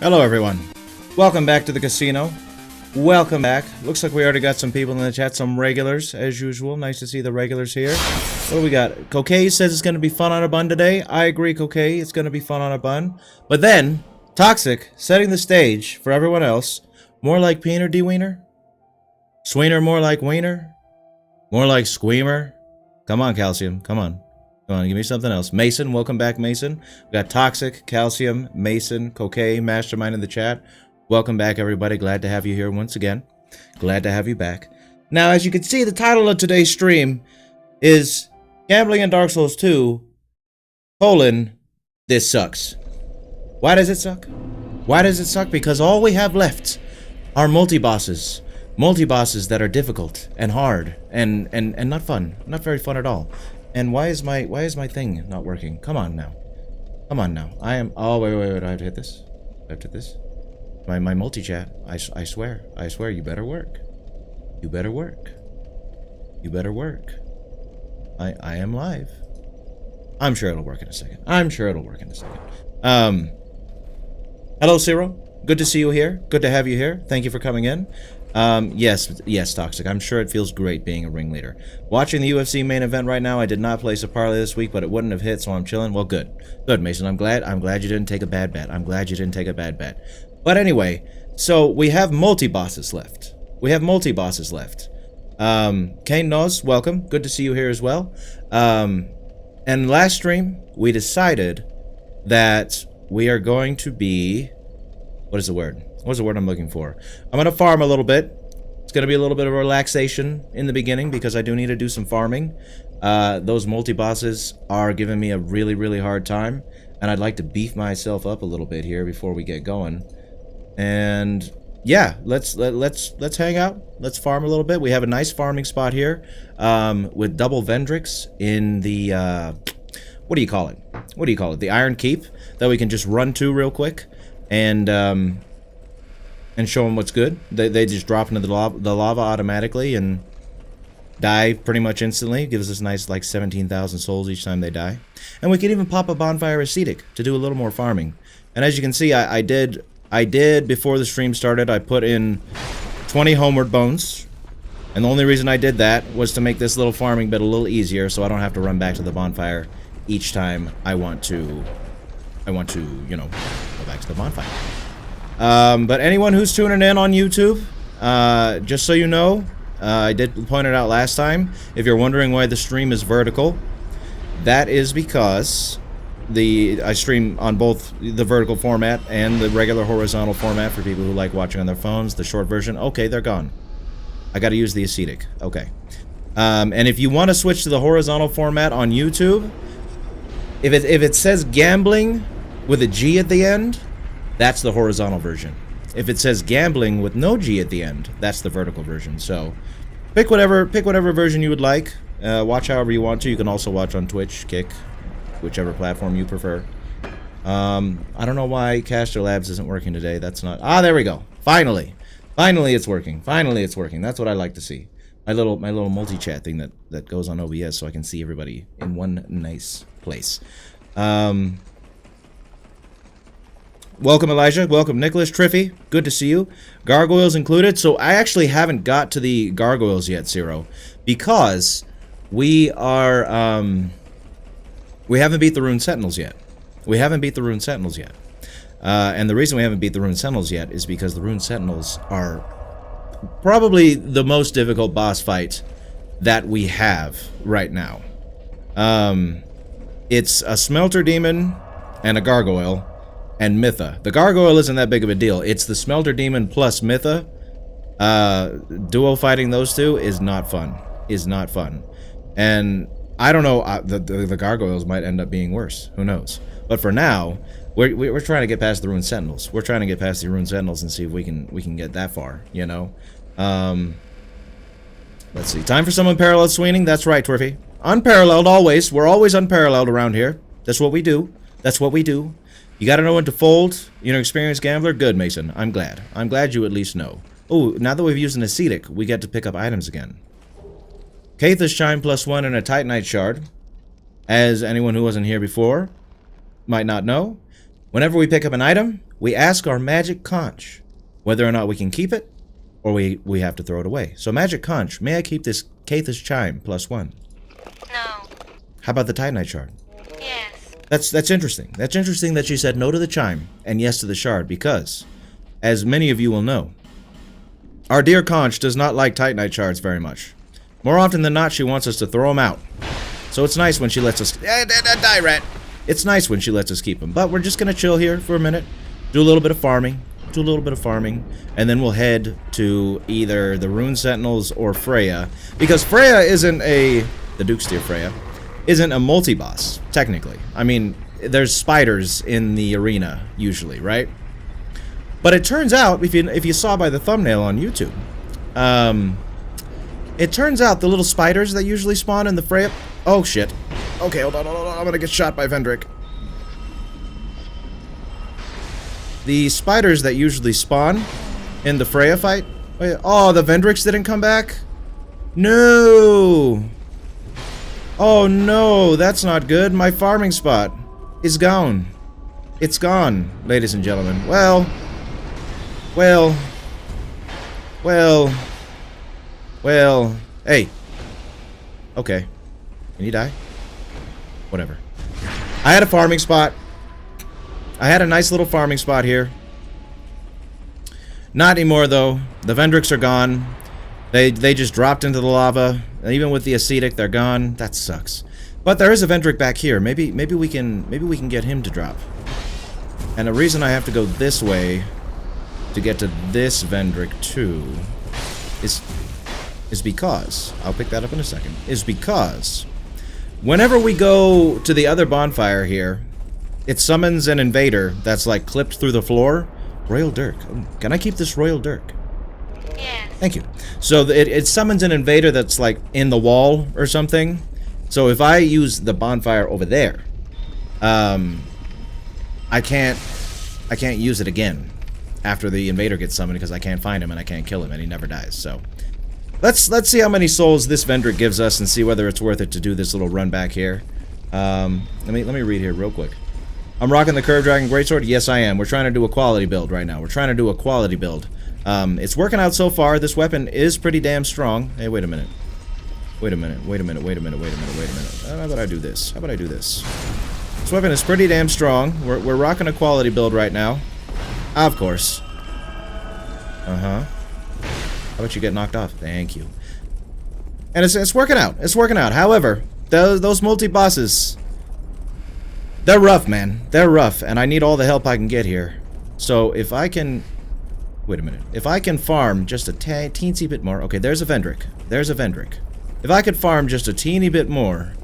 Hello everyone. Welcome back to the casino. Welcome back. Looks like we already got some people in the chat, some regulars, as usual. Nice to see the regulars here. What do we got? Coquet says it's going to be fun on a bun today. I agree, Coquet. It's going to be fun on a bun. But then, Toxic, setting the stage for everyone else. More like Peener D. Wiener? Sweener more like Wiener? More like Squeamer? Come on, Calcium. Come on. Come on, give me something else. Mason, welcome back, Mason. We got Toxic, Calcium, Mason, Coquet, Mastermind in the chat. Welcome back, everybody. Glad to have you here once again. Glad to have you back. Now, as you can see, the title of today's stream is Gambling in Dark Souls 2, This Sucks. Why does it suck? Why does it suck? Because all we have left are multi-bosses. Multi-bosses that are difficult and hard and not fun. Not very fun at all. And why is my thing not working? Come on now. Come on now. I am... Oh, wait. I have to hit this. I have to hit this. My multi-chat. I swear. I swear. You better work. You better work. You better work. I am live. I'm sure it'll work in a second. I'm sure it'll work in a second. Hello, Ciro. Good to see you here. Good to have you here. Thank you for coming in. Yes, Toxic. I'm sure it feels great being a ringleader. Watching the UFC main event right now. I did not place a parlay this week, but it wouldn't have hit, so I'm chilling. Well, good. Good, Mason. I'm glad you didn't take a bad bet. I'm glad you didn't take a bad bet. But anyway, so we have multi-bosses left. Kane Nos, welcome. Good to see you here as well. And last stream, we decided that we are going to be... What is the word? What's the word I'm looking for? I'm going to farm a little bit. It's going to be a little bit of relaxation in the beginning because I do need to do some farming. Those multi-bosses are giving me a really, really hard time. And I'd like to beef myself up a little bit here before we get going. And yeah, let's hang out. Let's farm a little bit. We have a nice farming spot here with double Vendrix in the... what do you call it? What do you call it? The Iron Keep that we can just run to real quick. And show them what's good. They just drop into the lava automatically and die pretty much instantly. Gives us nice like 17,000 souls each time they die. And we can even pop a bonfire ascetic to do a little more farming. And as you can see, I did before the stream started. I put in 20 homeward bones, and the only reason I did that was to make this little farming bit a little easier, so I don't have to run back to the bonfire each time I want to, you know, go back to the bonfire. But anyone who's tuning in on YouTube, just so you know, I did point it out last time, if you're wondering why the stream is vertical, that is because I stream on both the vertical format and the regular horizontal format for people who like watching on their phones. The short version, okay, they're gone. I gotta use the ascetic, okay. And if you want to switch to the horizontal format on YouTube, if it says gambling with a G at the end, that's the horizontal version. If it says gambling with no G at the end, that's the vertical version. So pick whatever version you would like. Watch however you want to. You can also watch on Twitch, Kick, whichever platform you prefer. I don't know why Caster Labs isn't working today. That's not... Ah, there we go. Finally it's working. Finally it's working. That's what I like to see. My little multi-chat thing that goes on OBS so I can see everybody in one nice place. Welcome, Elijah. Welcome, Nicholas. Triffy. Good to see you. Gargoyles included. So I actually haven't got to the gargoyles yet, Zero, because we are... we haven't beat the Rune Sentinels yet. And the reason we haven't beat the Rune Sentinels yet is because the Rune Sentinels are probably the most difficult boss fight that we have right now. It's a Smelter Demon and a Gargoyle and Mytha. The Gargoyle isn't that big of a deal. It's the Smelter Demon plus Mytha. Duo fighting those two is not fun. And I don't know, the Gargoyles might end up being worse. Who knows? But for now, we're trying to get past the Rune Sentinels. We're trying to get past the Rune Sentinels and see if we can get that far, you know? Let's see. Time for some unparalleled swinging. That's right, Twerfy. Unparalleled always. We're always unparalleled around here. That's what we do. You gotta know when to fold. You're an experienced gambler? Good, Mason. I'm glad. I'm glad you at least know. Oh, now that we've used an ascetic, we get to pick up items again. Kaitha's Shine +1 and a Titanite Shard. As anyone who wasn't here before might not know, whenever we pick up an item, we ask our magic conch whether or not we can keep it, or we have to throw it away. So magic conch, may I keep this Cathis chime +1? No. How about the Titanite shard? Yes. That's interesting. That's interesting that she said no to the chime and yes to the shard, because, as many of you will know, our dear conch does not like Titanite shards very much. More often than not, she wants us to throw them out. So it's nice when she lets us... Die, rat! It's nice when she lets us keep them. But we're just going to chill here for a minute, do a little bit of farming, and then we'll head to either the Rune Sentinels or Freya. Because Freya isn't a... The Dukesteer Freya isn't a multi-boss, technically. I mean, there's spiders in the arena, usually, right? But it turns out, if you saw by the thumbnail on YouTube, it turns out the little spiders that usually spawn in the Freya... Oh, shit. Okay, hold on. I'm gonna get shot by Vendrick. The spiders that usually spawn in the Freya fight... Oh, the Vendricks didn't come back? No! Oh, no, that's not good. My farming spot is gone. It's gone, ladies and gentlemen. Well... Hey. Okay. Can you die? Whatever. I had a farming spot. I had a nice little farming spot here. Not anymore, though. The Vendricks are gone. They just dropped into the lava. And even with the Ascetic, they're gone. That sucks. But there is a Vendrick back here. Maybe we can get him to drop. And the reason I have to go this way to get to this Vendrick too is because, I'll pick that up in a second, is because whenever we go to the other bonfire here, it summons an invader that's like clipped through the floor. Royal Dirk. Can I keep this Royal Dirk? Yes. Thank you. So it summons an invader that's like in the wall or something. So if I use the bonfire over there, I can't use it again after the invader gets summoned, because I can't find him and I can't kill him and he never dies. So let's see how many souls this Vendrick gives us and see whether it's worth it to do this little run back here. Let me read here real quick. I'm rocking the Curve Dragon Greatsword. Yes, I am. We're trying to do a quality build right now. It's working out so far. This weapon is pretty damn strong. Hey, wait a minute. How about I do this? This weapon is pretty damn strong. We're rocking a quality build right now. Of course. How about you get knocked off? Thank you. And it's working out. It's working out. However, those multi-bosses, they're rough, man. They're rough, and I need all the help I can get here. So if I can... Wait a minute. If I can farm just a teensy bit more... Okay, there's a Vendrick. If I could farm just a teeny bit more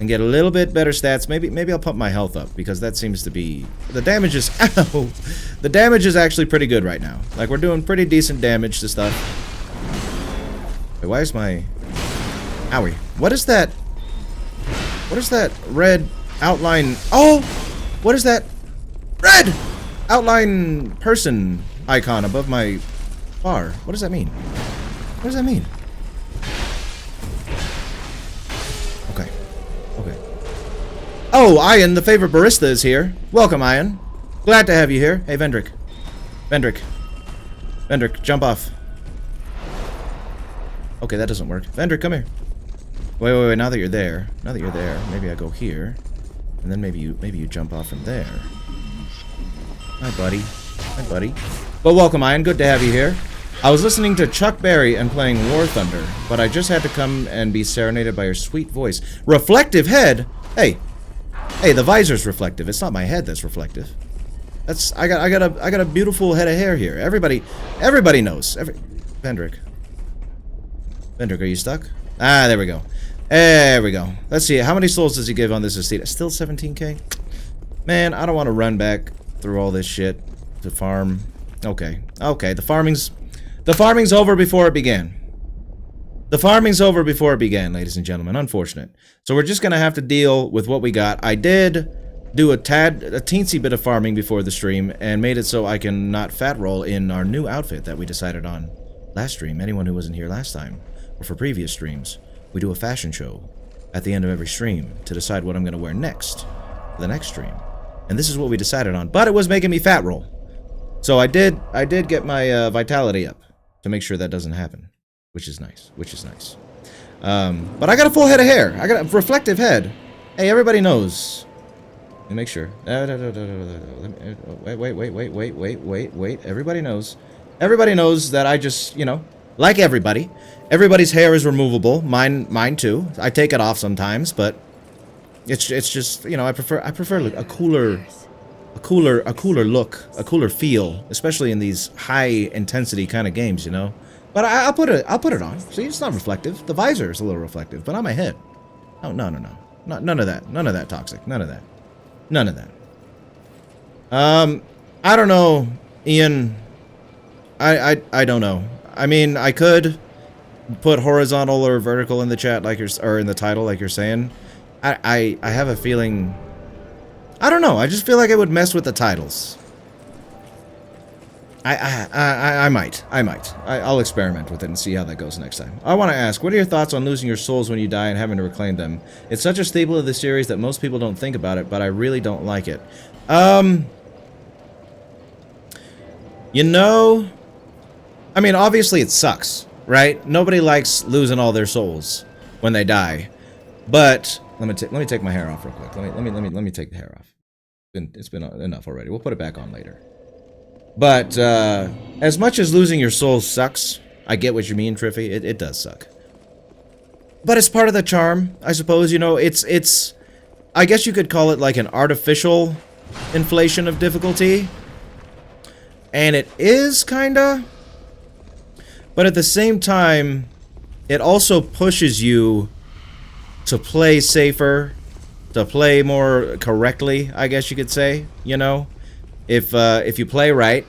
and get a little bit better stats, maybe I'll pump my health up, because that seems to be... The damage is... Ow! The damage is actually pretty good right now. Like, we're doing pretty decent damage to stuff. Wait, why is my... Owie. What is that? What is that red outline... Oh! What is that red outline person icon above my bar? What does that mean? What does that mean? Okay. Oh, Ian, the favorite barista, is here. Welcome, Ian. Glad to have you here. Hey, Vendrick, jump off. Okay, that doesn't work. Vendrick, come here. Wait. Now that you're there, maybe I go here, and then maybe you jump off from there. Hi, buddy. But welcome, Ian. Good to have you here. I was listening to Chuck Berry and playing War Thunder, but I just had to come and be serenaded by your sweet voice. Reflective head? Hey, the visor's reflective. It's not my head that's reflective. I got a beautiful head of hair here. Everybody knows. Vendrick, are you stuck? Ah, there we go. Let's see. How many souls does he give on this estate? Still 17k? Man, I don't want to run back through all this shit to farm. Okay. The farming's over before it began. Ladies and gentlemen. Unfortunate. So we're just gonna have to deal with what we got. I did do a teensy bit of farming before the stream and made it so I can not fat roll in our new outfit that we decided on last stream. Anyone who wasn't here last time, or for previous streams, we do a fashion show at the end of every stream to decide what I'm gonna wear next for the next stream. And this is what we decided on, but it was making me fat roll. So I did get my vitality up to make sure that doesn't happen, which is nice. But I got a full head of hair. I got a reflective head. Hey, everybody knows. Let me make sure. Wait. Everybody knows. Everybody knows that I just, you know, like everybody. Everybody's hair is removable. Mine too. I take it off sometimes, but it's just, you know, I prefer a cooler look, a cooler feel, especially in these high intensity kind of games, you know. But I'll put it on. See, it's not reflective. The visor is a little reflective, but on my head. Oh, no. None of that. None of that toxic. None of that. I don't know, Ian. I don't know. I mean, I could put horizontal or vertical in the chat like you're, or in the title like you're saying. I have a feeling, I don't know, I just feel like it would mess with the titles. I might. I'll experiment with it and see how that goes next time. I want to ask, what are your thoughts on losing your souls when you die and having to reclaim them? It's such a staple of the series that most people don't think about it, but I really don't like it. You know, I mean, obviously it sucks, right? Nobody likes losing all their souls when they die. But let me take my hair off real quick. Let me take the hair off. It's been enough already. We'll put it back on later. But as much as losing your soul sucks, I get what you mean, Triffy. It does suck. But it's part of the charm, I suppose. You know, it's I guess you could call it like an artificial inflation of difficulty. And it is kinda. But at the same time, it also pushes you to play safer, to play more correctly, I guess you could say, you know? If you play right,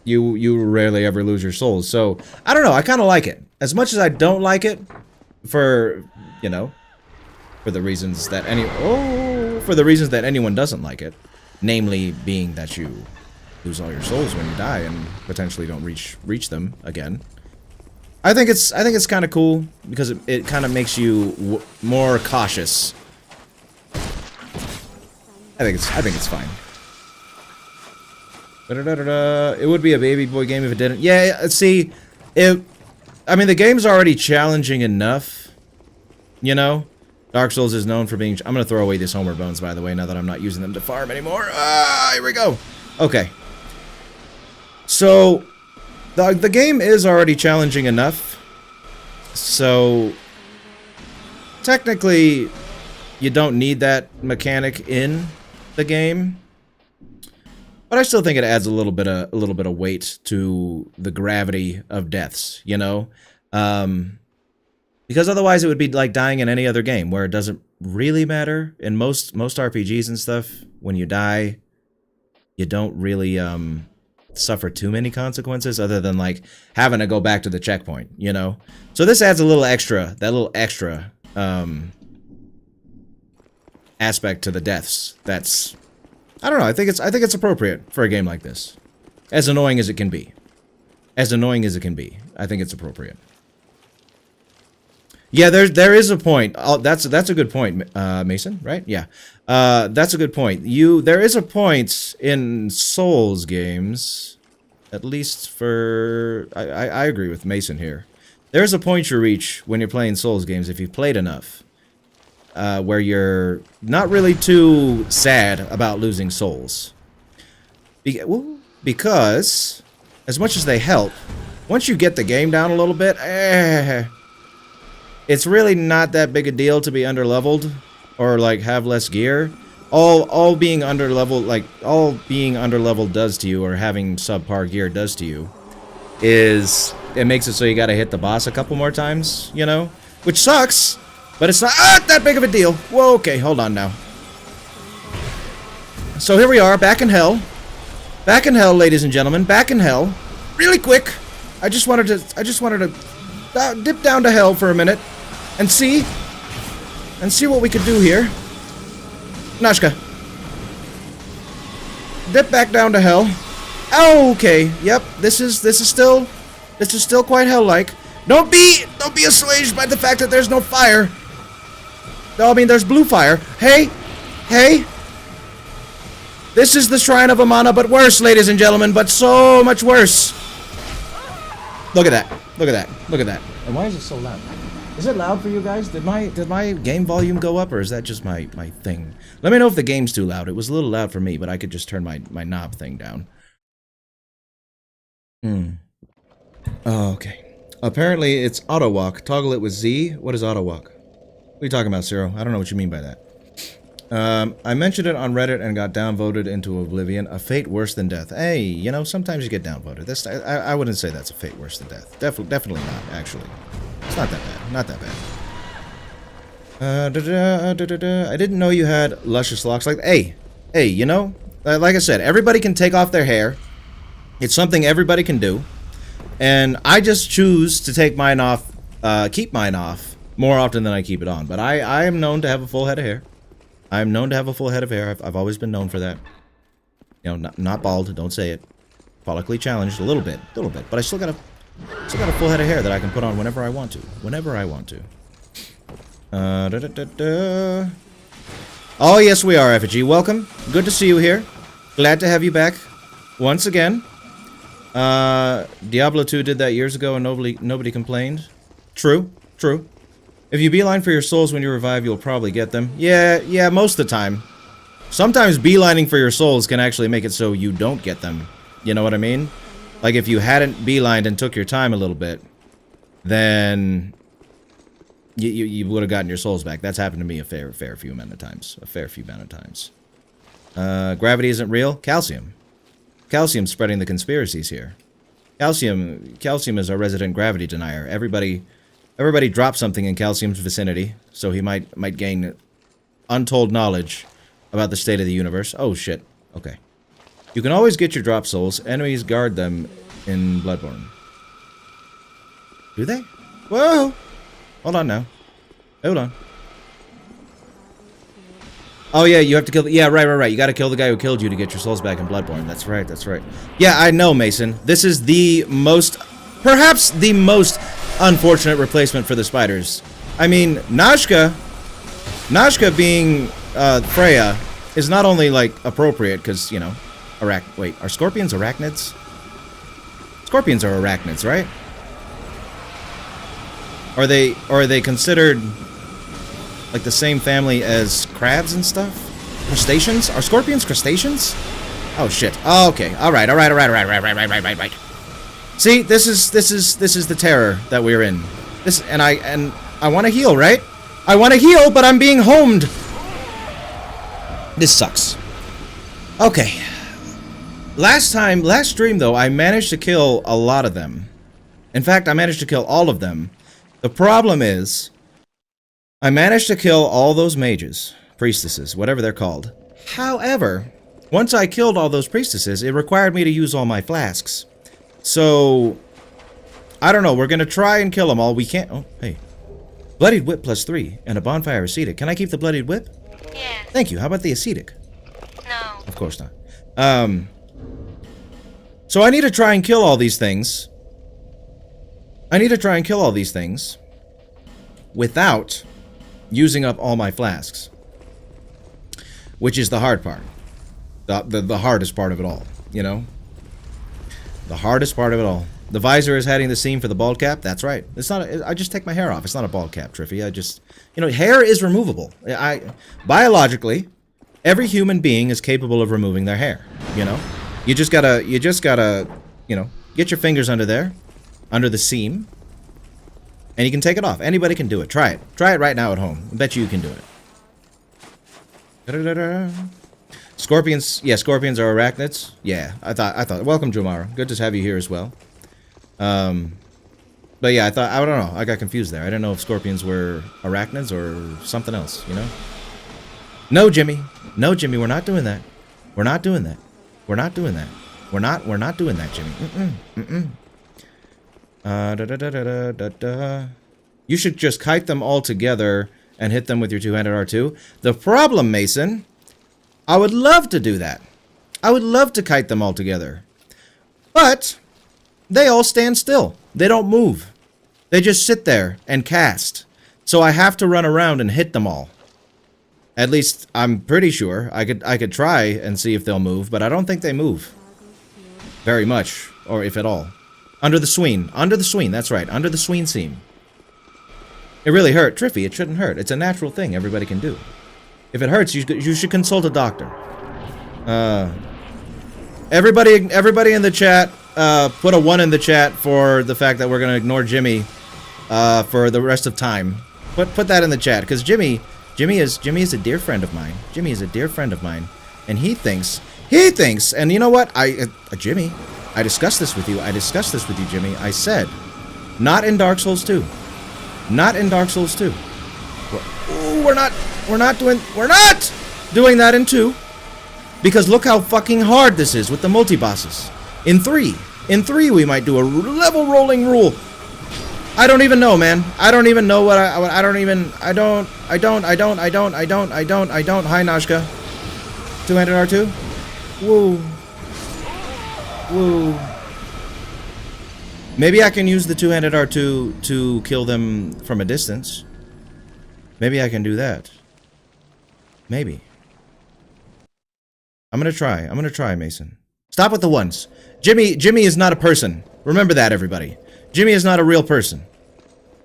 you rarely ever lose your souls. So, I don't know, I kind of like it. As much as I don't like it, for, you know, for the reasons that anyone doesn't like it. Namely, being that you lose all your souls when you die and potentially don't reach them again. I think it's kind of cool because it kind of makes you more cautious. I think it's fine. It would be a baby boy game if it didn't. Yeah, see, I mean, the game's already challenging enough, you know? Dark Souls is known for being... I'm gonna throw away these Homer Bones, by the way, now that I'm not using them to farm anymore. Here we go. Okay. So, the game is already challenging enough. So, technically, you don't need that mechanic in the game. But I still think it adds a little bit of weight to the gravity of deaths, you know? Because otherwise it would be like dying in any other game where it doesn't really matter. In most RPGs and stuff, when you die, you don't really suffer too many consequences other than like having to go back to the checkpoint, you know? So this adds a little extra, that little extra aspect to the deaths. That's, I don't know, I think it's appropriate for a game like this. As annoying as it can be. I think it's appropriate. Yeah, there is a point. Oh, that's a good point, Mason, right? Yeah. That's a good point. There is a point in Souls games, at least for... I agree with Mason here. There's a point you reach when you're playing Souls games, if you've played enough, where you're not really too sad about losing souls. Because, as much as they help, once you get the game down a little bit, it's really not that big a deal to be underleveled or like have less gear. All being underleveled, like all being underleveled does to you, or having subpar gear does to you, is it makes it so you gotta hit the boss a couple more times, you know? Which sucks, but it's not that big of a deal. Whoa, okay, hold on now. So here we are, back in hell. Back in hell, ladies and gentlemen, back in hell. Really quick, I just wanted to dip down to hell for a minute and see what we could do here. Nashka, dip back down to hell. Okay, yep, this is still quite hell-like. Don't be assuaged by the fact that there's no fire. No, I mean there's blue fire. Hey, This is the Shrine of Amana, but worse, ladies and gentlemen, but so much worse. Look at that. Look at that. Look at that. And why is it so loud? Is it loud for you guys? Did my game volume go up, or is that just my thing? Let me know if the game's too loud. It was a little loud for me, but I could just turn my knob thing down. Oh, okay. Apparently, it's auto walk. Toggle it with Z. What is auto walk? What are you talking about, Zero? I don't know what you mean by that. I mentioned it on Reddit and got downvoted into oblivion. A fate worse than death. Hey, you know, sometimes you get downvoted. I wouldn't say that's a fate worse than death. Definitely not, actually. It's not that bad. Not that bad. I didn't know you had luscious locks like... Hey, you know, like I said, everybody can take off their hair. It's something everybody can do. And I just choose to take mine off, keep mine off more often than I keep it on. But I am known to have a full head of hair. I'm known to have a full head of hair. I've always been known for that. You know, not bald. Don't say it. Follically challenged a little bit, but I still got a full head of hair that I can put on whenever I want to. Whenever I want to. Oh yes, we are, Effigy. Welcome. Good to see you here. Glad to have you back once again. Diablo 2 did that years ago and nobody complained. True. If you beeline for your souls when you revive, you'll probably get them. Yeah, most of the time. Sometimes beelining for your souls can actually make it so you don't get them. You know what I mean? Like if you hadn't beelined and took your time a little bit, then you would have gotten your souls back. That's happened to me a fair few amount of times. Gravity isn't real? Calcium. Calcium's spreading the conspiracies here. Calcium is our resident gravity denier. Everybody dropped something in Calcium's vicinity, so he might gain untold knowledge about the state of the universe. Oh shit. Okay. You can always get your drop souls. Enemies guard them in Bloodborne. Do they? Whoa! Hold on now. Hold on. Oh yeah, you have to kill the... Yeah, right. You gotta kill the guy who killed you to get your souls back in Bloodborne. That's right. Yeah, I know, Mason. This is the most... Perhaps the most unfortunate replacement for the spiders. I mean, Nazca being Freya is not only, like, appropriate, because, you know... Wait, are scorpions arachnids? Scorpions are arachnids, right? Are they considered like the same family as crabs and stuff? Crustaceans? Are scorpions crustaceans? Oh shit. Oh, okay. All right. See, this is the terror that we're in. I want to heal, right? I want to heal, but I'm being homed. This sucks. Okay. Last stream though, I managed to kill a lot of them. In fact, I managed to kill all of them. The problem is, I managed to kill all those mages, priestesses, whatever they're called. However, once I killed all those priestesses, it required me to use all my flasks. So, I don't know, we're gonna try and kill them all. We can't... Oh, hey. Bloodied Whip +3 and a bonfire ascetic. Can I keep the Bloodied Whip? Yes. Thank you. How about the ascetic? No. Of course not. So I need to try and kill all these things. Without using up all my flasks. Which is the hard part. The hardest part of it all, you know? The hardest part of it all. The visor is hiding the seam for the bald cap? That's right. It's not I just take my hair off. It's not a bald cap, Triffy. You know, hair is removable. Biologically, every human being is capable of removing their hair, you know? You just gotta, you know, get your fingers under there, under the seam, and you can take it off. Anybody can do it. Try it. Try it right now at home. I bet you can do it. Da-da-da-da. Scorpions, yeah, scorpions are arachnids. Yeah, I thought. Welcome, Jomara. Good to have you here as well. But yeah, I don't know. I got confused there. I didn't know if scorpions were arachnids or something else, you know? No, Jimmy. No, Jimmy, we're not doing that. We're not doing that. We're not doing that. We're not doing that, Jimmy. You should just kite them all together and hit them with your two-handed R2. The problem, Mason, I would love to do that. I would love to kite them all together. But they all stand still. They don't move. They just sit there and cast. So I have to run around and hit them all. At least I'm pretty sure. I could try and see if they'll move, but I don't think they move very much, or if at all. Under the swing. Under the swing, that's right. Under the swing seam. It really hurt. Triffy, it shouldn't hurt. It's a natural thing everybody can do. If it hurts, you should consult a doctor. Everybody in the chat, put a 1 in the chat for the fact that we're gonna ignore Jimmy for the rest of time. Put that in the chat, because Jimmy is a dear friend of mine. Jimmy is a dear friend of mine, and he thinks, and you know what? Jimmy, I discussed this with you. Jimmy. I said, not in Dark Souls 2. Not in Dark Souls 2. We're not doing that in 2. Because look how fucking hard this is with the multi-bosses. In 3 we might do a level rolling rule. I don't even know, man. I don't even know what I don't. Hi, Nashka. Two-handed R2. Woo. Maybe I can use the two-handed R2 to kill them from a distance. Maybe I can do that. Maybe. I'm gonna try, Mason. Stop with the ones. Jimmy is not a person. Remember that, everybody. Jimmy is not a real person.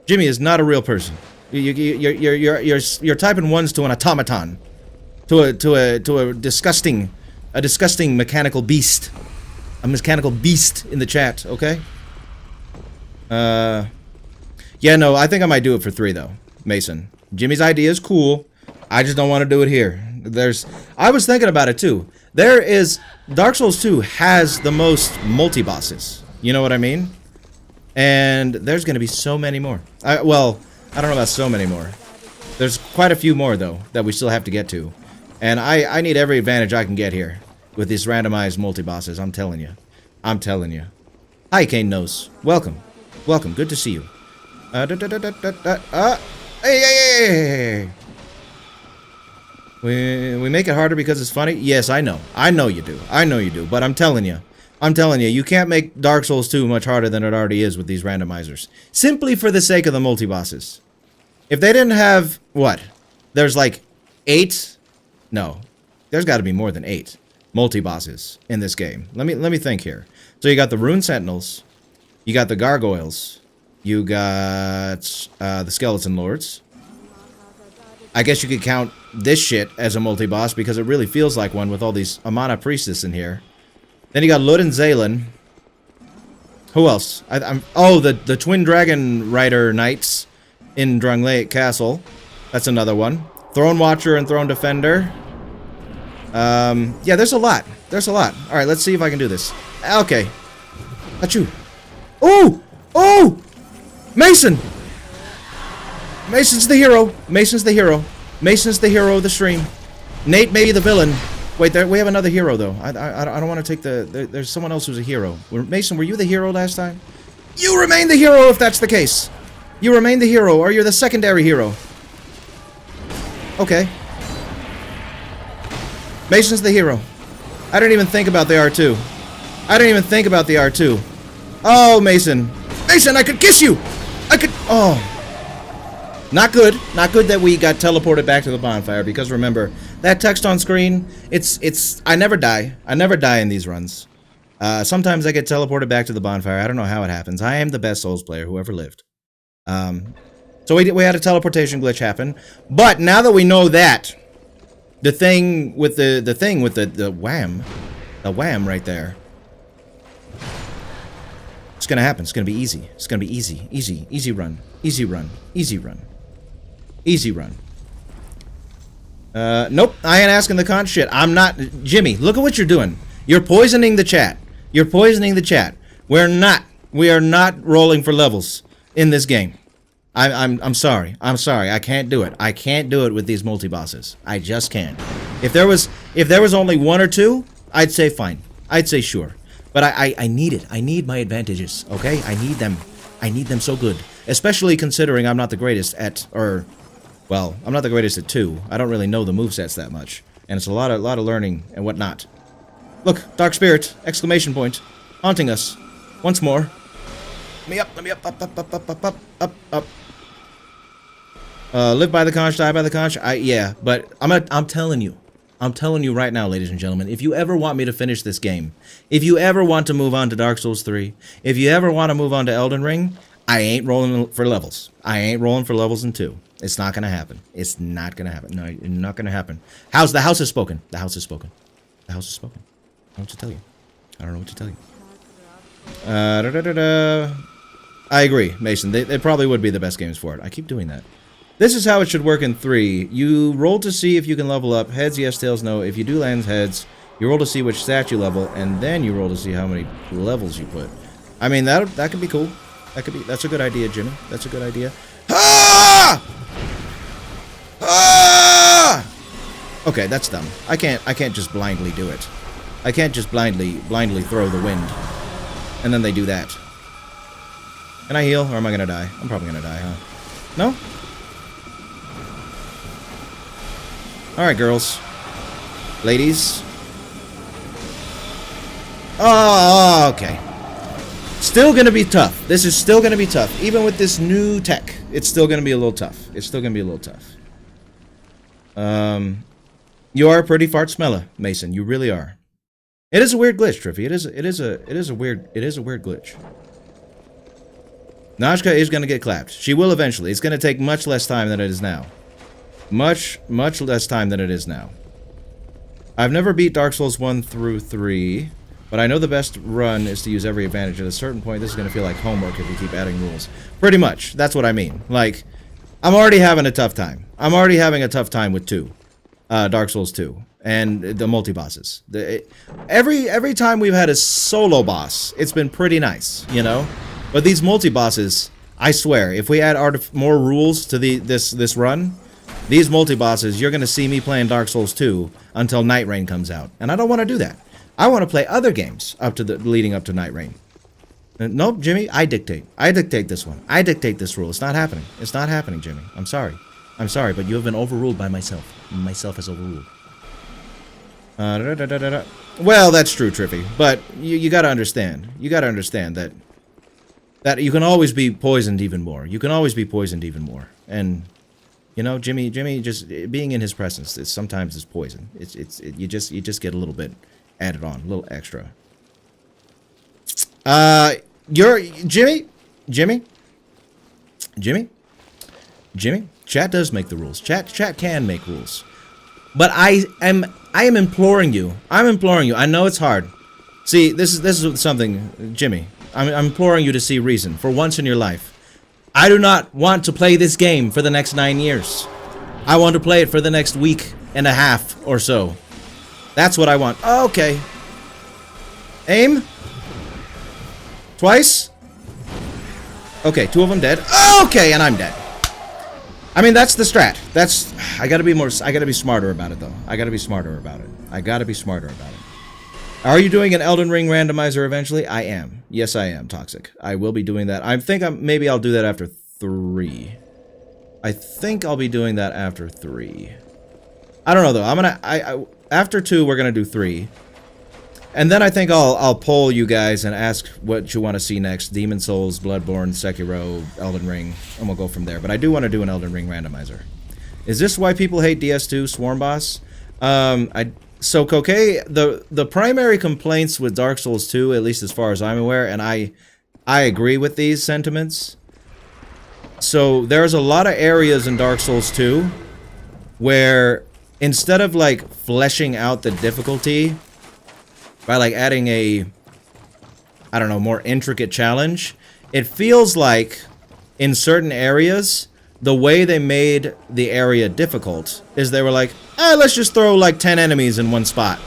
Jimmy is not a real person. You're typing ones to an automaton, to a disgusting mechanical beast, a mechanical beast in the chat. Okay. Yeah, no, I think I might do it for 3 though, Mason. Jimmy's idea is cool. I just don't want to do it here. I was thinking about it too. Dark Souls 2 has the most multi-bosses. You know what I mean? And there's going to be so many more. I don't know about so many more. There's quite a few more, though, that we still have to get to. And I need every advantage I can get here with these randomized multi-bosses. I'm telling you. Hi, Kane Nose. Welcome. Good to see you. Hey. We make it harder because it's funny? Yes, I know. I know you do. But I'm telling you, you can't make Dark Souls 2 much harder than it already is with these randomizers. Simply for the sake of the multi-bosses. If they didn't have, what? There's like 8? No. There's got to be more than 8 multi-bosses in this game. Let me think here. So you got the Rune Sentinels. You got the Gargoyles. You got the Skeleton Lords. I guess you could count this shit as a multi-boss because it really feels like one with all these Amana Priestess in here. Then you got Lud and Zalen. Who else? The Twin Dragon Rider Knights in Drangleic Castle. That's another one. Throne Watcher and Throne Defender. Yeah, there's a lot. Alright, let's see if I can do this. Okay. Achoo. Oh! Mason! Mason's the hero of the stream. Nate may be the villain. Wait, we have another hero, though. I don't want to take there's someone else who's a hero. Mason, were you the hero last time? You remain the hero if that's the case. You remain the hero, or you're the secondary hero. Okay. Mason's the hero. I didn't even think about the R2. Oh, Mason. Mason, I could kiss you! Oh. Not good that we got teleported back to the bonfire, because remember, that text on screen, I never die in these runs. Sometimes I get teleported back to the bonfire. I don't know how it happens. I am the best Souls player who ever lived. So we had a teleportation glitch happen, but now that we know that, the thing with the wham right there, it's gonna happen. It's gonna be easy. Easy run. Nope, I ain't asking the con shit. I'm not. Jimmy, look at what you're doing. You're poisoning the chat. We are not rolling for levels in this game. I'm sorry. I can't do it. I can't do it with these multi-bosses. I just can't. If there was only 1 or 2, I'd say fine. I'd say sure. But I need it. I need my advantages, okay? I need them so good. Especially considering I'm not the greatest at, well, I'm not the greatest at 2. I don't really know the movesets that much. And it's a lot of learning and whatnot. Look, Dark Spirit, exclamation point, haunting us. Once more. Let me up, up. Live by the conch, die by the conch. Yeah, but I'm telling you right now, ladies and gentlemen, if you ever want me to finish this game, if you ever want to move on to Dark Souls 3, if you ever want to move on to Elden Ring, I ain't rolling for levels. I ain't rolling for levels in 2. It's not gonna happen. It's not gonna happen. No, it's not gonna happen. The house has spoken. The house has spoken. The house has spoken. I don't know what to tell you. I don't know what to tell you. I agree, Mason. They probably would be the best games for it. I keep doing that. This is how it should work in 3. You roll to see if you can level up. Heads, yes, tails, no. If you do land heads, you roll to see which stat you level, and then you roll to see how many levels you put. I mean, that could be cool. That's a good idea, Jimmy. That's a good idea. Ah! Ah! Okay, that's dumb. I can't just blindly do it. I can't just blindly throw the wind. And then they do that. Can I heal, or am I gonna die? I'm probably gonna die, huh? No? Alright, girls. Ladies. Oh, okay. Still gonna be tough. This is still gonna be tough. Even with this new tech, it's still gonna be a little tough. It's still gonna be a little tough. You are a pretty fart smeller, Mason. You really are. It is a weird glitch, Triffy. It is a weird glitch. Najka is gonna get clapped. She will eventually. It's gonna take much less time than it is now. Much less time than it is now. I've never beat Dark Souls 1 through 3, but I know the best run is to use every advantage. At a certain point, this is going to feel like homework if you keep adding rules. Pretty much. That's what I mean. Like, I'm already having a tough time. I'm already having a tough time with 2. Dark Souls 2. And the multi-bosses. Every time we've had a solo boss, it's been pretty nice, you know? But these multi-bosses, I swear, if we add more rules to this run, these multi-bosses, you're going to see me playing Dark Souls 2 until Night Rain comes out. And I don't want to do that. I want to play other games leading up to Night Rain. Nope, Jimmy, I dictate. I dictate this one. I dictate this rule. It's not happening. It's not happening, Jimmy. I'm sorry. I'm sorry, but you have been overruled by myself. Myself has overruled. Well, that's true, Triffy. But you got to understand. You got to understand that you can always be poisoned even more. You can always be poisoned even more. And... you know, Jimmy, just being in his presence sometimes is poison. You just get a little bit added on, a little extra. You're Jimmy. Chat does make the rules. Chat can make rules, but I am imploring you. I know it's hard. See, this is something, Jimmy. I'm imploring you to see reason for once in your life. I do not want to play this game for the next 9 years. I want to play it for the next week and a half or so. That's what I want. Okay. Aim. Twice. Okay, 2 of them dead. Okay, and I'm dead. I mean, that's the strat. I gotta be smarter about it, though. I gotta be smarter about it. Are you doing an Elden Ring randomizer eventually? I am. Yes, I am, Toxic. I will be doing that. I think maybe I'll do that after 3. I think I'll be doing that after 3. I don't know, though. After 2, we're gonna do 3. And then I think I'll poll you guys and ask what you want to see next. Demon Souls, Bloodborne, Sekiro, Elden Ring, and we'll go from there. But I do want to do an Elden Ring randomizer. Is this why people hate DS2, Swarm Boss? So, Kokei, the primary complaints with Dark Souls 2, at least as far as I'm aware, and I agree with these sentiments. So, there's a lot of areas in Dark Souls 2 where instead of, like, fleshing out the difficulty by, like, adding a, I don't know, more intricate challenge, it feels like in certain areas, the way they made the area difficult is they were like, let's just throw like 10 enemies in one spot.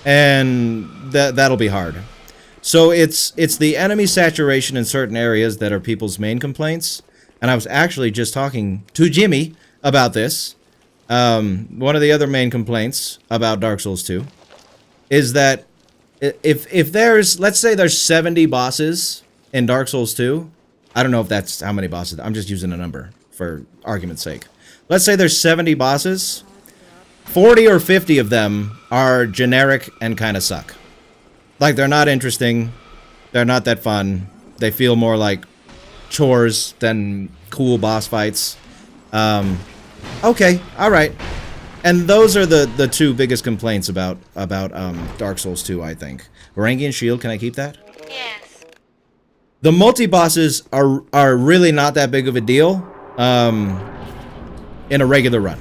And that'll be hard. So it's the enemy saturation in certain areas that are people's main complaints. And I was actually just talking to Jimmy about this. One of the other main complaints about Dark Souls 2 is that if there's, let's say there's 70 bosses in Dark Souls 2, I don't know if that's how many bosses. I'm just using a number for argument's sake. Let's say there's 70 bosses. 40 or 50 of them are generic and kind of suck. Like, they're not interesting. They're not that fun. They feel more like chores than cool boss fights. Okay, all right. And those are the two biggest complaints about Dark Souls 2, I think. Varangian Shield, can I keep that? Yes. The multi-bosses are really not that big of a deal in a regular run.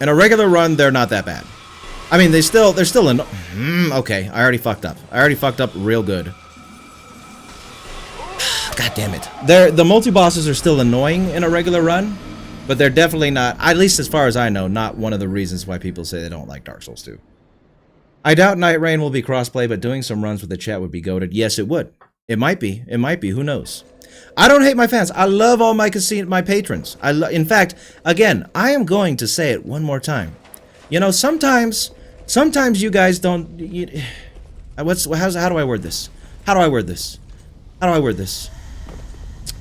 In a regular run, they're not that bad. I mean, they're still okay, I already fucked up. I already fucked up real good. God damn it. The multi-bosses are still annoying in a regular run, but they're definitely not, at least as far as I know, not one of the reasons why people say they don't like Dark Souls 2. I doubt Night Rain will be crossplay, but doing some runs with the chat would be goated. Yes, it would. It might be. It might be. Who knows? I don't hate my fans. I love all my patrons. In fact, again, I am going to say it one more time. You know, sometimes you guys don't. How do I word this? How do I word this? How do I word this?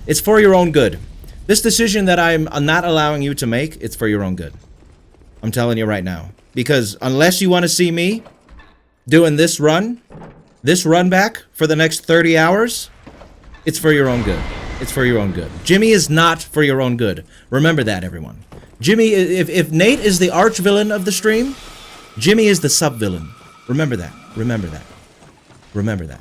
It's for your own good. This decision that I'm not allowing you to make, it's for your own good. I'm telling you right now. Because unless you want to see me doing this run back for the next 30 hours, it's for your own good. It's for your own good. Jimmy is not for your own good. Remember that, everyone. Jimmy, if Nate is the arch villain of the stream, Jimmy is the sub villain. Remember that. Remember that. Remember that.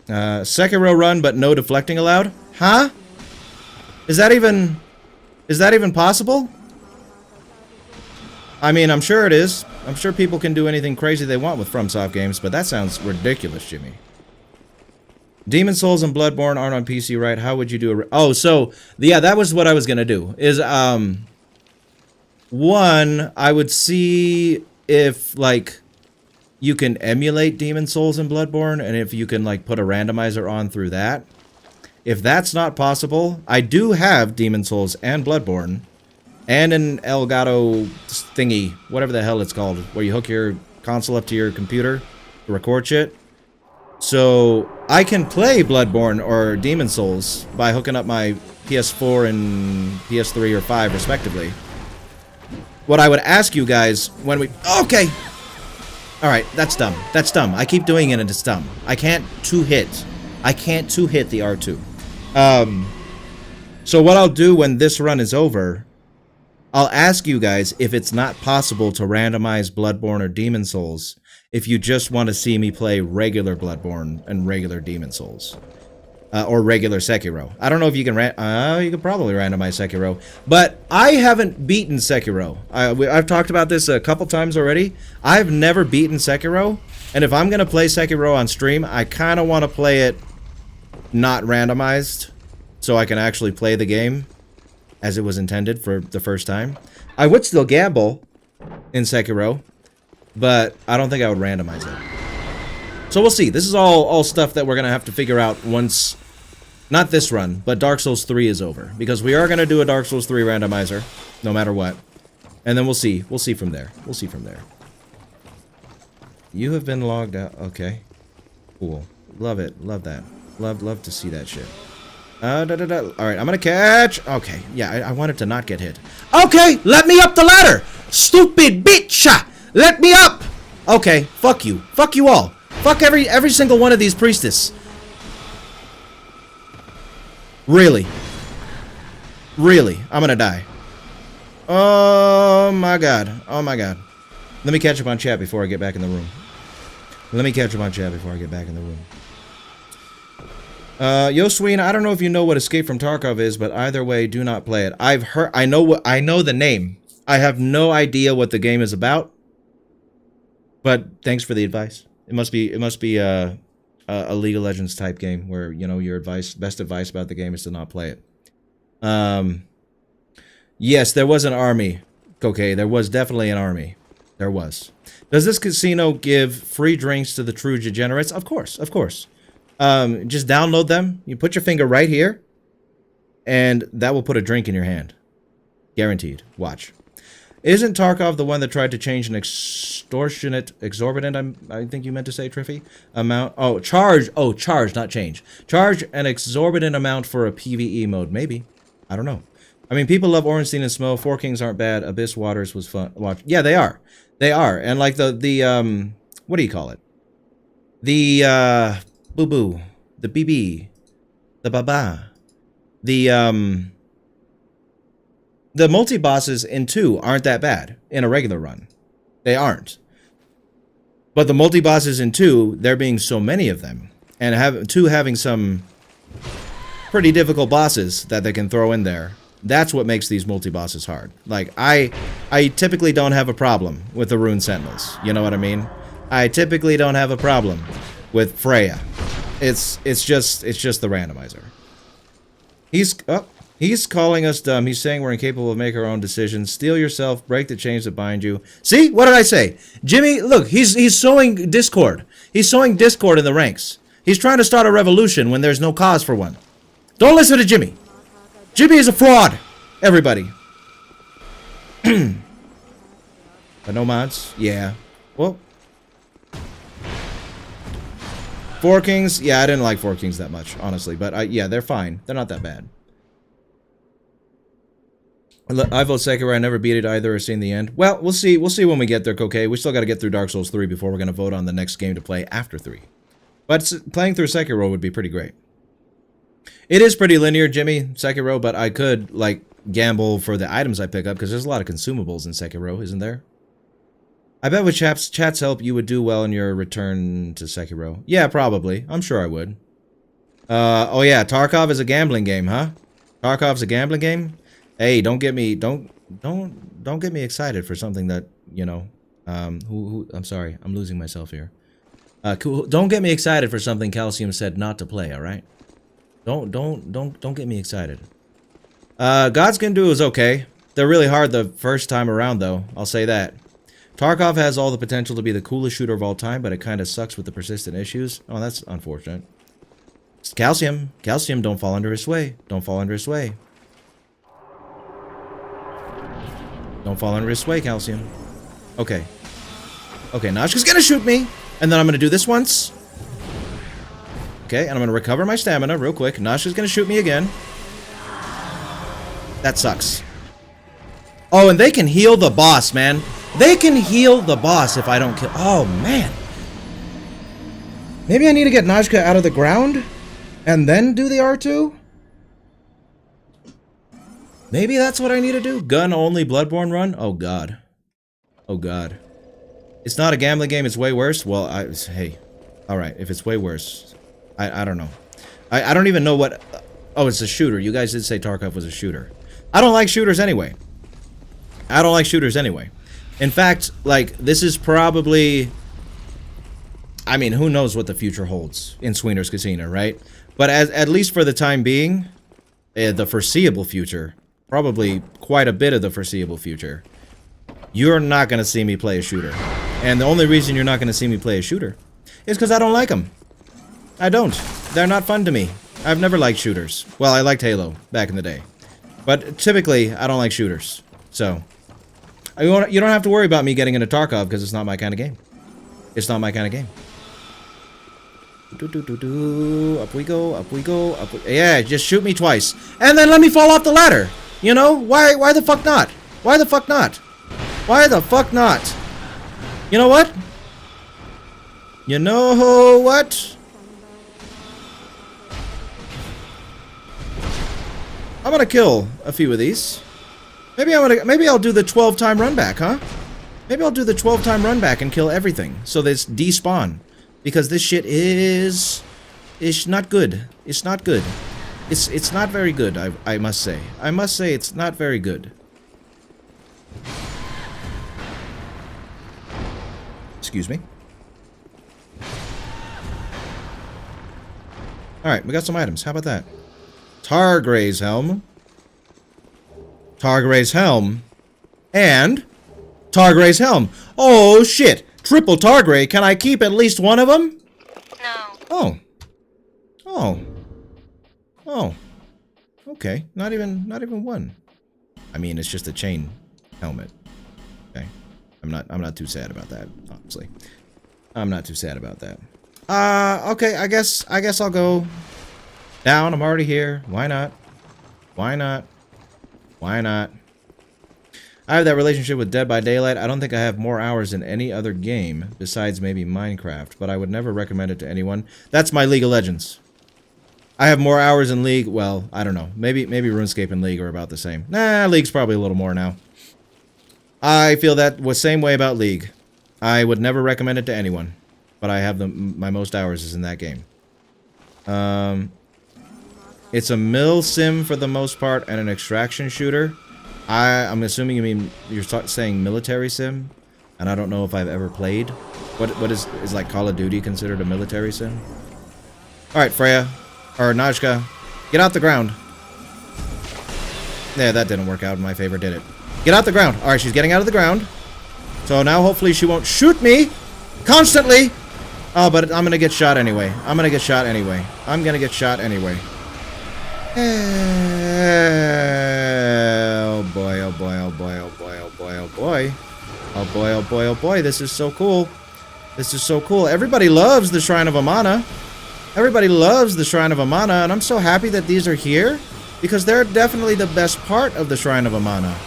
Sekiro run, but no deflecting allowed? Huh? Is that even possible? I mean, I'm sure it is. I'm sure people can do anything crazy they want with FromSoft games, but that sounds ridiculous, Jimmy. Demon Souls and Bloodborne aren't on PC, right? How would you do oh, so, yeah, that was what I was gonna do. Is, one, I would see if, like, you can emulate Demon Souls and Bloodborne, and if you can, like, put a randomizer on through that. If that's not possible, I do have Demon Souls and Bloodborne, and an Elgato thingy, whatever the hell it's called, where you hook your console up to your computer to record shit. So, I can play Bloodborne or Demon Souls by hooking up my PS4 and PS3 or 5, respectively. What I would ask you guys when we... Okay! Alright, that's dumb. That's dumb. I keep doing it and it's dumb. I can't two-hit. I can't two-hit the R2. So what I'll do when this run is over, I'll ask you guys if it's not possible to randomize Bloodborne or Demon Souls if you just want to see me play regular Bloodborne and regular Demon Souls. Or regular Sekiro. I don't know if you can you could probably randomize Sekiro. But I haven't beaten Sekiro. I've talked about this a couple times already. I've never beaten Sekiro. And if I'm going to play Sekiro on stream, I kind of want to play it not randomized, so I can actually play the game as it was intended for the first time. I would still gamble in Sekiro, but I don't think I would randomize it. So we'll see. This is all stuff that we're going to have to figure out once, not this run, but Dark Souls 3 is over. Because we are going to do a Dark Souls 3 randomizer, no matter what. And then we'll see. We'll see from there. We'll see from there. You have been logged out. Okay. Cool. Love it. Love that. Love to see that shit. Alright, I'm gonna catch. Okay, yeah, I wanted to not get hit. Okay, let me up the ladder! Stupid bitch! Let me up! Okay, fuck you. Fuck you all. Fuck every single one of these priestess. Really? Really? I'm gonna die. Oh my god. Oh my god. Let me catch up on chat before I get back in the room. Let me catch up on chat before I get back in the room. Yosween, I don't know if you know what Escape from Tarkov is, but either way, do not play it. I've heard, I know the name. I have no idea what the game is about. But thanks for the advice. It must be a League of Legends type game where, you know, your best advice about the game is to not play it. Yes, there was an army. Okay, there was definitely an army. There was. Does this casino give free drinks to the true degenerates? Of course, of course. Just download them. You put your finger right here, and that will put a drink in your hand. Guaranteed. Watch. Isn't Tarkov the one that tried to change an extortionate, exorbitant, I think you meant to say, Triffy, amount? Oh, charge, not change. Charge an exorbitant amount for a PvE mode. Maybe. I don't know. I mean, people love Ornstein and Smo. Four Kings aren't bad. Abyss Waters was fun. Watch. Yeah, they are. They are. And like the what do you call it? The, boo-boo. The BB. The baba. the multi-bosses in 2 aren't that bad in a regular run. They aren't. But the multi-bosses in 2, there being so many of them, and having some pretty difficult bosses that they can throw in there, that's what makes these multi-bosses hard. Like, I typically don't have a problem with the Rune Sentinels. You know what I mean? I typically don't have a problem with Freya. It's just the randomizer. He's calling us dumb. He's saying we're incapable of making our own decisions. Steel yourself, break the chains that bind you. See? What did I say? Jimmy, look, he's sowing discord. He's sowing discord in the ranks. He's trying to start a revolution when there's no cause for one. Don't listen to Jimmy. Jimmy is a fraud. Everybody. But no mods? Yeah. Well. Four Kings? Yeah, I didn't like Four Kings that much, honestly. But yeah, they're fine. They're not that bad. I vote Sekiro. I never beat it either or seen the end. Well, we'll see. We'll see when we get there, okay? We still got to get through Dark Souls 3 before we're going to vote on the next game to play after 3. But playing through Sekiro would be pretty great. It is pretty linear, Jimmy, Sekiro, but I could, like, gamble for the items I pick up, because there's a lot of consumables in Sekiro, isn't there? I bet with chat's help, you would do well in your return to Sekiro. Yeah, probably. I'm sure I would. Oh yeah, Tarkov is a gambling game, huh? Tarkov's a gambling game? Hey, don't get me excited for something that, you know, I'm sorry, I'm losing myself here. Cool. Don't get me excited for something Calcium said not to play, all right? Don't get me excited. God's Gonna Do is okay. They're really hard the first time around, though. I'll say that. Tarkov has all the potential to be the coolest shooter of all time, but it kind of sucks with the persistent issues. Oh, that's unfortunate. Calcium, don't fall under his sway. Don't fall under his sway. Don't fall under his sway, Calcium. Okay. Okay, Nashka's gonna shoot me, and then I'm gonna do this once. Okay, and I'm gonna recover my stamina real quick. Nashka's gonna shoot me again. That sucks. Oh, and they can heal the boss, man. They can heal the boss if I don't kill. Oh, man. Maybe I need to get Najka out of the ground and then do the R2? Maybe that's what I need to do. Gun only Bloodborne run? Oh, God. Oh, God. It's not a gambling game. It's way worse. Well, hey. All right. If it's way worse, I don't know. I don't even know what. Oh, it's a shooter. You guys did say Tarkov was a shooter. I don't like shooters anyway. I don't like shooters anyway. In fact, like, this is probably... I mean, who knows what the future holds in Sweener's Casino, right? But at least for the time being, the foreseeable future, probably quite a bit of the foreseeable future, you're not going to see me play a shooter. And the only reason you're not going to see me play a shooter is because I don't like them. I don't. They're not fun to me. I've never liked shooters. Well, I liked Halo back in the day. But typically, I don't like shooters. So... You don't have to worry about me getting into Tarkov because it's not my kind of game. It's not my kind of game. Up we go, up we go, up we... Yeah, just shoot me twice. And then let me fall off the ladder. You know? Why the fuck not? Why the fuck not? Why the fuck not? You know what? You know what? I'm gonna kill a few of these. Maybe I'll do the 12-time run back, huh? Maybe I'll do the 12-time run back and kill everything. So this despawn. Because this shit is not good. It's not good. It's not very good, I must say. I must say it's not very good. Excuse me. Alright, we got some items. How about that? Targray's helm. Targray's helm. And Targray's helm. Oh, shit. Triple Targray. Can I keep at least one of them? No. Oh. Oh. Oh. Okay. Not even one. I mean, it's just a chain helmet. Okay. I'm not too sad about that, honestly. I'm not too sad about that. Okay, I guess I'll go down. I'm already here. Why not? Why not? Why not? I have that relationship with Dead by Daylight. I don't think I have more hours in any other game besides maybe Minecraft, but I would never recommend it to anyone. That's my League of Legends. I have more hours in League. Well, I don't know. Maybe RuneScape and League are about the same. Nah, League's probably a little more now. I feel that the same way about League. I would never recommend it to anyone, but I have my most hours is in that game. It's a mill sim for the most part and an extraction shooter. I'm assuming you mean you're saying military sim, and I don't know if I've ever played. What is like Call of Duty considered a military sim? All right, Freya. Or Najka, get out the ground. Yeah, that didn't work out in my favor, did it? Get out the ground. All right, she's getting out of the ground. So now hopefully she won't shoot me constantly. Oh, but I'm going to get shot anyway. I'm going to get shot anyway. I'm going to get shot anyway. Oh boy, oh boy, oh boy, oh boy, oh boy, oh boy. Oh boy, oh boy, oh boy. This is so cool. This is so cool. Everybody loves the Shrine of Amana. Everybody loves the Shrine of Amana, and I'm so happy that these are here, because they're definitely the best part of the Shrine of Amana.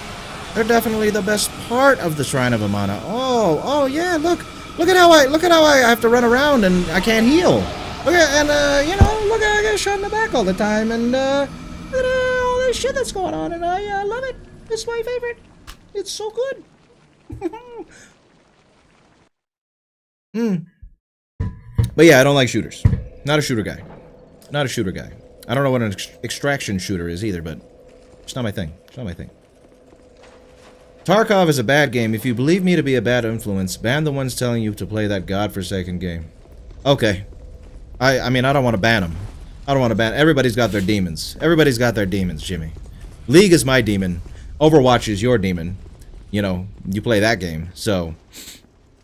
They're definitely the best part of the Shrine of Amana. Oh yeah, look at how I have to run around and I can't heal. Look at, and you know, look at I get shot in the back all the time, and look at all this shit that's going on, and I love it. It's my favorite. It's so good. But yeah, I don't like shooters. Not a shooter guy. Not a shooter guy. I don't know what an extraction shooter is either, but it's not my thing. It's not my thing. Tarkov is a bad game. If you believe me to be a bad influence, ban the ones telling you to play that godforsaken game. Okay. I mean, I don't want to ban them. I don't want to ban... Everybody's got their demons. Everybody's got their demons, Jimmy. League is my demon. Overwatch is your demon. You know, you play that game. So,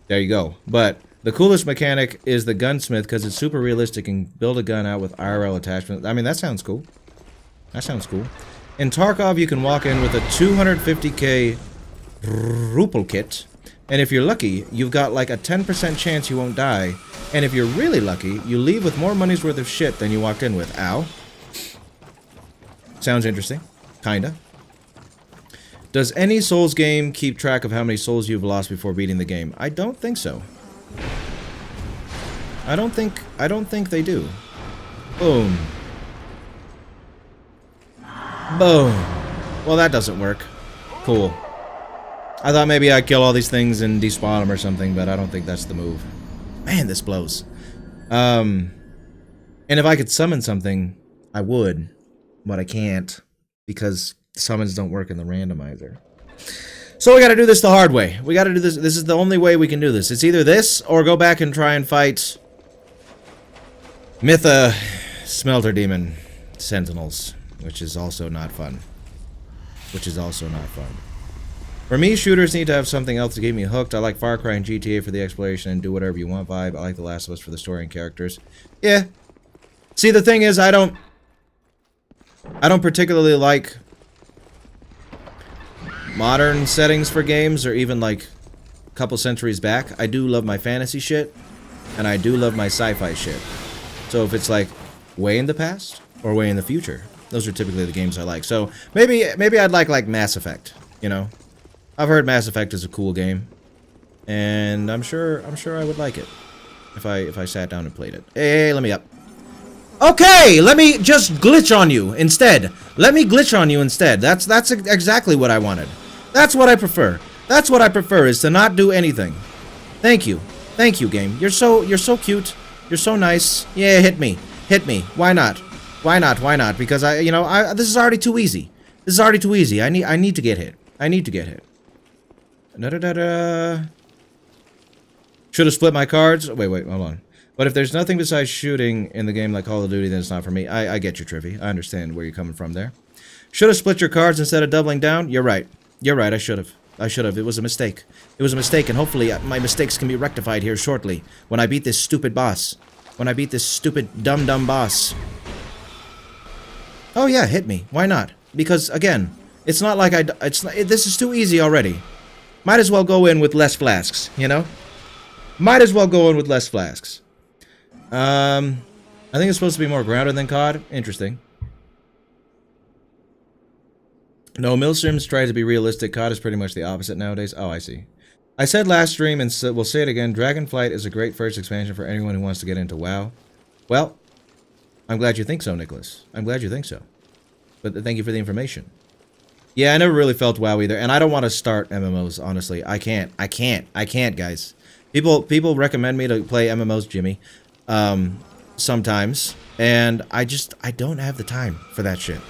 there you go. But... the coolest mechanic is the gunsmith because it's super realistic and build a gun out with IRL attachment. I mean, that sounds cool. That sounds cool. In Tarkov, you can walk in with a 250k Rupel kit, and if you're lucky, you've got like a 10% chance you won't die. And if you're really lucky, you leave with more money's worth of shit than you walked in with. Ow. Sounds interesting. Kinda. Does any Souls game keep track of how many souls you've lost before beating the game? I don't think so. I don't think they do. Boom. Boom. Well, that doesn't work. Cool. I thought maybe I'd kill all these things and despawn them or something, but I don't think that's the move. Man, this blows. And if I could summon something, I would, but I can't because summons don't work in the randomizer. So we gotta do this the hard way. We gotta do this. This is the only way we can do this. It's either this or go back and try and fight Mytha Smelter Demon Sentinels, which is also not fun. For me, shooters need to have something else to keep me hooked. I like Far Cry and GTA for the exploration and do whatever you want vibe. I like The Last of Us for the story and characters. Yeah. See, the thing is, I don't particularly like modern settings for games, or even like a couple centuries back. I do love my fantasy shit, and I do love my sci-fi shit. So if it's like way in the past or way in the future, those are typically the games I like. So maybe I'd like Mass Effect, you know. I've heard Mass Effect is a cool game, and I'm sure I would like it if I sat down and played it. Hey, let me up. Okay, let me just glitch on you instead. Let me glitch on you instead. That's exactly what I wanted. That's what I prefer. That's what I prefer, is to not do anything. Thank you. Thank you, game. You're so cute. You're so nice. Yeah, hit me. Hit me. Why not? Why not? Why not? Because this is already too easy. This is already too easy. I need to get hit. I need to get hit. Da-da-da-da. Should have split my cards. Wait, hold on. But if there's nothing besides shooting in the game like Call of Duty, then it's not for me. I get your Trivy. I understand where you're coming from there. Should have split your cards instead of doubling down. You're right. You're right. I should have. It was a mistake. It was a mistake, and hopefully my mistakes can be rectified here shortly when I beat this stupid boss. When I beat this stupid dumb boss. Oh yeah, hit me. Why not? Because again, it's not like this is too easy already. Might as well go in with less flasks, you know? Might as well go in with less flasks. I think it's supposed to be more grounded than COD. Interesting. No, Millsims try to be realistic. COD is pretty much the opposite nowadays. Oh, I see. I said last stream, and we'll say it again, Dragonflight is a great first expansion for anyone who wants to get into WoW. Well, I'm glad you think so, Nicholas. I'm glad you think so. But thank you for the information. Yeah, I never really felt WoW either, and I don't want to start MMOs, honestly. I can't, guys. People recommend me to play MMOs, Jimmy, sometimes, and I don't have the time for that shit.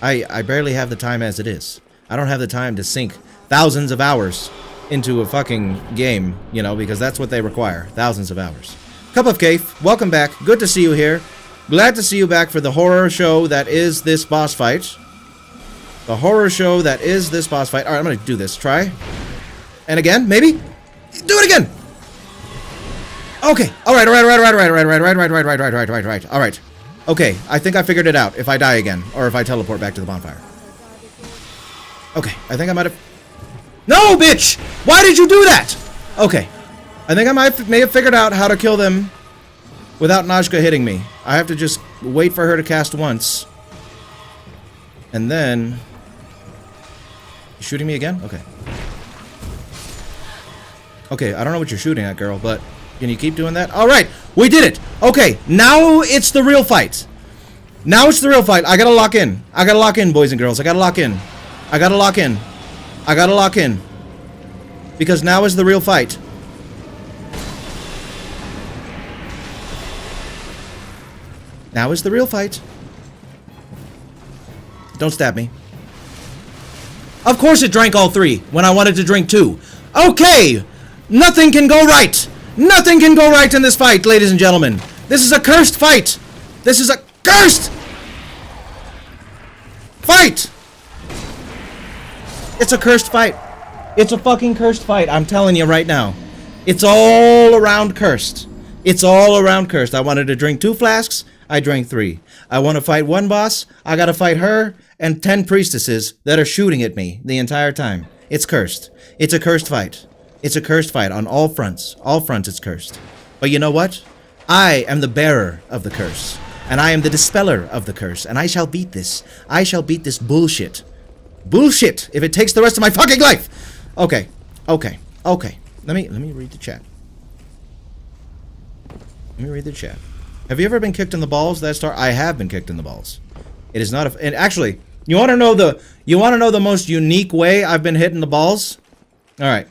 I barely have the time as it is. I don't have the time to sink thousands of hours into a fucking game, you know, because that's what they require. Thousands of hours. Cup of Cave, welcome back. Good to see you here. Glad to see you back for the horror show that is this boss fight. The horror show that is this boss fight. Alright, I'm gonna do this. Try. And again, maybe? Do it again! Okay. Alright. Alright. Okay, I think I figured it out if I die again, or if I teleport back to the bonfire. Okay, I think I might have... No, bitch! Why did you do that? Okay. I think I may have figured out how to kill them without Najka hitting me. I have to just wait for her to cast once. And then... You shooting me again? Okay. Okay, I don't know what you're shooting at, girl, but... Can you keep doing that? Alright, we did it! Okay, now it's the real fight. Now it's the real fight. I gotta lock in. I gotta lock in, boys and girls. I gotta lock in. I gotta lock in. I gotta lock in. Because now is the real fight. Now is the real fight. Don't stab me. Of course it drank all three when I wanted to drink two. Okay! Nothing can go right! Nothing can go right in this fight, ladies and gentlemen. This is a cursed fight. This is a cursed fight. It's a cursed fight. It's a fucking cursed fight. I'm telling you right now. It's all around cursed. It's all around cursed. I wanted to drink 2 flasks. I drank 3. I want to fight one boss. I gotta fight her and 10 priestesses that are shooting at me the entire time. It's cursed. It's a cursed fight. It's a cursed fight on all fronts. All fronts it's cursed. But you know what? I am the bearer of the curse. And I am the dispeller of the curse. And I shall beat this. I shall beat this bullshit. Bullshit! If it takes the rest of my fucking life! Okay. Okay. Okay. Let me read the chat. Let me read the chat. Have you ever been kicked in the balls, that star? I have been kicked in the balls. It is not a... And actually, you want to know the most unique way I've been hit in the balls? Alright.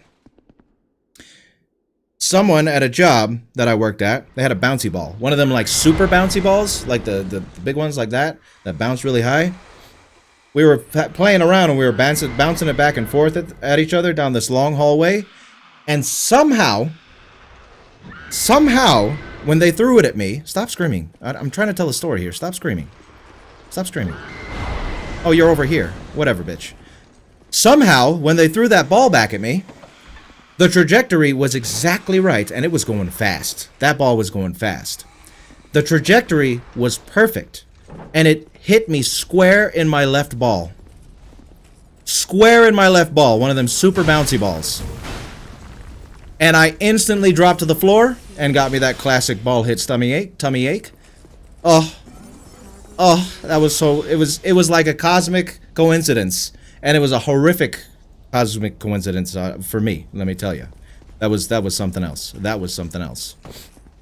Someone at a job that I worked at, they had a bouncy ball. One of them, like, super bouncy balls, like the big ones like that bounce really high. We were playing around and we were bouncing it back and forth at each other down this long hallway. And somehow, when they threw it at me... Stop screaming. I'm trying to tell a story here. Stop screaming. Stop screaming. Oh, you're over here. Whatever, bitch. Somehow, when they threw that ball back at me... The trajectory was exactly right, and it was going fast. That ball was going fast. The trajectory was perfect, and it hit me square in my left ball. Square in my left ball, one of them super bouncy balls. And I instantly dropped to the floor and got me that classic ball hit tummy ache. Oh, that was so... It was like a cosmic coincidence, and it was a horrific cosmic coincidence for me, let me tell you. That was something else. That was something else.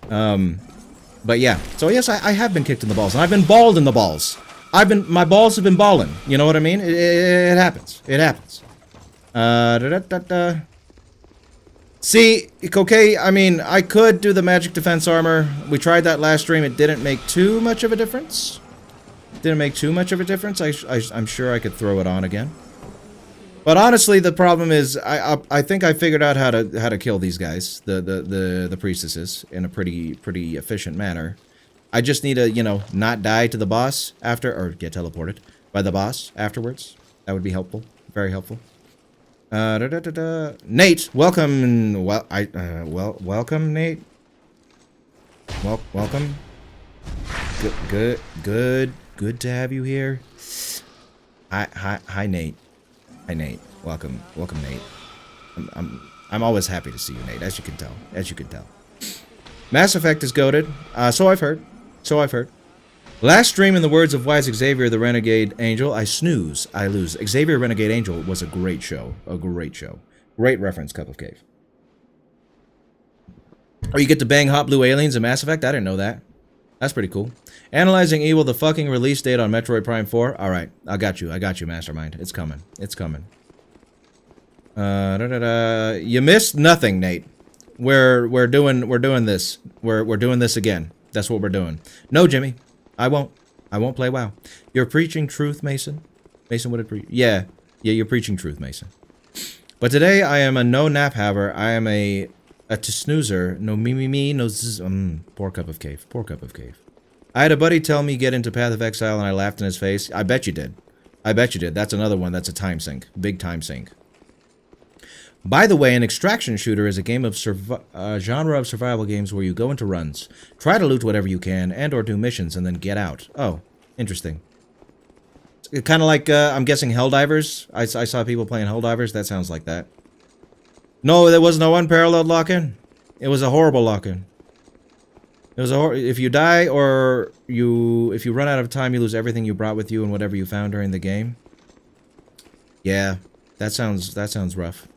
But yeah. So yes, I have been kicked in the balls, and I've been balled in the balls. My balls have been balling. You know what I mean? It happens. It happens. See, okay, I mean, I could do the magic defense armor. We tried that last stream. It didn't make too much of a difference. Didn't make too much of a difference. I'm sure I could throw it on again. But honestly, the problem is, I think I figured out how to kill these guys, the priestesses, in a pretty efficient manner. I just need to, you know, not die to the boss after, or get teleported by the boss afterwards. That would be helpful, very helpful. Nate, welcome. Welcome, Nate. Welcome. Good to have you here. Hi, Nate. Hi, Nate. Welcome, Nate. I'm always happy to see you, Nate, as you can tell. Mass Effect is goated. So I've heard. Last stream, in the words of wise Xavier the Renegade Angel, I snooze, I lose. Xavier Renegade Angel was a great show. Great reference, Cup of Cave. Or you get to bang hot blue aliens in Mass Effect? I didn't know that. That's pretty cool. Analyzing Evil, the fucking release date on Metroid Prime 4. Alright, I got you, Mastermind. It's coming. It's coming. You missed nothing, Nate. We're doing this. We're doing this again. That's what we're doing. No, Jimmy. I won't play WoW. You're preaching truth, Mason. Mason, what did preach? Yeah, you're preaching truth, Mason. But today I am a no nap haver. I am a snoozer. No me, no zzz. Poor cup of cave. Poor cup of cave. I had a buddy tell me get into Path of Exile and I laughed in his face. I bet you did. I bet you did. That's another one that's a time sink. Big time sink. By the way, an extraction shooter is a game of genre of survival games where you go into runs, try to loot whatever you can, and or do missions, and then get out. Oh, interesting. Kind of like, I'm guessing Helldivers. I saw people playing Helldivers. That sounds like that. No, there was no unparalleled lock-in. It was a horrible lock-in. It was if you die or if you run out of time, you lose everything you brought with you and whatever you found during the game. Yeah, that sounds rough.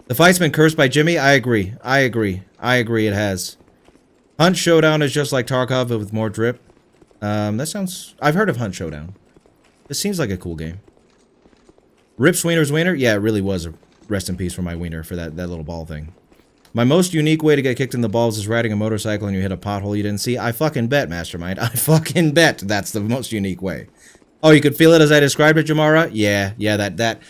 The fight's been cursed by Jimmy. I agree. It has. Hunt Showdown is just like Tarkov, but with more drip. That sounds... I've heard of Hunt Showdown. This seems like a cool game. Rip's Wiener's Wiener? Yeah, it really was a rest in peace for my wiener for that little ball thing. My most unique way to get kicked in the balls is riding a motorcycle and you hit a pothole you didn't see. I fucking bet, Mastermind. I fucking bet that's the most unique way. Oh, you could feel it as I described it, Jamara? Yeah, that...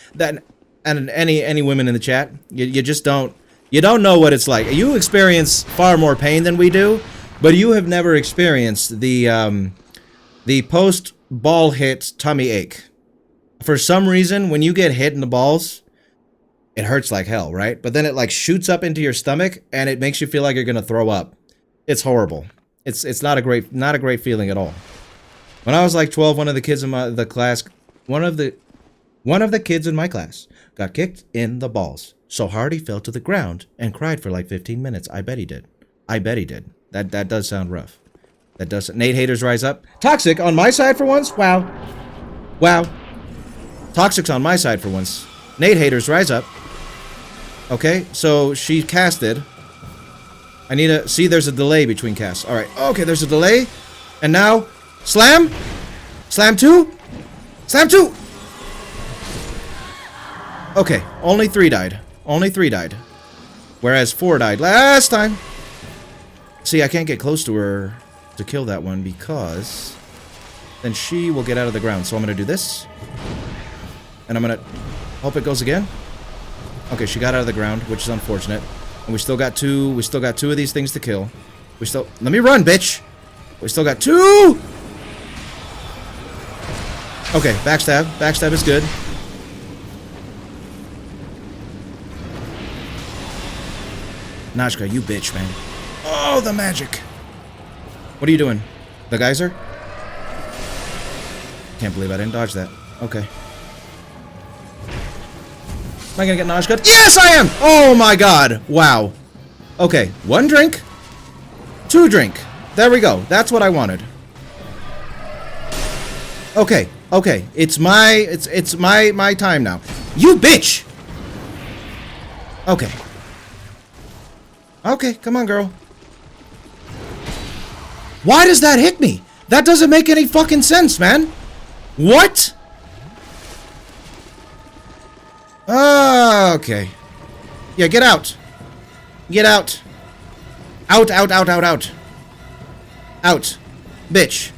And any women in the chat, you just don't... You don't know what it's like. You experience far more pain than we do, but you have never experienced the post-ball hit tummy ache. For some reason, when you get hit in the balls, it hurts like hell, right? But then it like shoots up into your stomach, and it makes you feel like you're gonna throw up. It's horrible. It's not a great feeling at all. When I was like 12, one of the kids in the class, one of the kids in my class got kicked in the balls so hard he fell to the ground and cried for like 15 minutes. I bet he did. That does sound rough. That does. Nate haters rise up. Toxic on my side for once. Wow. Toxic's on my side for once. Nate haters rise up. Okay, so she casted. I need to see. There's a delay between casts. All right. Okay, there's a delay, and now slam, slam two. Okay, only 3 died. Whereas 4 died last time. See, I can't get close to her to kill that one because then she will get out of the ground. So I'm going to do this. And I'm going to hope it goes again. Okay, she got out of the ground, which is unfortunate. And we still got 2 of these things to kill. Let me run, bitch. We still got 2. Okay, backstab. Backstab is good. Najka, you bitch, man. Oh, the magic. What are you doing? The geyser? Can't believe I didn't dodge that. Okay. Am I gonna get Najka? Yes, I am! Oh my god. Wow. Okay, 1 drink. 2 drink. There we go. That's what I wanted. Okay. It's my time now. You bitch! Okay. Okay, come on, girl. Why does that hit me? That doesn't make any fucking sense, man. What? Okay. Yeah, get out. Get out. Out. Out. Bitch.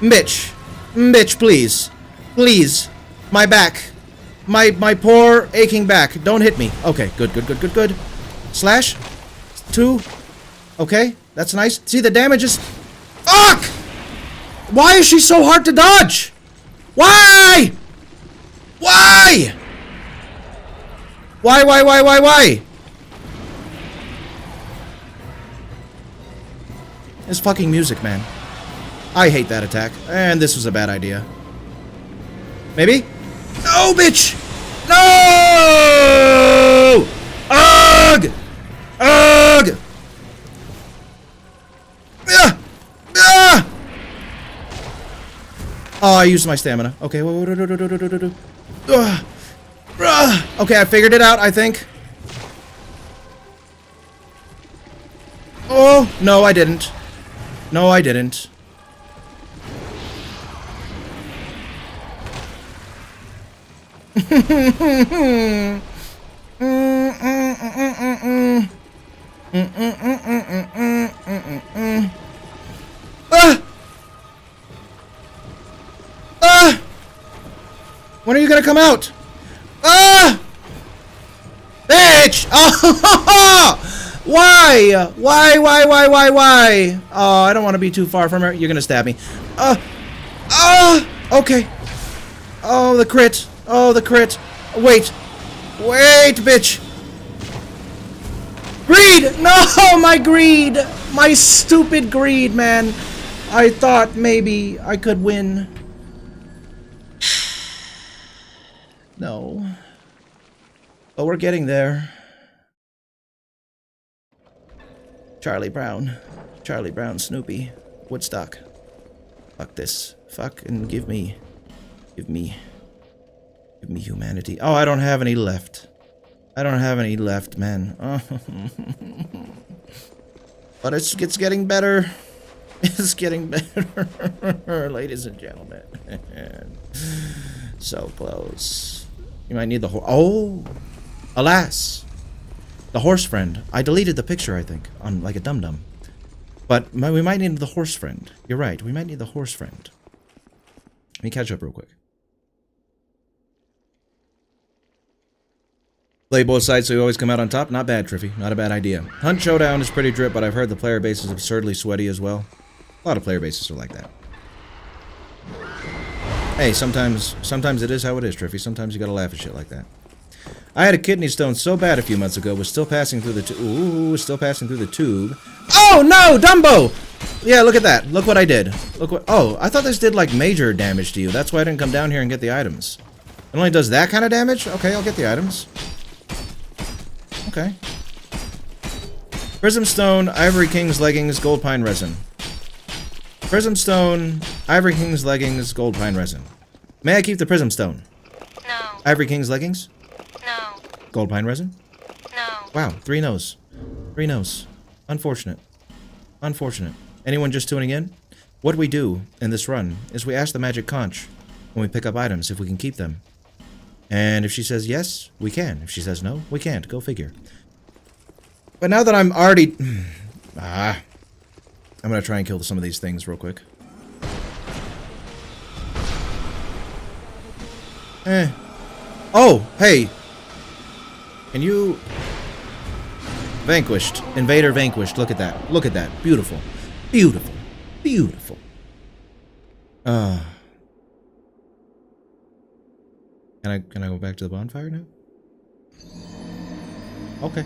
Bitch, please. Please. My back. My poor aching back. Don't hit me. Okay, good. Slash. 2. Okay, that's nice. See, the damage is... Fuck! Why is she so hard to dodge? Why? This fucking music, man. I hate that attack. And this was a bad idea. Maybe? No, bitch! No! Ugh! Oh, I used my stamina. Okay, okay, I figured it out, I think. Oh, no, I didn't. When are you gonna come out? Ah! Bitch! Oh! Why? Why? Oh, I don't want to be too far from her. You're gonna stab me. Okay. Oh, the crit. Oh, the crit. Wait, bitch. Greed! No, my greed! My stupid greed, man. I thought maybe I could win. No. But we're getting there. Charlie Brown, Snoopy, Woodstock. Fuck this. Fuck and give me humanity. Oh, I don't have any left. Man. But it's getting better. It's getting better, ladies and gentlemen. So close. You might need the horse. Oh, alas. The horse friend. I deleted the picture, I think, on like a dum-dum. But we might need the horse friend. You're right. We might need the horse friend. Let me catch up real quick. Play both sides so you always come out on top. Not bad, Triffy. Not a bad idea. Hunt Showdown is pretty drip, but I've heard the player base is absurdly sweaty as well. A lot of player bases are like that. Hey, sometimes it is how it is, Triffy. Sometimes you gotta laugh at shit like that. I had a kidney stone so bad a few months ago, was still passing through the tube. Oh no, Dumbo! Yeah, look at that. Look what I did. Look what. Oh, I thought this did like major damage to you. That's why I didn't come down here and get the items. It only does that kind of damage? Okay, I'll get the items. Okay. Prism Stone, Ivory King's leggings, Gold Pine resin. Prism Stone, Ivory King's leggings, Gold Pine resin. May I keep the Prism Stone? No. Ivory King's leggings? No. Gold Pine resin? No. Wow, 3 no's. 3 no's. Unfortunate. Unfortunate. Anyone just tuning in? What we do in this run is we ask the magic conch when we pick up items if we can keep them. And if she says yes, we can. If she says no, we can't. Go figure. But now that I'm already... I'm gonna try and kill some of these things real quick. Oh, hey! Can you... Vanquished. Invader vanquished. Look at that. Look at that. Beautiful. Beautiful. Beautiful. Can I go back to the bonfire now? Okay.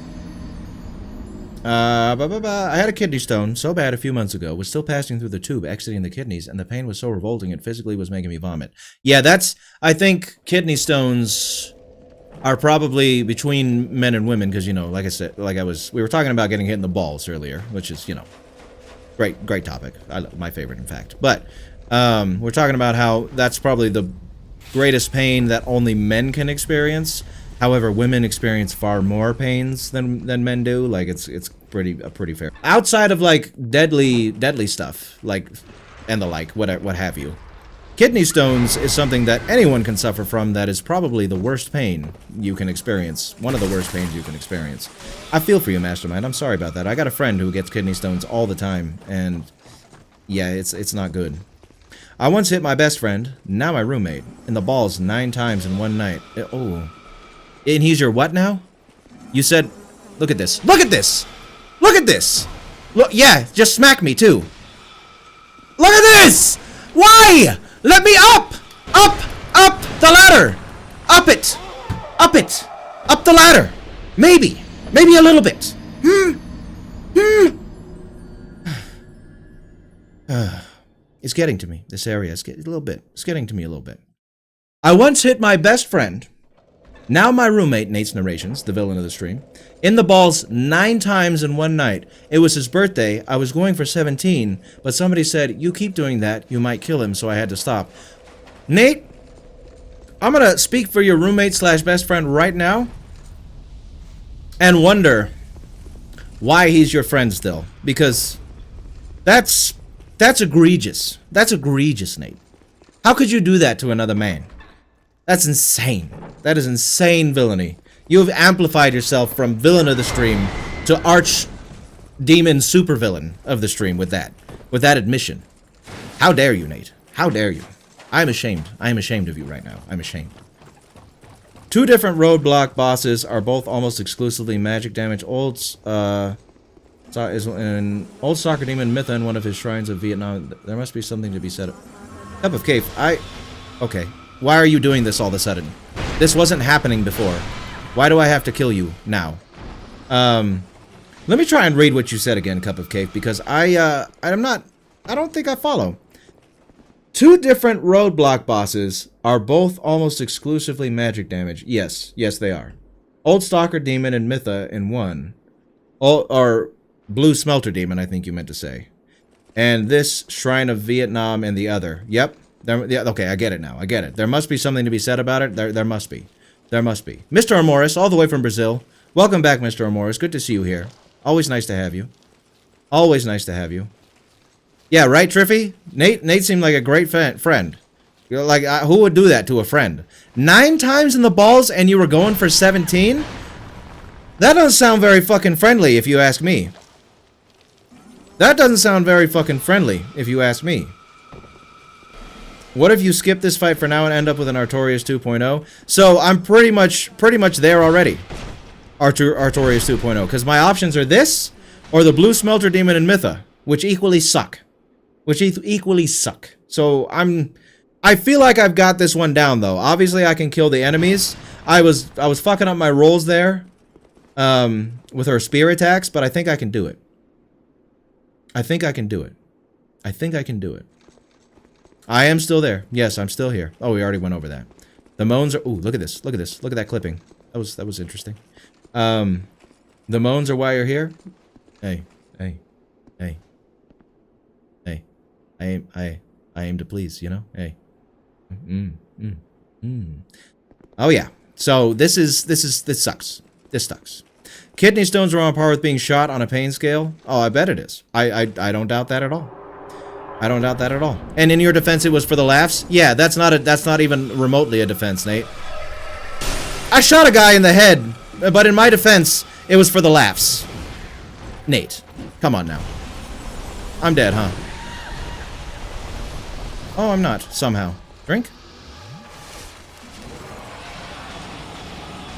I had a kidney stone so bad a few months ago, was still passing through the tube, exiting the kidneys, and the pain was so revolting it physically was making me vomit. Yeah, that's... I think kidney stones are probably between men and women, because, you know, like I said, we were talking about getting hit in the balls earlier, which is, you know, great topic. My favorite, in fact. But, we're talking about how that's probably the greatest pain that only men can experience. However, women experience far more pains than men do. Like, it's pretty fair. Outside of, like, deadly stuff, like, and the like, what have you. Kidney stones is something that anyone can suffer from that is probably the worst pain you can experience. One of the worst pains you can experience. I feel for you, Mastermind. I'm sorry about that. I got a friend who gets kidney stones all the time, and yeah, it's not good. I once hit my best friend, now my roommate, in the balls 9 times in one night. Oh. And he's your what now? You said, look at this. Look at this! Look at this! Look, yeah, just smack me too. Look at this! Why? Let me up! Up the ladder! Up it! Up the ladder! Maybe a little bit. It's getting to me, this area. It's getting to me a little bit. I once hit my best friend, now my roommate, Nate's Narrations, the villain of the stream, in the balls 9 times in one night. It was his birthday. I was going for 17, but somebody said, you keep doing that, you might kill him, so I had to stop. Nate, I'm gonna speak for your roommate slash best friend right now and wonder why he's your friend still. Because that's egregious. That's egregious, Nate. How could you do that to another man? That's insane. That is insane villainy. You have amplified yourself from villain of the stream to arch demon supervillain of the stream with that admission. How dare you, Nate? How dare you? I am ashamed. I am ashamed of you right now. I'm ashamed. Two different roadblock bosses are both almost exclusively magic damage. Old Soccer Demon Mytha in one of his shrines of Vietnam. There must be something to be said. Cup of Cave. Okay. Why are you doing this all of a sudden? This wasn't happening before. Why do I have to kill you now? Let me try and read what you said again, Cup of Cave, because I don't think I follow. Two different roadblock bosses are both almost exclusively magic damage. Yes, they are. Old Stalker Demon and Mytha in one. Or Blue Smelter Demon, I think you meant to say. And this Shrine of Vietnam and the other. Yep. Yeah, okay, I get it now. I get it. There must be something to be said about it. There must be. There must be. Mr. Amoris, all the way from Brazil. Welcome back, Mr. Amoris. Good to see you here. Always nice to have you. Always nice to have you. Yeah, right, Triffy? Nate seemed like a great friend. You're like, who would do that to a friend? 9 times in the balls and you were going for 17? That doesn't sound very fucking friendly, if you ask me. That doesn't sound very fucking friendly, if you ask me. What if you skip this fight for now and end up with an Artorias 2.0? So, I'm pretty much there already. Artorias 2.0. Because my options are this, or the Blue Smelter Demon and Mytha, which equally suck. So I feel like I've got this one down though. Obviously I can kill the enemies. I was fucking up my rolls there with her spear attacks, but I think I can do it. I am still there. Yes, I'm still here. Oh, we already went over that. The moans are... Ooh, look at this. Look at this. Look at that clipping. That was interesting. The moans are why you're here. Hey. I aim to please, you know? Hey. Oh yeah. So this sucks. This sucks. Kidney stones are on par with being shot on a pain scale. Oh, I bet it is. I don't doubt that at all. I don't doubt that at all. And in your defense, it was for the laughs? Yeah, that's not even remotely a defense, Nate. I shot a guy in the head, but in my defense, it was for the laughs. Nate, come on now. I'm dead, huh? Oh, I'm not, somehow. Drink?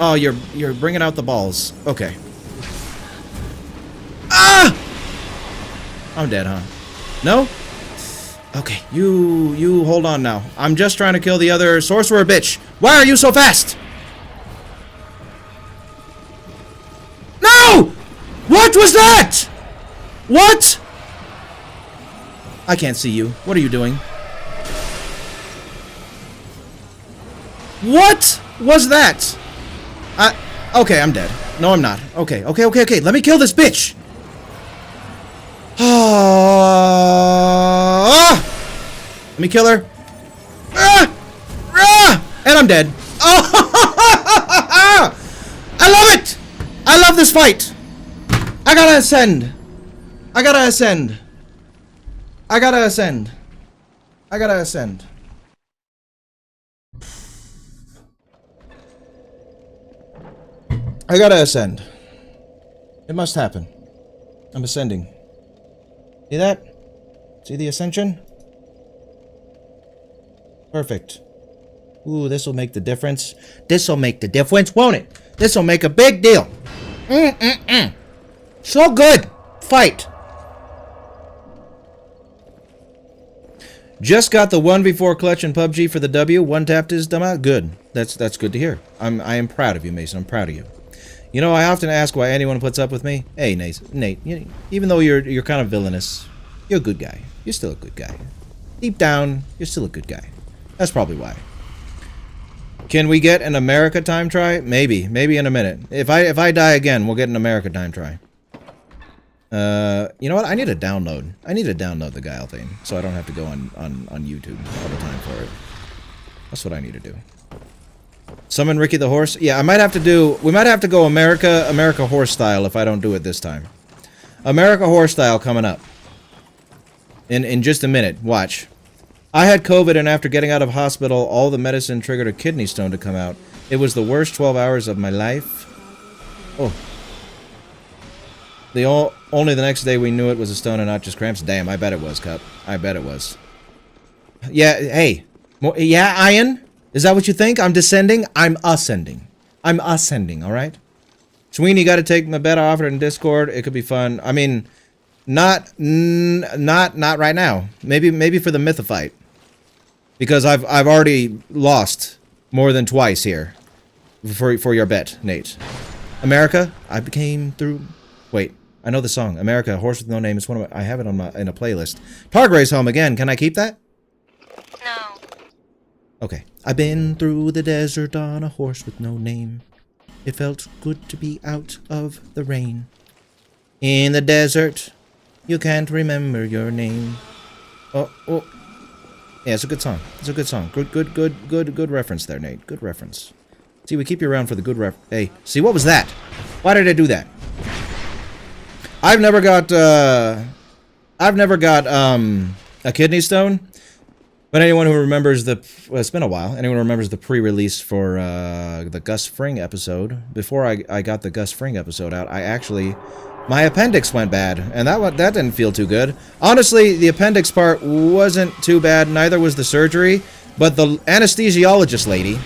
Oh, you're bringing out the balls. Okay. Ah! I'm dead, huh? No? Okay, you hold on now. I'm just trying to kill the other sorcerer bitch. Why are you so fast? No! What was that? What? I can't see you. What are you doing? What was that? Okay, I'm dead. No, I'm not. Okay. Let me kill this bitch. Let me kill her. And I'm dead. I love it. I love this fight. I gotta ascend. I gotta ascend. I gotta ascend. I gotta ascend. I gotta ascend. It must happen. I'm ascending. See that? See the ascension? Perfect. Ooh, this'll make the difference. This'll make the difference, won't it? This'll make a big deal. So good. Fight. Just got the 1v4 clutch in PUBG for the W. One tapped his dumb out. Good. That's good to hear. I am proud of you, Mason. I'm proud of you. You know, I often ask why anyone puts up with me. Hey, Nate, even though you're kind of villainous, you're a good guy. You're still a good guy. Deep down, you're still a good guy. That's probably why. Can we get an America time try? Maybe in a minute. If I die again, we'll get an America time try. You know what? I need to download the Guile thing, so I don't have to go on YouTube all the time for it. That's what I need to do. Summon Ricky the Horse? Yeah, we might have to go America Horse style if I don't do it this time. America Horse style coming up. In just a minute. Watch. I had COVID and after getting out of hospital, all the medicine triggered a kidney stone to come out. It was the worst 12 hours of my life. Oh. Only the next day we knew it was a stone and not just cramps. Damn, I bet it was, Cup. I bet it was. Yeah, hey. Yeah, Ian? Is that what you think? I'm descending? I'm ascending. I'm ascending, alright? Sweeney got to take my bet off it in Discord. It could be fun. I mean, not right now. Maybe for the Mythofight. Because I've already lost more than twice here. For your bet, Nate. America, I became through... Wait, I know the song. America, Horse with No Name. It's one of my... I have it on in a playlist. Targray's home again. Can I keep that? No. Okay. I've been through the desert on a horse with no name. It felt good to be out of the rain. In the desert, you can't remember your name. Oh. Yeah, it's a good song. It's a good song. Good reference there, Nate. Good reference. See, we keep you around for the good Hey, see, what was that? Why did I do that? I've never got a kidney stone. But anyone who remembers well, it's been a while. Anyone who remembers the pre-release for the Gus Fring episode, before I got the Gus Fring episode out, my appendix went bad, and that didn't feel too good. Honestly, the appendix part wasn't too bad, neither was the surgery, but the anesthesiologist lady...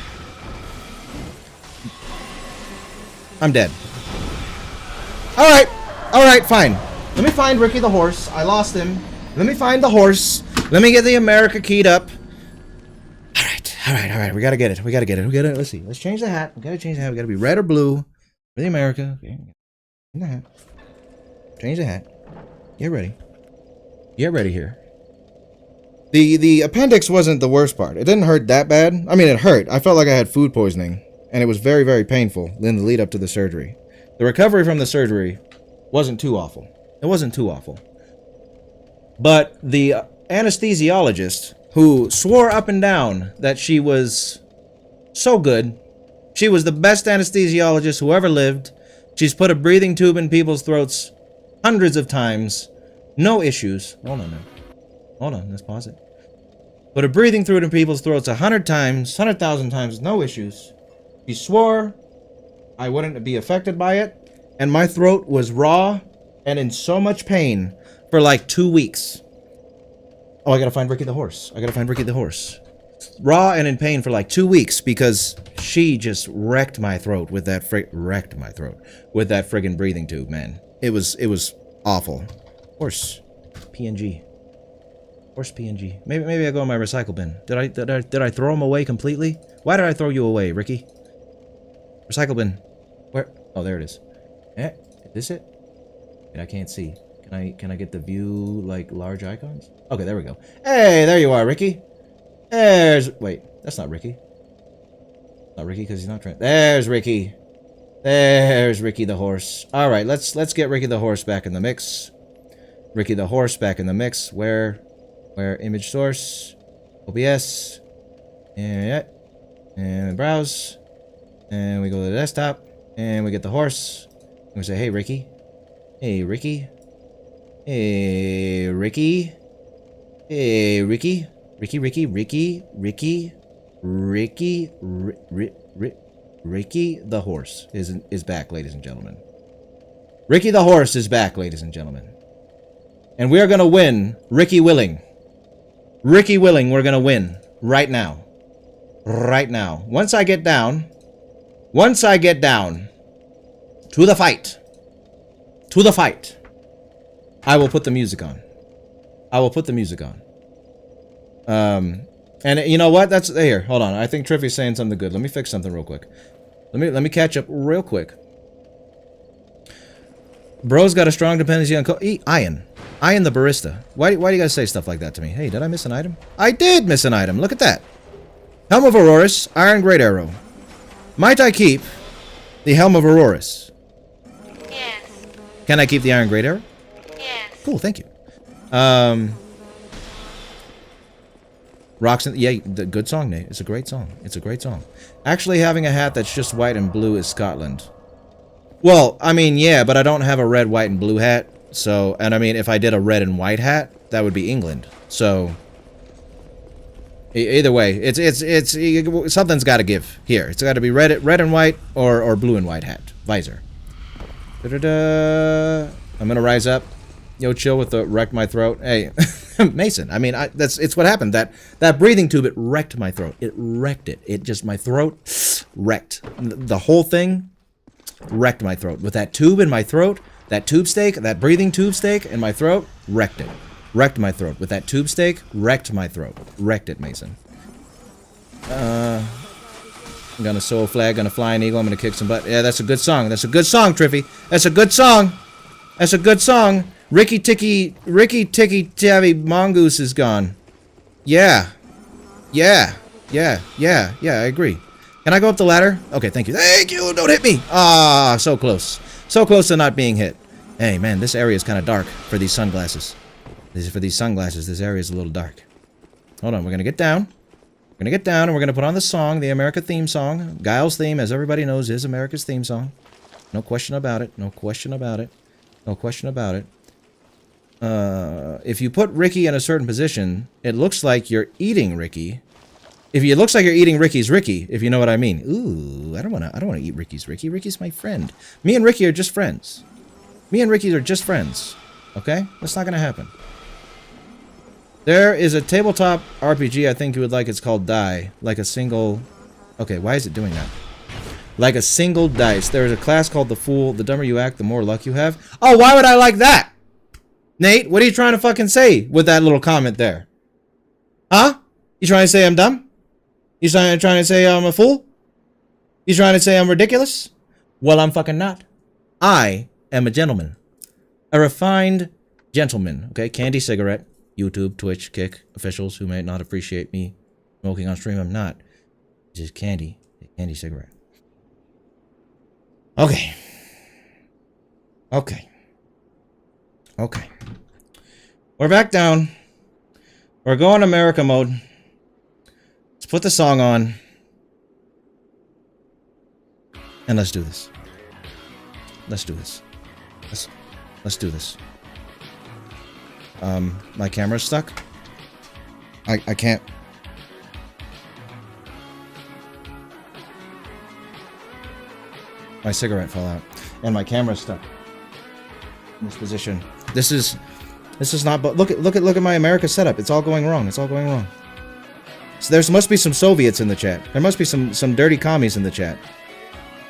I'm dead. Alright, fine. Let me find Ricky the horse. I lost him. Let me find the horse. Let me get the America keyed up. Alright. We gotta get it. Let's see. Let's change the hat. We gotta change the hat. We gotta be red or blue. For the America. Okay. In the hat. Change the hat. Get ready. Get ready here. The appendix wasn't the worst part. It didn't hurt that bad. I mean, it hurt. I felt like I had food poisoning. And it was very, very painful in the lead up to the surgery. The recovery from the surgery wasn't too awful. It wasn't too awful. But the anesthesiologist, who swore up and down that she was so good, she was the best anesthesiologist who ever lived. She's put a breathing tube in people's throats hundreds of times. No issues. Hold on now. Hold on, let's pause it. Put a breathing tube in people's throats 100 times, 100,000 times, no issues. She swore I wouldn't be affected by it, and my throat was raw and in so much pain for like 2 weeks. Oh, I gotta find Ricky the horse. Raw and in pain for like 2 weeks because she just wrecked my throat with that friggin' breathing tube, man. It was awful. Horse PNG. Horse PNG. Maybe I go in my recycle bin. Did I throw him away completely? Why did I throw you away, Ricky? Recycle bin. Where? Oh, there it is. Eh, is this it? And I can't see. Can I get the view, like, large icons? Okay, there we go. Hey, there you are, Ricky. Wait, that's not Ricky. Not Ricky, because he's not trying. There's Ricky. There's Ricky the horse. Alright, let's get Ricky the horse back in the mix. Ricky the horse back in the mix. Where image source. OBS. And browse. And we go to the desktop. And we get the horse. And we say, hey, Ricky. Hey, Ricky. Hey, Ricky. Hey, Ricky. Ricky the horse is back, ladies and gentlemen. Ricky the horse is back, ladies and gentlemen. And we are gonna win Ricky Willing. Ricky Willing, we're gonna win. Right now. Right now. Once I get down to the fight. I will put the music on. And you know what? That's here. Hold on. I think Triffy's saying something good. Let me fix something real quick. Let me catch up real quick. Bro's got a strong dependency on Ian the barista. Why do you guys say stuff like that to me? Hey, did I miss an item? I did miss an item. Look at that. Helm of Auroras, Iron Great Arrow. Might I keep the Helm of Auroras? Yes. Can I keep the Iron Great Arrow? Yes. Cool, thank you. Rocks in, yeah, the good song, Nate. It's a great song. Actually, having a hat that's just white and blue is Scotland. Well, I mean, yeah, but I don't have a red, white, and blue hat. So, and I mean, if I did a red and white hat, that would be England. So, Either way, it's something's got to give here. It's got to be red and white or blue and white hat visor. Da-da-da. I'm gonna rise up. Yo, chill with the wrecked my throat. Hey, Mason. I mean, it's what happened. That breathing tube, it wrecked my throat. It wrecked it. It just my throat wrecked. The whole thing wrecked my throat with that tube in my throat. That tube steak, that breathing tube steak in my throat, wrecked it. Wrecked my throat. With that tube steak, wrecked my throat. Wrecked it, Mason. I'm gonna sow a flag, gonna fly an eagle, I'm gonna kick some butt. Yeah, that's a good song. That's a good song, Triffy. That's a good song. That's a good song. Ricky Ticky Tabby Mongoose is gone. Yeah. Yeah. Yeah. Yeah. Yeah, I agree. Can I go up the ladder? Okay, thank you. Thank you! Don't hit me! Ah, so close. So close to not being hit. Hey, man, this area is kind of dark for these sunglasses. For these sunglasses, this area is a little dark. Hold on, we're gonna get down. We're gonna get down and we're gonna put on the song, the America theme song. Guile's theme, as everybody knows, is America's theme song. No question about it. No question about it. No question about it. If you put Ricky in a certain position, it looks like you're eating Ricky. If it looks like you're eating Ricky's Ricky, if you know what I mean. Ooh, I don't wanna eat Ricky's Ricky. Ricky's my friend. Me and Ricky are just friends. Me and Ricky are just friends. Okay? That's not gonna happen. There is a tabletop RPG I think you would like. It's called Die. Like a single... Okay, why is it doing that? Like a single dice. There is a class called the Fool. The dumber you act, the more luck you have. Oh, why would I like that? Nate, what are you trying to fucking say with that little comment there? Huh? You trying to say I'm dumb? You trying to say I'm a fool? You trying to say I'm ridiculous? Well, I'm fucking not. I am a gentleman. A refined gentleman. Okay, candy cigarette. YouTube, Twitch, Kick, officials who may not appreciate me smoking on stream. I'm not. It's just candy. Candy cigarette. Okay. Okay. Okay. We're back down. We're going America mode. Let's put the song on. And let's do this. Let's do this. Let's do this. My camera's stuck. I can't. My cigarette fell out, and my camera's stuck in this position. This is not. But look at my America setup. It's all going wrong. It's all going wrong. So there must be some Soviets in the chat. There must be some dirty commies in the chat.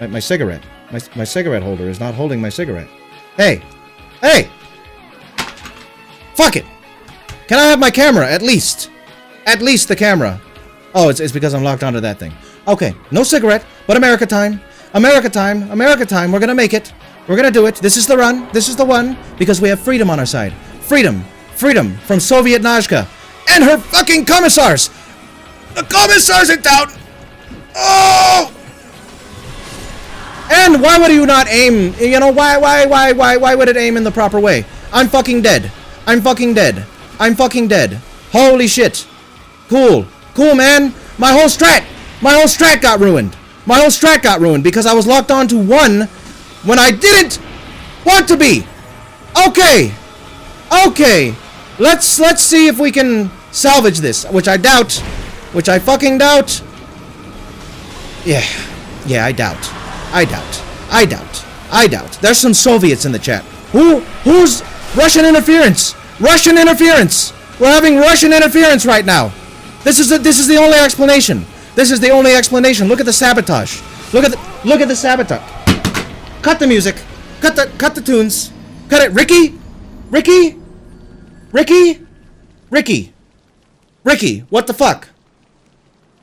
My cigarette. My cigarette holder is not holding my cigarette. Hey, hey. Fuck it! Can I have my camera, at least? At least the camera. Oh, it's because I'm locked onto that thing. Okay, no cigarette, but America time. America time. America time. We're gonna make it. We're gonna do it. This is the run. This is the one. Because we have freedom on our side. Freedom. Freedom from Soviet Najka. And her fucking commissars! The commissars are down! Oh! And why would you not aim? You know, why would it aim in the proper way? I'm fucking dead. I'm fucking dead. I'm fucking dead. Holy shit. Cool. Cool, man. My whole strat got ruined. My whole strat got ruined because I was locked on to one when I didn't want to be. Okay. Okay. Let's see if we can salvage this, which I doubt. Which I fucking doubt. Yeah. Yeah, I doubt. I doubt. I doubt. I doubt. There's some Soviets in the chat. Who's Russian interference? Russian interference! We're having Russian interference right now. This is the only explanation. This is the only explanation. Look at the sabotage. Look at the sabotage. Cut the music. Cut the tunes. Cut it. Ricky? Ricky? Ricky? Ricky? Ricky, what the fuck?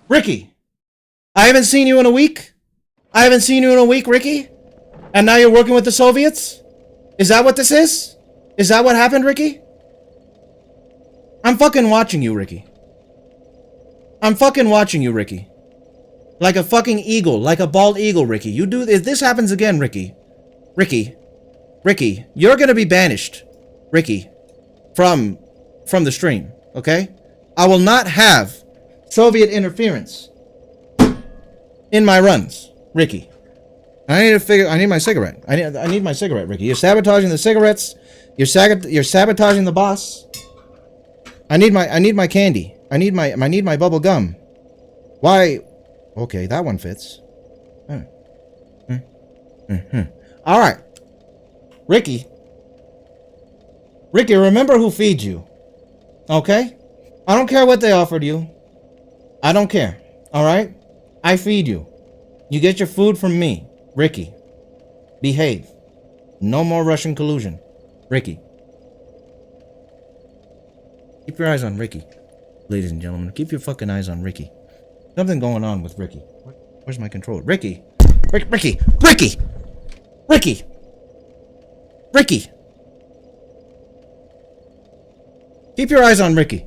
Ricky? I haven't seen you in a week? I haven't seen you in a week, Ricky? And now you're working with the Soviets? Is that what this is? Is that what happened, Ricky? I'm fucking watching you, Ricky. I'm fucking watching you, Ricky. Like a fucking eagle, like a bald eagle, Ricky. You do, if this happens again, Ricky. Ricky, you're gonna be banished, Ricky, from the stream, okay? I will not have Soviet interference in my runs, Ricky. I need my cigarette. I need my cigarette, Ricky. You're sabotaging the cigarettes. You're sabotaging the boss. I need my candy. I need my bubble gum. Why? Okay, that one fits. All right. Ricky. Ricky, remember who feeds you. Okay? I don't care what they offered you. I don't care. All right? I feed you. You get your food from me. Ricky. Behave. No more Russian collusion. Ricky. Keep your eyes on Ricky. Ladies and gentlemen, keep your fucking eyes on Ricky. Something going on with Ricky. Where's my controller? Ricky. Ricky. Ricky. Ricky. Ricky. Keep your eyes on Ricky.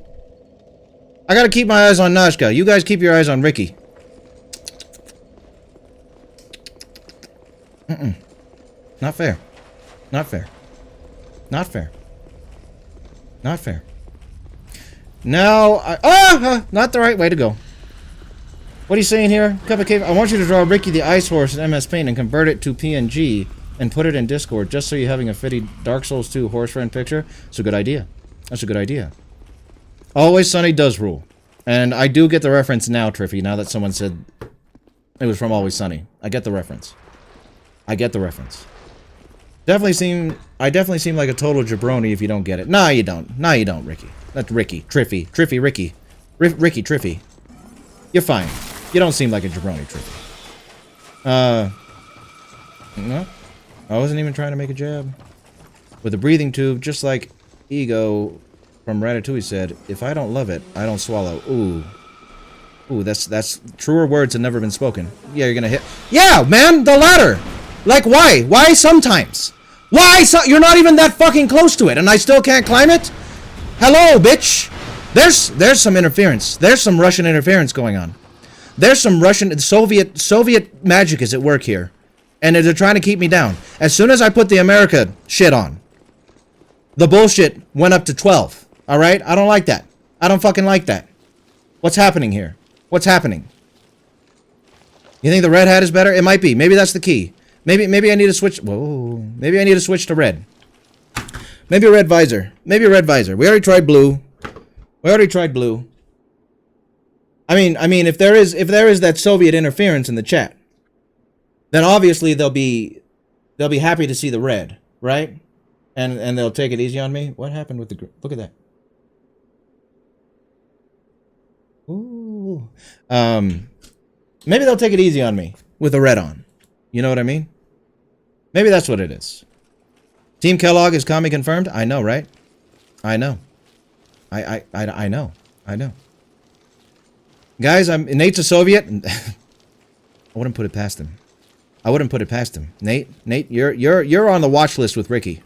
I gotta keep my eyes on Nashka. You guys keep your eyes on Ricky. Not fair. Not fair. Not fair. Not fair. No, not the right way to go. What are you saying here? Cup of Cave. I want you to draw Ricky the Ice Horse in MS Paint and convert it to PNG and put it in Discord just so you're having a fitty Dark Souls 2 horse friend picture. It's a good idea. That's a good idea. Always Sunny does rule. And I do get the reference now, Triffy, now that someone said it was from Always Sunny. I get the reference. I get the reference. I definitely seem like a total jabroni if you don't get it. Nah, you don't. Nah, you don't, Ricky. That's Ricky. Triffy. Triffy, Ricky. Ricky, Triffy. You're fine. You don't seem like a jabroni, Triffy. No. I wasn't even trying to make a jab. With a breathing tube, just like Ego from Ratatouille said, if I don't love it, I don't swallow. Ooh. Ooh, that's truer words have never been spoken. Yeah, you're gonna hit. Yeah, man, the ladder! Like, why? Why sometimes? Why you're not even that fucking close to it, and I still can't climb it? Hello, bitch! There's some interference. There's some Russian interference going on. There's some Russian, Soviet magic is at work here. And they're trying to keep me down. As soon as I put the America shit on, the bullshit went up to 12. Alright? I don't like that. I don't fucking like that. What's happening here? What's happening? You think the red hat is better? It might be. Maybe that's the key. Maybe I need to switch. Whoa. Maybe I need to switch to red. Maybe a red visor. Maybe a red visor. We already tried blue. We already tried blue. I mean, if there is that Soviet interference in the chat, then obviously they'll be happy to see the red, right? And they'll take it easy on me. What happened with the look at that? Ooh. Maybe they'll take it easy on me with the red on. You know what I mean? Maybe that's what it is. Team Kellogg is commie confirmed. I know, right? I know. I know. I know. Guys, Nate's a Soviet. I wouldn't put it past him. I wouldn't put it past him. Nate, you're on the watch list with Ricky.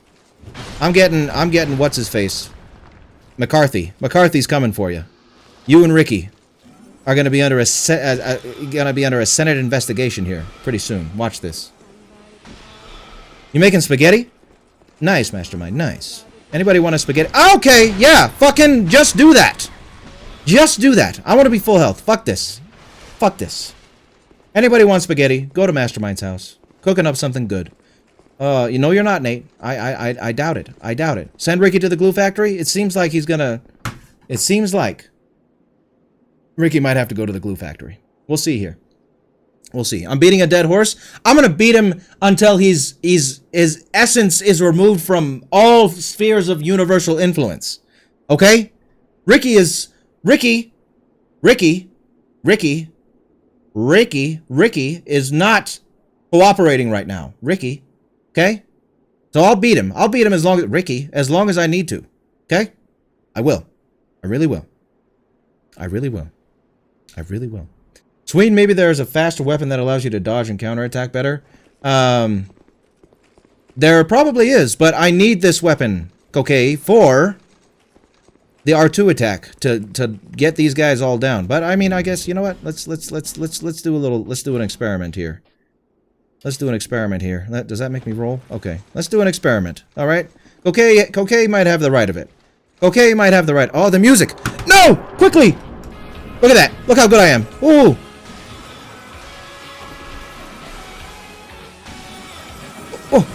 I'm getting what's his face? McCarthy. McCarthy's coming for you. You and Ricky are going to be under a Senate investigation here pretty soon. Watch this. You making spaghetti? Nice, Mastermind. Nice. Anybody want a spaghetti? Okay, yeah. Fucking just do that. Just do that. I want to be full health. Fuck this. Fuck this. Anybody want spaghetti? Go to Mastermind's house. Cooking up something good. You know you're not, Nate. I doubt it. I doubt it. Send Ricky to the glue factory? It seems like he's gonna... It seems like Ricky might have to go to the glue factory. We'll see here. We'll see. I'm beating a dead horse. I'm gonna beat him until his essence is removed from all spheres of universal influence. Okay? Ricky is not cooperating right now. Ricky. Okay? So I'll beat him. I'll beat him as long as I need to. Okay? I will. I really will. I really will. I really will. Sween, maybe there's a faster weapon that allows you to dodge and counterattack better. There probably is, but I need this weapon, okay, for the R2 attack to get these guys all down. But I mean, I guess you know what? Let's do an experiment here. Let's do an experiment here. Does that make me roll? Okay, let's do an experiment. All right. Okay, might have the right of it. Okay, might have the right. Oh, the music! No! Quickly! Look at that! Look how good I am! Ooh! Oh.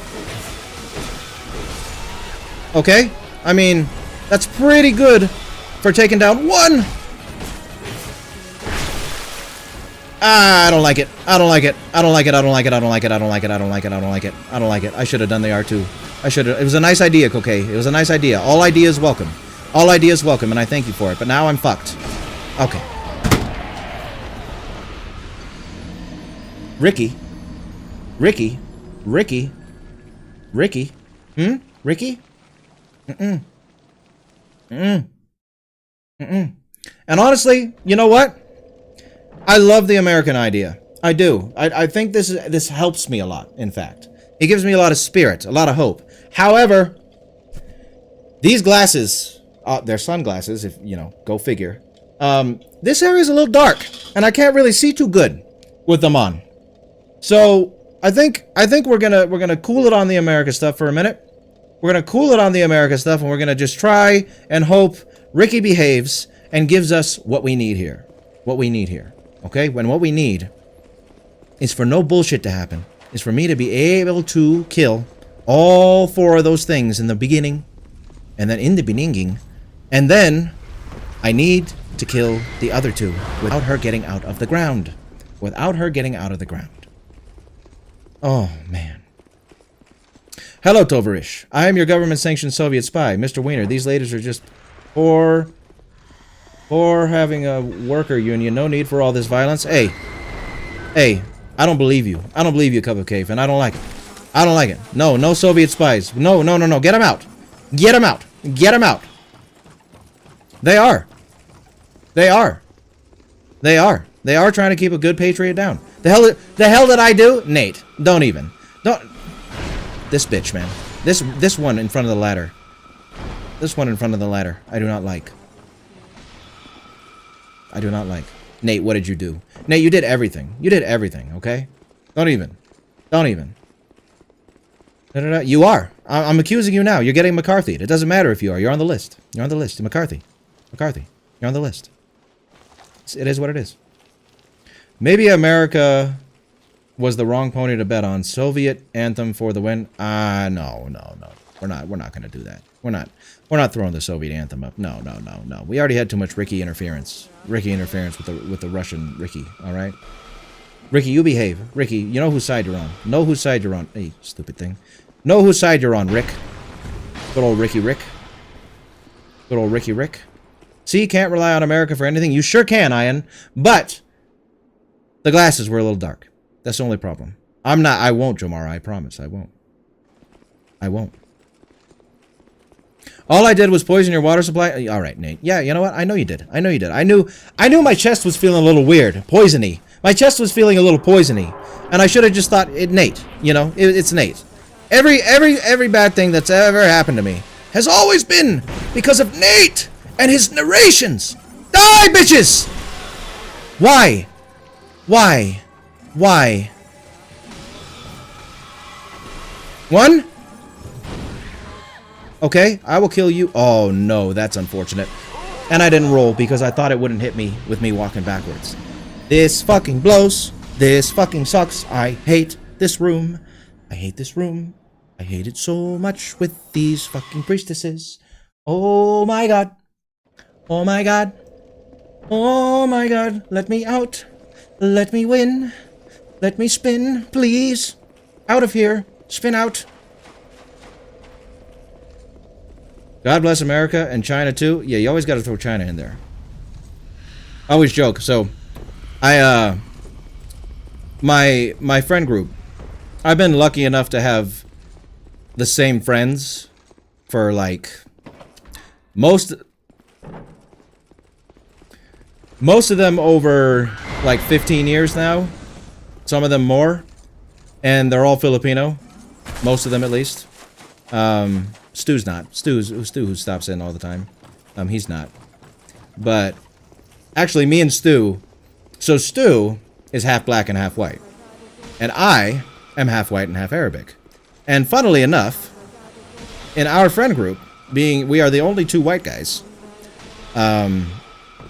Okay, I mean, that's pretty good for taking down one Ah, I don't like it. I don't like it. I don't like it. I don't like it. I don't like it. I don't like it. I don't like it. I don't like it. I don't like it. I should have done the R2. I should have. It was a nice idea, Coquet. It was a nice idea. All ideas welcome. All ideas welcome, and I thank you for it. But now I'm fucked. Okay. Ricky. Ricky. Ricky. Ricky. Ricky? And honestly, you know what? I love the American idea. I do. I think this helps me a lot, in fact. It gives me a lot of spirit, a lot of hope. However, these glasses, they're sunglasses, if, you know, go figure. This area is a little dark, and I can't really see too good with them on. So, I think we're gonna cool it on the America stuff for a minute. We're gonna cool it on the America stuff, and we're gonna just try and hope Ricky behaves and gives us what we need here. What we need here. Okay? When what we need is for no bullshit to happen. Is for me to be able to kill all 4 of those things in the beginning. And then in the beginning. And then I need to kill the other 2 without her getting out of the ground. Without her getting out of the ground. Oh, man. Hello, Tovarish. I am your government-sanctioned Soviet spy. Mr. Wiener, these ladies are just poor having a worker union. No need for all this violence. Hey, I don't believe you. I don't believe you, Cup of Cave, and I don't like it. I don't like it. No, no Soviet spies. No. Get them out. Get them out. Get them out. They are. They are. They are. They are trying to keep a good patriot down. The hell did I do? Nate, don't even. Don't. This bitch, man. This one in front of the ladder. This one in front of the ladder. I do not like. I do not like. Nate, what did you do? Nate, you did everything. You did everything, okay? Don't even. Don't even. You are. I'm accusing you now. You're getting McCarthy. It doesn't matter if you are. You're on the list. You're on the list. McCarthy. McCarthy. You're on the list. It is what it is. Maybe America was the wrong pony to bet on. Soviet anthem for the win. No. We're not going to do that. We're not throwing the Soviet anthem up. No. We already had too much Ricky interference. Ricky interference with the Russian Ricky, all right? Ricky, you behave. Ricky, you know whose side you're on. Know whose side you're on. Hey, stupid thing. Know whose side you're on, Rick. Good old Ricky Rick. Good old Ricky Rick. See, can't rely on America for anything. You sure can, Ian. But the glasses were a little dark. That's the only problem. I won't, Jomara. I promise. I won't. I won't. All I did was poison your water supply. All right, Nate. Yeah, you know what? I know you did. I know you did. I knew my chest was feeling a little weird. Poisony. My chest was feeling a little poisony. And I should have just thought it Nate. You know, it's Nate. Every bad thing that's ever happened to me has always been because of Nate and his narrations. Die, bitches! Why? Why? Why? One? Okay, I will kill you. Oh, no, that's unfortunate. And I didn't roll because I thought it wouldn't hit me with me walking backwards. This fucking blows. This fucking sucks. I hate this room. I hate this room. I hate it so much with these fucking priestesses. Oh my god. Oh my god. Oh my god. Let me out. Let me win. Let me spin, please. Out of here. Spin out. God bless America and China too. Yeah, you always got to throw China in there. I always joke. So, my friend group, I've been lucky enough to have the same friends for like most of them over like 15 years now. Some of them more, and they're all Filipino. Most of them, at least. Stu's not. Stu who stops in all the time. He's not. But actually, me and Stu. So Stu is half black and half white, and I am half white and half Arabic. And funnily enough, in our friend group, we are the only 2 white guys, and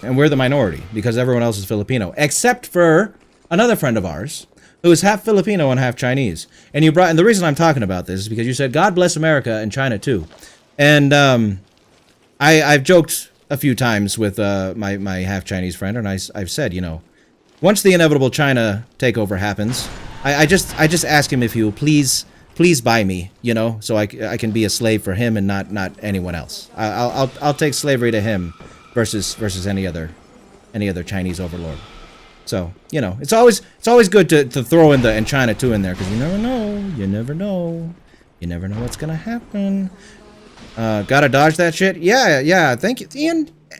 we're the minority because everyone else is Filipino, except for another friend of ours who is half Filipino and half Chinese. And the reason I'm talking about this is because you said God bless America and China too. And I've joked a few times with my half Chinese friend, and I've said, you know, once the inevitable China takeover happens, I just ask him if he will please buy me, you know, so I can be a slave for him and not anyone else. I'll take slavery to him versus any other Chinese overlord. So, you know, it's always good to throw in and China too in there, because you never know what's gonna happen. Gotta dodge that shit. Yeah. Thank you,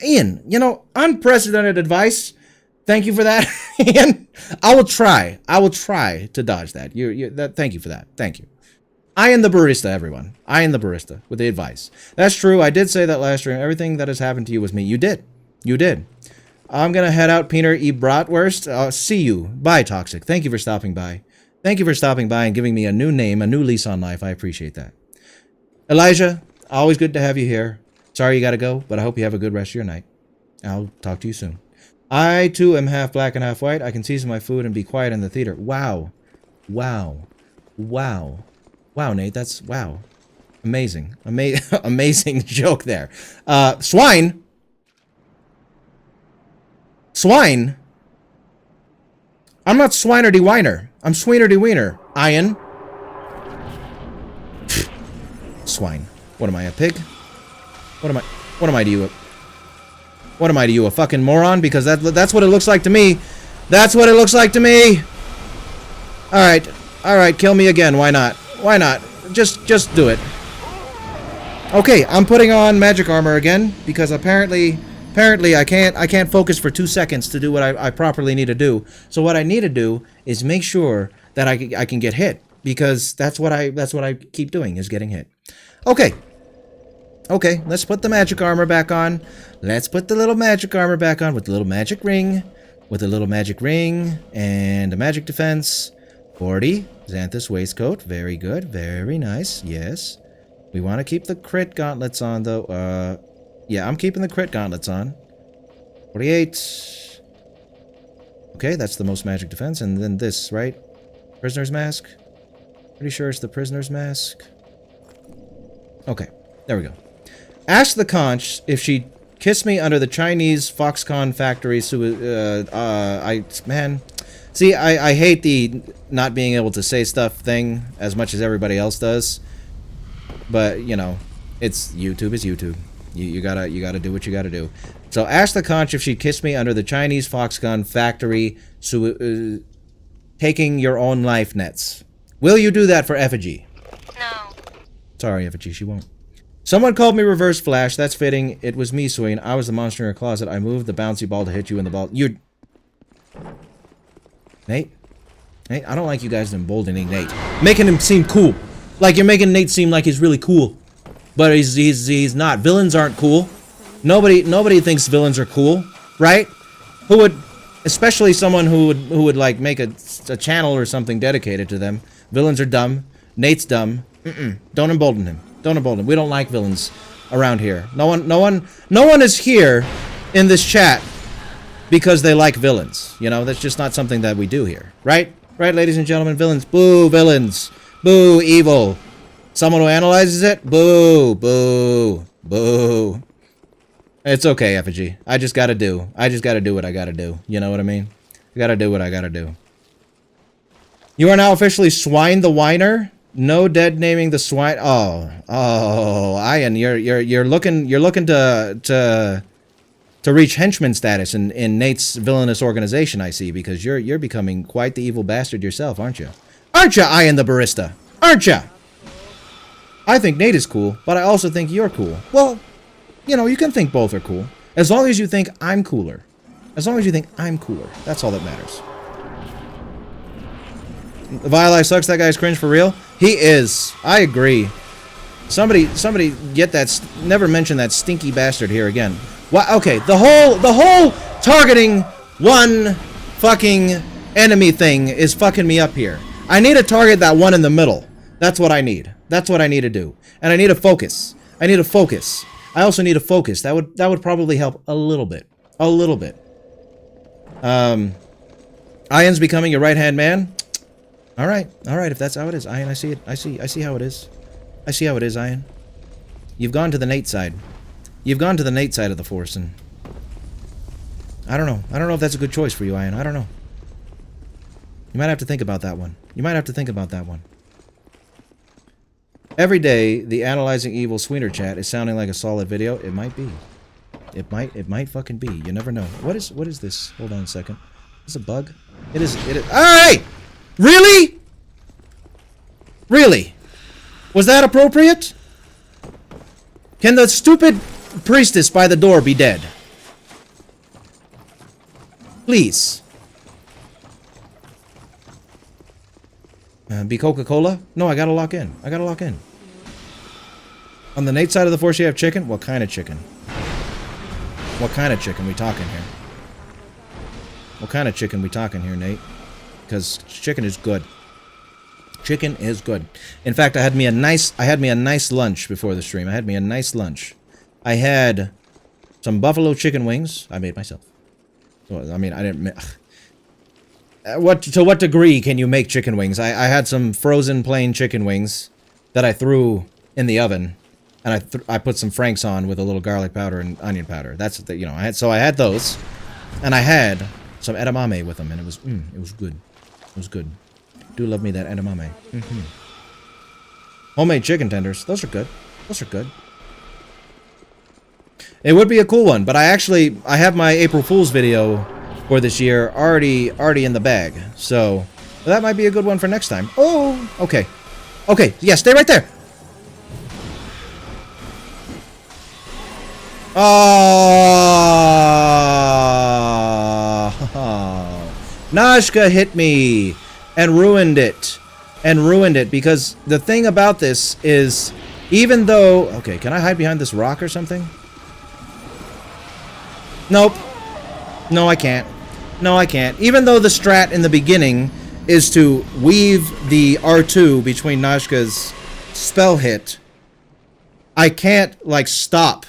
Ian. You know, unprecedented advice. Thank you for that, Ian. I will try to dodge that. Thank you for that. Thank you. Ian the barista, everyone. Ian the barista with the advice. That's true. I did say that last stream. Everything that has happened to you was me. You did. I'm gonna head out, Peter E. Bratwurst. See you. Bye, Toxic. Thank you for stopping by. Thank you for stopping by and giving me a new name, a new lease on life. I appreciate that. Elijah, always good to have you here. Sorry you gotta go, but I hope you have a good rest of your night. I'll talk to you soon. I, too, am half black and half white. I can season my food and be quiet in the theater. Wow, Nate, that's... Wow. Amazing. Amazing joke there. Swine? Swine? I'm not Swinerdy Whiner. I'm Sweenerdy Wiener. Ian. Swine. What am I, a pig? What am I to you? What am I to you, a fucking moron? Because that's what it looks like to me. That's what it looks like to me. Alright, kill me again. Why not? Just do it. Okay, I'm putting on magic armor again because apparently I can't focus for 2 seconds to do what I properly need to do. So what I need to do is make sure that I can get hit, because that's what I keep doing, is getting hit. Okay, let's put the magic armor back on. Let's put the little magic armor back on with the little magic ring. With a little magic ring and a magic defense. 40. Xanthus waistcoat. Very good. Very nice. Yes. We want to keep the crit gauntlets on, though. Yeah, I'm keeping the crit gauntlets on. 48. Okay, that's the most magic defense. And then this, right? Prisoner's mask? Pretty sure it's the prisoner's mask. Okay, there we go. Ask the conch if she'd kiss me under the Chinese Foxconn factory. Man, see, I hate the not being able to say stuff thing as much as everybody else does. But, you know, YouTube is YouTube. You gotta do what you gotta do. So ask the conch if she'd kiss me under the Chinese Foxconn factory, taking your own life nets. Will you do that for Effigy? No. Sorry, Effigy, she won't. Someone called me Reverse Flash. That's fitting. It was me, Swain. I was the monster in your closet. I moved the bouncy ball to hit you in the ball. Nate? Nate, I don't like you guys emboldening Nate. Making him seem cool. Like, you're making Nate seem like he's really cool. But he's not. Villains aren't cool. Nobody thinks villains are cool, right? Who would... Especially someone who would like, make a channel or something dedicated to them. Villains are dumb. Nate's dumb. Don't embolden him. Don't embolden him. We don't like villains around here. No one is here in this chat because they like villains. You know, that's just not something that we do here. Right? Right, ladies and gentlemen? Villains. Boo, villains. Boo, evil. Someone who analyzes it? Boo, boo, boo. It's okay, Effigy. I just gotta do what I gotta do. You know what I mean? I gotta do what I gotta do. You are now officially Swine the Whiner. No dead naming the swine. Oh, Ian, you're looking to reach henchman status in Nate's villainous organization. I see, because you're becoming quite the evil bastard yourself, aren't you? Aren't you, Ian the barista? Aren't you? I think Nate is cool, but I also think you're cool. Well, you know, you can think both are cool, as long as you think I'm cooler. As long as you think I'm cooler, that's all that matters. The Vile Eye sucks. That guy's cringe for real. He is. I agree. Somebody get that. Never mention that stinky bastard here again. What? Okay. The whole targeting one fucking enemy thing is fucking me up here. I need to target that one in the middle. That's what I need. That's what I need to do. And I need to focus. I need to focus. I also need to focus. That would probably help a little bit. A little bit. Ian's becoming your right-hand man. All right, if that's how it is, Ian, I see it. I see how it is. I see how it is, Ian. You've gone to the Nate side. You've gone to the Nate side of the force, and I don't know. I don't know if that's a good choice for you, Ian. I don't know. You might have to think about that one. You might have to think about that one. Every day, the Analyzing Evil Sweener chat is sounding like a solid video. It might be. It might fucking be. You never know. What is this? Hold on a second. Is this a bug? It is. Alright! Really? Really? Was that appropriate? Can the stupid priestess by the door be dead? Please. Be Coca-Cola? No, I gotta lock in. I gotta lock in. On the Nate side of the force, you have chicken? What kind of chicken? What kind of chicken we talking here? What kind of chicken we talking here, Nate? Because chicken is good. Chicken is good. In fact, I had me a nice lunch before the stream. I had me a nice lunch. I had some buffalo chicken wings. I made myself. Well, I mean, I didn't. To what degree can you make chicken wings? I had some frozen plain chicken wings that I threw in the oven, and I put some Franks on with a little garlic powder and onion powder. That's the, you know, I had those, and I had some edamame with them, and it was good. It was good. Do love me that edamame. Homemade chicken tenders. Those are good. Those are good. It would be a cool one, but I have my April Fool's video for this year already in the bag. So that might be a good one for next time. Oh, okay. Okay, yeah, stay right there. Oh, Nashka hit me and ruined it. Because the thing about this is, even though... Okay, can I hide behind this rock or something? Nope. No, I can't. No, I can't. Even though the strat in the beginning is to weave the R2 between Nashka's spell hit, I can't, like, stop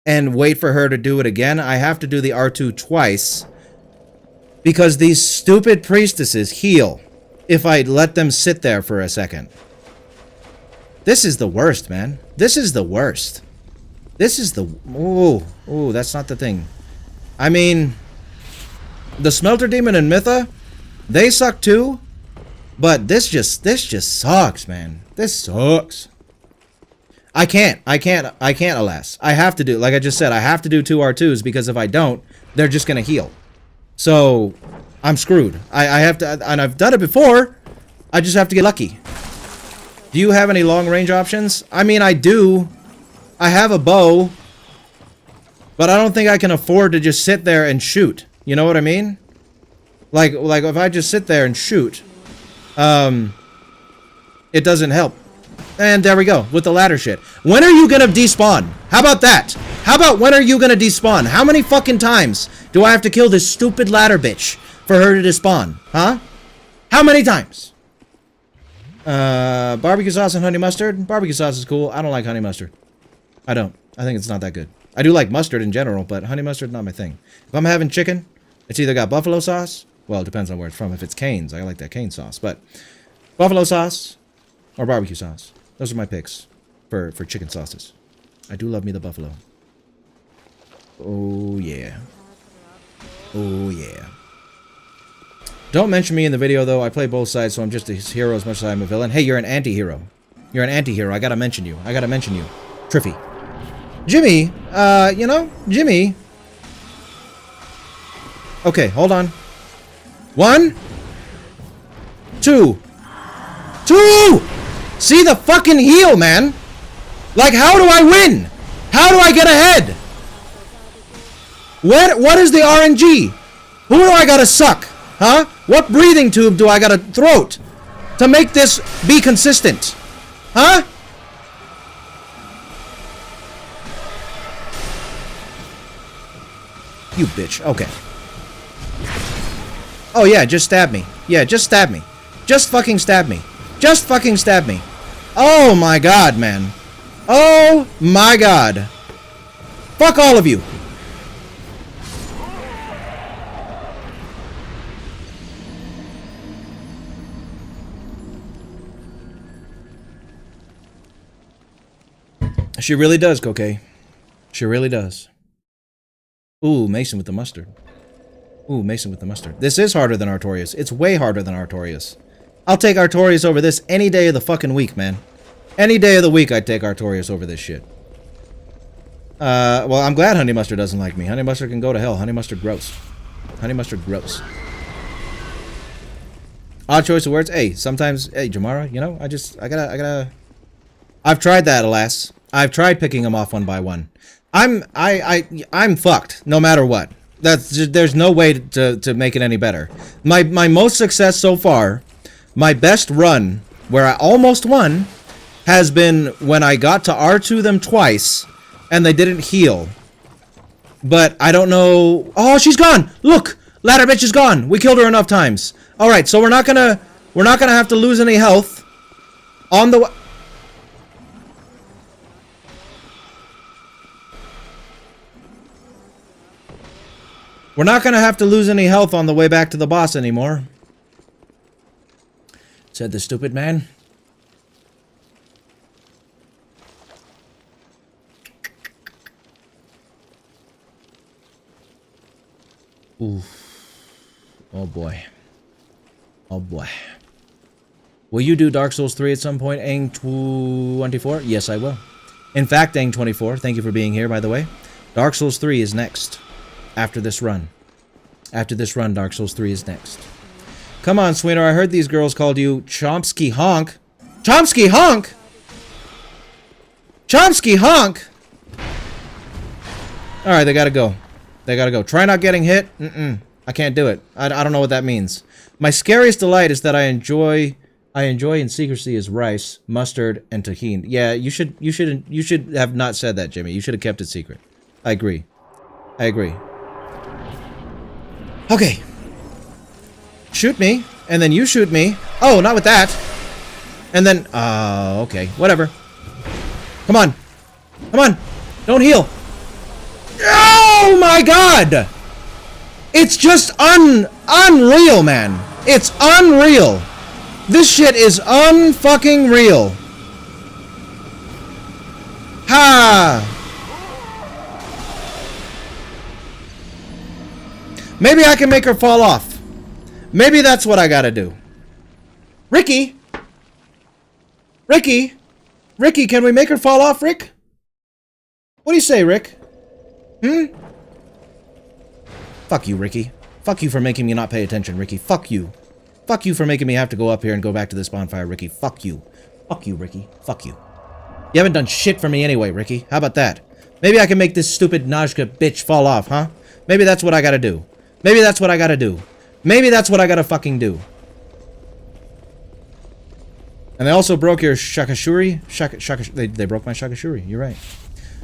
and wait for her to do it again. I have to do the R2 twice, because these stupid priestesses heal if I let them sit there for a second. This is the worst, man. This is the worst. This is the... Ooh, that's not the thing. I mean, the Smelter Demon and Mytha, they suck too, but this just sucks, man. This sucks. I can't, alas. I have to do, like I just said, I have to do 2 R2s, because if I don't, they're just gonna heal. So, I'm screwed. I have to, and I've done it before, I just have to get lucky. Do you have any long-range options? I mean, I do. I have a bow, but I don't think I can afford to just sit there and shoot. You know what I mean? Like if I just sit there and shoot, it doesn't help. And there we go, with the ladder shit. When are you gonna despawn? How about that? How about when are you gonna despawn? How many fucking times do I have to kill this stupid ladder bitch for her to despawn? Huh? How many times? Barbecue sauce and honey mustard? Barbecue sauce is cool. I don't like honey mustard. I don't. I think it's not that good. I do like mustard in general, but honey mustard, not my thing. If I'm having chicken, it's either got buffalo sauce. Well, it depends on where it's from. If it's Cane's, I like that cane sauce. But buffalo sauce or barbecue sauce. Those are my picks for chicken sauces. I do love me the buffalo. Oh, yeah. Oh, yeah. Don't mention me in the video, though. I play both sides, so I'm just a hero as much as I'm a villain. Hey, you're an anti-hero. You're an anti-hero. I gotta mention you. I gotta mention you. Triffy. Jimmy, you know, Jimmy. Okay, hold on. 1, 2. 2! See the fucking heal, man. Like, how do I win? How do I get ahead? What is the RNG? Who do I gotta suck? Huh? What breathing tube do I gotta throat to make this be consistent? Huh? You bitch. Okay. Oh yeah, just stab me. Yeah, just stab me. Just fucking stab me. Just fucking stab me. Oh my god, man. Oh my god. Fuck all of you. She really does, Cocaine. She really does. Ooh, Mason with the mustard. Ooh, Mason with the mustard. This is harder than Artorias. It's way harder than Artorias. I'll take Artorias over this any day of the fucking week, man. Any day of the week I'd take Artorias over this shit. Well, I'm glad Honey Mustard doesn't like me. Honey Mustard can go to hell. Honey Mustard gross. Honey Mustard gross. Odd choice of words. Hey, sometimes, hey, Jamara, you know, I gotta... I've tried that, alas. I've tried picking them off one by one. I'm fucked, no matter what. There's no way to make it any better. My most success so far, my best run, where I almost won, has been when I got to R2 them twice, and they didn't heal. But I don't know... Oh, she's gone! Look! Ladder bitch is gone! We killed her enough times. Alright, so we're not gonna have to lose any health on the... We're not gonna have to lose any health on the way back to the boss anymore. Said the stupid man. Oof. Oh boy. Oh boy. Will you do Dark Souls 3 at some point, Aang24? Yes, I will. In fact, Aang24, thank you for being here, by the way. Dark Souls 3 is next. After this run. After this run, Dark Souls 3 is next. Come on, Sweener, I heard these girls called you Chomsky Honk. Chomsky Honk? Chomsky Honk? Alright, they gotta go. They gotta go. Try not getting hit? I can't do it. I don't know what that means. My scariest delight is that I enjoy in secrecy is rice, mustard, and tahini. Yeah, you should have not said that, Jimmy. You should have kept it secret. I agree. I agree. Okay. Shoot me, and then you shoot me. Oh, not with that. And then, okay. Whatever. Come on. Come on. Don't heal. Oh my god! It's just unreal, man. It's unreal. This shit is unfucking real. Ha! Maybe I can make her fall off. Maybe that's what I gotta do. Ricky? Ricky? Ricky, can we make her fall off, Rick? What do you say, Rick? Fuck you, Ricky. Fuck you for making me not pay attention, Ricky. Fuck you. Fuck you for making me have to go up here and go back to this bonfire, Ricky. Fuck you. Fuck you, Ricky. Fuck you. You haven't done shit for me anyway, Ricky. How about that? Maybe I can make this stupid Najka bitch fall off, huh? Maybe that's what I gotta do. Maybe that's what I gotta do. Maybe that's what I gotta fucking do. And they also broke your Shakashuri. They broke my Shakashuri. You're right.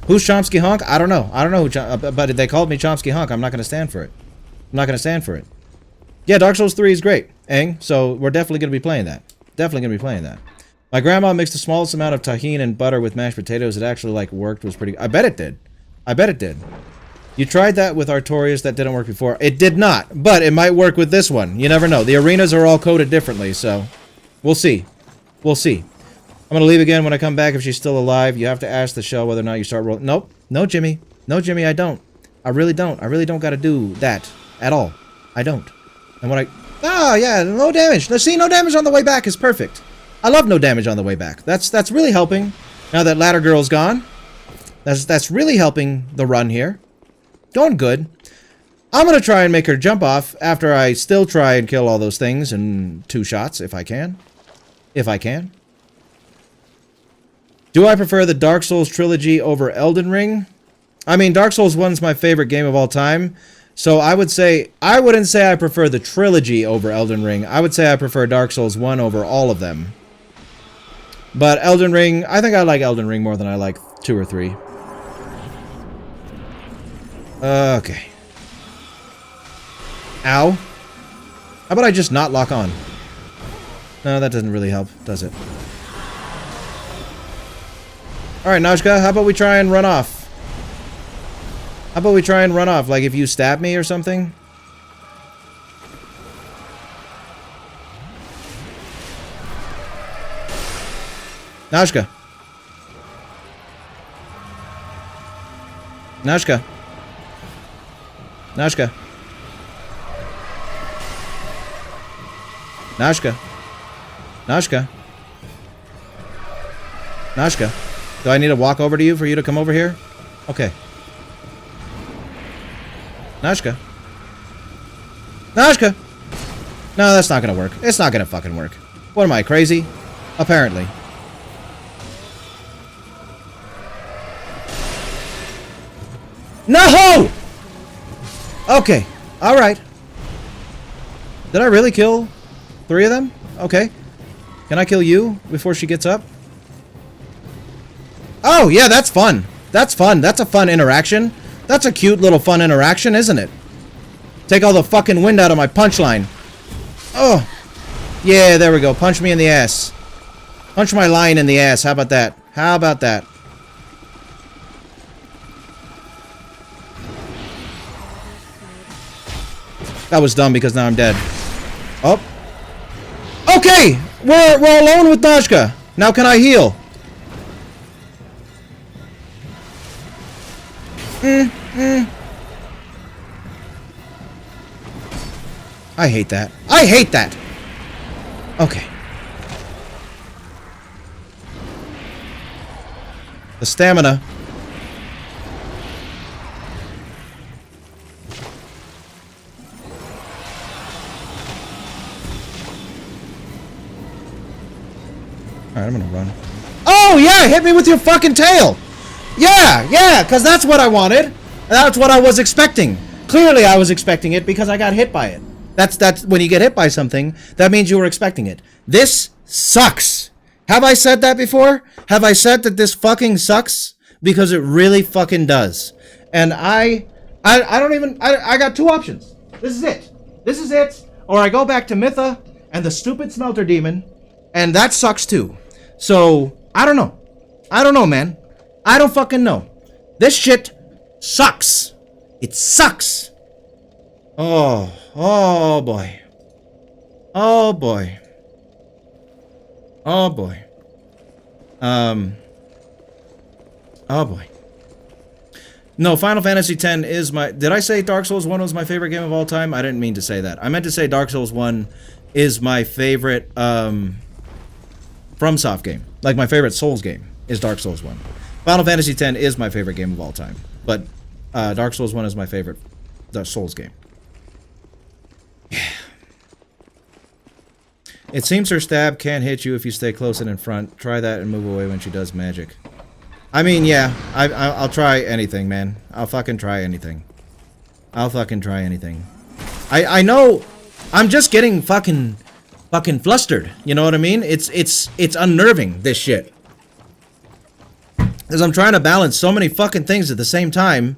Who's Chomsky Honk? I don't know. I don't know who but they called me Chomsky Honk. I'm not gonna stand for it. I'm not gonna stand for it. Yeah, Dark Souls 3 is great, Aang. So we're definitely gonna be playing that. Definitely gonna be playing that. My grandma mixed the smallest amount of tahini and butter with mashed potatoes. It actually like worked. Was pretty. I bet it did. I bet it did. You tried that with Artorias. That didn't work before. It did not, but it might work with this one. You never know. The arenas are all coded differently, so we'll see. We'll see. I'm gonna leave again when I come back if she's still alive. You have to ask the shell whether or not you start rolling. Nope. No, Jimmy. No, Jimmy, I don't. I really don't. I really don't gotta do that at all. I don't. And when I... Oh, yeah, no damage. Let's see, no damage on the way back is perfect. I love no damage on the way back. That's really helping. Now that Ladder Girl's gone. That's really helping the run here. Going good. I'm gonna try and make her jump off after I still try and kill all those things in 2 shots, if I can. If I can. Do I prefer the Dark Souls trilogy over Elden Ring? I mean, Dark Souls 1's my favorite game of all time. So I wouldn't say I prefer the trilogy over Elden Ring. I would say I prefer Dark Souls 1 over all of them. But Elden Ring, I think I like Elden Ring more than I like 2 or 3. Okay. Ow. How about I just not lock on? No, that doesn't really help, does it? Alright, Najka, how about we try and run off? How about we try and run off? Like if you stab me or something? Najka. Najka. Najka. Nashka. Nashka. Nashka. Do I need to walk over to you for you to come over here? Okay. Nashka. Nashka! No, that's not gonna work. It's not gonna fucking work. What am I, crazy? Apparently. No! Okay. Alright. Did I really kill 3 of them? Okay. Can I kill you before she gets up? Oh, yeah, that's fun. That's fun. That's a fun interaction. That's a cute little fun interaction, isn't it? Take all the fucking wind out of my punchline. Oh. Yeah, there we go. Punch me in the ass. Punch my line in the ass. How about that? How about that? That was dumb because now I'm dead. Oh. Okay! We're alone with Nashka. Now can I heal? I hate that. I hate that! Okay. The stamina. Alright, I'm gonna run. Oh, yeah! Hit me with your fucking tail! Yeah! Yeah! Because that's what I wanted! That's what I was expecting! Clearly I was expecting it because I got hit by it. That's when you get hit by something, that means you were expecting it. This sucks! Have I said that before? Have I said that this fucking sucks? Because it really fucking does. And I don't even... I got 2 options. This is it. This is it. Or I go back to Mytha and the stupid smelter demon, and that sucks too. So, I don't know. I don't know, man. I don't fucking know. This shit sucks. It sucks. Oh. Oh, boy. Oh, boy. Oh, boy. Oh, boy. No, Final Fantasy X is my... Did I say Dark Souls 1 was my favorite game of all time? I didn't mean to say that. I meant to say Dark Souls 1 is my favorite, FromSoft game. Like, my favorite Souls game is Dark Souls 1. Final Fantasy X is my favorite game of all time. But, Dark Souls 1 is my favorite Souls game. Yeah. It seems her stab can't hit you if you stay close and in front. Try that and move away when she does magic. I mean, yeah. I'll try anything, man. I'll fucking try anything. I'll fucking try anything. I know... I'm just getting fucking flustered. You know what I mean? It's unnerving, this shit. Because I'm trying to balance so many fucking things at the same time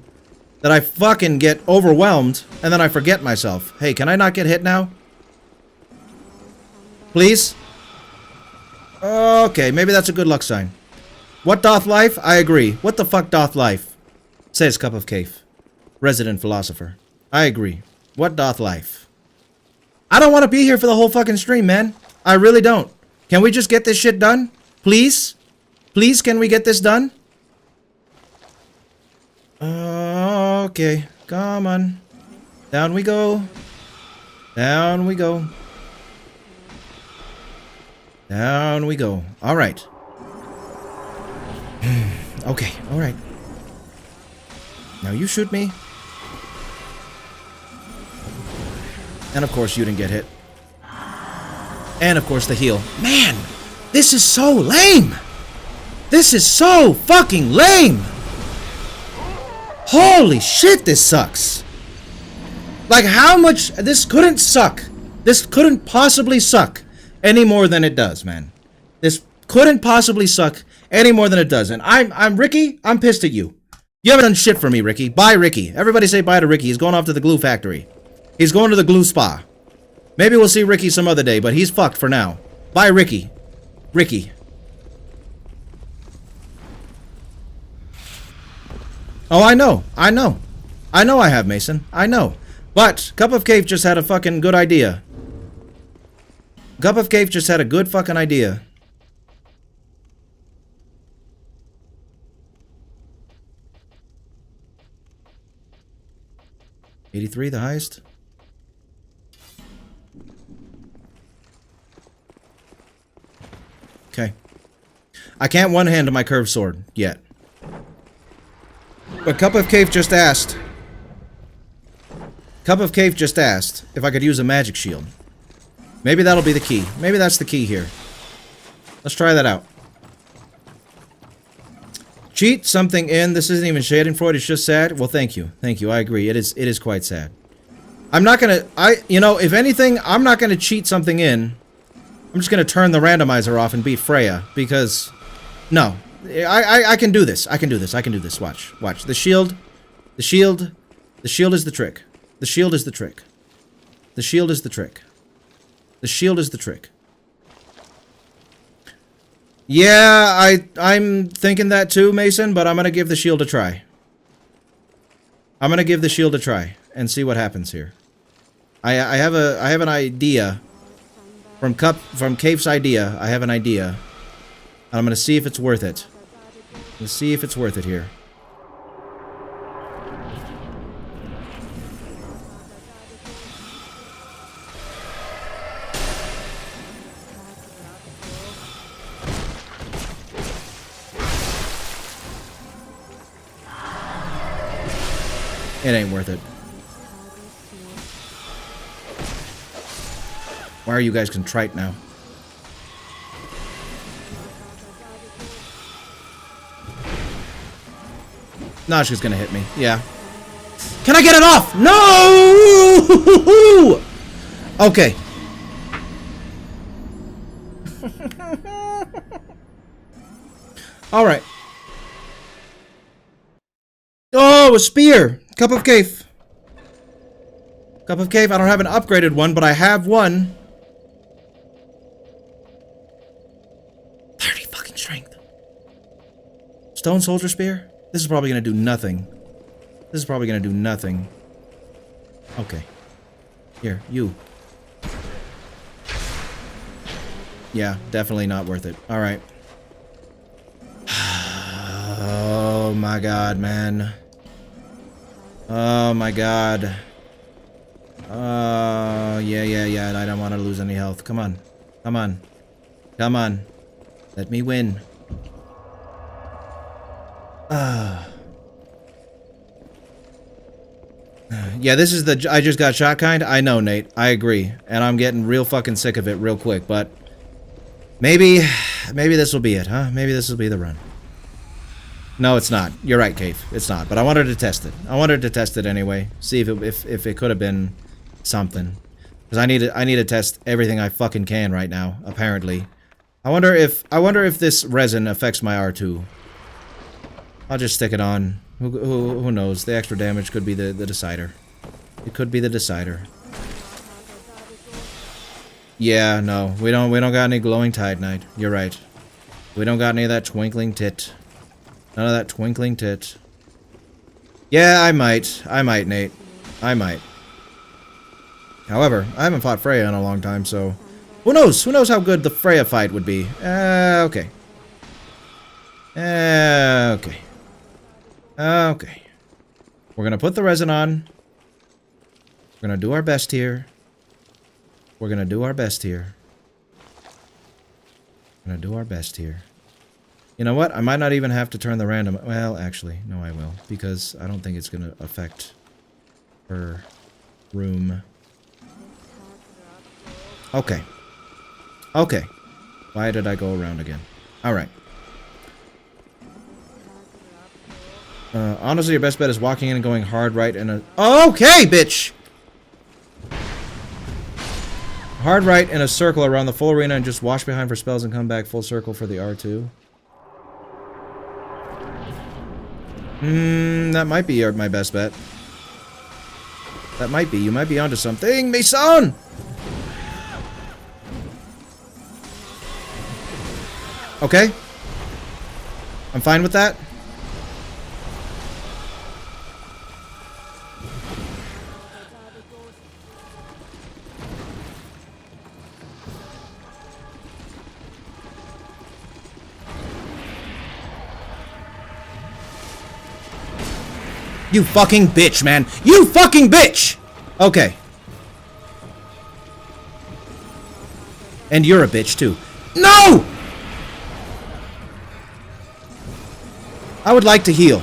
that I fucking get overwhelmed and then I forget myself. Hey, can I not get hit now? Please? Okay, maybe that's a good luck sign. What doth life? I agree. What the fuck doth life? Says Cup of Cave. Resident philosopher. I agree. What doth life? I don't want to be here for the whole fucking stream, man. I really don't. Can we just get this shit done? Please? Please, can we get this done? Okay. Come on. Down we go. Down we go. Down we go. Alright. Okay, alright. Now you shoot me. And of course you didn't get hit. And of course the heal. Man! This is so lame! This is so fucking lame! Holy shit, this sucks! Like, how much... This couldn't suck. This couldn't possibly suck any more than it does, man. This couldn't possibly suck any more than it does. And I'm Ricky, I'm pissed at you. You haven't done shit for me, Ricky. Bye, Ricky. Everybody say bye to Ricky. He's going off to the glue factory. He's going to the glue spa. Maybe we'll see Ricky some other day, but he's fucked for now. Bye, Ricky. Ricky. Oh, I know. I know. I know I have, Mason. I know. But Cup of Cave just had a fucking good idea. Cup of Cave just had a good fucking idea. $83, the highest. Okay. I can't one-hand my curved sword yet. But Cup of Cave just asked. Cup of Cave just asked if I could use a magic shield. Maybe that'll be the key. Maybe that's the key here. Let's try that out. Cheat something in. This isn't even Schadenfreude, it's just sad. Well, thank you. Thank you. I agree. It is quite sad. I'm not gonna... you know, if anything, I'm not gonna cheat something in. I'm just gonna turn the randomizer off and beat Freya, because... No. I can do this. I can do this. I can do this. Watch. Watch. The shield... The shield is the trick. The shield is the trick. The shield is the trick. The shield is the trick. Yeah, I'm thinking that too, Mason, but I'm gonna give the shield a try. I'm gonna give the shield a try and see what happens here. I have an idea from Cave's idea. I have an idea. And I'm gonna see if it's worth it. Let's see if it's worth it here. It ain't worth it. Why are you guys contrite now? Nashka's gonna hit me. Yeah. Can I get it off? No! Okay. All right. Oh, a spear! Cup of Cave. Cup of Cave. I don't have an upgraded one, but I have one. 30 fucking strength. Stone Soldier Spear? This is probably gonna do nothing. This is probably gonna do nothing. Okay. Here, you. Yeah, definitely not worth it. Alright. Oh my god, man. Oh my god. Yeah. I don't want to lose any health. Come on. Come on. Come on. Let me win. Yeah, this is the I just got shot kind. I know, Nate. I agree. And I'm getting real fucking sick of it real quick, but maybe this will be it, huh? Maybe this will be the run. No, it's not. You're right, Cave. It's not. But I wanted to test it. I wanted to test it anyway. See if it could have been something. Because I need to test everything I fucking can right now. Apparently, I wonder if this resin affects my R2. I'll just stick it on. Who knows? The extra damage could be the decider. It could be the decider. Yeah, no, we don't got any glowing tide knight. You're right. We don't got any of that twinkling tit. None of that twinkling tit. Yeah, I might, Nate. I might. However, I haven't fought Freya in a long time, so... Who knows? Who knows how good the Freya fight would be? Okay. Okay. Okay. We're gonna put the resin on. We're gonna do our best here. We're gonna do our best here. We're gonna do our best here. You know what? I might not even have to turn the random... Well, actually, no, I will. Because I don't think it's gonna affect her room. Okay. Okay. Why did I go around again? Alright. Honestly, your best bet is walking in and going hard right in a... Okay, bitch! Hard right in a circle around the full arena and just wash behind for spells and come back full circle for the R2. That might be my best bet. That might be. You might be onto something, Mason! Okay. I'm fine with that. You fucking bitch, man. You fucking bitch! Okay. And you're a bitch, too. No! I would like to heal.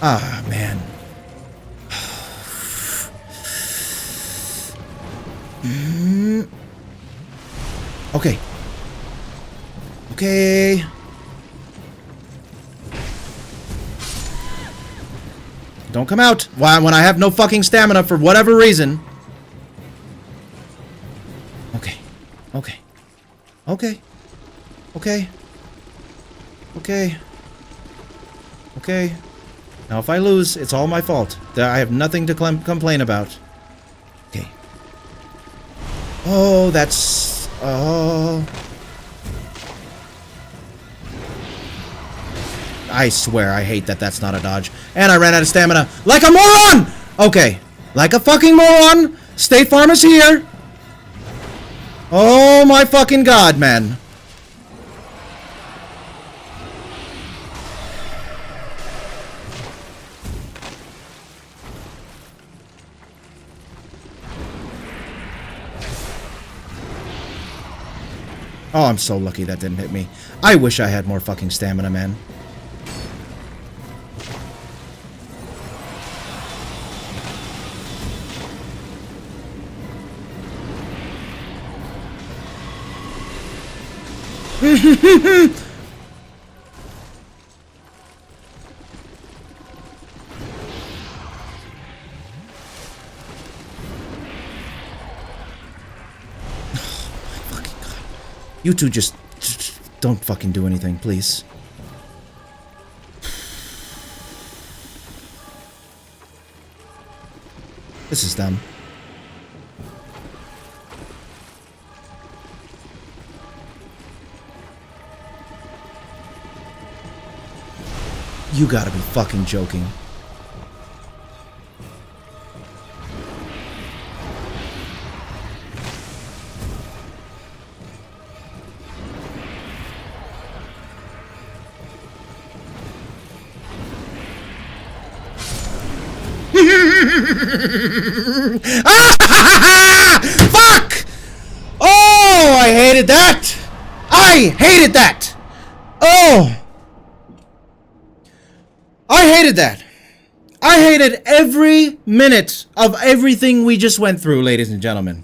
Ah, man. Okay. Okay. Don't come out. Why, when I have no fucking stamina for whatever reason. Okay. Okay. Okay. Okay. Okay. Okay. Now if I lose, it's all my fault. I have nothing to complain about. Okay. Oh, that's... Oh... I swear, I hate that that's not a dodge. And I ran out of stamina. Like a moron! Okay. Like a fucking moron. State Farm is here. Oh my fucking god, man. Oh, I'm so lucky that didn't hit me. I wish I had more fucking stamina, man. You two just don't fucking do anything, please. This is dumb. You gotta be fucking joking. Fuck! Oh, I hated that! I hated that! Oh! I hated that! I hated every minute of everything we just went through, ladies and gentlemen.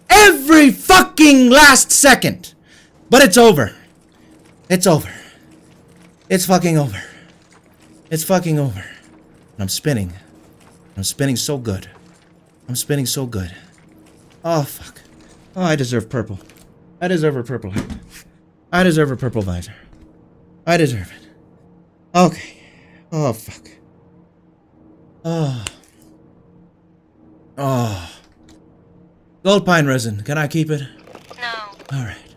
Every fucking last second! But it's over. It's over. It's fucking over. It's fucking over. And I'm spinning. I'm spinning so good. I'm spinning so good. Oh, fuck. Oh, I deserve purple. I deserve a purple hat. I deserve a purple visor. I deserve it. Okay. Oh, fuck. Oh. Oh. Gold pine resin. Can I keep it? No. Alright.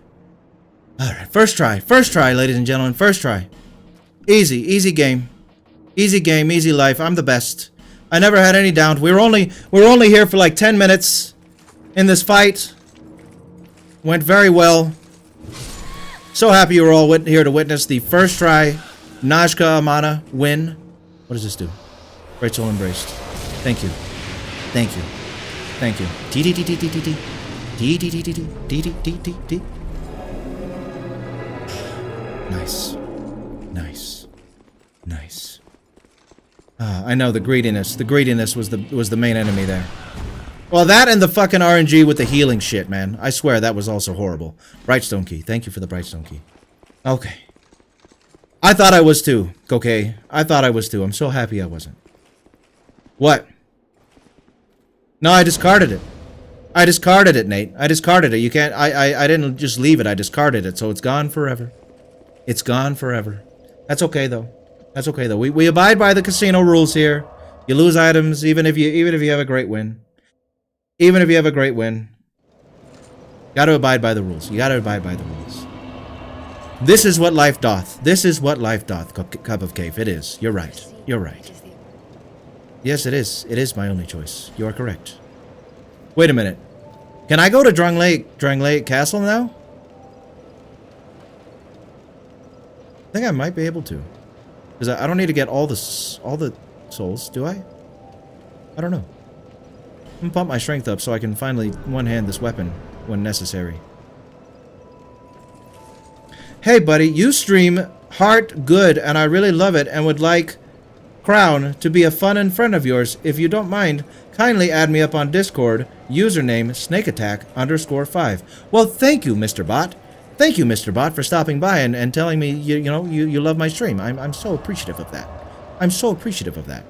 Alright. First try. First try, ladies and gentlemen. First try. Easy. Easy game. Easy game. Easy life. I'm the best. I never had any doubt. We were only here for like 10 minutes in this fight. Went very well. So happy you were all here to witness the first try Nazca Amana win. What does this do? Great Soul Embraced. Thank you. Thank you. Thank you. D-D-D-D-D-D-D. D-D-D-D-D-D-D-D-D. Nice. Nice. Nice. I know the greediness. The greediness was the main enemy there. Well, that and the fucking RNG with the healing shit, man. I swear that was also horrible. Brightstone key. Thank you for the Brightstone key. Okay. I thought I was too, okay? I thought I was too. I'm so happy I wasn't. What? No, I discarded it. I discarded it, Nate. I discarded it. You can't... I didn't just leave it. I discarded it, so it's gone forever. It's gone forever. That's okay, though. That's okay, though. We abide by the casino rules here. You lose items even if you have a great win. Even if you have a great win. Gotta abide by the rules. You gotta abide by the rules. This is what life doth. This is what life doth, Cup of Cave. It is. You're right. You're right. Yes, it is. It is my only choice. You are correct. Wait a minute. Can I go to Drangleic Castle now? I think I might be able to. Because I don't need to get all the souls, do I? I don't know. I'm gonna pump my strength up so I can finally one-hand this weapon when necessary. Hey, buddy, you stream Heart Good, and I really love it and would like Crown to be a fun friend of yours. If you don't mind, kindly add me up on Discord, username snakeattack_5. Well, thank you, Mr. Bot. Thank you, Mr. Bot, for stopping by and telling me you love my stream. I'm so appreciative of that. I'm so appreciative of that.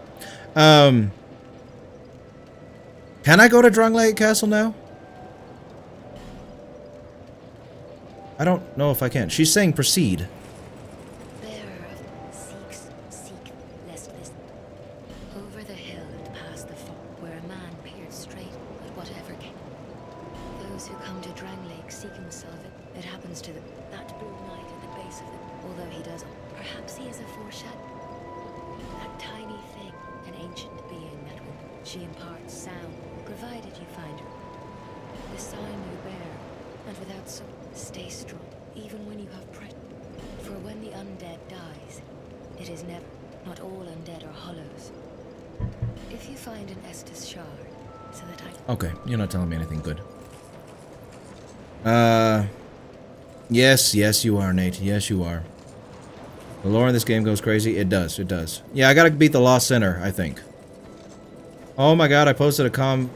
Can I go to Drunglake Castle now? I don't know if I can. She's saying proceed. Bearer of seeks, seek, lest this. Over the hill and past the fog, where a man peered straight at whatever came. Those who come to Drangleic seeking Sylvan, it happens to them. That blue knight at the base of them, although he does, perhaps he is a foreshadow. That tiny thing, an ancient being that will, she imparts sound, provided you find her. The sign you bear, and without soul, stay strong, even when you have pride. For when the undead dies, it is never, not all undead are hollows. If you find an Estus shard, so that I... Okay, you're not telling me anything good. Yes, you are, Nate. Yes, you are. The lore in this game goes crazy. It does, it does. Yeah, I gotta beat the Lost Sinner, I think. Oh my god, I posted a convo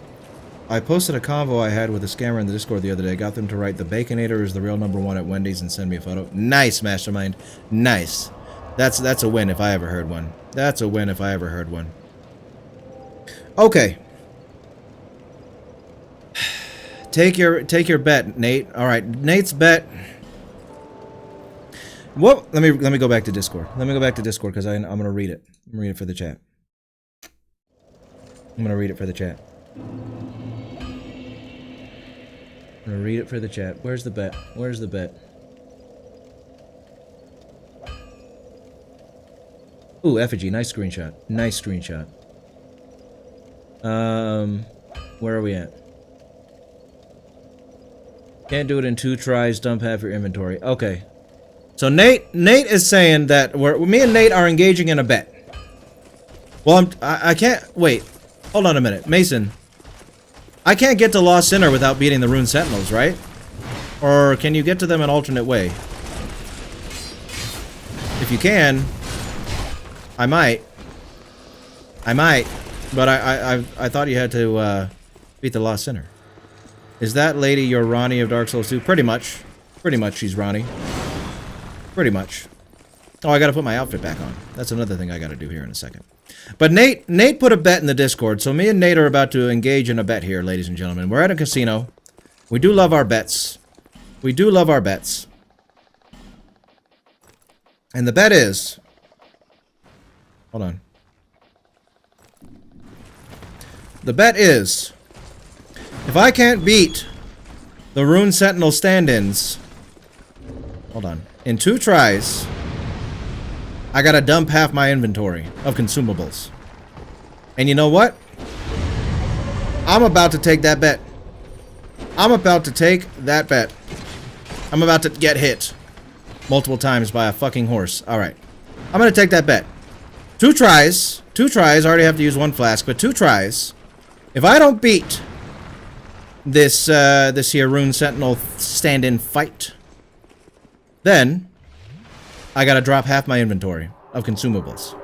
I had with a scammer in the Discord the other day. Got them to write the Baconator is the real #1 at Wendy's and send me a photo. Nice, Mastermind. Nice. That's a win if I ever heard one. That's a win if I ever heard one. Okay. Take your bet, Nate. All right, Nate's bet. Well, let me go back to Discord. Let me go back to Discord because I'm gonna read it. I'm gonna read it for the chat. I'm gonna read it for the chat. I'm gonna read it for the chat. Where's the bet? Where's the bet? Ooh, effigy. Nice screenshot. Nice screenshot. Where are we at? Can't do it in 2 tries. Dump half your inventory. Okay. So Nate is saying that me and Nate are engaging in a bet. Well, I can't wait. Hold on a minute, Mason. I can't get to Lost Sinner without beating the Rune Sentinels, right? Or can you get to them an alternate way? If you can, I might. But I thought you had to beat the Lost Sinner. Is that lady your Ronnie of Dark Souls 2? Pretty much. Pretty much she's Ronnie. Pretty much. Oh, I gotta put my outfit back on. That's another thing I gotta do here in a second. But Nate put a bet in the Discord, so me and Nate are about to engage in a bet here, ladies and gentlemen. We're at a casino. We do love our bets. We do love our bets. And the bet is... Hold on. The bet is... If I can't beat the Rune Sentinel stand-ins... Hold on. In 2 tries... I gotta dump half my inventory of consumables. And you know what? I'm about to take that bet. I'm about to take that bet. I'm about to get hit multiple times by a fucking horse. Alright. I'm gonna take that bet. 2 tries. 2 tries. I already have to use 1 flask, but 2 tries. If I don't beat this here Rune Sentinel stand-in fight, then I gotta drop half my inventory of consumables.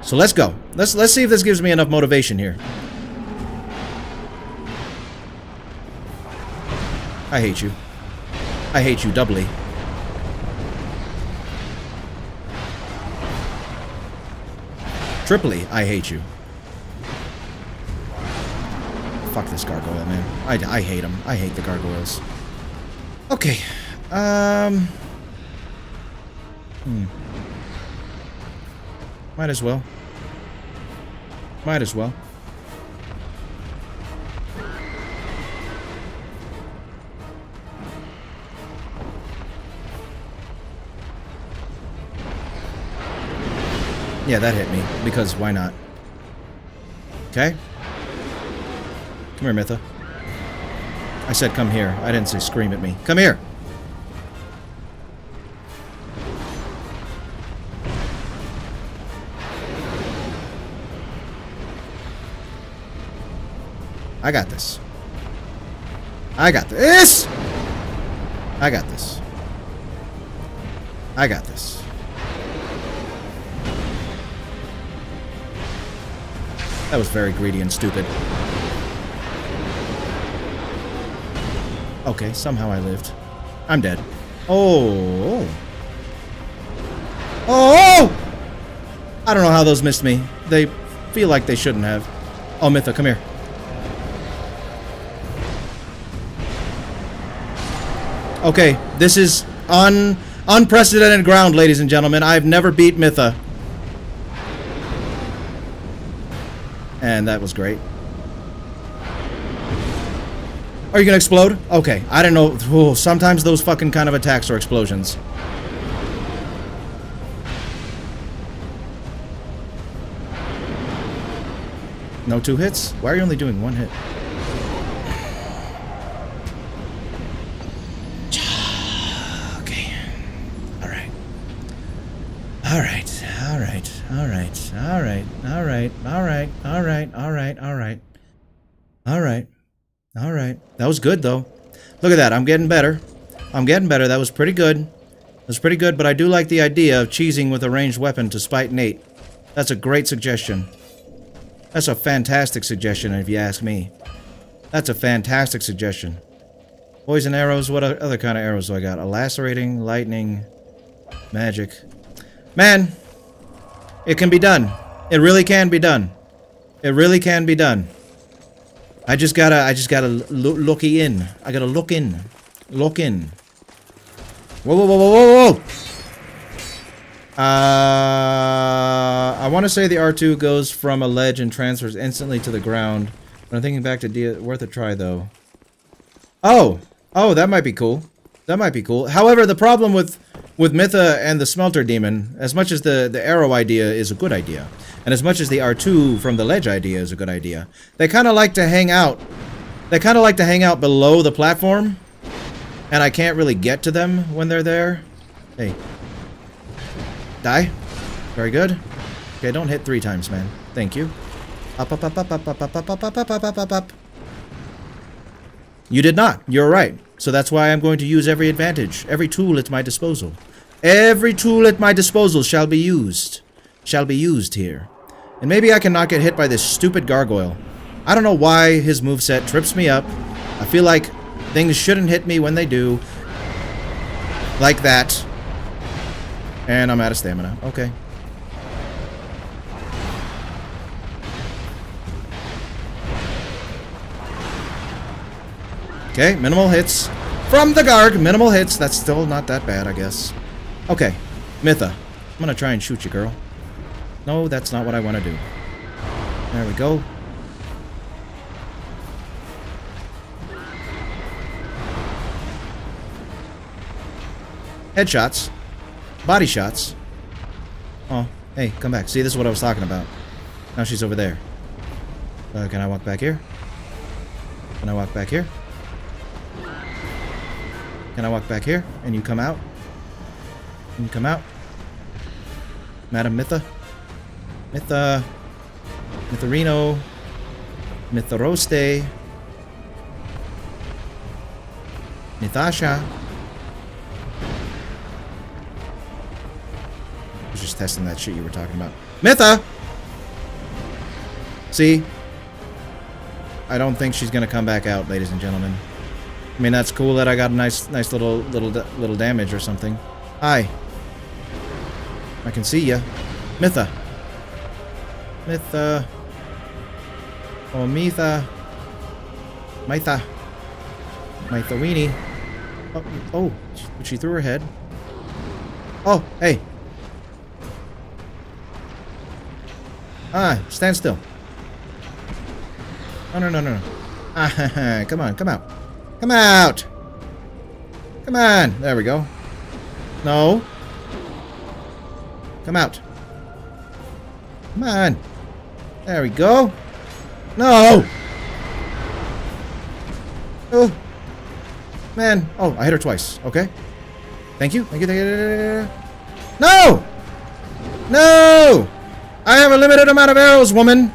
So let's go. Let's see if this gives me enough motivation here. I hate you. I hate you doubly. Triply, I hate you. Fuck this gargoyle, man. I hate him. I hate the gargoyles. Okay. Might as well. Might as well. Yeah, that hit me. Because why not? Okay. Come here, Mytha. I said come here. I didn't say scream at me. Come here! I got this. I got this! I got this. I got this. That was very greedy and stupid. Okay, somehow I lived. I'm dead. Oh. Oh! I don't know how those missed me. They feel like they shouldn't have. Oh, Mytha, come here. Okay, this is unprecedented ground, ladies and gentlemen. I've never beat Mytha. And that was great. Are you gonna explode? Okay, I don't know. Oh, sometimes those fucking kind of attacks are explosions. No 2 hits? Why are you only doing 1 hit? Okay. Alright. Alright. Alright. Alright. Alright. Alright. Alright. Alright. Alright. Alright. Alright. Alright. That was good, though. Look at that. I'm getting better. I'm getting better. That was pretty good. That was pretty good, but I do like the idea of cheesing with a ranged weapon to spite Nate. That's a great suggestion. That's a fantastic suggestion, if you ask me. That's a fantastic suggestion. Poison arrows. What other kind of arrows do I got? A lacerating, lightning, magic. Man, it can be done. It really can be done. It really can be done. I just gotta looky in. I gotta look in. Look in. Whoa, whoa, whoa, whoa, whoa, whoa! I want to say the R2 goes from a ledge and transfers instantly to the ground. But I'm thinking back to worth a try, though. Oh! Oh, that might be cool. That might be cool. However, the problem with Mytha and the Smelter Demon, as much as the arrow idea is a good idea, and as much as the R2 from the ledge idea is a good idea, they kind of like to hang out. They kind of like to hang out below the platform, and I can't really get to them when they're there. Hey. Die. Very good. Okay, don't hit 3 times, man. Thank you. Up, up, up, up, up, up, up, up, up, up, up, up, up, up, up. You did not. You're right. So that's why I'm going to use every advantage, every tool at my disposal. Every tool at my disposal shall be used. Shall be used here. And maybe I can not get hit by this stupid gargoyle. I don't know why his moveset trips me up. I feel like things shouldn't hit me when they do. Like that. And I'm out of stamina. Okay. Okay, minimal hits. From the Garg, minimal hits. That's still not that bad, I guess. Okay, Mytha. I'm gonna try and shoot you, girl. No, that's not what I want to do. There we go. Headshots. Body shots. Oh, hey, come back. See, this is what I was talking about. Now she's over there. Can I walk back here? Can I walk back here? Can I walk back here? And you come out? Can you come out? Madam Mytha? Mytha... Mytharino... Mytharoste... Mythasha... I was just testing that shit you were talking about. Mytha! See? I don't think she's gonna come back out, ladies and gentlemen. I mean, that's cool that I got a nice little damage or something. Hi. I can see ya. Mytha. Mytha. Oh, Mytha. Mytha. Mythaweenie. Oh, she threw her head. Oh, hey. Ah, stand still. No, no, no, no. Ah, come on, come out. Come out! Come on! There we go. No. Come out. Come on. There we go. No! Oh. Man. Oh, I hit her twice. Okay. Thank you. Thank you. Thank you. No! No! I have a limited amount of arrows, woman.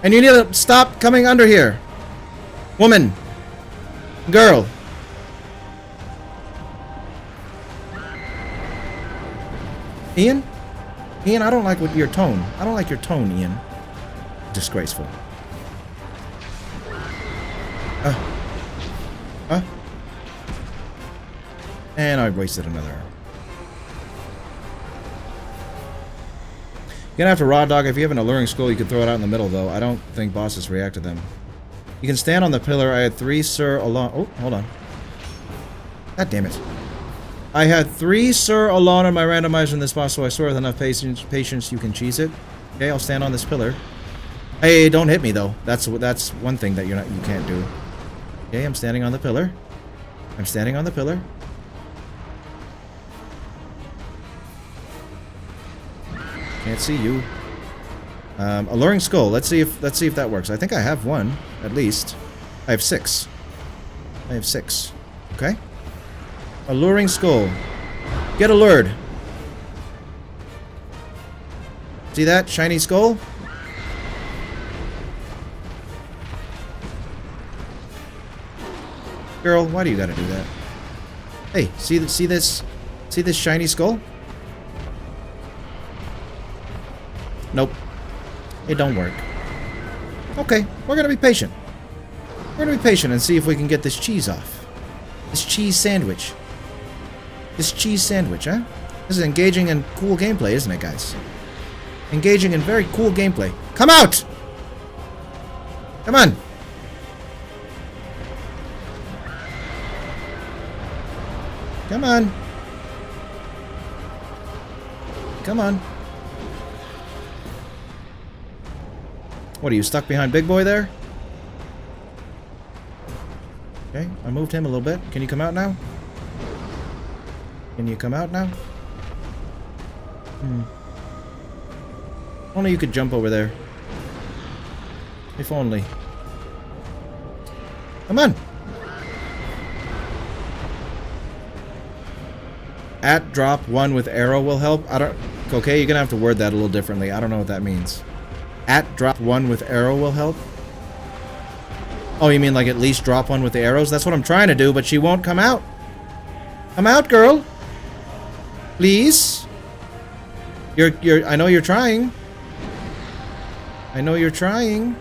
And you need to stop coming under here. Woman! Girl! Ian? Ian, I don't like your tone. I don't like your tone, Ian. Disgraceful. And I wasted another arrow. You're gonna have to raw dog. If you have an alluring skull, you can throw it out in the middle, though. I don't think bosses react to them. You can stand on the pillar. I had 3 Sir Alon. Oh, hold on. God damn it. I had 3 Sir Alon in my randomizer in this boss, so I swear with enough patience you can cheese it. Okay, I'll stand on this pillar. Hey, don't hit me though. That's one thing that you can't do. Okay, I'm standing on the pillar. I'm standing on the pillar. Can't see you. Alluring skull. Let's see if that works. I think I have one, at least. I have 6. I have 6. Okay. Alluring skull. Get allured. See that shiny skull? Girl, why do you gotta do that? Hey, see this shiny skull? Nope. It don't work. Okay, we're gonna be patient. We're gonna be patient and see if we can get this cheese off. This cheese sandwich. This cheese sandwich, huh? This is engaging and cool gameplay, isn't it, guys? Engaging and very cool gameplay. Come out! Come on! Come on! Come on. What, are you stuck behind Big Boy there? Okay, I moved him a little bit. Can you come out now? Can you come out now? Only you could jump over there. If only. Come on! At drop 1 with arrow will help. I don't... Okay, you're gonna have to word that a little differently. I don't know what that means. At drop 1 with arrow will help? Oh, you mean like at least drop 1 with the arrows? That's what I'm trying to do, but she won't come out. Come out, girl. Please. I know you're trying. I know you're trying.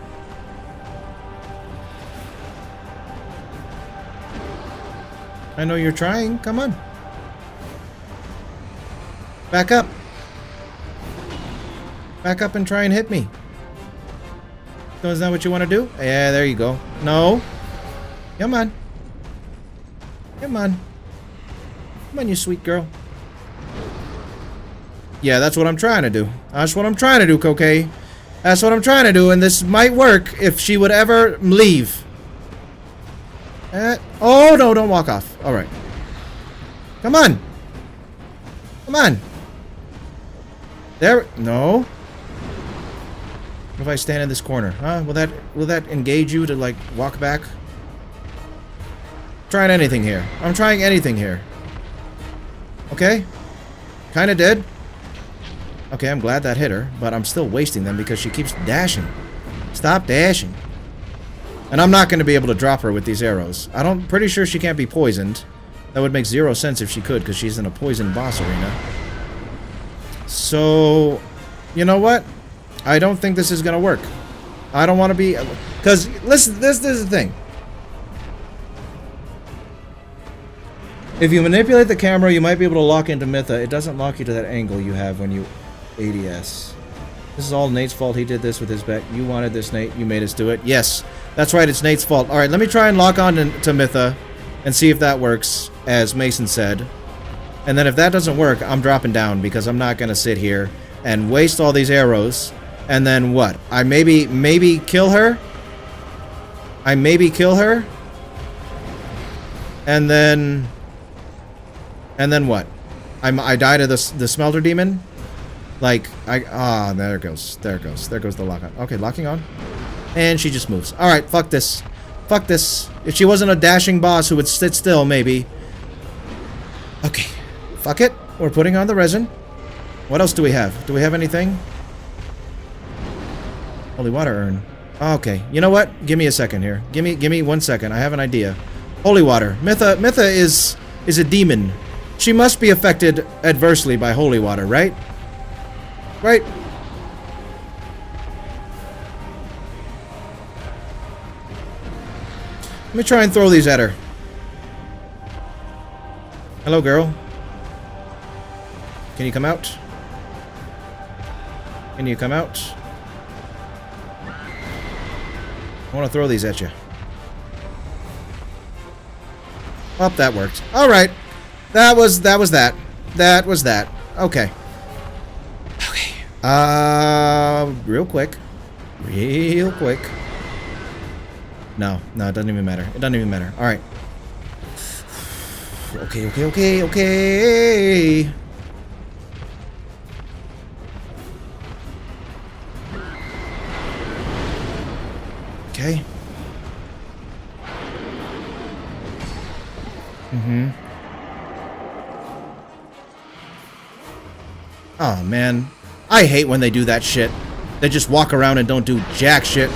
I know you're trying. Come on. Back up. Back up and try and hit me. So is that what you want to do? Yeah, there you go. No. Come on. Come on. Come on, you sweet girl. Yeah, that's what I'm trying to do. That's what I'm trying to do, Cocaine. That's what I'm trying to do, and this might work if she would ever leave. Oh, no, don't walk off. All right. Come on. Come on. There. No. What if I stand in this corner? Huh? Will that engage you to, like, walk back? Trying anything here. I'm trying anything here. Okay? Kinda did. Okay, I'm glad that hit her, but I'm still wasting them because she keeps dashing. Stop dashing. And I'm not going to be able to drop her with these arrows. Pretty sure she can't be poisoned. That would make 0 sense if she could, because she's in a poison boss arena. So, you know what? I don't think this is going to work. I don't want to be... Because, listen, this is the thing. If you manipulate the camera, you might be able to lock into Mytha. It doesn't lock you to that angle you have when you ADS. This is all Nate's fault. He did this with his bet. You wanted this, Nate. You made us do it. Yes, that's right. It's Nate's fault. All right, let me try and lock on to Mytha and see if that works, as Mason said. And then if that doesn't work, I'm dropping down because I'm not going to sit here and waste all these arrows. And then what? I maybe kill her? I maybe kill her? And then what? I die to the smelter demon? Like, there it goes. There it goes. There goes the lock on. Okay, locking on. And she just moves. Alright, fuck this. Fuck this. If she wasn't a dashing boss who would sit still, maybe. Okay. Fuck it. We're putting on the resin. What else do we have? Do we have anything? Holy water urn. Okay, you know what? Give me a second here. Give me 1 second. I have an idea. Holy water. Mytha is a demon. She must be affected adversely by holy water, right? Right? Let me try and throw these at her. Hello, girl. Can you come out? Can you come out? I want to throw these at you. Oh, that worked. All right. That was that. That was that. Okay. Okay. Real quick. Real quick. No, it doesn't even matter. It doesn't even matter. All right. Okay. Okay. Oh, man. I hate when they do that shit. They just walk around and don't do jack shit.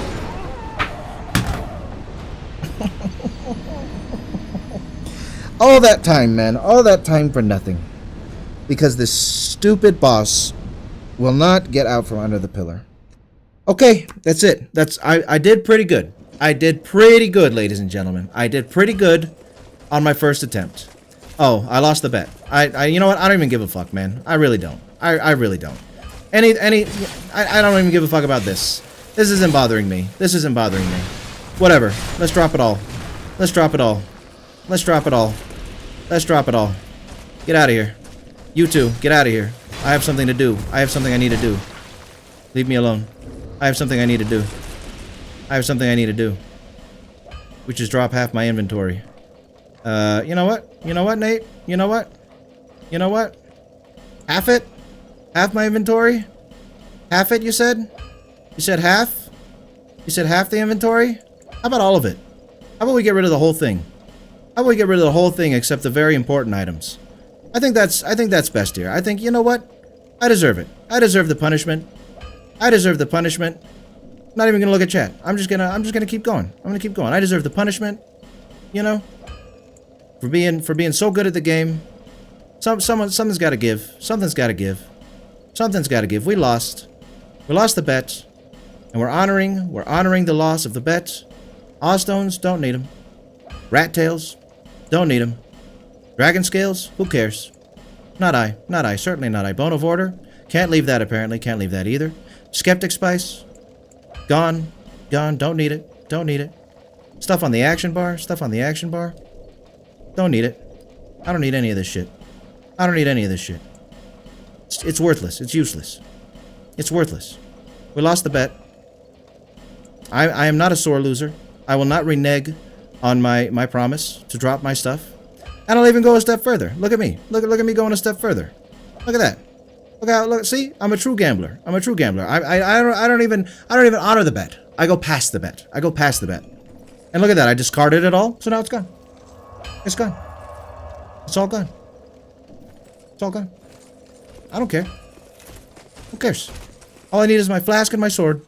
All that time, man. All that time for nothing. Because this stupid boss will not get out from under the pillar. Okay, that's it. I did pretty good. I did pretty good, ladies and gentlemen. I did pretty good on my first attempt. Oh, I lost the bet. You know what? I don't even give a fuck, man. I really don't. I really don't. I don't even give a fuck about this. This isn't bothering me. This isn't bothering me. Whatever. Let's drop it all. Let's drop it all. Let's drop it all. Let's drop it all. Get out of here. You two, get out of here. I have something to do. I have something I need to do. Leave me alone. I have something I need to do. I have something I need to do. Which is drop half my inventory. You know what? You know what, Nate? You know what? You know what? Half it? Half my inventory? Half it, you said? You said half? You said half the inventory? How about all of it? How about we get rid of the whole thing? How about we get rid of the whole thing except the very important items? I think that's best here. I think, you know what? I deserve it. I deserve the punishment. I deserve the punishment. I'm not even gonna look at chat. I'm just gonna keep going. I'm gonna keep going. I deserve the punishment. You know? For being so good at the game. Something's gotta give. Something's gotta give. Something's gotta give. We lost. We lost the bet. And we're honoring the loss of the bet. Ozstones, don't need them. Rat tails, don't need them. Dragon scales, who cares? Not I, certainly not I. Bone of Order, can't leave that apparently, can't leave that either. Skeptic Spice, gone, don't need it, don't need it. Stuff on the action bar, don't need it. I don't need any of this shit. I don't need any of this shit. It's worthless, it's useless. It's worthless. We lost the bet. I am not a sore loser. I will not renege on my promise to drop my stuff. And I'll even go a step further. Look at me. Look at me going a step further. Look at that. Look, see? I'm a true gambler. I'm a true gambler. I don't even honor the bet. I go past the bet. I go past the bet. And look at that. I discarded it all. So now it's gone. It's gone. It's all gone. It's all gone. I don't care. Who cares? All I need is my flask and my sword.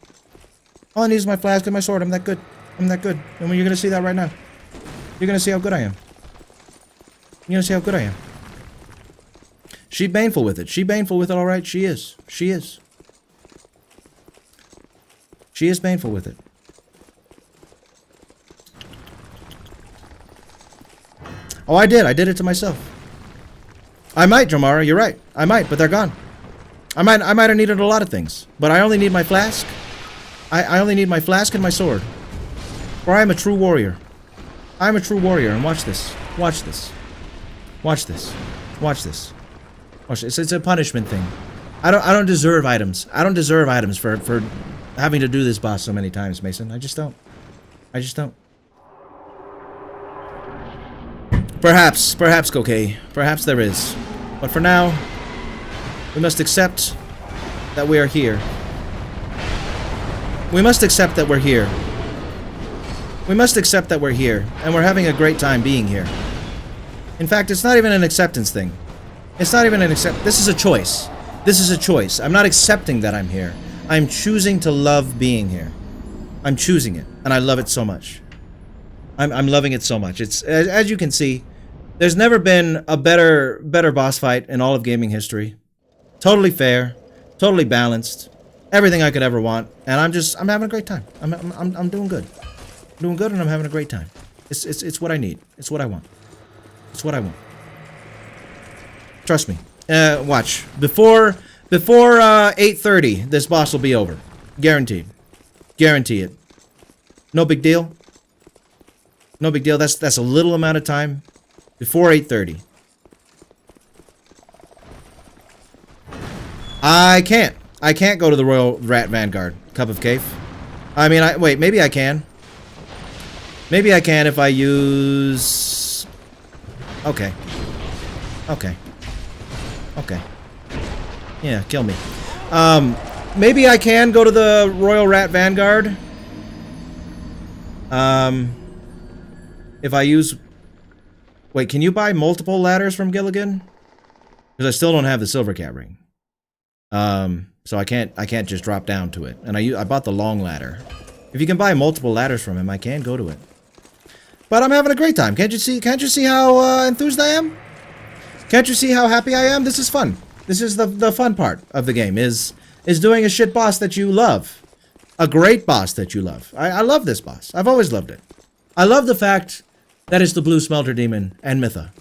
All I need is my flask and my sword. I'm that good. I'm that good. And you're gonna see that right now. You're gonna see how good I am. You're gonna see how good I am. She baneful with it. She baneful with it, alright? She is. She is. She is baneful with it. Oh, I did. I did it to myself. I might, Jamara. You're right. I might, but they're gone. I might have needed a lot of things. But I only need my flask. I only need my flask and my sword. For I am a true warrior. I am a true warrior. And watch this. Watch this. Watch this. Watch this. Watch this. It's a punishment thing. I don't deserve items. I don't deserve items for having to do this boss so many times, Mason. I just don't. I just don't. Perhaps, Kokei. Perhaps there is. But for now, we must accept that we are here. We must accept that we're here. We must accept that we're here, and we're having a great time being here. In fact, it's not even an acceptance thing. It's not even an this is a choice. This is a choice. I'm not accepting that I'm here. I'm choosing to love being here. I'm choosing it, and I love it so much. I'm loving it so much. It's as you can see, there's never been a better boss fight in all of gaming history. Totally fair, totally balanced, everything I could ever want, and I'm having a great time. I'm doing good. I'm doing good, and I'm having a great time. It's what I need. It's what I want. It's what I want. Trust me. Watch. Before 8:30, this boss will be over. Guaranteed. Guarantee it. No big deal. No big deal. That's a little amount of time. Before 8:30. I can't go to the Royal Rat Vanguard. Cup of Cave. I mean, wait, maybe I can. Maybe I can if I use... Okay. Okay. Okay. Yeah, kill me. Maybe I can go to the Royal Rat Vanguard. If I use... Wait, can you buy multiple ladders from Gilligan? Because I still don't have the Silver Cat ring. So I can't just drop down to it. And I bought the long ladder. If you can buy multiple ladders from him, I can go to it. But I'm having a great time. Can't you see how enthused I am? Can't you see how happy I am? This is fun. This is the fun part of the game, is doing a shit boss that you love. A great boss that you love. I love this boss. I've always loved it. I love the fact that it's the Blue Smelter Demon and Mytha.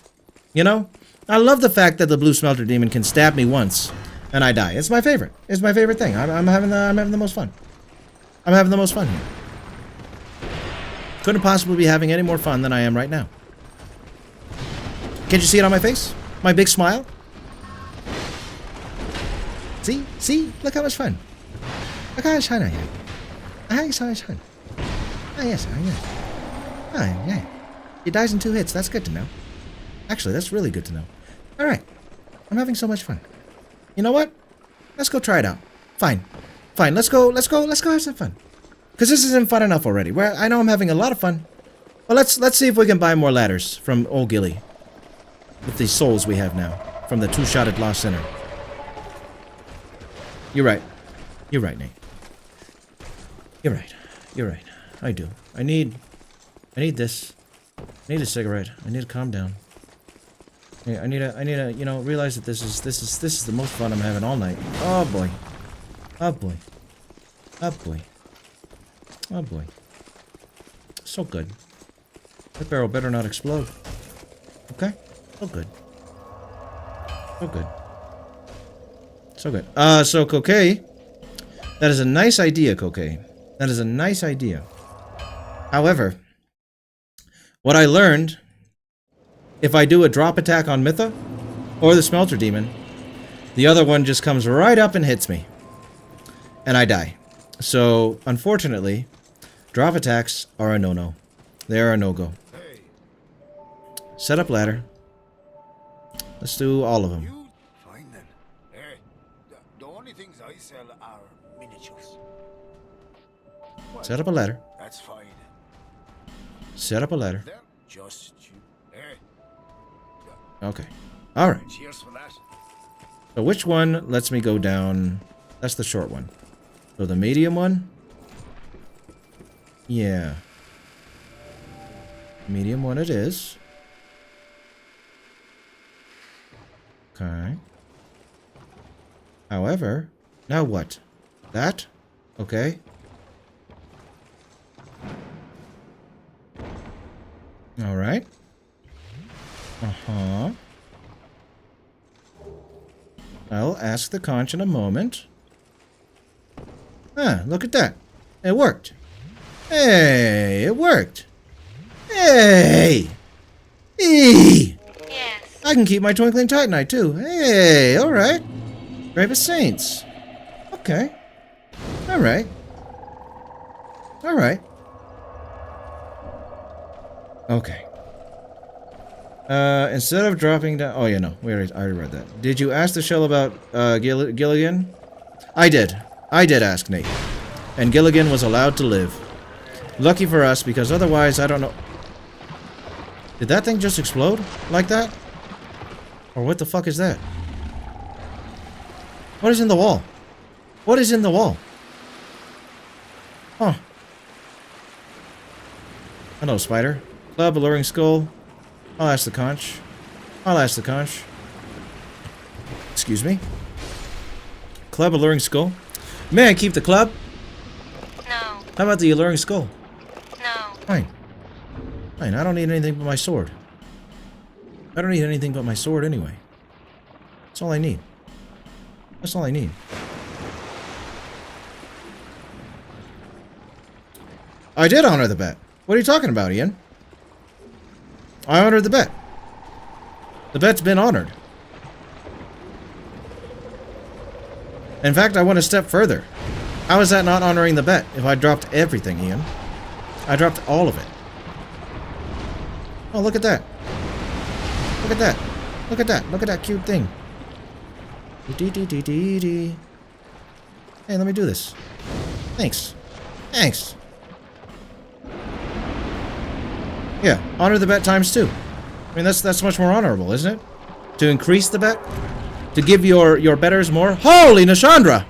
You know? I love the fact that the Blue Smelter Demon can stab me once and I die. It's my favorite. It's my favorite thing. I'm having the most fun. I'm having the most fun here. Couldn't possibly be having any more fun than I am right now. Can't you see it on my face? My big smile? See? See? Look how much fun. Look how much fun I have. I had so much fun. Oh, yes, sir, yeah. Oh, yeah. He dies in 2 hits. That's good to know. Actually, that's really good to know. Alright. I'm having so much fun. You know what? Let's go try it out. Fine. Fine, let's go have some fun. Because this isn't fun enough already. I know I'm having a lot of fun. Well, let's see if we can buy more ladders from old Gilly. With these souls we have now. From the 2-shotted Lost Sinner. You're right. You're right, Nate. You're right. You're right. I do. I need this. I need a cigarette. I need to calm down. I need to, you know, realize that this is the most fun I'm having all night. Oh boy. Oh boy. Oh boy. Oh boy. So good. That barrel better not explode. Okay? So good. So good. So good. So Coquet. That is a nice idea, Coquet. That is a nice idea. However, what I learned, if I do a drop attack on Mytha, or the Smelter Demon, the other one just comes right up and hits me. And I die. So, unfortunately, drop attacks are a no-no. They are a no-go. Set up ladder. Let's do all of them. Fine then. Hey, the only things I sell are miniatures. Set up a ladder. That's fine. Set up a ladder. Then just you. Hey, Okay. Alright. cheers for that. So which one lets me go down? That's the short one. So the medium one? Yeah. Medium one it is. Okay. However, now what? That? Okay. Alright. Uh-huh. I'll ask the conch in a moment. Ah, look at that. It worked. Hey, it worked. Hey! Hey! Yes. I can keep my Twinkling Titanite too. Hey, alright. Grave of Saints. Okay. Alright. Alright. Okay. Instead of dropping down... Oh, yeah, no. I already read that. Did you ask the shell about Gilligan? I did. I did ask Nate. And Gilligan was allowed to live. Lucky for us, because otherwise, I don't know... Did that thing just explode? Like that? Or what the fuck is that? What is in the wall? What is in the wall? Huh. Hello, spider. Club, alluring skull. I'll ask the conch. I'll ask the conch. Excuse me. Club, alluring skull. May I keep the club? No. How about the alluring skull? No. Fine. Fine, I don't need anything but my sword. I don't need anything but my sword anyway. That's all I need. That's all I need. I did honor the bet. What are you talking about, Ian? I honored the bet. The bet's been honored. In fact, I went a step further. How is that not honoring the bet if I dropped everything, Ian? I dropped all of it. Oh, look at that. Look at that. Look at that. Look at that cute thing. Dee-dee-dee-dee-dee. Hey, let me do this. Thanks. Thanks. Yeah, honor the bet times 2. I mean, that's much more honorable, isn't it? To increase the bet? To give your betters more? Holy Nashandra!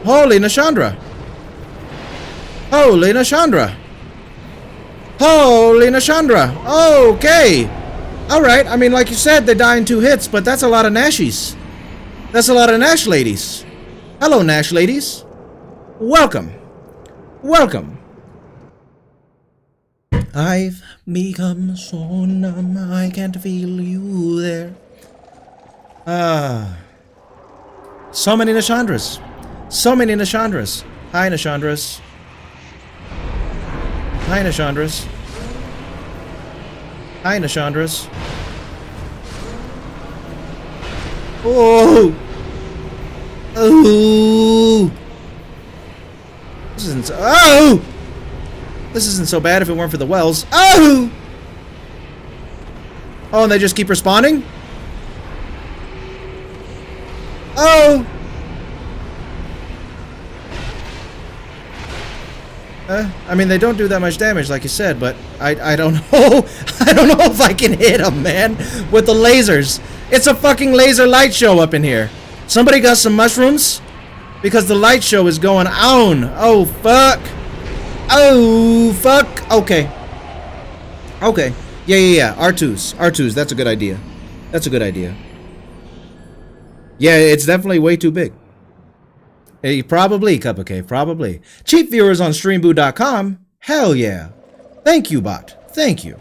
Holy Nashandra! Holy Nashandra! Holy Nashandra! Okay! Alright, I mean, like you said, they die in 2 hits, but that's a lot of Nashies. That's a lot of Nash ladies. Hello, Nash ladies. Welcome. Welcome. I've become so numb, I can't feel you there. So many Nashandras. So many Nashandras. Hi, Nashandras. Hi, Nashandras. Hi, Nashandras. Oh! Oh! This isn't so... Oh! This isn't so bad if it weren't for the wells. Oh! Oh, and they just keep responding? Oh! I mean, they don't do that much damage, like you said, but I don't know. I don't know if I can hit them, man, with the lasers. It's a fucking laser light show up in here. Somebody got some mushrooms? Because the light show is going on. Oh, fuck. Oh, fuck. Okay. Okay. Yeah. R2s. That's a good idea. That's a good idea. Yeah, it's definitely way too big. Hey, probably, Cup of Cave, probably. Cheap viewers on streamboo.com? Hell yeah. Thank you, bot. Thank you.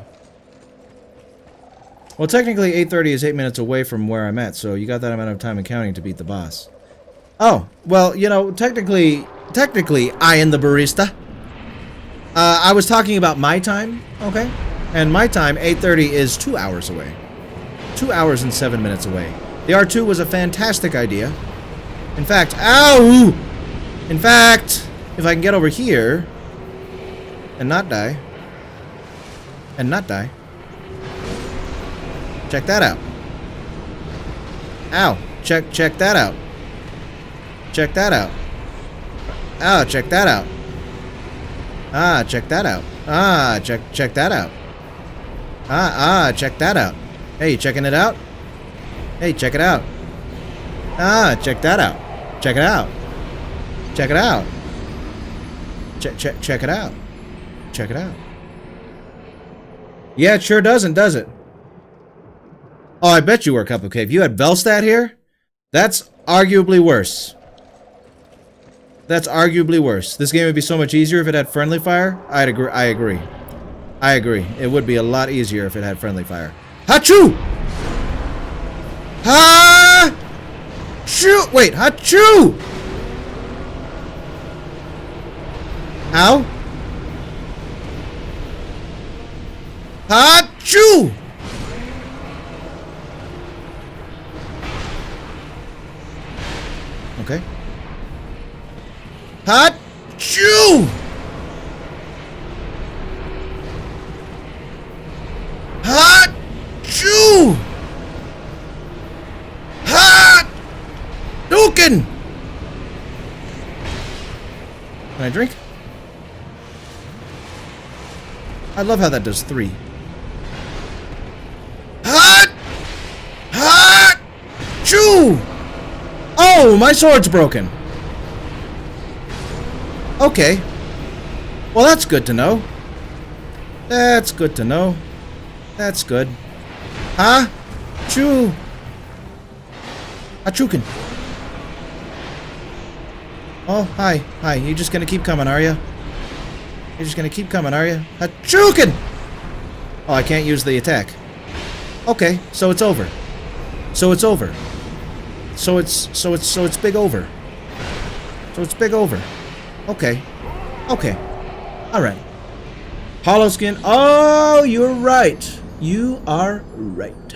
Well, technically, 8:30 is 8 minutes away from where I'm at, so you got that amount of time and counting to beat the boss. Oh, well, you know, technically, I am the barista. I was talking about my time, okay? And my time, 8:30, is 2 hours away. 2 hours and 7 minutes away. The R2 was a fantastic idea. In fact, ow! In fact, if I can get over here and not die, check that out. Ow! Check that out. Check that out. Ah, check that out. Ah, check that out. Ah, check that out. Ah, check that out. Hey, you checking it out? Hey, check it out. Ah, check that out. Check it out. Check it out. Check it out. Check it out. Yeah, it sure doesn't, does it? Oh, I bet you were, Cup of Cave. You had Velstad here? That's arguably worse. That's arguably worse. This game would be so much easier if it had friendly fire. I agree. I agree. It would be a lot easier if it had friendly fire. Hachu! Ha! Shoot! Wait, Hachu! Ow! Hachu! Okay. Hachu! Hachu! Hadouken! Can I drink? I love how that does 3. Hachu! Oh, my sword's broken. Okay. Well, that's good to know. That's good to know. That's good. Huh? Choo. Hachukin. Oh, hi. Hi. You just gonna keep coming, are you? You're just gonna keep coming, are you? Hachukin! Oh, I can't use the attack. Okay, so it's over. So it's over. So it's big over. So it's big over. Okay. Okay. Alright. Hollow skin. Oh, you're right. You are right.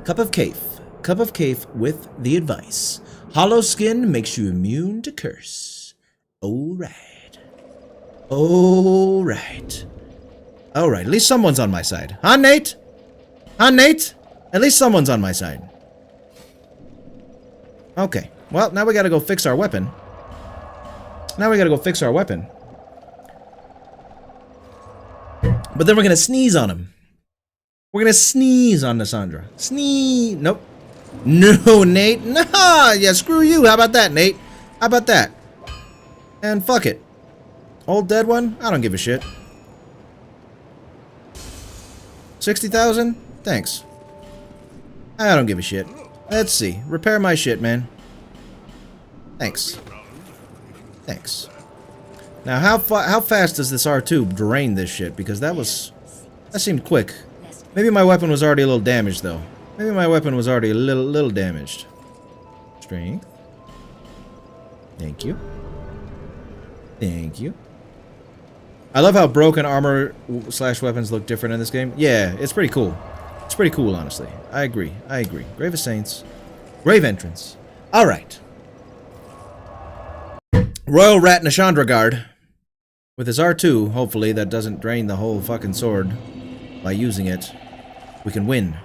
Cup of cave. Cup of cave with the advice. Hollow skin makes you immune to curse. Alright. Alright. Alright, at least someone's on my side. Huh, Nate? Huh, Nate? At least someone's on my side. Okay. Well, now we gotta go fix our weapon. Now we gotta go fix our weapon. But then we're gonna sneeze on him. We're gonna sneeze on Nasandra. Sneeze. Nope. No, Nate. Nah. Yeah, screw you. How about that, Nate? How about that? And fuck it. Old dead one? I don't give a shit. 60,000? Thanks. I don't give a shit. Let's see. Repair my shit, man. Thanks. Thanks. Now, how fast does this R2 drain this shit? Because that seemed quick. Maybe my weapon was already a little damaged, though. Maybe my weapon was already a little damaged. Strength. Thank you. Thank you. I love how broken armor / weapons look different in this game. Yeah, it's pretty cool. It's pretty cool, honestly. I agree. I agree. Grave of Saints. Grave entrance. Alright. Royal Rat Nashandra Guard. With his R2, hopefully, that doesn't drain the whole fucking sword by using it. We can win.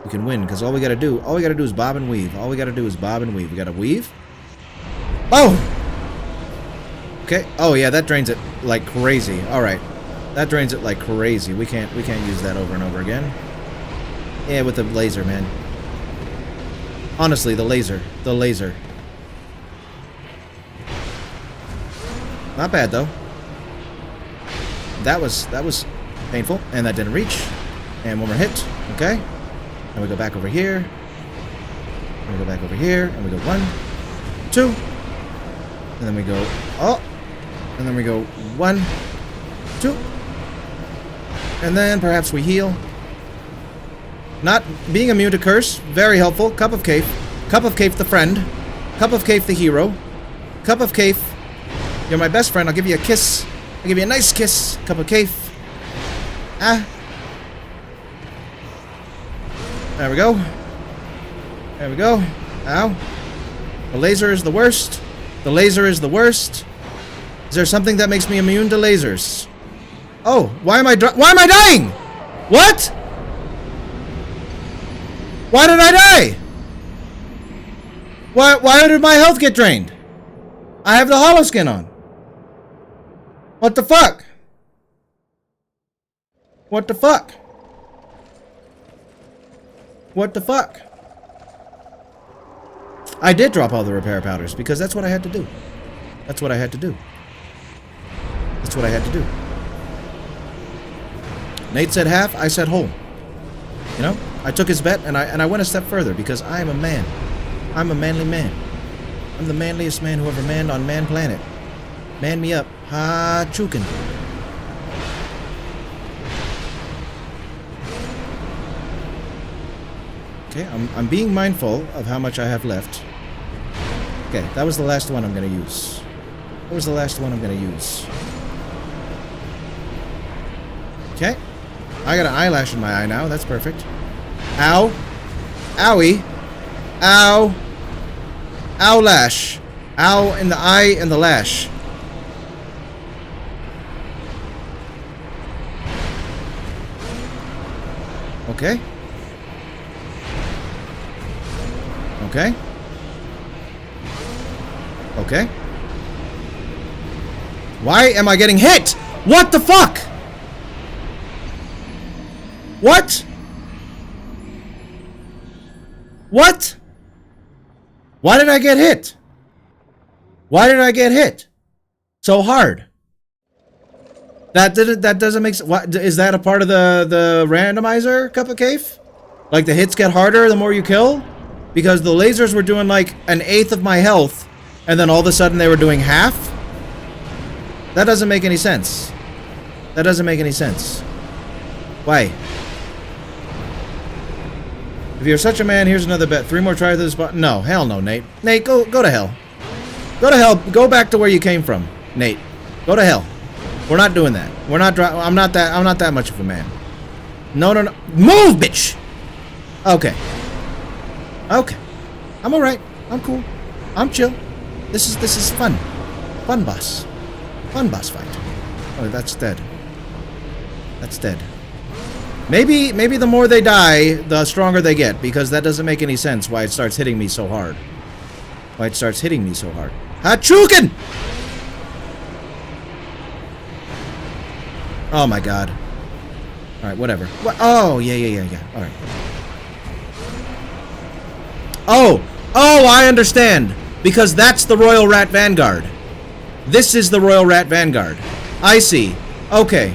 We can win, because all we gotta do is bob and weave. All we gotta do is bob and weave. We gotta weave. Oh! Okay. Oh yeah, that drains it like crazy. Alright. That drains it like crazy. We can't use that over and over again. Yeah, with the laser, man. Honestly, the laser. The laser. Not bad though. That was painful, and that didn't reach. And one more hit. Okay. And we go back over here. And we go back over here, and we go 1, 2, and then we go and then we go 1, 2, and then perhaps we heal. Not being immune to curse, very helpful. Cup of Cave. Cup of Cave the friend. Cup of Cave the hero. Cup of Cave. You're my best friend. I'll give you a kiss. I'll give you a nice kiss. Cup of Cave. Ah. There we go. There we go. Ow. The laser is the worst. The laser is the worst. Is there something that makes me immune to lasers? Oh, why am I dying? What? Why did I die? Why did my health get drained? I have the hollow skin on. What the fuck? What the fuck? What the fuck? I did drop all the repair powders because that's what I had to do. That's what I had to do. That's what I had to do. Nate said half, I said whole. You know? I took his bet and I went a step further because I am a man. I'm a manly man. I'm the manliest man who ever manned on Man Planet. Man me up. Ha chukin. Okay, I'm being mindful of how much I have left. Okay, that was the last one I'm gonna use. That was the last one I'm gonna use. Okay. I got an eyelash in my eye now. That's perfect. Ow. Owie. Ow. Ow lash. Ow in the eye and the lash. Okay. Okay. Okay. Why am I getting hit? What the fuck? What? What? Why did I get hit? Why did I get hit? so hard? That doesn't make sense. What is that a part of the randomizer, Cup of Cave? Like the hits get harder the more you kill? Because the lasers were doing like 1/8 of my health, and then all of a sudden they were doing half? That doesn't make any sense. That doesn't make any sense. Why? If you're such a man, here's another bet. 3 more tries to this button. No, hell no, Nate. Nate, go to hell. Go to hell. Go back to where you came from, Nate. Go to hell. We're not doing that. We're not. I'm not that much of a man. No. Move, bitch. Okay. Okay. I'm all right. I'm cool. I'm chill. This is fun. Fun boss. Fun boss fight. Oh, that's dead. That's dead. Maybe the more they die, the stronger they get, because that doesn't make any sense why it starts hitting me so hard. Why it starts hitting me so hard. Hadouken! Oh my god. Alright, whatever. What? Oh, yeah. Alright. Oh, I understand. Because that's the Royal Rat Vanguard. This is the Royal Rat Vanguard. I see. Okay.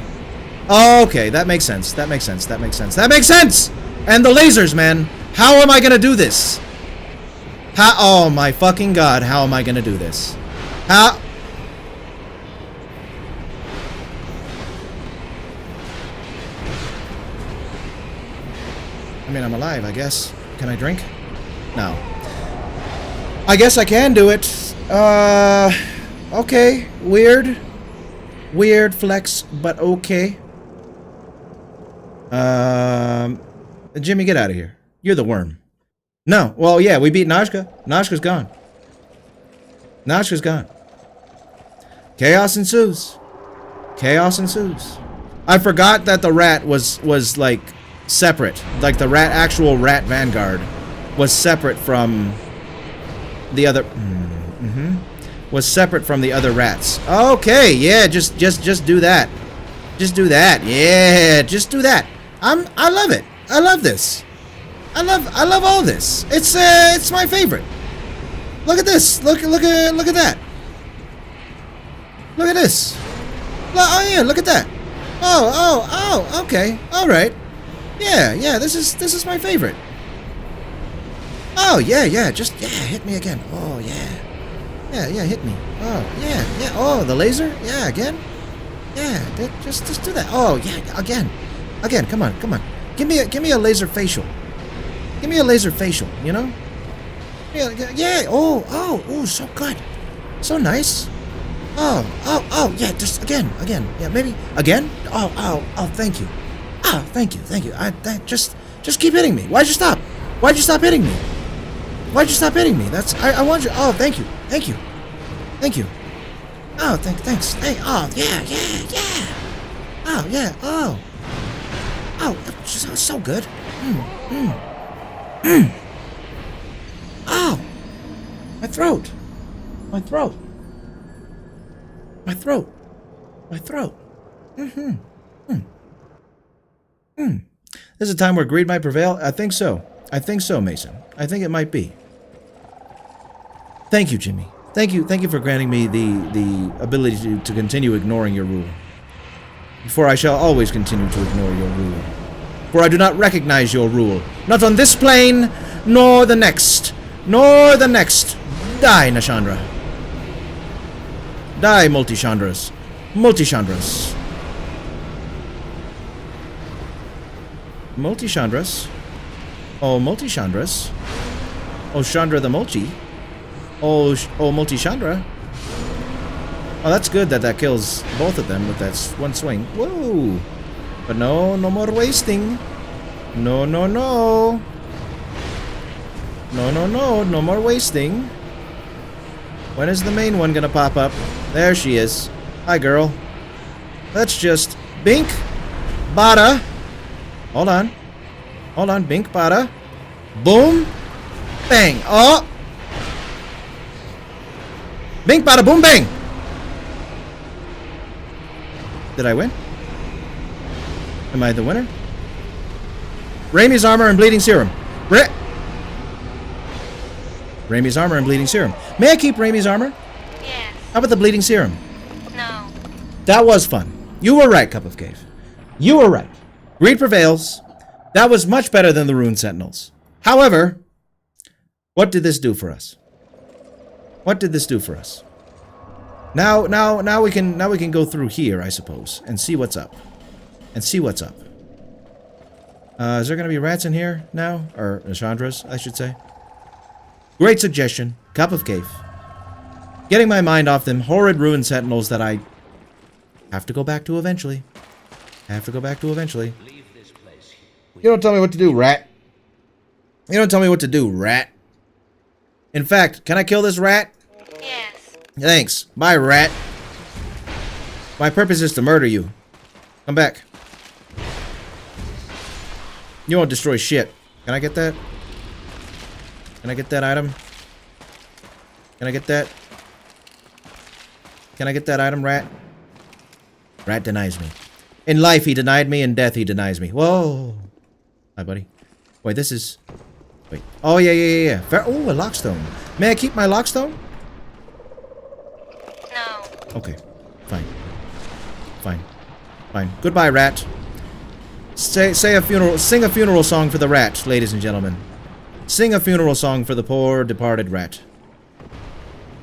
Okay, that makes sense. That makes sense. And the lasers, man. How am I gonna do this? Oh my fucking god, how am I gonna do this? How? I mean, I'm alive, I guess. Can I drink? No. I guess I can do it. Okay. Weird. Weird flex, but okay. Jimmy, get out of here. You're the worm. No. Well, yeah, we beat Nazca. Nazca's gone. Nazca's gone. Chaos ensues. Chaos ensues. I forgot that the rat was like separate. Like the actual rat vanguard was separate from the other. Was separate from the other rats. Okay, yeah, just do that. Just do that. Yeah, just do that. I love it. I love this. I love all this. It's my favorite. Look at this. Look at that. Look at this. Oh yeah, look at that. Oh, okay. All right. Yeah, this is my favorite. Oh, yeah, just hit me again. Oh, yeah. Yeah, hit me. Oh, yeah. Oh, the laser? Yeah, again? Yeah, just do that. Oh, yeah, again. Come on. Give me a laser facial. Give me a laser facial, you know? Yeah. Oh, so good. So nice. Oh, yeah, just again. Yeah, maybe again? Oh, thank you. Oh, thank you. Just keep hitting me. Why'd you stop? Why'd you stop hitting me? I want you. Oh, thank you. Oh, thanks. Hey, oh, yeah. Oh, yeah. Oh, so good. Oh, my throat. This is a time where greed might prevail. I think so, Mason. I think it might be. Thank you, Jimmy. Thank you for granting me the ability to continue ignoring your rule. For I shall always continue to ignore your rule. For I do not recognize your rule. Not on this plane, nor the next. Die, Nashandra. Die, Multichandras. Oh, Multichandras. Oh, Chandra the Mulchi. Oh, Multichandra. Oh, that's good that kills both of them with that one swing. Whoa. But no more wasting. No more wasting. When is the main one gonna pop up? There she is. Hi, girl. Let's just bink, bada. Hold on. Bink, bada. Boom. Bang. Oh. Bink, bada, boom, bang. Did I win? Am I the winner? Raimi's armor and bleeding serum. Raimi's armor and bleeding serum. May I keep Raimi's armor? Yes. How about the bleeding serum? That was fun. You were right, Cup of Cave. You were right. Greed prevails. That was much better than the Rune Sentinels. However, what did this do for us? What did this do for us? Now we can go through here, I suppose, and see what's up. And see what's up. Is there gonna be rats in here now? Or Chandras, I should say. Great suggestion. Cup of Cave. Getting my mind off them horrid Rune Sentinels that I have to go back to eventually. You don't tell me what to do, rat. You don't tell me what to do, rat. In fact, can I kill this rat? Yes. Thanks. Bye, rat. My purpose is to murder you. Come back. You won't destroy shit. Can I get that? Can I get that item? Can I get that? Can I get that item, rat? Rat denies me. In life, he denied me. In death, he denies me. Whoa. Hi, buddy. Wait, this is... Wait. Oh, yeah. Oh, a lockstone. May I keep my lockstone? No. Okay. Fine. Goodbye, rat. Sing a funeral song for the rat, ladies and gentlemen. Sing a funeral song for the poor departed rat.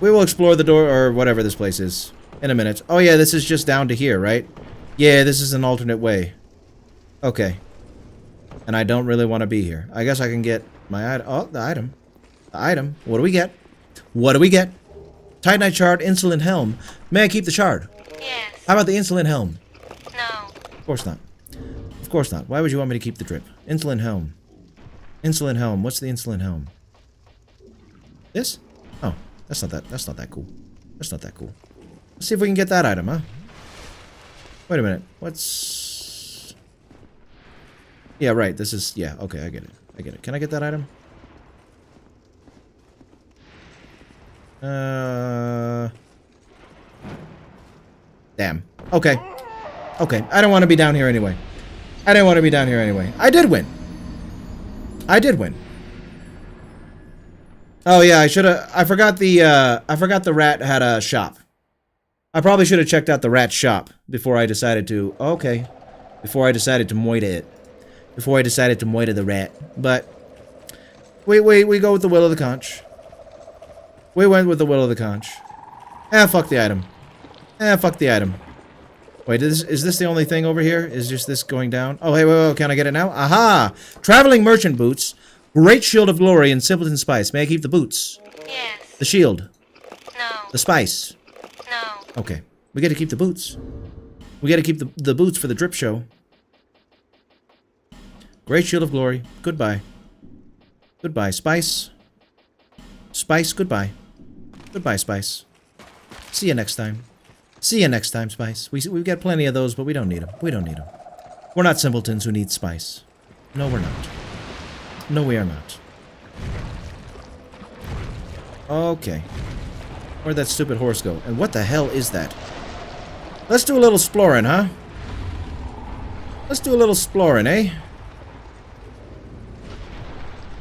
We will explore the door, or whatever this place is, in a minute. Oh yeah, this is just down to here, right? Yeah, this is an alternate way. Okay. And I don't really want to be here. I guess I can get my item. Oh, the item. The item. What do we get? What do we get? Titanite shard, insolent helm. May I keep the shard? Yes. How about the insolent helm? No. Of course not. Of course not. Why would you want me to keep the drip? Insolent helm. Insolent helm. What's the insolent helm? This? Oh, that's not that cool. That's not that cool. Let's see if we can get that item, huh? Wait a minute. What's... Yeah, right. This is... Yeah, okay, I get it. Can I get that item? Damn. Okay. Okay, I don't want to be down here anyway. I didn't want to be down here anyway. I did win. Oh yeah, I forgot the rat had a shop. I probably should have checked out the rat shop before I decided to... Okay. Before I decided to moita it. Before I decided to moita the rat. But... We go with the will of the conch. We went with the will of the conch. Fuck the item. Fuck the item. Wait, is this the only thing over here? Is just this going down? Oh, hey, wait, can I get it now? Aha! Traveling merchant boots. Great shield of glory and simpleton spice. May I keep the boots? Yes. The shield. No. The spice. No. Okay. We get to keep the boots. We got to keep the boots for the drip show. Great shield of glory. Goodbye. Goodbye, spice. Spice, goodbye. Goodbye, spice. See you next time. See you next time, Spice. We've got plenty of those, but we don't need them. We don't need them. We're not simpletons who need spice. No, we're not. No, we are not. Okay. Where'd that stupid horse go? And what the hell is that? Let's do a little exploring, huh? Let's do a little exploring, eh?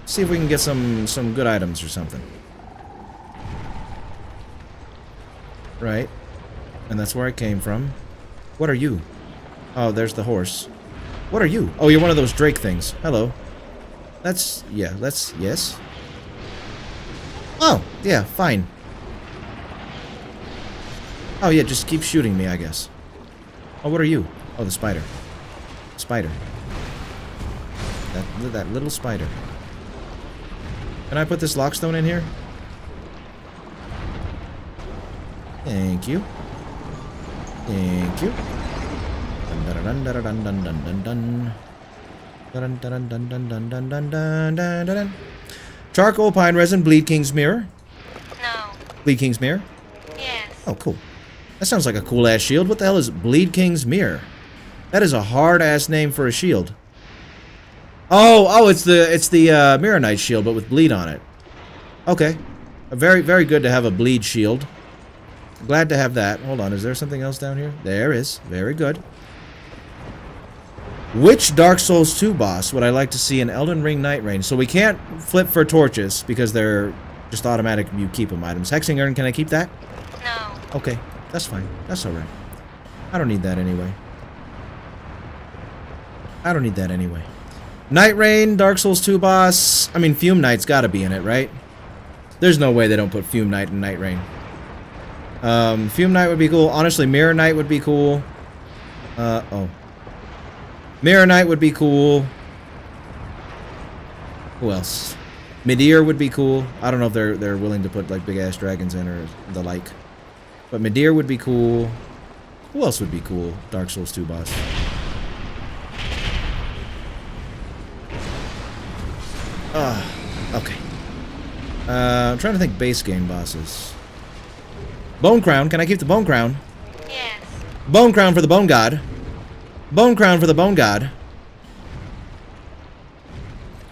See if we can get some good items or something. Right. And that's where I came from. What are you? Oh, there's the horse. What are you? Oh, you're one of those Drake things. Hello. That's... Yeah, that's... Yes. Oh, yeah, fine. Oh, yeah, just keep shooting me, I guess. Oh, what are you? Oh, the spider. Spider. That little spider. Can I put this lockstone in here? Thank you. Thank you. Dun dun dun dun dun dun dun. Dun dun dun dun dun dun dun dun dun dun. Charcoal, pine resin, Bleed King's Mirror. No. Bleed King's Mirror? Yes. Oh, cool. That sounds like a cool-ass shield. What the hell is Bleed King's Mirror? That is a hard-ass name for a shield. Oh, it's the Mirror Knight shield, but with bleed on it. Okay. Very, very good to have a bleed shield. Glad to have that. Hold on, is there something else down here? There is. Very good. Which Dark Souls 2 boss would I like to see in Elden Ring Night Rain? So we can't flip for torches because they're just automatic, you keep them items. Hexing Urn, can I keep that? No. Okay, that's fine. That's alright. I don't need that anyway. I don't need that anyway. Night Rain, Dark Souls 2 boss. I mean, Fume Knight's gotta be in it, right? There's no way they don't put Fume Knight in Night Rain. Fume Knight would be cool. Honestly, Mirror Knight would be cool. Oh. Mirror Knight would be cool. Who else? Midir would be cool. I don't know if they're willing to put like big ass dragons in or the like. But Midir would be cool. Who else would be cool? Dark Souls 2 boss. Okay. I'm trying to think base game bosses. Bone Crown. Can I keep the Bone Crown? Yes. Bone Crown for the Bone God. Bone Crown for the Bone God.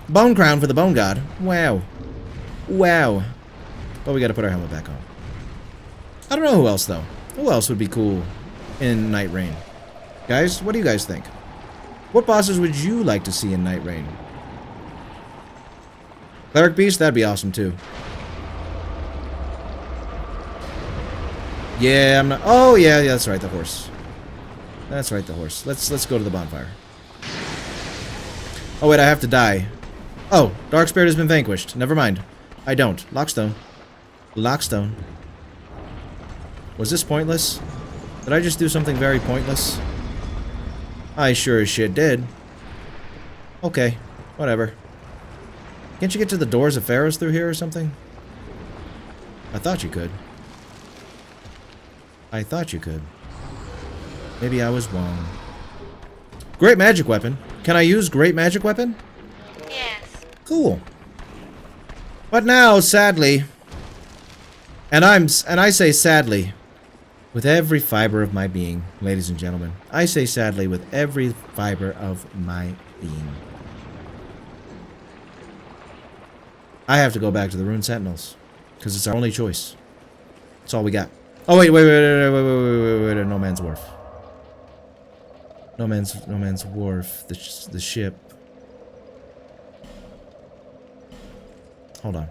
Bone Crown for the Bone God. Wow. Wow. But we gotta put our helmet back on. I don't know who else, though. Who else would be cool in Night Rain? Guys, what do you guys think? What bosses would you like to see in Night Rain? Cleric Beast? That'd be awesome, too. Yeah, I'm not... Oh, yeah, that's right, the horse. That's right, the horse. Let's go to the bonfire. Oh, wait, I have to die. Oh, Dark Spirit has been vanquished. Never mind. I don't. Lockstone. Lockstone. Was this pointless? Did I just do something very pointless? I sure as shit did. Okay, whatever. Can't you get to the doors of Pharaohs through here or something? I thought you could. I thought you could. Maybe I was wrong. Great magic weapon. Can I use great magic weapon? Yes. Cool. But now, sadly, and I say sadly, with every fiber of my being, ladies and gentlemen, I say sadly with every fiber of my being, I have to go back to the Rune Sentinels because it's our only choice. It's all we got. Oh wait, No Man's Wharf. No Man's Wharf. The ship. Hold on.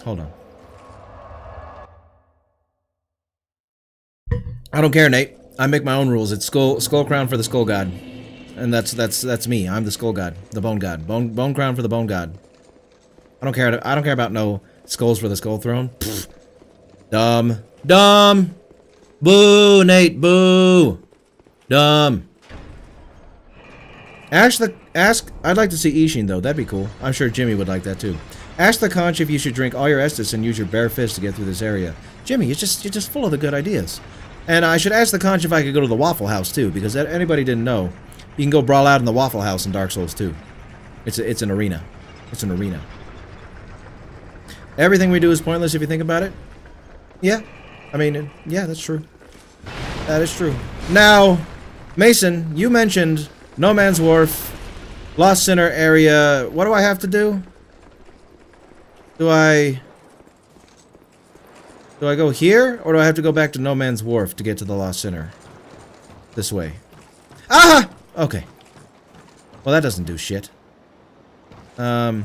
Hold on. I don't care, Nate. I make my own rules. It's skull crown for the skull god, and that's me. I'm the skull god, the bone god. Bone crown for the bone god. I don't care. I don't care about no skulls for the skull throne. Pfft. Dumb. Dumb. Boo, Nate. Boo. Dumb. Ask. I'd like to see Ishin though. That'd be cool. I'm sure Jimmy would like that too. Ask the conch if you should drink all your Estus and use your bare fist to get through this area. Jimmy, you're just full of the good ideas. And I should ask the conch if I could go to the Waffle House too, because anybody didn't know, you can go brawl out in the Waffle House in Dark Souls 2. It's an arena. It's an arena. Everything we do is pointless if you think about it. Yeah. I mean, yeah, that's true. That is true. Now, Mason, you mentioned No Man's Wharf, Lost Sinner area. What do I have to do? Do I go here, or do I have to go back to No Man's Wharf to get to the Lost Sinner? This way. Ah! Okay. Well, that doesn't do shit. I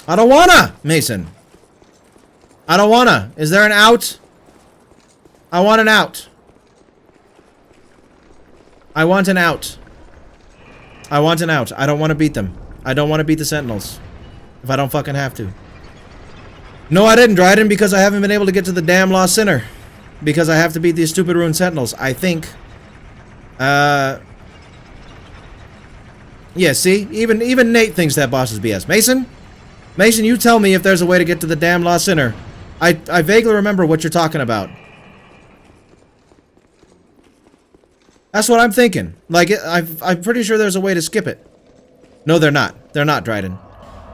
don't wanna, Mason. I don't wanna. Is there an out? I want an out. I want an out. I want an out. I don't want to beat them. I don't want to beat the Sentinels. If I don't fucking have to. No, I didn't, Dryden, because I haven't been able to get to the damn Lost Sinner. Because I have to beat these stupid Rune Sentinels. I think. Yeah, see? Even Nate thinks that boss is BS. Mason? Mason, you tell me if there's a way to get to the damn Lost Sinner. I vaguely remember what you're talking about. That's what I'm thinking. Like, I'm pretty sure there's a way to skip it. No, they're not. They're not, Dryden.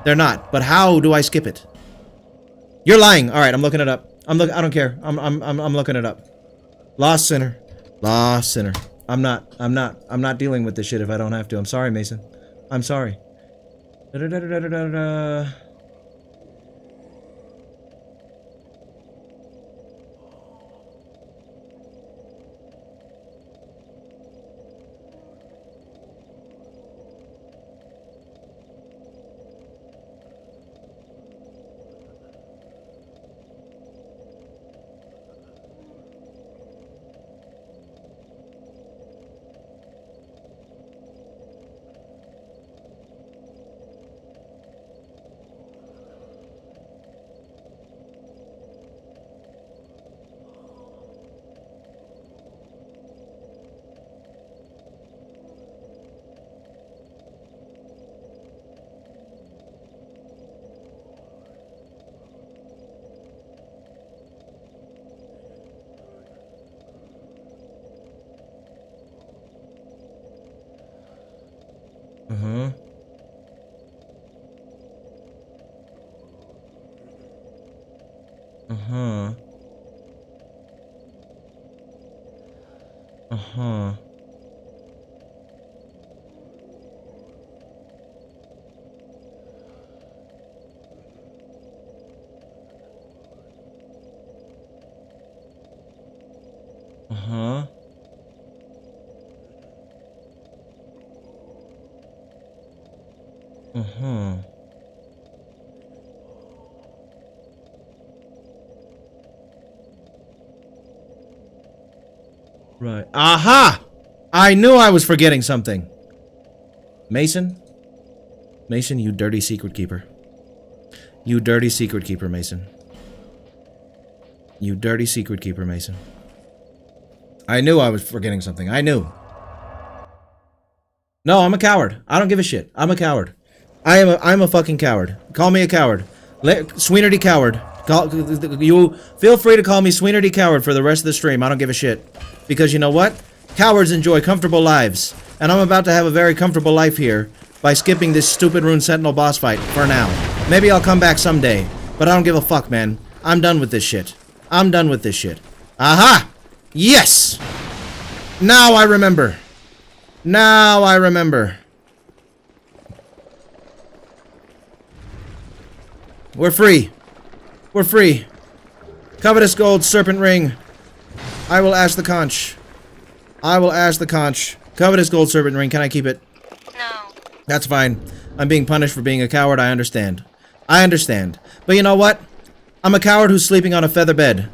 They're not. But how do I skip it? You're lying. All right, I'm looking it up. I don't care. I'm looking it up. Lost Sinner. Lost Sinner. I'm not dealing with this shit if I don't have to. I'm sorry, Mason. I'm sorry. Da-da-da-da-da-da-da. Uh-huh. Uh-huh. Uh-huh. Uh-huh. Right. Aha! I knew I was forgetting something. Mason? Mason, you dirty secret keeper. You dirty secret keeper, Mason. You dirty secret keeper, Mason. I knew I was forgetting something. I knew. No, I'm a coward. I don't give a shit. I'm a coward. I'm a fucking coward. Call me a coward. Sweenerdy coward. You feel free to call me Sweenerdy coward for the rest of the stream. I don't give a shit. Because you know what? Cowards enjoy comfortable lives. And I'm about to have a very comfortable life here by skipping this stupid Rune Sentinel boss fight for now. Maybe I'll come back someday. But I don't give a fuck, man. I'm done with this shit. I'm done with this shit. Aha! Yes! Now I remember. Now I remember. We're free. We're free. Covetous gold serpent ring. I will ask the conch. I will ask the conch. Covetous gold serpent ring. Can I keep it? No. That's fine. I'm being punished for being a coward. I understand. I understand. But you know what? I'm a coward who's sleeping on a feather bed.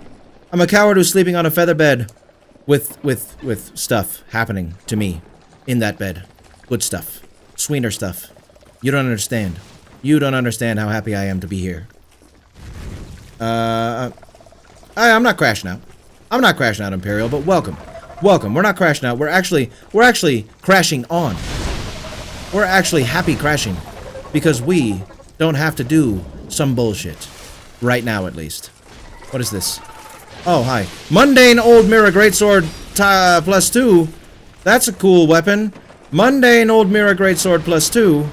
I'm a coward who's sleeping on a feather bed with stuff happening to me in that bed. Good stuff. Sweener stuff. You don't understand. You don't understand how happy I am to be here. I'm not crashing out. I'm not crashing out, Imperial, but welcome. Welcome. We're not crashing out. We're actually crashing on. We're actually happy crashing because we don't have to do some bullshit. Right now, at least. What is this? Oh, hi. Mundane Old Mirror Greatsword +2. That's a cool weapon. Mundane Old Mirror Greatsword +2.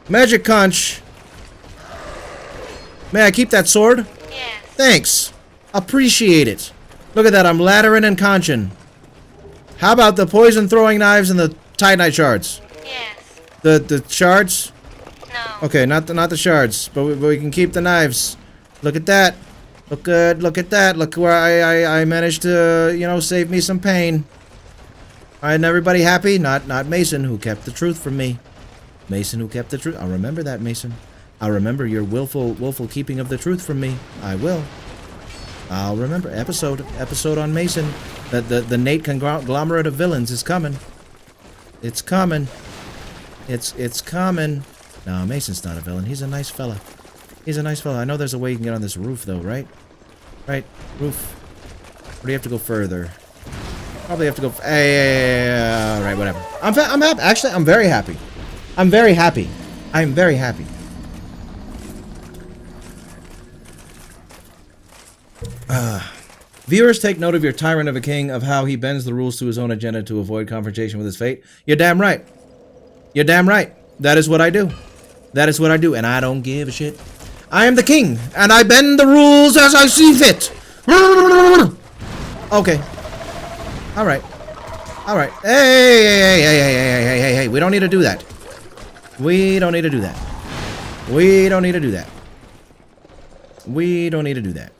Magic Conch. May I keep that sword? Yes. Thanks. Appreciate it. Look at that, I'm laddering and conching. How about the poison throwing knives and the Titanite shards? Yes. The shards? No. Okay, not the shards, but we can keep the knives. Look at that. Look good. Look at that. Look where I managed to, you know, save me some pain. Alright, and everybody happy? Not Mason, who kept the truth from me. Mason, who kept the truth. I'll remember that, Mason. I'll remember your willful keeping of the truth from me. I will. I'll remember. Episode on Mason. The Nate conglomerate of villains is coming. It's coming. It's coming. No, Mason's not a villain. He's a nice fella. He's a nice fella. I know there's a way you can get on this roof, though, right? Right? Roof. Or do you have to go further? Probably have to go... Alright, whatever. I'm happy. Actually, I'm very happy. I'm very happy. I'm very happy. Viewers, take note of your tyrant of a king, of how he bends the rules to his own agenda to avoid confrontation with his fate. You're damn right. You're damn right. That is what I do. That is what I do, and I don't give a shit. I am the king, and I bend the rules as I see fit. Okay. Alright. Alright. Hey. We don't need to do that. We don't need to do that. We don't need to do that. We don't need to do that.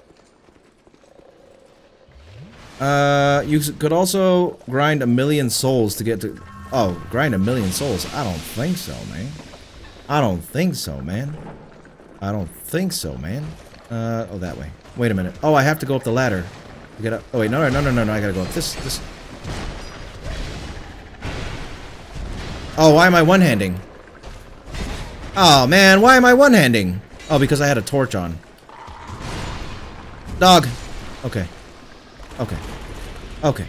You could also grind 1,000,000 souls to get to... Oh, grind 1,000,000 souls? I don't think so, man. I don't think so, man. I don't think so, man. Oh, that way. Wait a minute. Oh, I have to go up the ladder. To get up... Oh, wait, no, I gotta go up this... Oh, why am I one-handing? Oh, man, why am I one-handing? Oh, because I had a torch on. Dog. Okay. Okay. Okay.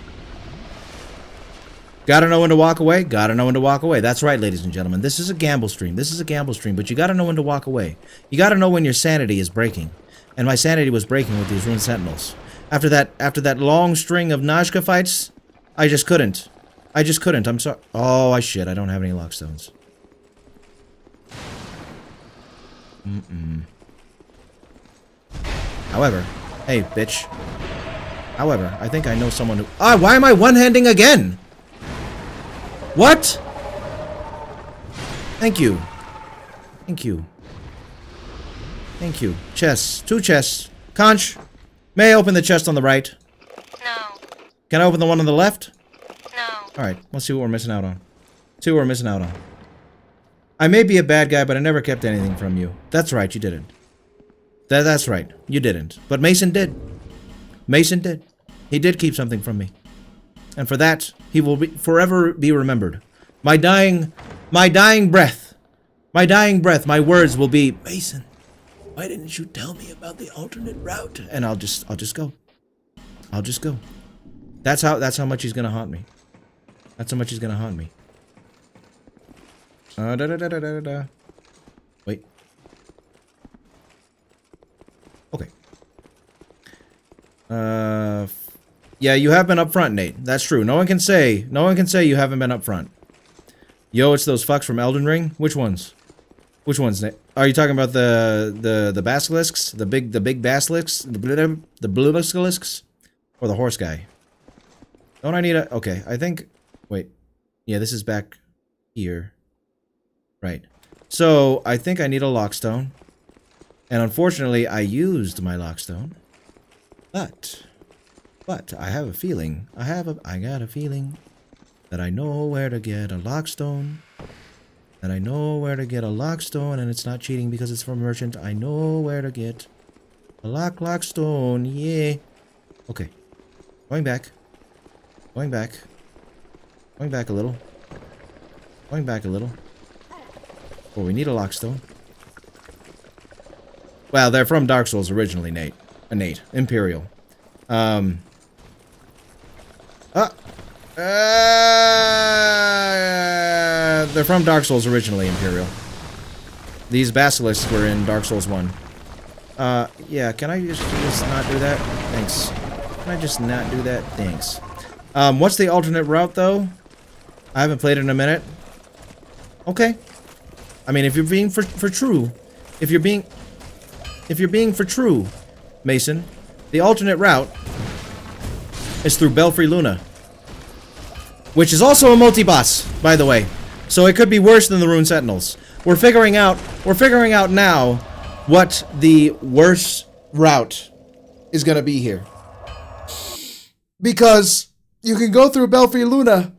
Gotta know when to walk away? Gotta know when to walk away. That's right, ladies and gentlemen. This is a gamble stream. This is a gamble stream, but you gotta know when to walk away. You gotta know when your sanity is breaking. And my sanity was breaking with these Rune Sentinels. After that long string of Nazca fights, I just couldn't. I just couldn't. I'm sorry. Oh, shit. I don't have any lockstones. However, hey, bitch. However, I think I know someone who... Ah, why am I one-handing again? What? Thank you. Thank you. Thank you. Chests. 2 chests. Conch, may I open the chest on the right? No. Can I open the one on the left? No. Alright, let's see what we're missing out on. See what we're missing out on. I may be a bad guy, but I never kept anything from you. That's right, you didn't. That's right, you didn't. But Mason did. Mason did. He did keep something from me. And for that, he will forever be remembered. My dying breath, my words will be, Mason, why didn't you tell me about the alternate route? And I'll just go. I'll just go. That's how much he's gonna haunt me. That's how much he's gonna haunt me. Wait. Okay. Yeah, you have been up front, Nate. That's true. No one can say you haven't been up front. Yo, it's those fucks from Elden Ring. Which ones? Which ones, Nate? Are you talking about the basilisks? The big basilisks? The blue basilisks? Or the horse guy? Don't I need a... Okay, I think... Wait. Yeah, this is back here. Right. So, I think I need a lockstone. And unfortunately, I used my lockstone. But I have a feeling. I got a feeling that I know where to get a lockstone. And I know where to get a lockstone, and it's not cheating because it's from a merchant. I know where to get a lockstone. Yeah. Okay. Going back. Going back. Going back a little. Going back a little. Oh, we need a lockstone. Well, they're from Dark Souls originally, Nate. Imperial. They're from Dark Souls originally, Imperial. These basilisks were in Dark Souls 1. Yeah, can I just not do that? Thanks. Can I just not do that? Thanks. What's the alternate route, though? I haven't played it in a minute. Okay. I mean, if you're being for true, if you're being for true, Mason, the alternate route is through Belfry Luna, which is also a multi-boss, by the way. So it could be worse than the Rune Sentinels. We're figuring out now what the worst route is gonna be here. Because you can go through Belfry Luna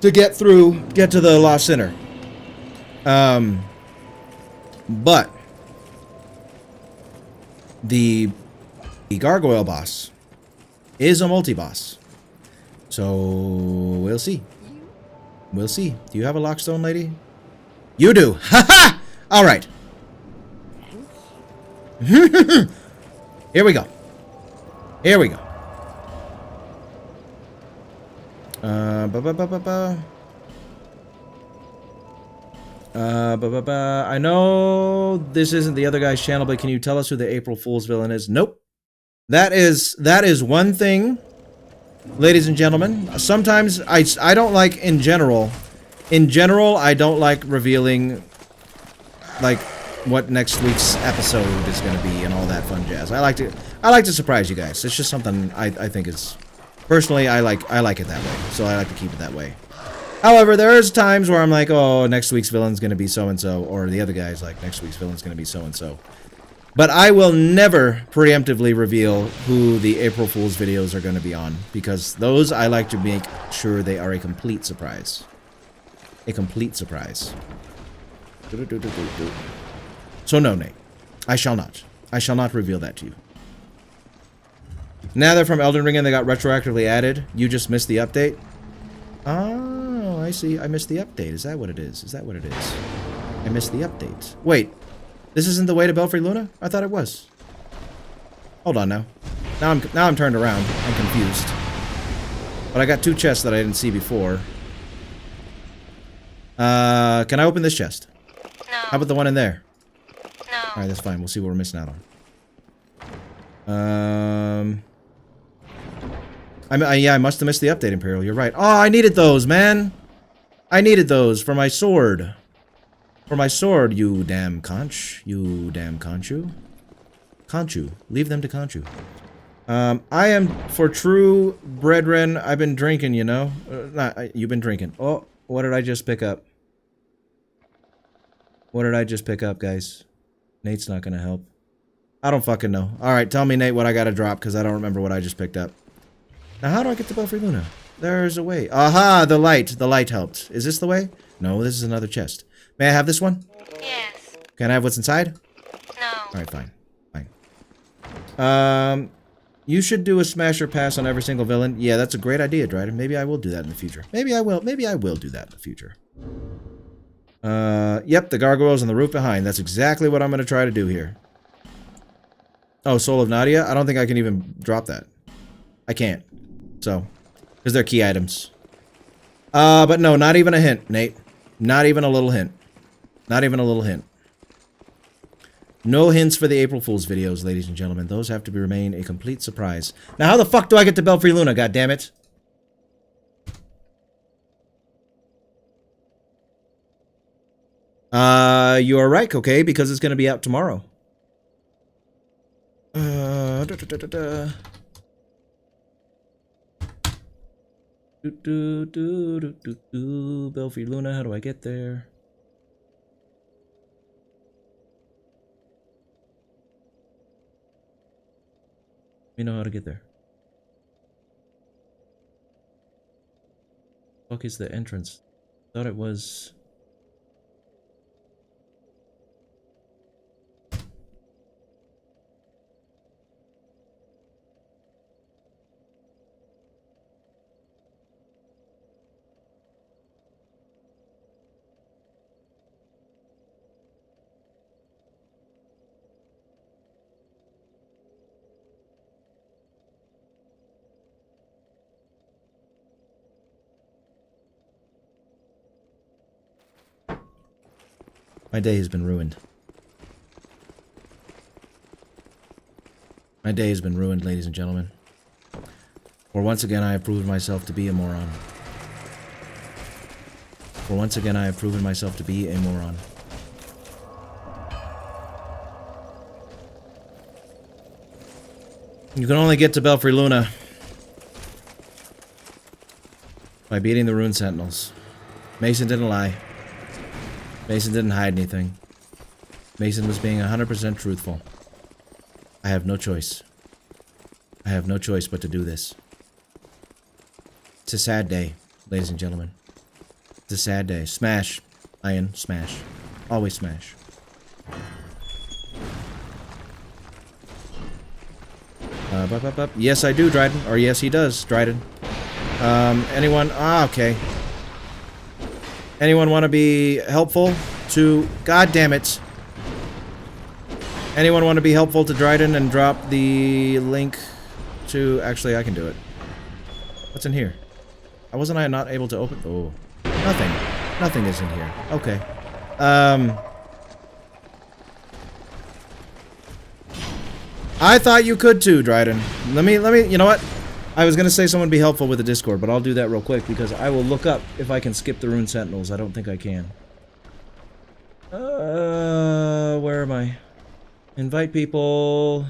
to get to the Lost Sinner. But the gargoyle boss is a multi-boss. So we'll see. We'll see. Do you have a lockstone, lady? You do. Ha-ha! All right. Here we go. Here we go. I know this isn't the other guy's channel, but can you tell us who the April Fool's villain is? Nope. That is one thing, ladies and gentlemen. Sometimes I don't like in general, I don't like revealing like what next week's episode is going to be and all that fun jazz. I like to surprise you guys. It's just something I think is personally I like it that way. So I like to keep it that way. However, there's times where I'm like, oh, next week's villain's going to be so-and-so, or the other guy's like, next week's villain's going to be so-and-so. But I will never preemptively reveal who the April Fool's videos are going to be on, because those I like to make sure they are a complete surprise. A complete surprise. So no, Nate. I shall not. I shall not reveal that to you. Now they're from Elden Ring and they got retroactively added. You just missed the update? Oh, I see. I missed the update. Is that what it is? Is that what it is? I missed the update. Wait. This isn't the way to Belfry Luna? I thought it was. Hold on now. Now I'm turned around. I'm confused. But I got 2 chests that I didn't see before. Can I open this chest? No. How about the one in there? No. Alright, that's fine. We'll see what we're missing out on. Yeah, I must have missed the update, Imperial. You're right. Oh, I needed those, man! I needed those for my sword. For my sword, you damn conch. You damn conchu. Conchu. Leave them to Conchu. I am for true brethren. I've been drinking, you know. You've been drinking. Oh, what did I just pick up? What did I just pick up, guys? Nate's not gonna help. I don't fucking know. Alright, tell me, Nate, what I gotta drop, because I don't remember what I just picked up. Now, how do I get to Belfry Luna? There's a way. Aha, the light. The light helped. Is this the way? No, this is another chest. May I have this one? Yes. Can I have what's inside? No. Alright, fine. Fine. You should do a smasher pass on every single villain. Yeah, that's a great idea, Dryden. Maybe I will do that in the future. Maybe I will. Maybe I will do that in the future. Yep, the gargoyles on the roof behind. That's exactly what I'm going to try to do here. Oh, Soul of Nadia? I don't think I can even drop that. I can't. So, because they're key items. But no, not even a hint, Nate. Not even a little hint. Not even a little hint. No hints for the April Fool's videos, ladies and gentlemen. Those have to remain a complete surprise. Now, how the fuck do I get to Belfry Luna, goddammit? You are right, okay, because it's going to be out tomorrow. Belfry Luna, how do I get there? You know how to get there. Fuck is the entrance? Thought it was. My day has been ruined. My day has been ruined, ladies and gentlemen. For once again, I have proven myself to be a moron. For once again, I have proven myself to be a moron. You can only get to Belfry Luna by beating the Rune Sentinels. Mason didn't lie. Mason didn't hide anything. Mason was being 100% truthful. I have no choice. I have no choice but to do this. It's a sad day, ladies and gentlemen. It's a sad day. Smash. Iron. Smash. Always smash. Yes, I do, Dryden. Or yes, he does, Dryden. Anyone? Ah, okay. Anyone want to be helpful to... God damn it. Anyone want to be helpful to Dryden and drop the link to... Actually, I can do it. What's in here? Wasn't I not able to open... Oh. Nothing. Nothing is in here. Okay. I thought you could too, Dryden. Let me... You know what? I was gonna say someone be helpful with the Discord, but I'll do that real quick because I will look up if I can skip the Rune Sentinels. I don't think I can. Where am I? Invite people.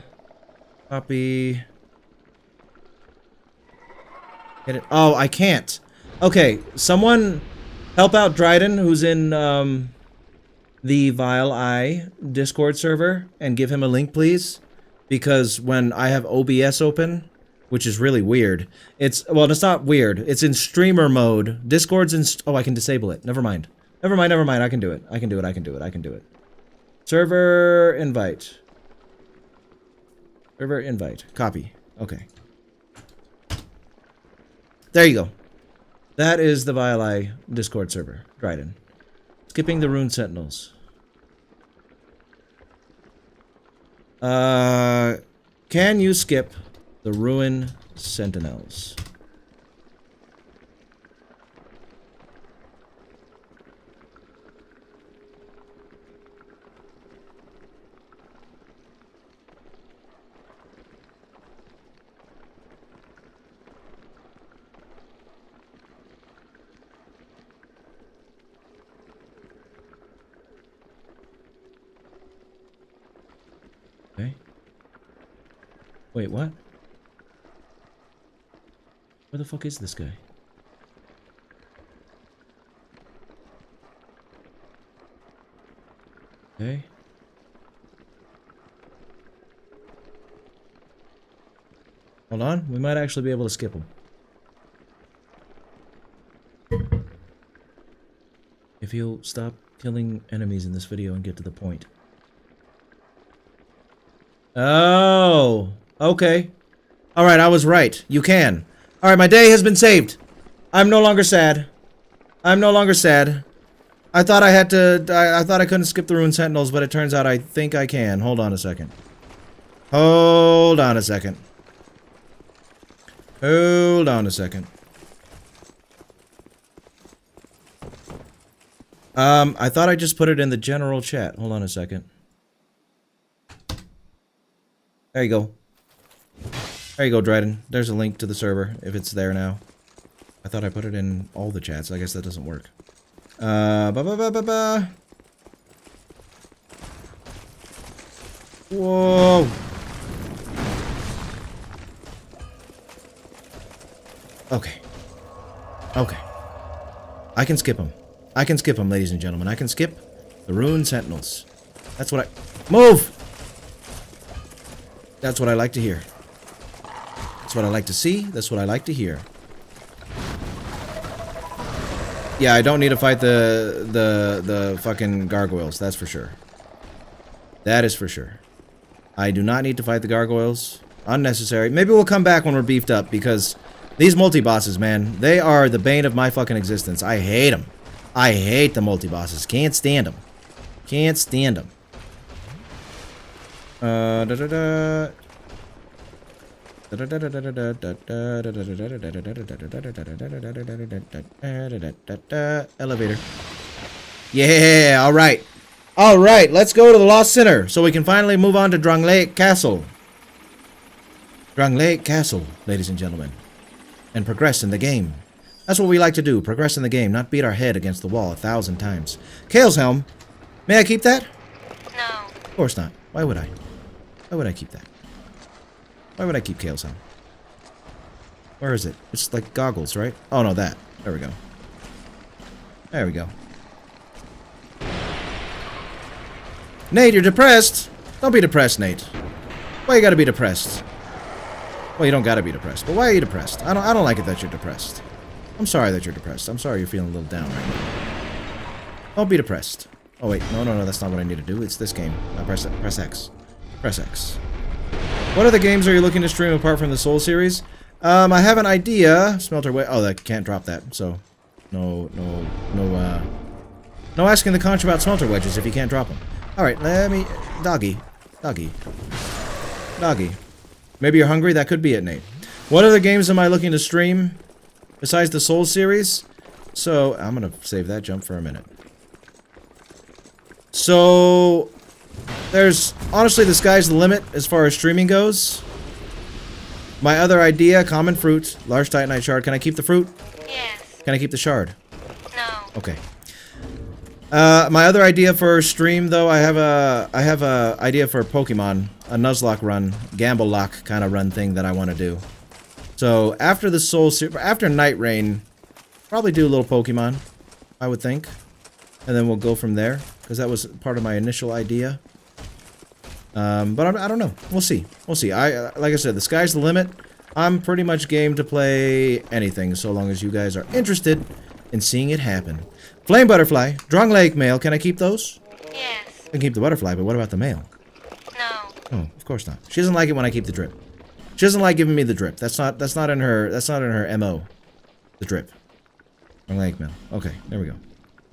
Copy. Hit it. Oh, I can't. Okay, someone help out Dryden, who's in the Vile Eye Discord server, and give him a link, please. Because when I have OBS open, which is really weird, it's not weird. It's in streamer mode. Discord's in. Oh, I can disable it. Never mind. Never mind. Never mind. I can do it. I can do it. I can do it. I can do it. Server invite. Server invite. Copy. Okay. There you go. That is the Vile Eye Discord server. Dryden. Skipping the Rune Sentinels. Can you skip the Rune Sentinels? Okay. Wait, what? Where the fuck is this guy? Okay. Hold on, we might actually be able to skip him. If he'll stop killing enemies in this video and get to the point. Oh, okay. Alright, I was right. You can. Alright, my day has been saved. I'm no longer sad. I'm no longer sad. I thought I had to... I thought I couldn't skip the Ruined Sentinels, but it turns out I think I can. Hold on a second. Hold on a second. Hold on a second. I thought I just put it in the general chat. Hold on a second. There you go. There you go, Dryden. There's a link to the server, if it's there now. I thought I put it in all the chats. I guess that doesn't work. Whoa! Okay. Okay. I can skip them. I can skip them, ladies and gentlemen. I can skip the Ruined Sentinels. That's what I... Move! That's what I like to hear. That's what I like to see. That's what I like to hear. Yeah, I don't need to fight the fucking gargoyles. That's for sure. That is for sure. I do not need to fight the gargoyles. Unnecessary. Maybe we'll come back when we're beefed up, because these multi-bosses, man, they are the bane of my fucking existence. I hate them. I hate the multi-bosses. Can't stand them. Can't stand them. Elevator. Yeah, alright. Alright, let's go to the Lost Sinner so we can finally move on to Drangleic Castle. Drangleic Castle, ladies and gentlemen. And progress in the game. That's what we like to do, progress in the game, not beat our head against the wall 1,000 times. Kale's helm. May I keep that? No. Of course not. Why would I? Why would I keep that? Why would I keep Kale's helm? Where is it? It's like goggles, right? Oh no, that. There we go. There we go. Nate, you're depressed! Don't be depressed, Nate. Why you gotta be depressed? Well, you don't gotta be depressed, but why are you depressed? I don't like it that you're depressed. I'm sorry that you're depressed. I'm sorry you're feeling a little down right now. Don't be depressed. Oh wait, no, that's not what I need to do. It's this game. Press X. Press X. What other games are you looking to stream apart from the Soul series? I have an idea. Smelter Wedge. Oh, I can't drop that. So, no asking the conch about Smelter Wedges if you can't drop them. All right, let me. Doggy. Maybe you're hungry. That could be it, Nate. What other games am I looking to stream besides the Soul series? So I'm gonna save that jump for a minute. So there's honestly, the sky's the limit as far as streaming goes. My other idea, common fruit, large titanite shard. Can I keep the fruit? Yes. Can I keep the shard? No. Okay. My other idea for stream, though, I have a idea for Pokemon, a Nuzlocke run, Gamble Lock kind of run thing that I want to do. So after the after Night Rain, probably do a little Pokemon, I would think, and then we'll go from there because that was part of my initial idea. But I don't know. We'll see. We'll see. Like I said, the sky's the limit. I'm pretty much game to play anything so long as you guys are interested in seeing it happen. Flame Butterfly, Drangleic Mail, can I keep those? Yes. I can keep the butterfly, but what about the mail? No. Oh, of course not. She doesn't like it when I keep the drip. She doesn't like giving me the drip. That's not in her MO. The drip. Drangleic Mail. Okay, there we go.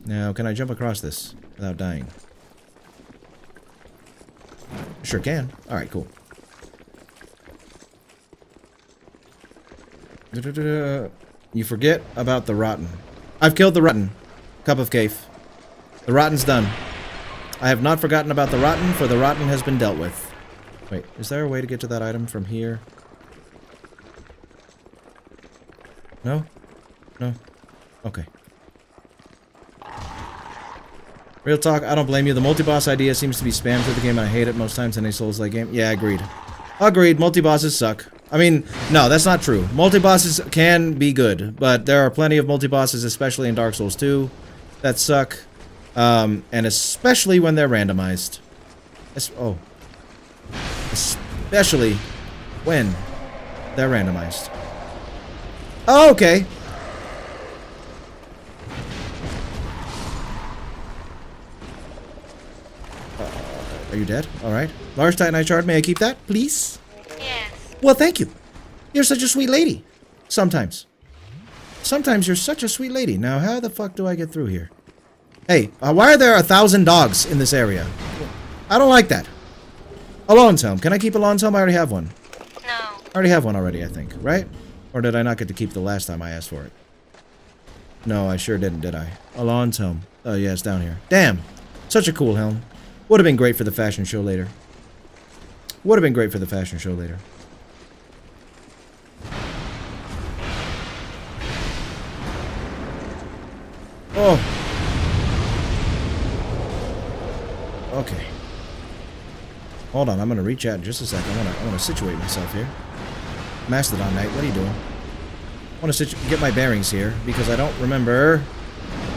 Now, can I jump across this without dying? Sure can. Alright, cool. You forget about the rotten. I've killed the rotten. Cup of Cave. The rotten's done. I have not forgotten about the rotten, for the rotten has been dealt with. Wait, is there a way to get to that item from here? No? No? Okay. Real talk, I don't blame you. The multi-boss idea seems to be spam through the game, and I hate it most times in a Souls-like game. Yeah, agreed. Agreed, multi-bosses suck. I mean, no, that's not true. Multi-bosses can be good, but there are plenty of multi-bosses, especially in Dark Souls 2, that suck. And especially when they're randomized. Especially when they're randomized. Oh, okay. Are you dead? Alright. Large Titanite shard, may I keep that, please? Yes. Well, thank you. You're such a sweet lady. Sometimes. Sometimes you're such a sweet lady. Now, how the fuck do I get through here? Hey, why are there 1,000 dogs in this area? I don't like that. Alon's helm. Can I keep Alon's helm? I already have one. No. I already have one already, I think. Right? Or did I not get to keep the last time I asked for it? No, I sure didn't, did I? Alon's helm. Oh, yeah, it's down here. Damn. Such a cool helm. Would have been great for the fashion show later. Would have been great for the fashion show later. Oh. Okay. Hold on, I'm gonna reach out in just a second. I wanna situate myself here. Mastodon Knight, what are you doing? I wanna get my bearings here because I don't remember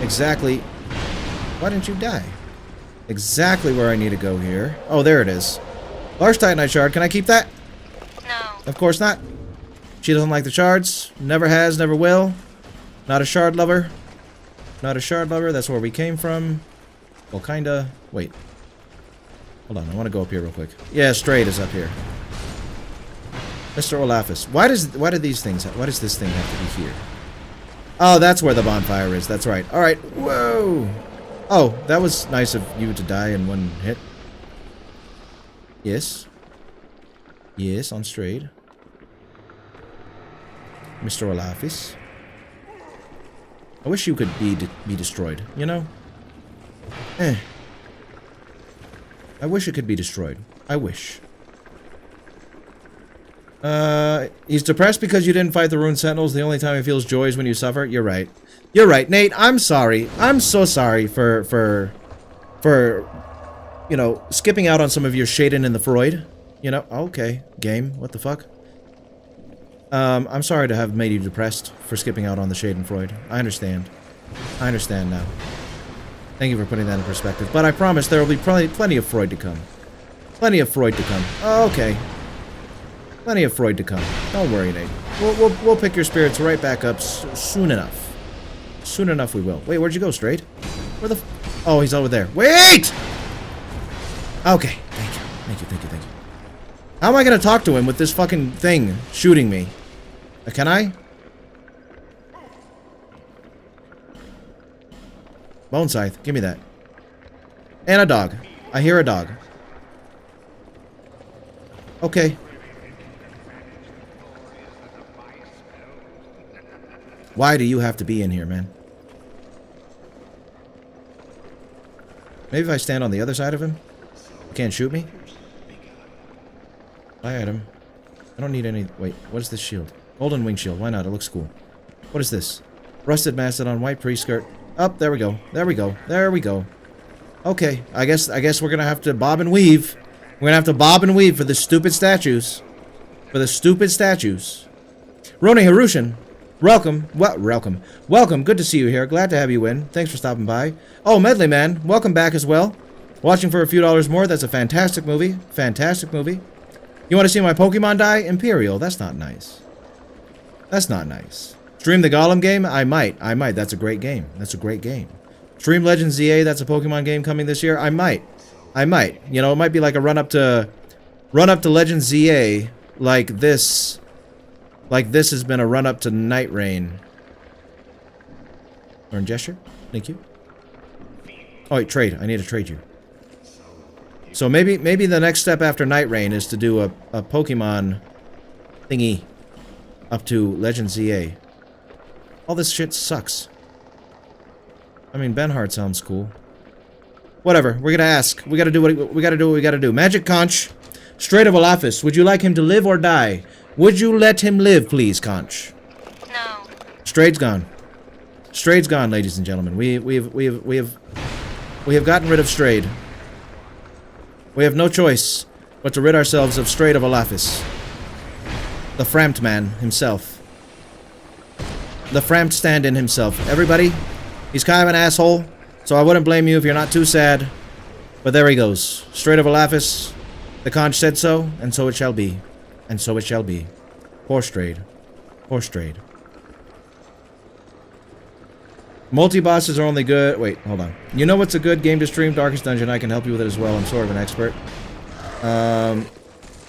exactly. Why didn't you die? Exactly where I need to go here. Oh, there it is. Large Titanite shard. Can I keep that? No. Of course not. She doesn't like the shards. Never has, never will. Not a shard lover. Not a shard lover. That's where we came from. Well, kinda. Wait. Hold on. I want to go up here real quick. Yeah, Straight is up here. Mr. Olafus. Why does this thing have to be here? Oh, that's where the bonfire is. That's right. All right. Whoa. Oh, that was nice of you to die in one hit. Yes. Yes, on Strayed. Mr. Olafis. I wish you could be destroyed, you know? I wish it could be destroyed. I wish. He's depressed because you didn't fight the Rune Sentinels. The only time he feels joy is when you suffer. You're right. You're right, Nate. I'm sorry. I'm so sorry for you know, skipping out on some of your Shaden and the Freud. You know, okay, game. What the fuck? I'm sorry to have made you depressed for skipping out on the Shaden Freud. I understand. I understand now. Thank you for putting that in perspective. But I promise there will be plenty of Freud to come. Plenty of Freud to come. Oh, okay. Plenty of Freud to come. Don't worry, Nate. We'll pick your spirits right back up soon enough. Soon enough we will. Wait, where'd you go, Straight? Where the oh, he's over there. Wait! Okay. Thank you. Thank you, thank you, thank you. How am I gonna talk to him with this fucking thing shooting me? Can I? Bone Scythe. Give me that. And a dog. I hear a dog. Okay. Why do you have to be in here, man? Maybe if I stand on the other side of him? He can't shoot me? Buy item. I don't need any... Wait, what is this shield? Golden wing shield. Why not? It looks cool. What is this? Rusted Mastodon, white pre-skirt. Oh, there we go. There we go. There we go. Okay, I guess we're gonna have to bob and weave. We're gonna have to bob and weave for the stupid statues. For the stupid statues. Roni Harushin. Welcome. Welcome. Good to see you here. Glad to have you in. Thanks for stopping by. Oh, Medley Man. Welcome back as well. Watching for a few dollars more. That's a fantastic movie. Fantastic movie. You want to see my Pokemon die? Imperial. That's not nice. That's not nice. Stream the Golem game? I might. That's a great game. That's a great game. Stream Legends ZA? That's a Pokemon game coming this year? I might. You know, it might be like a run up to Legends ZA like this. Like this has been a run up to Night Rain. Learn gesture? Thank you. Oh wait, trade. I need to trade you. So maybe the next step after Night Rain is to do a Pokemon thingy up to Legends ZA. All this shit sucks. I mean, Benhart sounds cool. Whatever, we're gonna ask. We gotta do what we gotta do. Magic Conch, Straight of Olafis, would you like him to live or die? Would you let him live, please, Conch? No. Straight's gone. Straight's gone, ladies and gentlemen. We have gotten rid of Strayed. We have no choice but to rid ourselves of Strait of Alaphis. The Framped man himself. The Framped stand-in himself. Everybody, he's kind of an asshole, so I wouldn't blame you if you're not too sad. But there he goes. Strait of Alaphis. The conch said so, and so it shall be. And so it shall be. Poor Strayed. Poor Strayed. Multi-bosses are only good... Wait, hold on. You know what's a good game to stream? Darkest Dungeon. I can help you with it as well. I'm sort of an expert.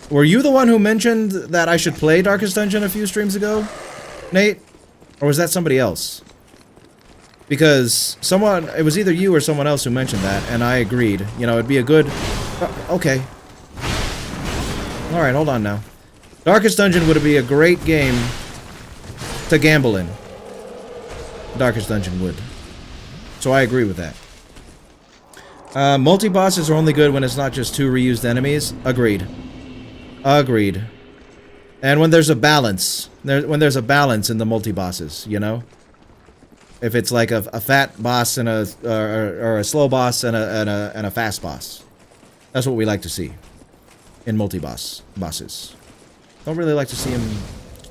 Were you the one who mentioned that I should play Darkest Dungeon a few streams ago, Nate? Or was that somebody else? Because someone... It was either you or someone else who mentioned that, and I agreed. You know, it'd be a good... okay. Alright, hold on now. Darkest Dungeon would be a great game to gamble in. Darkest Dungeon would. So I agree with that. Multi-bosses are only good when it's not just 2 reused enemies. Agreed. Agreed. And when there's a balance. When there's a balance in the multi-bosses, you know? If it's like a fat boss and or a slow boss and a fast boss. That's what we like to see in bosses. Don't really like to see them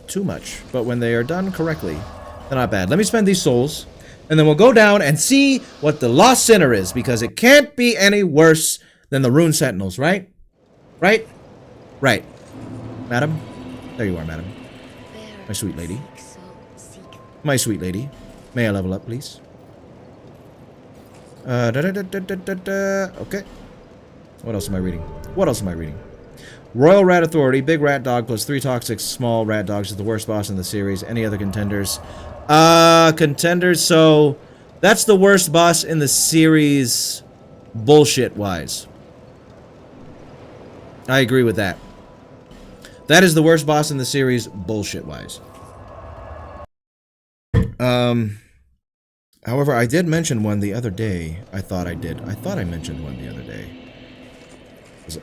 too much, but when they are done correctly, they're not bad. Let me spend these souls, and then we'll go down and see what the Lost Sinner is, because it can't be any worse than the Rune Sentinels, right? Right? Right. Madam? There you are, madam. My sweet lady. My sweet lady. May I level up, please? Okay. What else am I reading? What else am I reading? Royal Rat Authority, Big Rat Dog plus 3 toxic small rat dogs is the worst boss in the series. Any other contenders? Contenders, so that's the worst boss in the series bullshit-wise. I agree with that. That is the worst boss in the series bullshit-wise. However, I did mention one the other day. I thought I did. I thought I mentioned one the other day.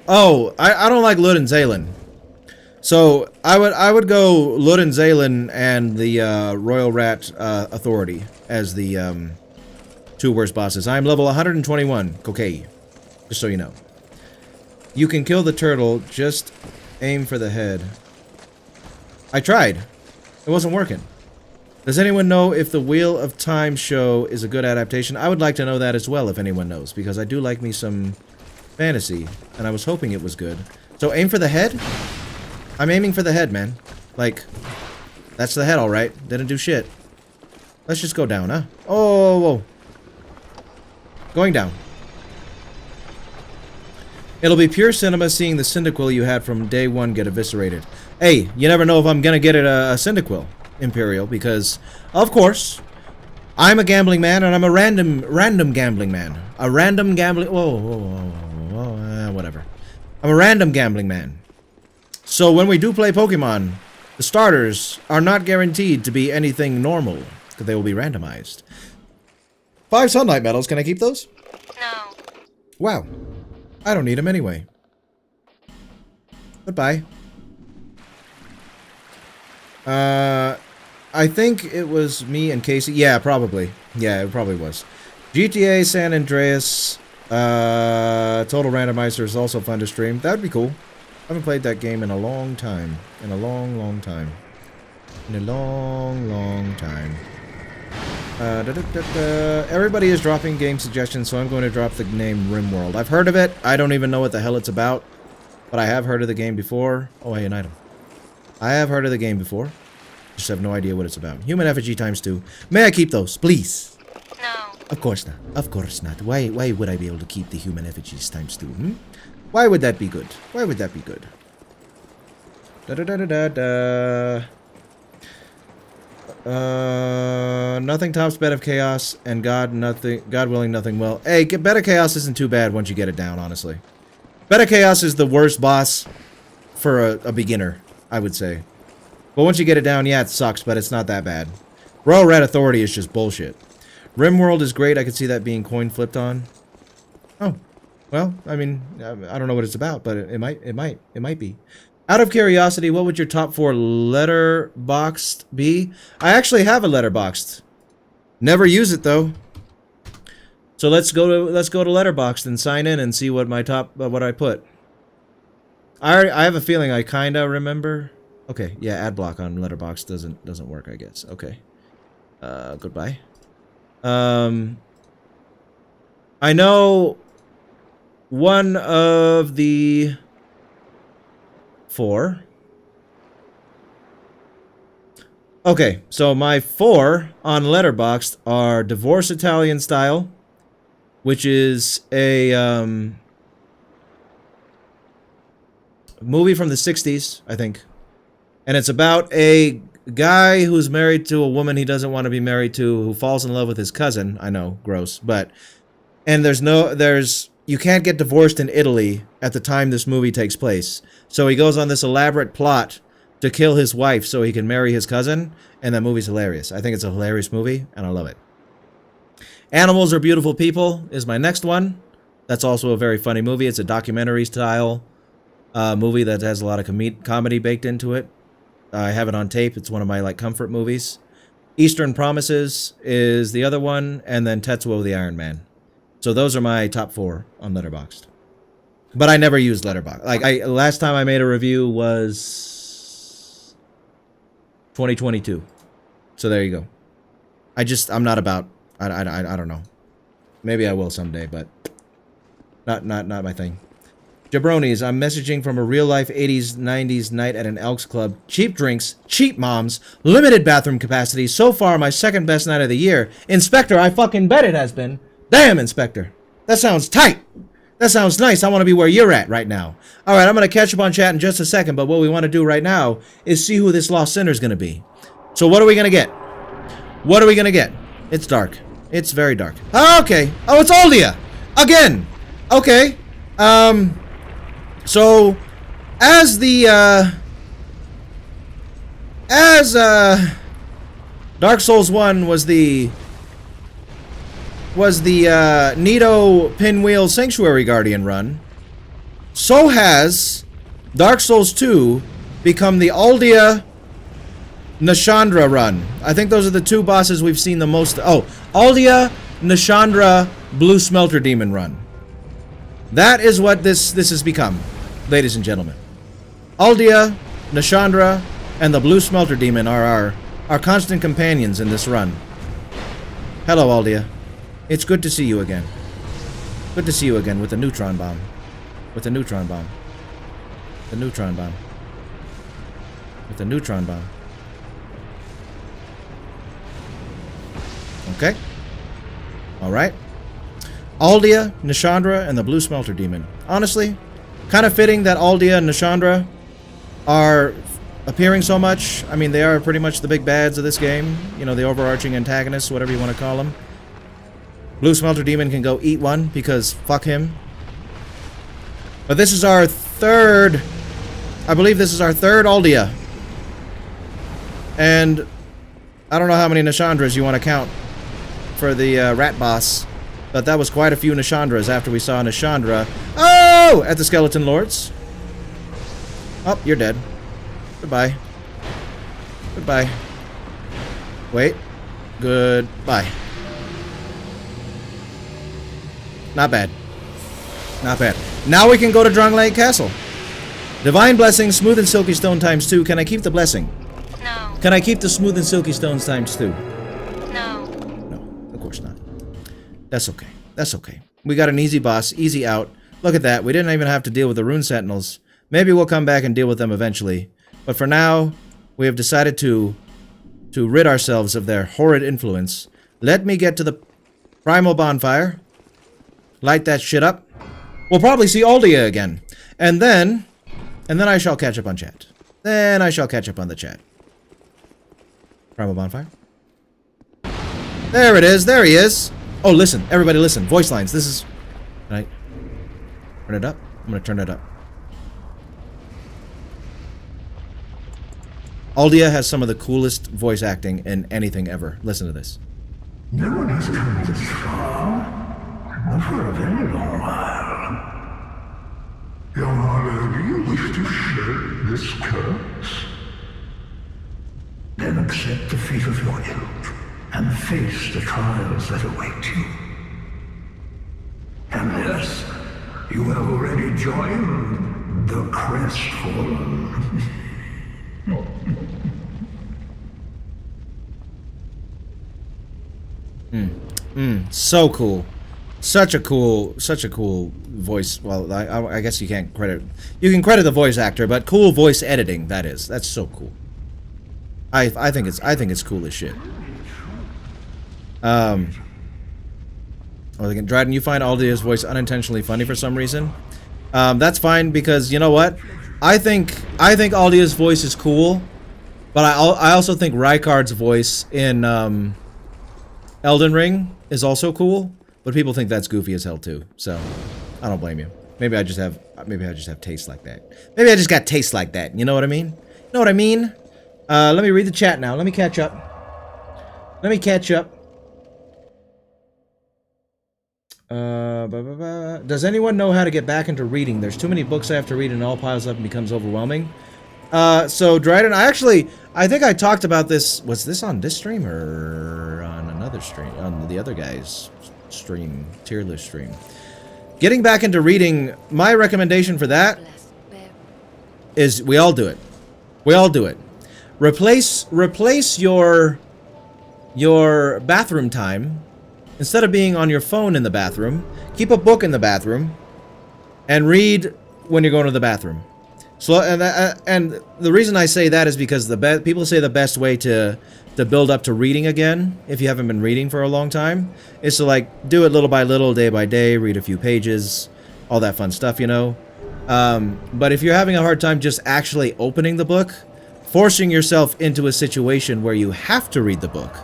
Oh, I don't like Lud and Zaylen. So I would go Lud and Zaylen and the Royal Rat Authority as the 2 worst bosses. I'm level 121, Kokei. Just so you know. You can kill the turtle, just aim for the head. I tried. It wasn't working. Does anyone know if the Wheel of Time show is a good adaptation? I would like to know that as well if anyone knows, because I do like me some fantasy, and I was hoping it was good. So aim for the head? I'm aiming for the head, man. Like, that's the head, alright. Didn't do shit. Let's just go down, huh? Oh, whoa. Going down. It'll be pure cinema seeing the Cyndaquil you had from day 1 get eviscerated. Hey, you never know if I'm gonna get it a Cyndaquil, Imperial, because, of course, I'm a gambling man, and I'm a random gambling man. A random gambling... Whoa, whatever. I'm a random gambling man. So when we do play Pokemon, the starters are not guaranteed to be anything normal, because they will be randomized. 5 Sunlight Medals, can I keep those? No. Wow. I don't need them anyway. Goodbye. I think it was me and Casey. Yeah, probably. Yeah, it probably was. GTA San Andreas Total Randomizer is also fun to stream. That would be cool. I haven't played that game in a long time. In a long time. In a long time. Everybody is dropping game suggestions, so I'm going to drop the name RimWorld. I've heard of it. I don't even know what the hell it's about. But I have heard of the game before. Oh, hey, an item. I have heard of the game before. Just have no idea what it's about. Human effigy ×2. May I keep those, please? No. Of course not. Of course not. Why would I be able to keep the human effigies ×2? Hmm? Why would that be good? Why would that be good? Nothing tops Bed of Chaos, and God willing, nothing will. Hey, Bed of Chaos isn't too bad once you get it down, honestly. Bed of Chaos is the worst boss for a beginner, I would say. But once you get it down, yeah, it sucks, but it's not that bad. Royal Rat Authority is just bullshit. RimWorld is great. I could see that being coin flipped on. Oh, well, I mean, I don't know what it's about, but it might be. Out of curiosity, what would your top 4 letterboxed be? I actually have a letterboxed. Never use it though. So let's go to letterboxed and sign in and see what my what I put. I have a feeling I kinda remember. Okay, yeah, ad block on Letterboxd doesn't work, I guess. Okay. Goodbye. I know one of the 4. Okay, so my 4 on Letterboxd are Divorce Italian Style, which is a movie from the 60s, I think. And it's about a guy who's married to a woman he doesn't want to be married to, who falls in love with his cousin. I know, gross, but... And you can't get divorced in Italy at the time this movie takes place. So he goes on this elaborate plot to kill his wife so he can marry his cousin, and that movie's hilarious. I think it's a hilarious movie, and I love it. Animals Are Beautiful People is my next one. That's also a very funny movie. It's a documentary-style movie that has a lot of comedy baked into it. I have it on tape. It's one of my, like, comfort movies. Eastern Promises is the other one, and then Tetsuo the Iron Man. So those are my top 4 on Letterboxd. But I never used Letterboxd. Like, last time I made a review was 2022. So there you go. I'm not about... I don't know. Maybe I will someday, but not my thing. Jabronis, I'm messaging from a real-life 80s, 90s night at an Elks Club. Cheap drinks, cheap moms, limited bathroom capacity. So far, my second best night of the year. Inspector, I fucking bet it has been. Damn, Inspector. That sounds tight. That sounds nice. I want to be where you're at right now. All right, I'm going to catch up on chat in just a second, but what we want to do right now is see who this lost sinner is going to be. So what are we going to get? What are we going to get? It's dark. It's very dark. Oh, okay. Oh, it's Aldia. Again. Okay. So, as Dark Souls 1 was the Nito Pinwheel Sanctuary Guardian run, so has Dark Souls 2 become the Aldia Nashandra run. I think those are the 2 bosses we've seen the most. Oh, Aldia Nashandra Blue Smelter Demon run. That is what this has become, ladies and gentlemen. Aldia, Nashandra, and the Blue Smelter Demon are our constant companions in this run. Hello, Aldia. It's good to see you again. Good to see you again with the neutron bomb. With the neutron bomb. The neutron bomb. With the neutron bomb. Okay. Alright. Aldia, Nashandra, and the Blue Smelter Demon. Honestly, kind of fitting that Aldia and Nashandra are appearing so much. I mean, they are pretty much the big bads of this game. You know, the overarching antagonists, whatever you want to call them. Blue Smelter Demon can go eat one, because fuck him. But this is our third... I believe this is our third Aldia. And I don't know how many Nashandras you want to count for the rat boss. But that was quite a few Nashandras after we saw Nashandra. Oh! At the Skeleton Lords. Oh, you're dead. Goodbye. Goodbye. Wait. Goodbye. Not bad. Not bad. Now we can go to Drangleic Castle. Divine Blessing, Smooth and Silky Stone times 2. Can I keep the blessing? No. Can I keep the Smooth and Silky Stones times 2? No. No, of course not. That's okay. That's okay. We got an easy boss, easy out. Look at that. We didn't even have to deal with the Rune Sentinels. Maybe we'll come back and deal with them eventually. But for now, we have decided to rid ourselves of their horrid influence. Let me get to the Primal Bonfire. Light that shit up. We'll probably see Aldia again. And then I shall catch up on chat. Then I shall catch up on the chat. Primal Bonfire. There it is. There he is. Oh, listen. Everybody listen. Voice lines. This is... Can I turn it up? I'm going to turn it up. Aldia has some of the coolest voice acting in anything ever. Listen to this. No one has come this far. Not for a very long while. Young Harlow, do you wish to shed this curse? Then accept the fate of your ilk and face the trials that await you. Unless you have already joined the crestfallen. So cool. Such a cool voice. Well, I guess you can't credit. You can credit the voice actor, but cool voice editing. That is. That's so cool. I think it's cool as shit. Again, Dryden, you find Aldia's voice unintentionally funny for some reason. That's fine because you know what? I think Aldia's voice is cool, but I also think Rykard's voice in Elden Ring is also cool. But people think that's goofy as hell too. So I don't blame you. Maybe I just have taste like that. Maybe I just got taste like that. You know what I mean? You know what I mean? Let me read the chat now. Let me catch up. Does anyone know how to get back into reading? There's too many books I have to read and it all piles up and becomes overwhelming. So Dryden, I think I talked about this. Was this on this stream or on another stream? On the other guy's stream, tier list stream. Getting back into reading, my recommendation for that is we all do it. Replace your bathroom time. Instead of being on your phone in the bathroom, keep a book in the bathroom and read when you're going to the bathroom. So and the reason I say that is because people say the best way to build up to reading again, if you haven't been reading for a long time, is to like do it little by little, day by day, read a few pages, all that fun stuff, you know. But if you're having a hard time just actually opening the book, forcing yourself into a situation where you have to read the book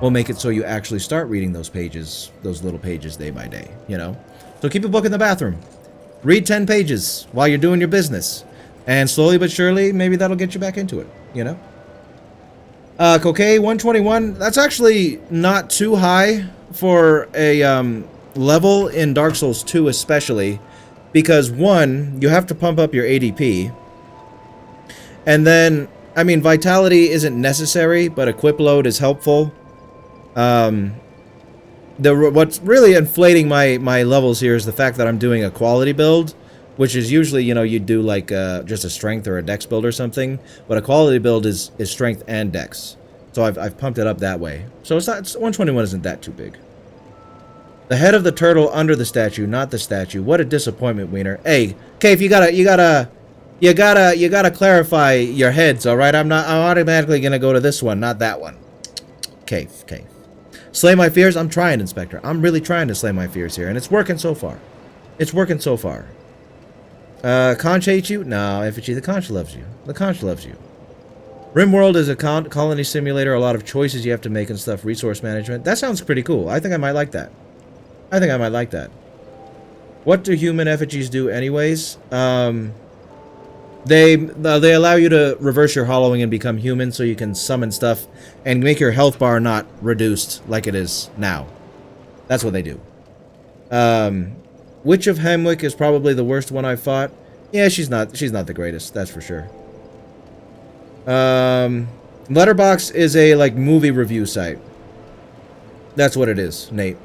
will make it so you actually start reading those pages, those little pages day by day, you know. So keep a book in the bathroom. Read 10 pages while you're doing your business. And slowly but surely, maybe that'll get you back into it, you know? Kokei 121, that's actually not too high for a level in Dark Souls 2 especially, because one, you have to pump up your ADP, and then, I mean, Vitality isn't necessary, but Equip Load is helpful. What's really inflating my levels here is the fact that I'm doing a quality build, which is usually, you know, you do like just a strength or a dex build or something, but a quality build is strength and dex. So I've pumped it up that way. So it's not 121 isn't that too big. The head of the turtle under the statue, not the statue. What a disappointment, Wiener. Hey, Cave, you gotta clarify your heads, all right? I'm automatically gonna go to this one, not that one. Cave. Slay my fears. I'm trying, Inspector. I'm really trying to slay my fears here, and it's working so far. Conch hates you? No, Effigy, the Conch loves you. RimWorld is a colony simulator, a lot of choices you have to make and stuff, resource management. That sounds pretty cool. I think I might like that. What do human effigies do anyways? They allow you to reverse your hollowing and become human so you can summon stuff and make your health bar not reduced like it is now. That's what they do. Witch of Hemwick is probably the worst one I've fought. Yeah, she's not the greatest, that's for sure. Letterboxd is a like movie review site. That's what it is, Nate.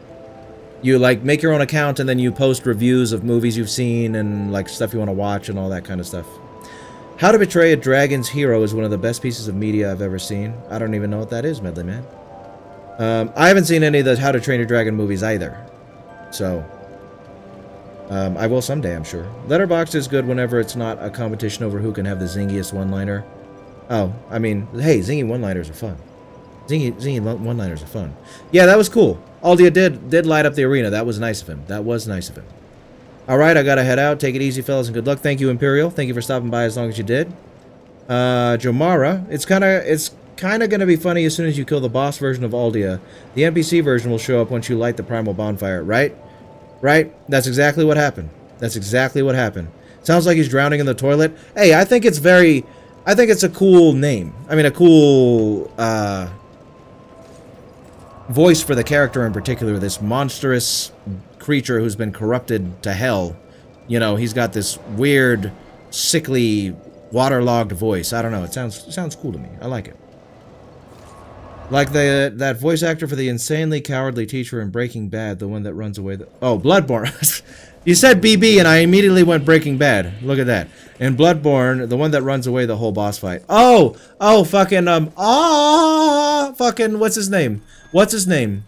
You like make your own account and then you post reviews of movies you've seen and like stuff you want to watch and all that kind of stuff. How to Betray a Dragon's Hero is one of the best pieces of media I've ever seen. I don't even know what that is, Medley Man. I haven't seen any of the How to Train Your Dragon movies either. So, I will someday, I'm sure. Letterboxd is good whenever it's not a competition over who can have the zingiest one-liner. Oh, I mean, hey, zingy one-liners are fun. Zingy one-liners are fun. Yeah, that was cool. Aldia did light up the arena. That was nice of him. Alright, I gotta head out. Take it easy, fellas, and good luck. Thank you, Imperial. Thank you for stopping by as long as you did. Jomara, it's kinda gonna be funny as soon as you kill the boss version of Aldia. The NPC version will show up once you light the primal bonfire, right? Right? That's exactly what happened. Sounds like he's drowning in the toilet. Hey, I think it's a cool name. I mean, a cool, voice for the character in particular, this monstrous creature who's been corrupted to hell. You know, he's got this weird, sickly, waterlogged voice. I don't know, it sounds cool to me. I like it. Like that voice actor for the insanely cowardly teacher in Breaking Bad, the one that runs away. Oh, Bloodborne. You said BB and I immediately went Breaking Bad. Look at that. In Bloodborne, the one that runs away the whole boss fight. Oh, fucking fucking what's his name? What's his name?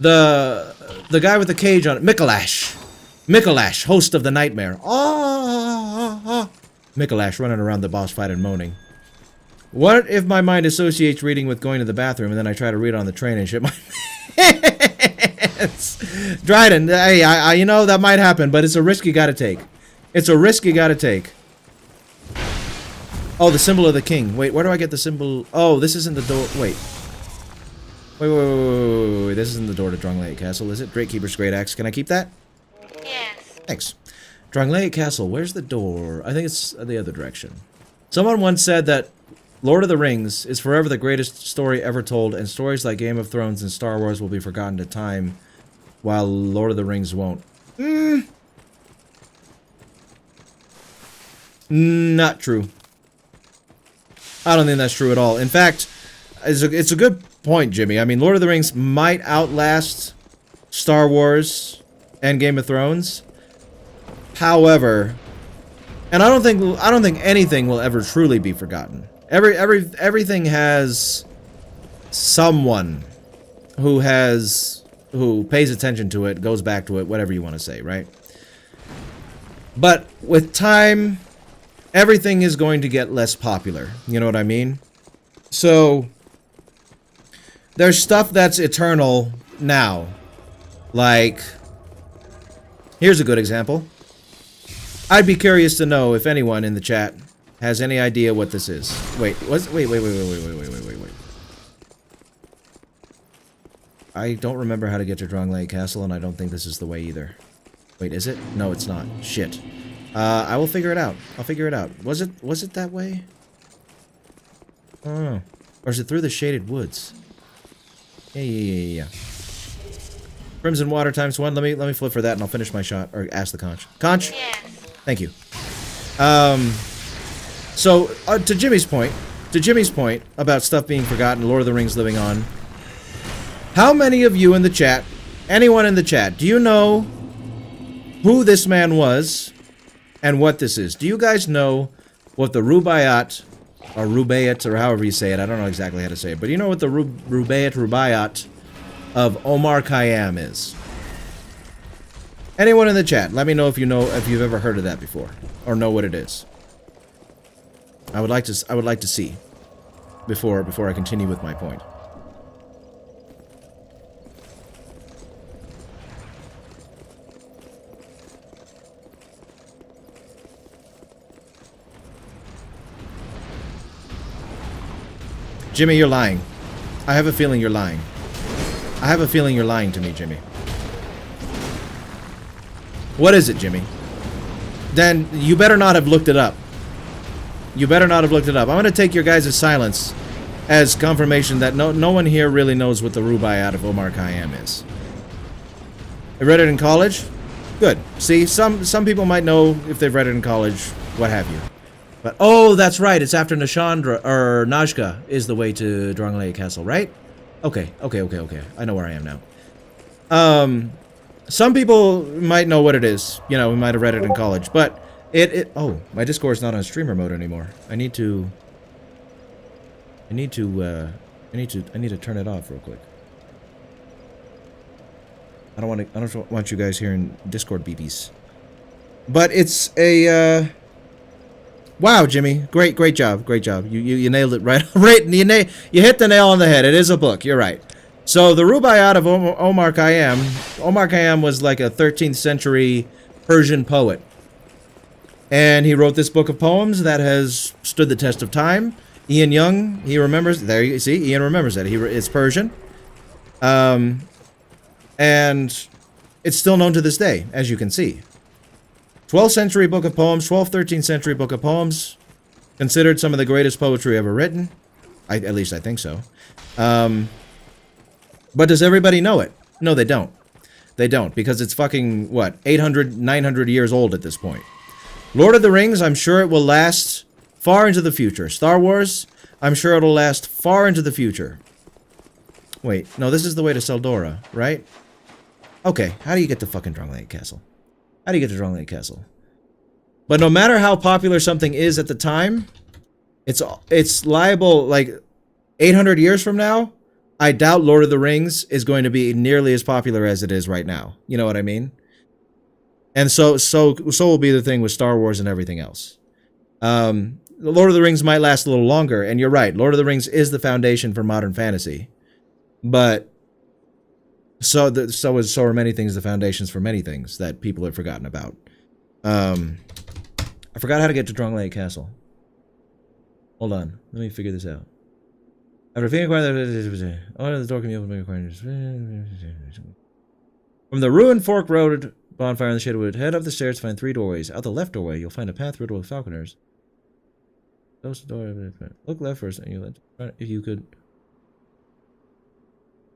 The guy with the cage on it. Mikolash, host of the Nightmare. Mikolash running around the boss fight and moaning. What if my mind associates reading with going to the bathroom and then I try to read on the train and shit my pants? Dryden, hey, you know that might happen, but it's a risk you gotta take. It's a risk you gotta take. Oh, the symbol of the king. Wait, where do I get the symbol? Oh, this isn't the door. Wait. Wait. This isn't the door to Drangleic Castle, is it? Drakekeeper's Great Axe. Can I keep that? Yes. Thanks. Drangleic Castle, where's the door? I think it's the other direction. Someone once said that Lord of the Rings is forever the greatest story ever told, and stories like Game of Thrones and Star Wars will be forgotten to time, while Lord of the Rings won't. Not true. I don't think that's true at all. In fact, it's a good point, Jimmy. I mean, Lord of the Rings might outlast Star Wars and Game of Thrones. However, and I don't think anything will ever truly be forgotten. Everything has someone who pays attention to it, goes back to it, whatever you want to say, right? But with time, everything is going to get less popular. You know what I mean? So there's stuff that's eternal now. Like, here's a good example. I'd be curious to know if anyone in the chat has any idea what this is. Wait. I don't remember how to get to Drangleic Castle, and I don't think this is the way either. Wait, is it? No, it's not. Shit. I will figure it out. I'll figure it out. Was it that way? I don't know. Or is it through the shaded woods? Yeah. Crimson Water × 1. Let me flip for that, and I'll finish my shot. Or ask the conch. Conch? Yes. Thank you. So, to Jimmy's point about stuff being forgotten, Lord of the Rings living on, how many of you in the chat, anyone in the chat, do you know who this man was and what this is? Do you guys know what the Rubaiyat, or Rubaiyat, or however you say it, I don't know exactly how to say it, but you know what the Rubaiyat of Omar Khayyam is? Anyone in the chat, let me know if you've ever heard of that before, or know what it is. I would like to see before I continue with my point. Jimmy, you're lying. I have a feeling you're lying. I have a feeling you're lying to me, Jimmy. What is it, Jimmy? Then you better not have looked it up. You better not have looked it up. I'm going to take your guys' silence as confirmation that no one here really knows what the Rubaiyat of Omar Khayyam is. You read it in college? Good. See, some people might know if they've read it in college, what have you. But, oh, that's right. It's after Nashandra, or Najka is the way to Drangleic Castle, right? Okay. I know where I am now. Some people might know what it is. You know, we might have read it in college, but oh, my Discord's not on streamer mode anymore. I need to turn it off real quick. I don't want you guys hearing Discord BBs. But it's a wow, Jimmy. Great job. You nailed it right. You hit the nail on the head. It is a book. You're right. So the Rubaiyat of Omar Khayyam. Omar Khayyam was like a 13th century Persian poet. And he wrote this book of poems that has stood the test of time. Ian Young, he remembers. There you see, Ian remembers that. It's Persian. And it's still known to this day, as you can see. 12th century book of poems, 12th, 13th century book of poems. Considered some of the greatest poetry ever written. At least I think so. But does everybody know it? No, they don't. They don't, because it's fucking, what, 800, 900 years old at this point. Lord of the Rings, I'm sure it will last far into the future. Star Wars, I'm sure it'll last far into the future. Wait, no, this is the way to Seldora, right? Okay, how do you get to fucking Drangleic Castle? How do you get to Drunglake Castle? But no matter how popular something is at the time, it's liable, like, 800 years from now, I doubt Lord of the Rings is going to be nearly as popular as it is right now. You know what I mean? And so will be the thing with Star Wars and everything else. The Lord of the Rings might last a little longer, and you're right. Lord of the Rings is the foundation for modern fantasy, but so are many things the foundations for many things that people have forgotten about. I forgot how to get to Drunglake Castle. Hold on, let me figure this out. After being acquired, the door can be opened by acquiring. From the ruined Fork Road bonfire in the Shadowwood, head up the stairs to find 3 doorways. Out the left doorway, you'll find a path riddled with falconers. Close the door. Look left first, and you if you could.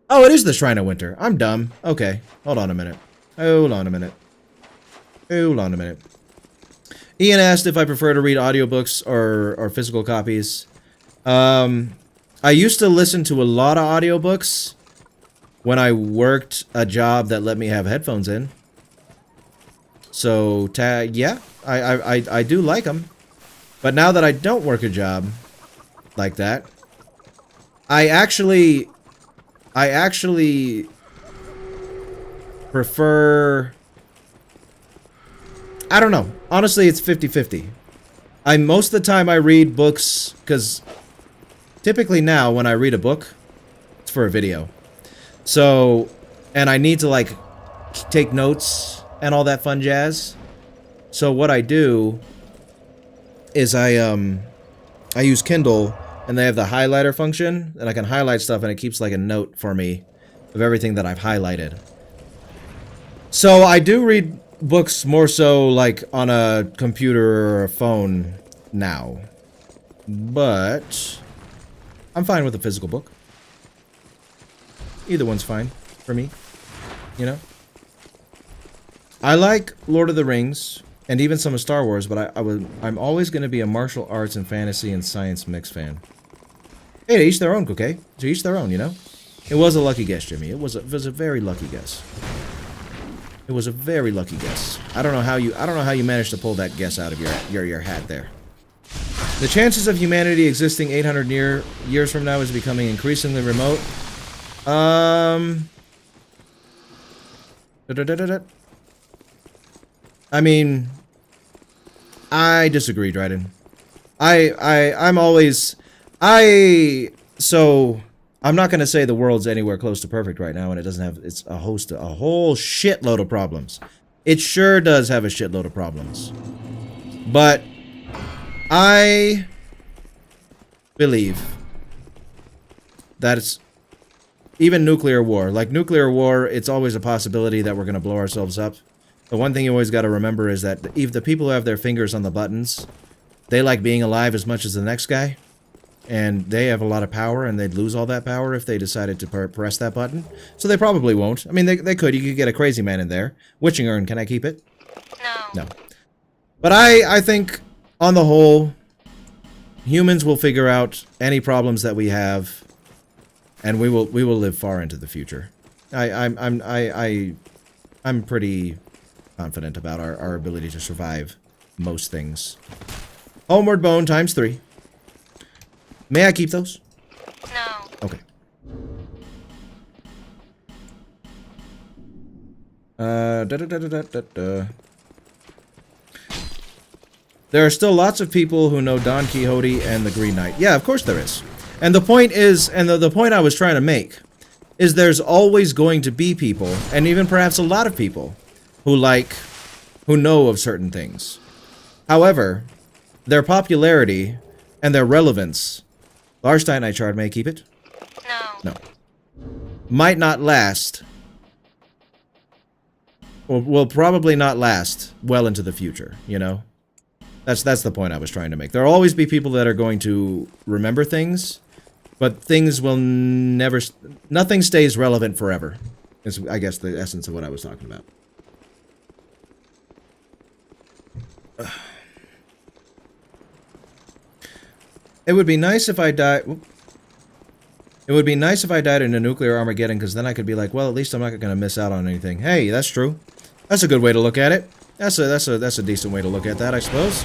Oh, it is the Shrine of Winter. I'm dumb. Okay, hold on a minute. Hold on a minute. Ian asked if I prefer to read audiobooks or physical copies. I used to listen to a lot of audiobooks when I worked a job that let me have headphones in. So, yeah, I do like them. But now that I don't work a job like that, I actually prefer... I don't know. Honestly, it's 50-50. Most of the time I read books, because typically now when I read a book, it's for a video. So, and I need to like take notes and all that fun jazz. So what I do is I use Kindle, and they have the highlighter function, and I can highlight stuff and it keeps like a note for me of everything that I've highlighted. So I do read books more so like on a computer or a phone now, but I'm fine with a physical book. Either one's fine for me, you know. I like Lord of the Rings and even some of Star Wars, but I'm always going to be a martial arts and fantasy and science mix fan. Hey, to each their own, okay? To each their own, you know. It was a lucky guess, Jimmy. It was a very lucky guess. It was a very lucky guess. I don't know how you managed to pull that guess out of your hat there. The chances of humanity existing 800 years from now is becoming increasingly remote. I mean, I disagree, Dryden. I'm not going to say the world's anywhere close to perfect right now, and it doesn't have, it's a whole shitload of problems. It sure does have a shitload of problems. But I believe that it's even nuclear war. Like nuclear war, it's always a possibility that we're going to blow ourselves up. The one thing you always got to remember is that if the people who have their fingers on the buttons, they like being alive as much as the next guy. And they have a lot of power, and they'd lose all that power if they decided to press that button. So they probably won't. I mean, they could. You could get a crazy man in there. Witching urn, can I keep it? No. No. But I think, on the whole, humans will figure out any problems that we have, and we will live far into the future. I'm pretty confident about our ability to survive most things. Homeward Bone times 3. May I keep those? No. Okay. There are still lots of people who know Don Quixote and the Green Knight. Yeah, of course there is. And the point is, and the point I was trying to make, is there's always going to be people, and even perhaps a lot of people, who know of certain things. However, their popularity and their relevance... Larstein, I chart, may I keep it? No. No. Might not last. Or will probably not last well into the future, you know? That's the point I was trying to make. There'll always be people that are going to remember things, but things will never... Nothing stays relevant forever. Is, I guess, the essence of what I was talking about. It would be nice if I died... It would be nice if I died in a nuclear Armageddon, because then I could be like, well, at least I'm not going to miss out on anything. Hey, that's true. That's a good way to look at it. That's a decent way to look at that, I suppose.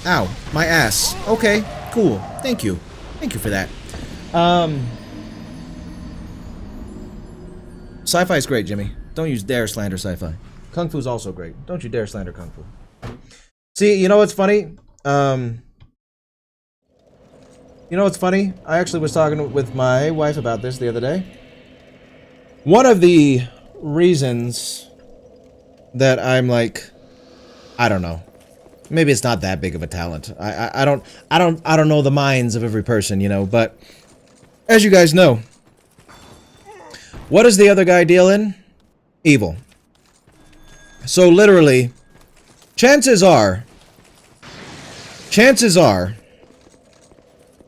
Ow, my ass. Okay, cool. Thank you. Thank you for that. Sci-fi is great, Jimmy. Don't you dare slander sci-fi. Kung Fu's also great. Don't you dare slander Kung Fu. See, you know what's funny? You know what's funny? I actually was talking with my wife about this the other day. One of the reasons that I'm like, I don't know. Maybe it's not that big of a talent. I don't know the minds of every person, you know, but as you guys know, what does the other guy deal in? Evil. So literally, chances are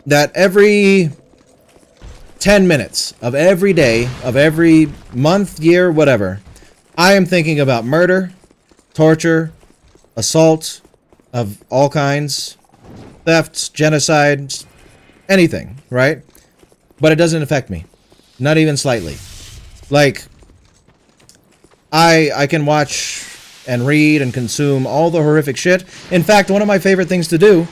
that every 10 minutes of every day, of every month, year, whatever, I am thinking about murder, torture, assault of all kinds, thefts, genocides, anything, right? But it doesn't affect me. Not even slightly. Like, I can watch and read and consume all the horrific shit. In fact, one of my favorite things to do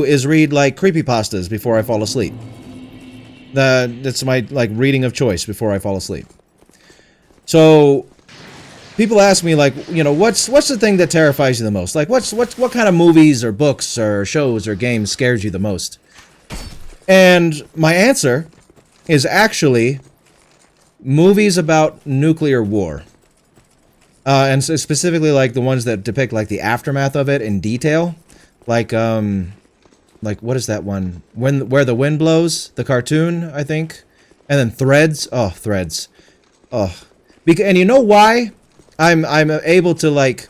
is read, like, creepypastas before I fall asleep. That's my, like, reading of choice before I fall asleep. So, people ask me, like, you know, what's the thing that terrifies you the most? Like, what kind of movies or books or shows or games scares you the most? And my answer is actually movies about nuclear war. And so specifically, like, the ones that depict, like, the aftermath of it in detail. Like, what is that one? Where the Wind Blows? The cartoon, I think. And then Threads. Oh, Threads. Oh. And you know why I'm able to, like,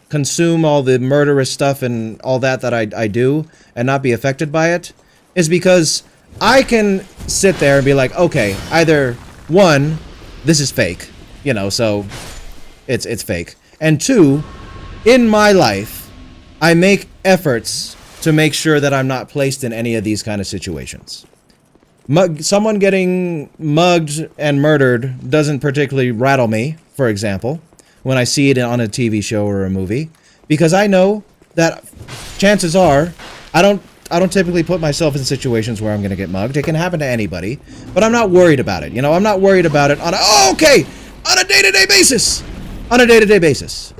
consume all the murderous stuff and all that I do and not be affected by it? Is because I can sit there and be like, okay, either one, this is fake, you know, so it's fake. And two, in my life, I make efforts to make sure that I'm not placed in any of these kind of situations. Someone getting mugged and murdered doesn't particularly rattle me, for example, when I see it on a TV show or a movie, because I know that chances are I don't typically put myself in situations where I'm going to get mugged. It can happen to anybody, but I'm not worried about it. You know, I'm not worried about it on a day-to-day basis. On a day-to-day basis.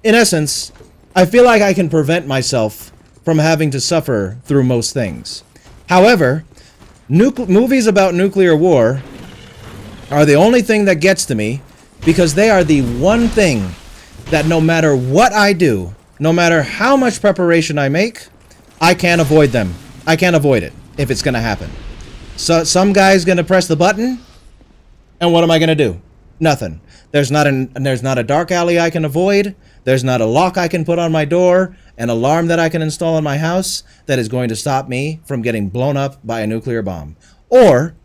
In essence, I feel like I can prevent myself from having to suffer through most things. However, movies about nuclear war are the only thing that gets to me, because they are the one thing that no matter what I do, no matter how much preparation I make, I can't avoid them. I can't avoid it if it's going to happen. So some guy's going to press the button, and what am I going to do? Nothing. There's not a dark alley I can avoid. There's not a lock I can put on my door, an alarm that I can install in my house that is going to stop me from getting blown up by a nuclear bomb, or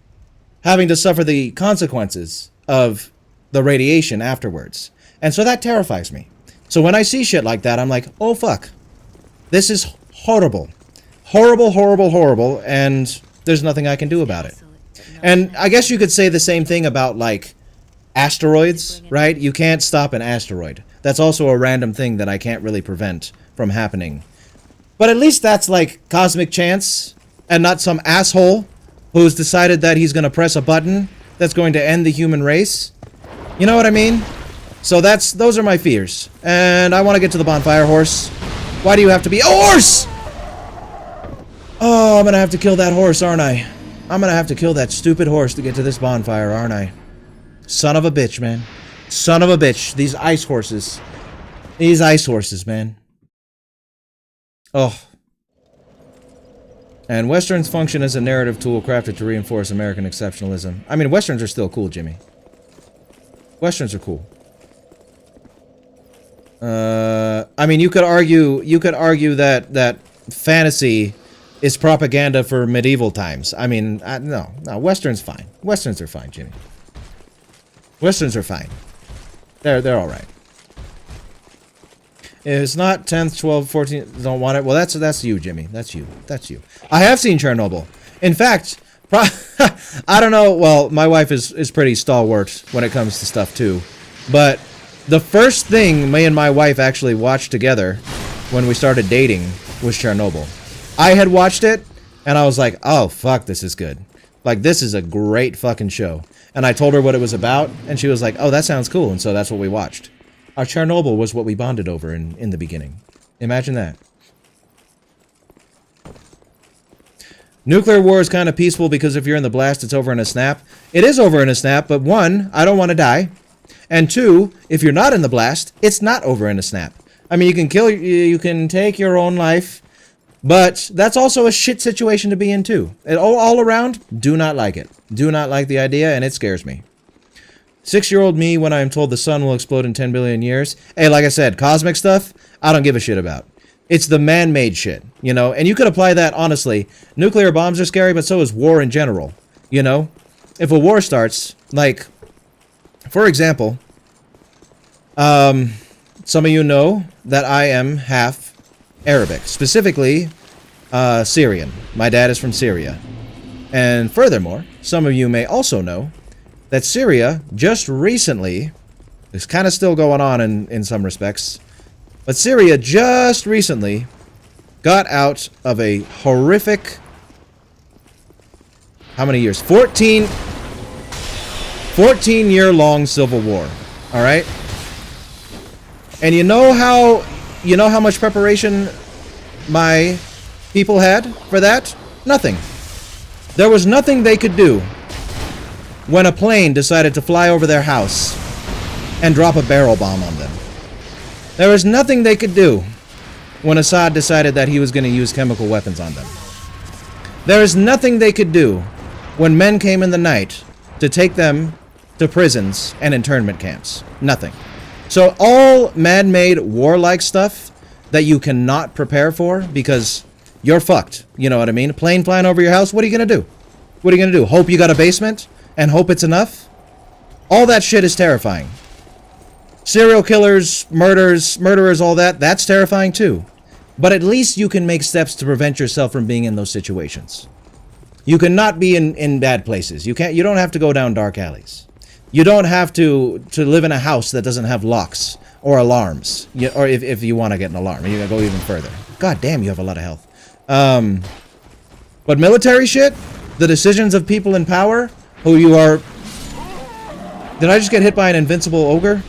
having to suffer the consequences of the radiation afterwards. And so that terrifies me. So when I see shit like that, I'm like, oh fuck. This is horrible. Horrible, horrible, horrible, and there's nothing I can do about it. And I guess you could say the same thing about, like, asteroids, right? You can't stop an asteroid. That's also a random thing that I can't really prevent from happening. But at least that's, like, cosmic chance, and not some asshole who's decided that he's gonna press a button that's going to end the human race. You know what I mean? So those are my fears. And I want to get to the bonfire horse. Why do you have to be a horse? Oh, I'm gonna have to kill that horse, aren't I? I'm gonna have to kill that stupid horse to get to this bonfire, aren't I? Son of a bitch, man. Son of a bitch. These ice horses. These ice horses, man. Oh. And Westerns function as a narrative tool crafted to reinforce American exceptionalism. I mean, Westerns are still cool, Jimmy. Westerns are cool. I mean, you could argue that fantasy is propaganda for medieval times. I mean, no, Westerns fine. Westerns are fine, Jimmy. Westerns are fine. They're all right. If it's not 10th, 12th, 14th, don't want it. Well, that's you, Jimmy. That's you. That's you. I have seen Chernobyl. In fact, I don't know. Well, my wife is pretty stalwart when it comes to stuff too. But The first thing me and my wife actually watched together when we started dating was Chernobyl. I had watched it, and I was like, oh, fuck, this is good. Like, this is a great fucking show. And I told her what it was about, and she was like, oh, that sounds cool, and so that's what we watched. Our Chernobyl was what we bonded over in the beginning. Imagine that. Nuclear war is kind of peaceful because if you're in the blast, it's over in a snap. It is over in a snap, but one, I don't want to die. And two, if you're not in the blast, it's not over in a snap. I mean, you can take your own life, but that's also a shit situation to be in too. And all around, do not like it. Do not like the idea, and it scares me. 6-year-old me, when I am told the sun will explode in 10 billion years. Hey, like I said, cosmic stuff, I don't give a shit about. It's the man-made shit, you know? And you could apply that, honestly. Nuclear bombs are scary, but so is war in general, you know? If a war starts, like, for example, some of you know that I am half Arabic, specifically Syrian. My dad is from Syria. And furthermore, some of you may also know that Syria just recently, it's kind of still going on in some respects, but Syria just recently got out of a horrific, how many years? 14-year-long civil war. All right? And you know how much preparation my people had for that? Nothing. There was nothing they could do when a plane decided to fly over their house and drop a barrel bomb on them. There was nothing they could do when Assad decided that he was going to use chemical weapons on them. There is nothing they could do when men came in the night to take them to prisons and internment camps. Nothing. So all man-made warlike stuff that you cannot prepare for because you're fucked. You know what I mean? A plane flying over your house, what are you going to do? What are you going to do? Hope you got a basement and hope it's enough? All that shit is terrifying. Serial killers, murderers, all that, that's terrifying too. But at least you can make steps to prevent yourself from being in those situations. You cannot be in bad places. You don't have to go down dark alleys. You don't have to live in a house that doesn't have locks or alarms. Or if you want to get an alarm, you can go even further. God damn, you have a lot of health. But military shit, the decisions of people in power, who you are... Did I just get hit by an invincible ogre?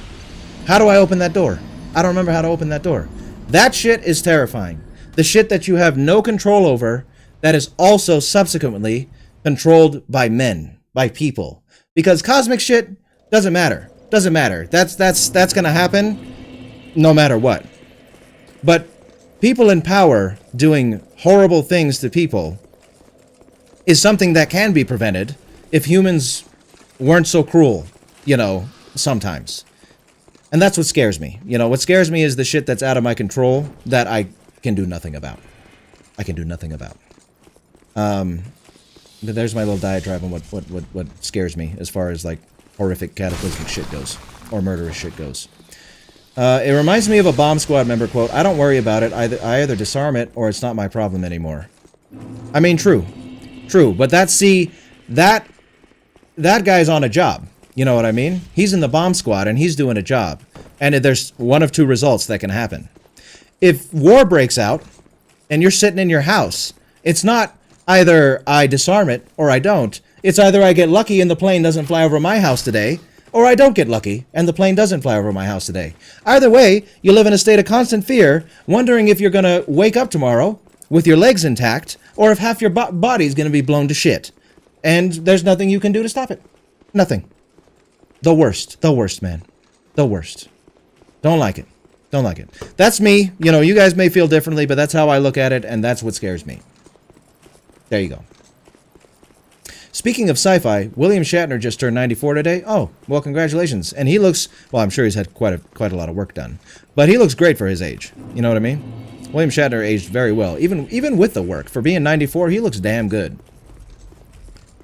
How do I open that door? I don't remember how to open that door. That shit is terrifying. The shit that you have no control over, that is also subsequently controlled by men, by people. Because cosmic shit doesn't matter. Doesn't matter. That's gonna happen no matter what. But people in power doing horrible things to people is something that can be prevented if humans weren't so cruel, you know, sometimes. And that's what scares me. You know, what scares me is the shit that's out of my control that I can do nothing about. I can do nothing about. But there's my little diatribe on what scares me as far as, like, horrific cataclysmic shit goes. Or murderous shit goes. It reminds me of a bomb squad member quote, I don't worry about it. I either disarm it or it's not my problem anymore. I mean, true. True. But that guy's on a job. You know what I mean? He's in the bomb squad and he's doing a job. And there's one of two results that can happen. If war breaks out and you're sitting in your house, it's not either I disarm it or I don't. It's either I get lucky and the plane doesn't fly over my house today, or I don't get lucky and the plane doesn't fly over my house today. Either way, you live in a state of constant fear, wondering if you're going to wake up tomorrow with your legs intact, or if half your body's going to be blown to shit. And there's nothing you can do to stop it. Nothing. The worst, man. The worst. Don't like it. Don't like it. That's me. You know, you guys may feel differently, but that's how I look at it, and that's what scares me. There you go. Speaking of sci-fi, William Shatner just turned 94 today. Oh, well, congratulations. And he looks, well, I'm sure he's had quite a lot of work done. But he looks great for his age. You know what I mean? William Shatner aged very well. Even with the work. For being 94, he looks damn good.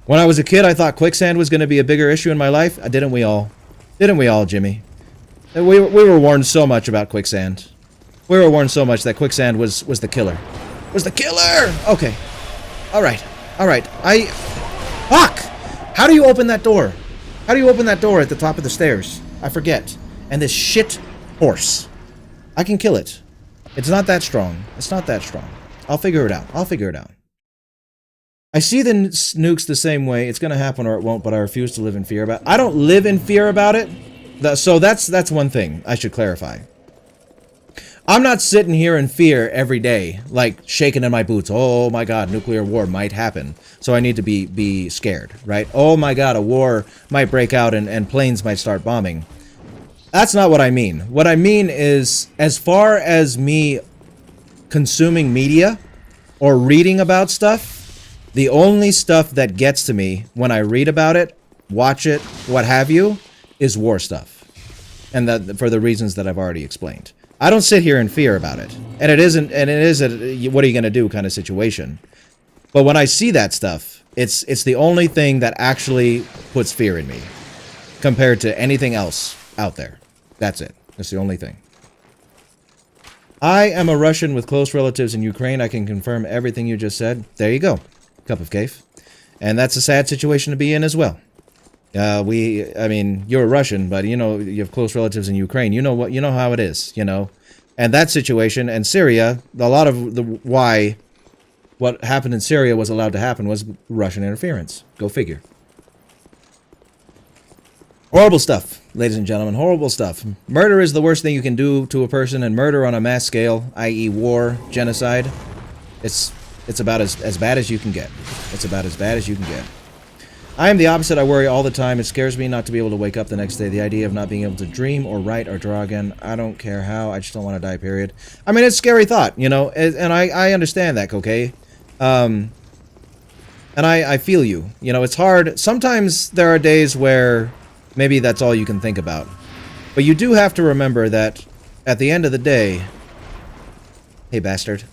When I was a kid, I thought quicksand was going to be a bigger issue in my life. Didn't we all? Didn't we all, Jimmy? We were warned so much about quicksand. We were warned so much that quicksand was the killer. Was the killer! Okay. Alright. Alright. Fuck! How do you open that door? How do you open that door at the top of the stairs? I forget. And this shit horse. I can kill it. It's not that strong. It's not that strong. I'll figure it out. I'll figure it out. I see the nukes the same way. It's going to happen or it won't, but I refuse to live in fear about it. I don't live in fear about it. So that's one thing I should clarify. I'm not sitting here in fear every day, like shaking in my boots. Oh my god, nuclear war might happen. So I need to be scared, right? Oh my god, a war might break out and planes might start bombing. That's not what I mean. What I mean is, as far as me consuming media or reading about stuff, the only stuff that gets to me when I read about it, watch it, what have you, is war stuff. And that for the reasons that I've already explained. I don't sit here in fear about it. And it is a what are you going to do kind of situation. But when I see that stuff, it's the only thing that actually puts fear in me compared to anything else out there. That's it. That's the only thing. I am a Russian with close relatives in Ukraine. I can confirm everything you just said. There you go. Cup of cave. And that's a sad situation to be in as well. I mean, you're a Russian, but you know, you have close relatives in Ukraine. You know how it is, you know. And that situation, and Syria, a lot of what happened in Syria was allowed to happen was Russian interference. Go figure. Horrible stuff, ladies and gentlemen, horrible stuff. Murder is the worst thing you can do to a person, and murder on a mass scale, i.e. war, genocide, it's about as bad as you can get. It's about as bad as you can get. I am the opposite. I worry all the time. It scares me not to be able to wake up the next day. The idea of not being able to dream or write or draw again. I don't care how. I just don't want to die, period. I mean, it's a scary thought, you know, and I understand that, okay? And I feel you. You know, it's hard. Sometimes there are days where maybe that's all you can think about. But you do have to remember that at the end of the day... Hey, bastard.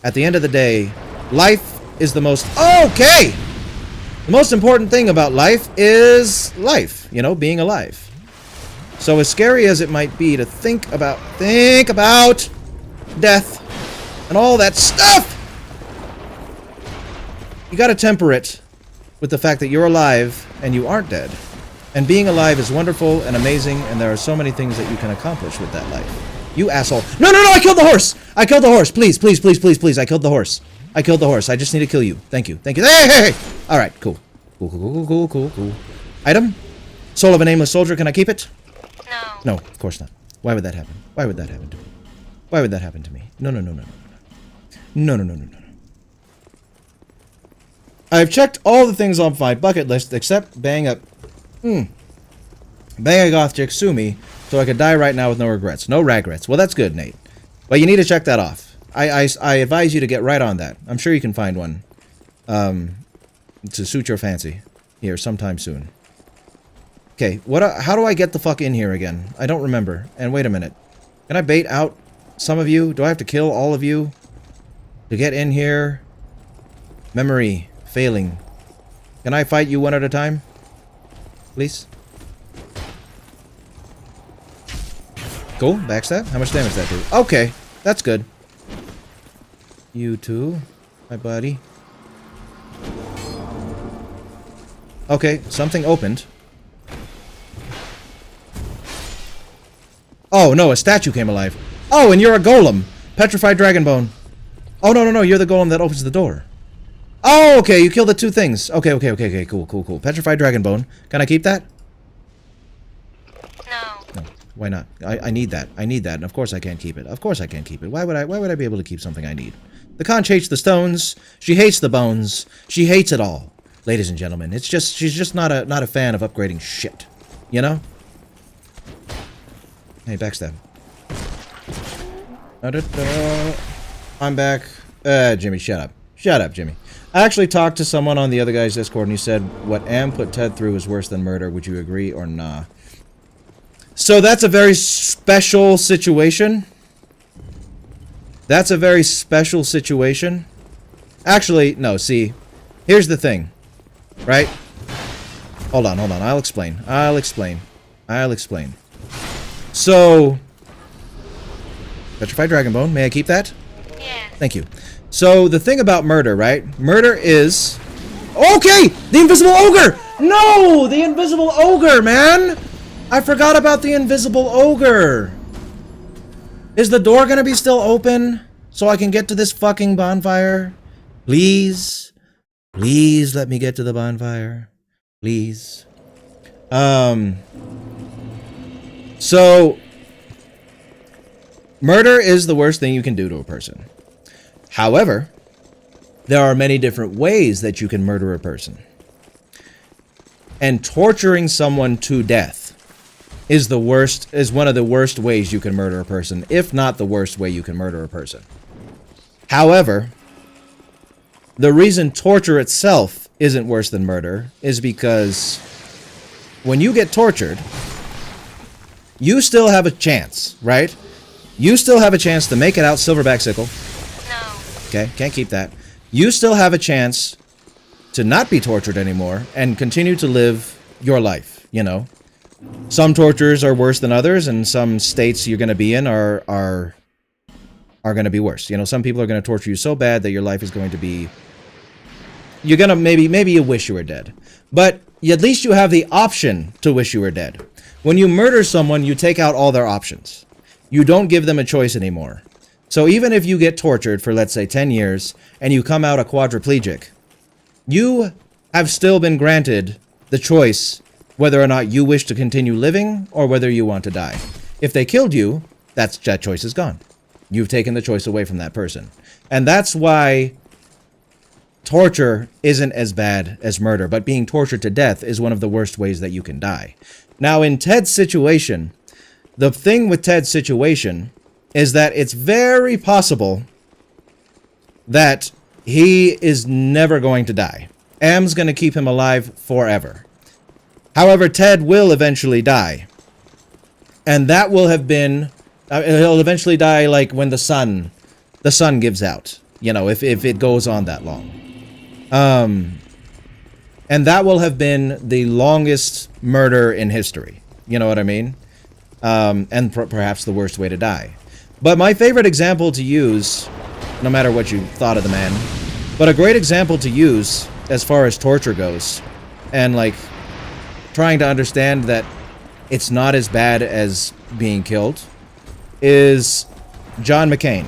At the end of the day, life is the most... Okay! The most important thing about life is life, you know, being alive. So as scary as it might be to think about death and all that stuff, you gotta temper it with the fact that you're alive and you aren't dead. And being alive is wonderful and amazing, and there are so many things that you can accomplish with that life. You asshole. No, I killed the horse! I killed the horse! Please, please, please, please, please, I killed the horse. I killed the horse. I just need to kill you. Thank you. Thank you. Hey! Alright, cool. Cool. Item? Soul of a nameless soldier. Can I keep it? No. No, of course not. Why would that happen? Why would that happen to me? Why would that happen to me? No. No. I've checked all the things on my bucket list except Bangagoth Jixumi, so I could die right now with no regrets. No regrets. Well, that's good, Nate. But you need to check that off. I advise you to get right on that. I'm sure you can find one to suit your fancy here sometime soon. Okay, how do I get the fuck in here again? I don't remember. And wait a minute. Can I bait out some of you? Do I have to kill all of you to get in here? Memory failing. Can I fight you one at a time? Please? Cool, backstab. How much damage that do? Okay, that's good. You too, my buddy. Okay, something opened. Oh, no, a statue came alive. Oh, and you're a golem. Petrified Dragonbone. Oh, no, you're the golem that opens the door. Oh, okay, you killed the two things. Okay, cool. Petrified Dragonbone. Can I keep that? No. No, why not? I need that. And of course I can't keep it. Why would I be able to keep something I need? The conch hates the stones. She hates the bones. She hates it all. Ladies and gentlemen, she's just not a fan of upgrading shit. You know? Hey, backstab. I'm back. Jimmy, shut up. Shut up, Jimmy. I actually talked to someone on the other guy's Discord and he said what Am put Ted through is worse than murder. Would you agree or nah? So that's a very special situation. That's a very special situation. Actually, no, see. Here's the thing. Right? Hold on. I'll explain. So, Petrified Dragonbone. May I keep that? Yes. Thank you. So, the thing about murder, right? Murder is... Okay! The Invisible Ogre! No! The Invisible Ogre, man! I forgot about the invisible ogre. Is the door gonna be still open so I can get to this fucking bonfire? Please. Please let me get to the bonfire. Please. So, murder is the worst thing you can do to a person. However, there are many different ways that you can murder a person. And torturing someone to death is one of the worst ways you can murder a person, if not the worst way you can murder a person. However, the reason torture itself isn't worse than murder is because when you get tortured, you still have a chance, right? You still have a chance to make it out, Silverback Sickle. No. Okay, can't keep that. You still have a chance to not be tortured anymore and continue to live your life, you know? Some tortures are worse than others, and some states you're going to be in are going to be worse. You know, some people are going to torture you so bad that your life is going to be... You're going to maybe you wish you were dead. But at least you have the option to wish you were dead. When you murder someone, you take out all their options. You don't give them a choice anymore. So even if you get tortured for, let's say, 10 years, and you come out a quadriplegic, you have still been granted the choice whether or not you wish to continue living or whether you want to die. If they killed you, that choice is gone. You've taken the choice away from that person. And that's why torture isn't as bad as murder, but being tortured to death is one of the worst ways that you can die. Now, in Ted's situation, the thing with Ted's situation is that it's very possible that he is never going to die. Am's going to keep him alive forever. However, Ted will eventually die. And that will have been... he'll eventually die like when the sun gives out. You know, if it goes on that long. And that will have been the longest murder in history. You know what I mean? And perhaps the worst way to die. But my favorite example to use, no matter what you thought of the man, but a great example to use as far as torture goes, and like trying to understand that it's not as bad as being killed, is John McCain.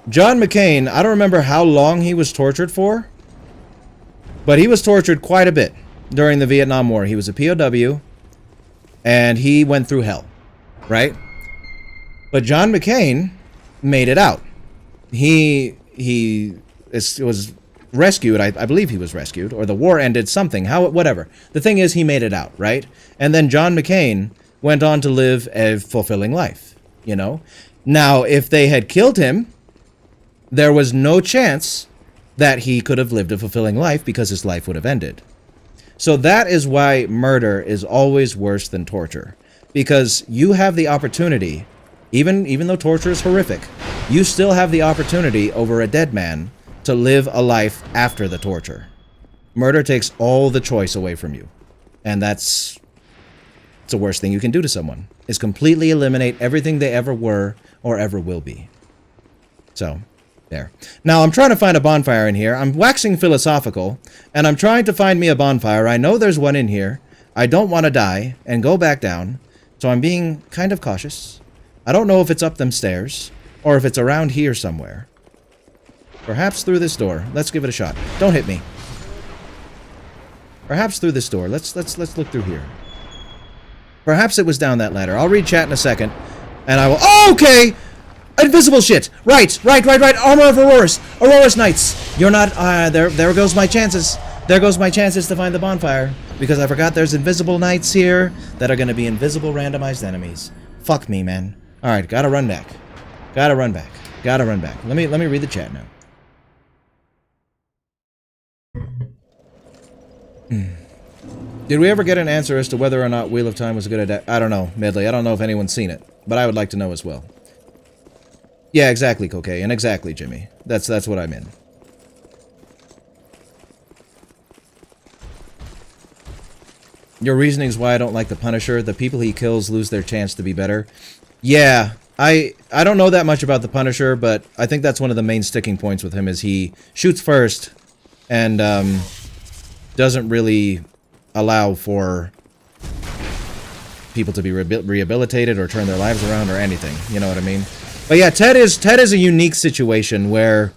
John McCain, I don't remember how long he was tortured for, but he was tortured quite a bit during the Vietnam War. He was a POW, and he went through hell, right? But John McCain made it out. He was rescued. I believe he was rescued, or the war ended, something, whatever. The thing is, he made it out, right? And then John McCain went on to live a fulfilling life, you know? Now, if they had killed him, there was no chance that he could have lived a fulfilling life because his life would have ended. So that is why murder is always worse than torture. Because you have the opportunity, even though torture is horrific, you still have the opportunity over a dead man to live a life after the torture. Murder takes all the choice away from you. And it's the worst thing you can do to someone, is completely eliminate everything they ever were or ever will be. So, there. Now, I'm trying to find a bonfire in here. I'm waxing philosophical, and I'm trying to find me a bonfire. I know there's one in here. I don't want to die and go back down, so I'm being kind of cautious. I don't know if it's up them stairs, or if it's around here somewhere. Perhaps through this door. Let's give it a shot. Don't hit me. Perhaps through this door. Let's look through here. Perhaps it was down that ladder. I'll read chat in a second, and I will... Oh, okay! Invisible shit! Right! Armor of Aurorus Knights! You're not... there goes my chances. There goes my chances to find the bonfire. Because I forgot there's invisible knights here that are going to be invisible randomized enemies. Fuck me, man. Alright, gotta run back. Gotta run back. Let me read the chat now. Did we ever get an answer as to whether or not Wheel of Time was a good adaptation? I don't know, Medley. I don't know if anyone's seen it, but I would like to know as well. Yeah, exactly, Cocaine, and exactly, Jimmy. That's what I'm in. Your reasoning is why I don't like the Punisher. The people he kills lose their chance to be better. Yeah, I don't know that much about the Punisher, but I think that's one of the main sticking points with him is he shoots first and doesn't really allow for people to be rehabilitated or turn their lives around or anything. You know what I mean? But yeah, Ted is a unique situation where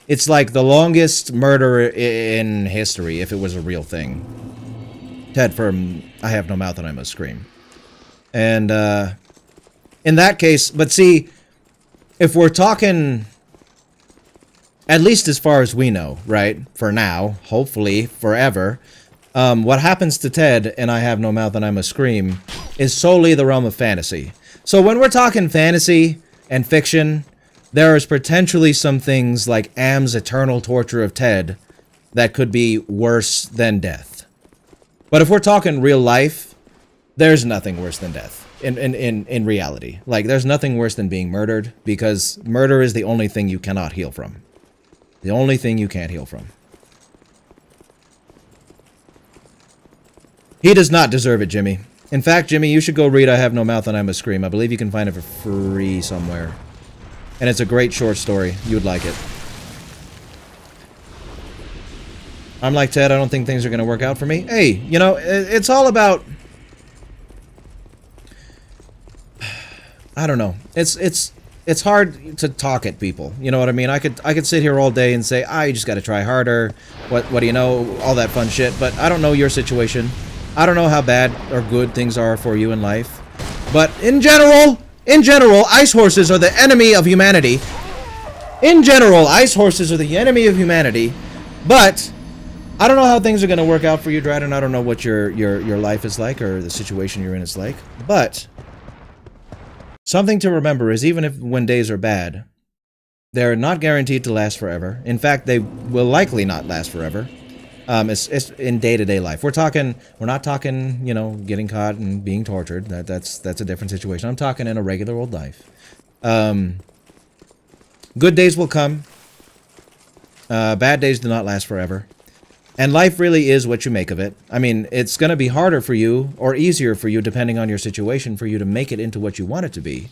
it's like the longest murder in history if it was a real thing. Ted from I Have No Mouth and I Must Scream. And in that case, but see, if we're talking, at least as far as we know, right? For now, hopefully forever, what happens to Ted and I Have No Mouth and I Must Scream is solely the realm of fantasy. So when we're talking fantasy and fiction, there is potentially some things like Am's eternal torture of Ted that could be worse than death. But if we're talking real life, there's nothing worse than death in reality. Like, there's nothing worse than being murdered, because murder is the only thing you cannot heal from. The only thing you can't heal from. He does not deserve it, Jimmy. In fact, Jimmy, you should go read I Have No Mouth and I Must Scream. I believe you can find it for free somewhere. And it's a great short story. You would like it. I'm like Ted, I don't think things are going to work out for me. Hey, you know, it's all about... I don't know. It's hard to talk at people. You know what I mean? I could sit here all day and say, you just got to try harder. What do you know? All that fun shit. But I don't know your situation. I don't know how bad or good things are for you in life. But in general, ice horses are the enemy of humanity. In general, ice horses are the enemy of humanity. But I don't know how things are going to work out for you, Dryden. I don't know what your life is like or the situation you're in is like. But something to remember is even if when days are bad, they're not guaranteed to last forever. In fact, they will likely not last forever. It's in day-to-day life. We're not talking, you know, getting caught and being tortured. That's a different situation. I'm talking in a regular old life. Good days will come. Bad days do not last forever. And life really is what you make of it. I mean, it's going to be harder for you or easier for you, depending on your situation, for you to make it into what you want it to be.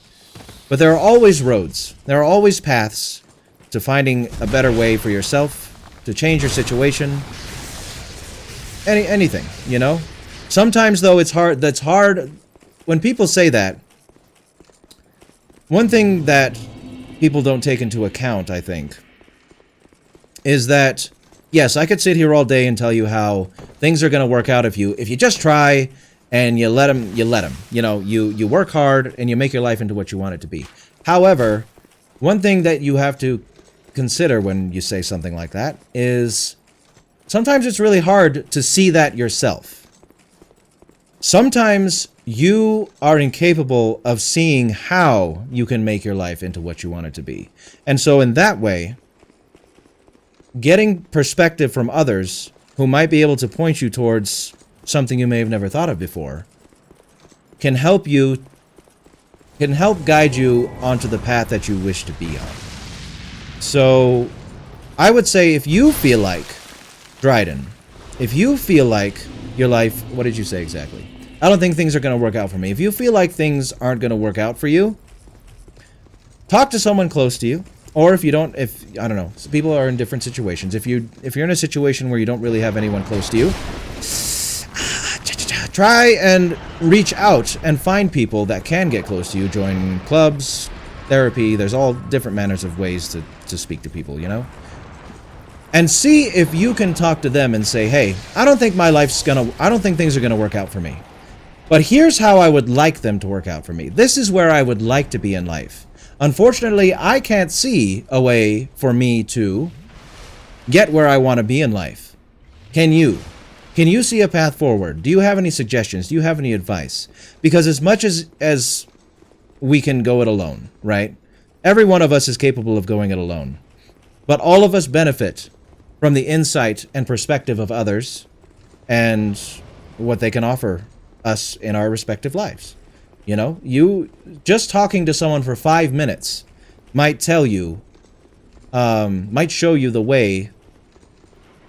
But there are always roads. There are always paths to finding a better way for yourself, to change your situation. Anything, you know? Sometimes, though, it's hard. That's hard. When people say that, one thing that people don't take into account, I think, is that... Yes, I could sit here all day and tell you how things are going to work out if you just try and you let them. You know, you work hard and you make your life into what you want it to be. However, one thing that you have to consider when you say something like that is sometimes it's really hard to see that yourself. Sometimes you are incapable of seeing how you can make your life into what you want it to be. And so in that way, getting perspective from others who might be able to point you towards something you may have never thought of before can help guide you onto the path that you wish to be on. So I would say if you feel like, Dryden, if you feel like your life, what did you say exactly? I don't think things are going to work out for me. If you feel like things aren't going to work out for you, talk to someone close to you. Or if you don't, I don't know, people are in different situations. If you're in a situation where you don't really have anyone close to you, try and reach out and find people that can get close to you. Join clubs, therapy. There's all different manners of ways to speak to people, you know? And see if you can talk to them and say, hey, I don't think things are gonna work out for me. But here's how I would like them to work out for me. This is where I would like to be in life. Unfortunately, I can't see a way for me to get where I want to be in life. Can you? Can you see a path forward? Do you have any suggestions? Do you have any advice? Because as much as we can go it alone, right? Every one of us is capable of going it alone. But all of us benefit from the insight and perspective of others and what they can offer us in our respective lives. You know, you just talking to someone for 5 minutes might tell you, might show you the way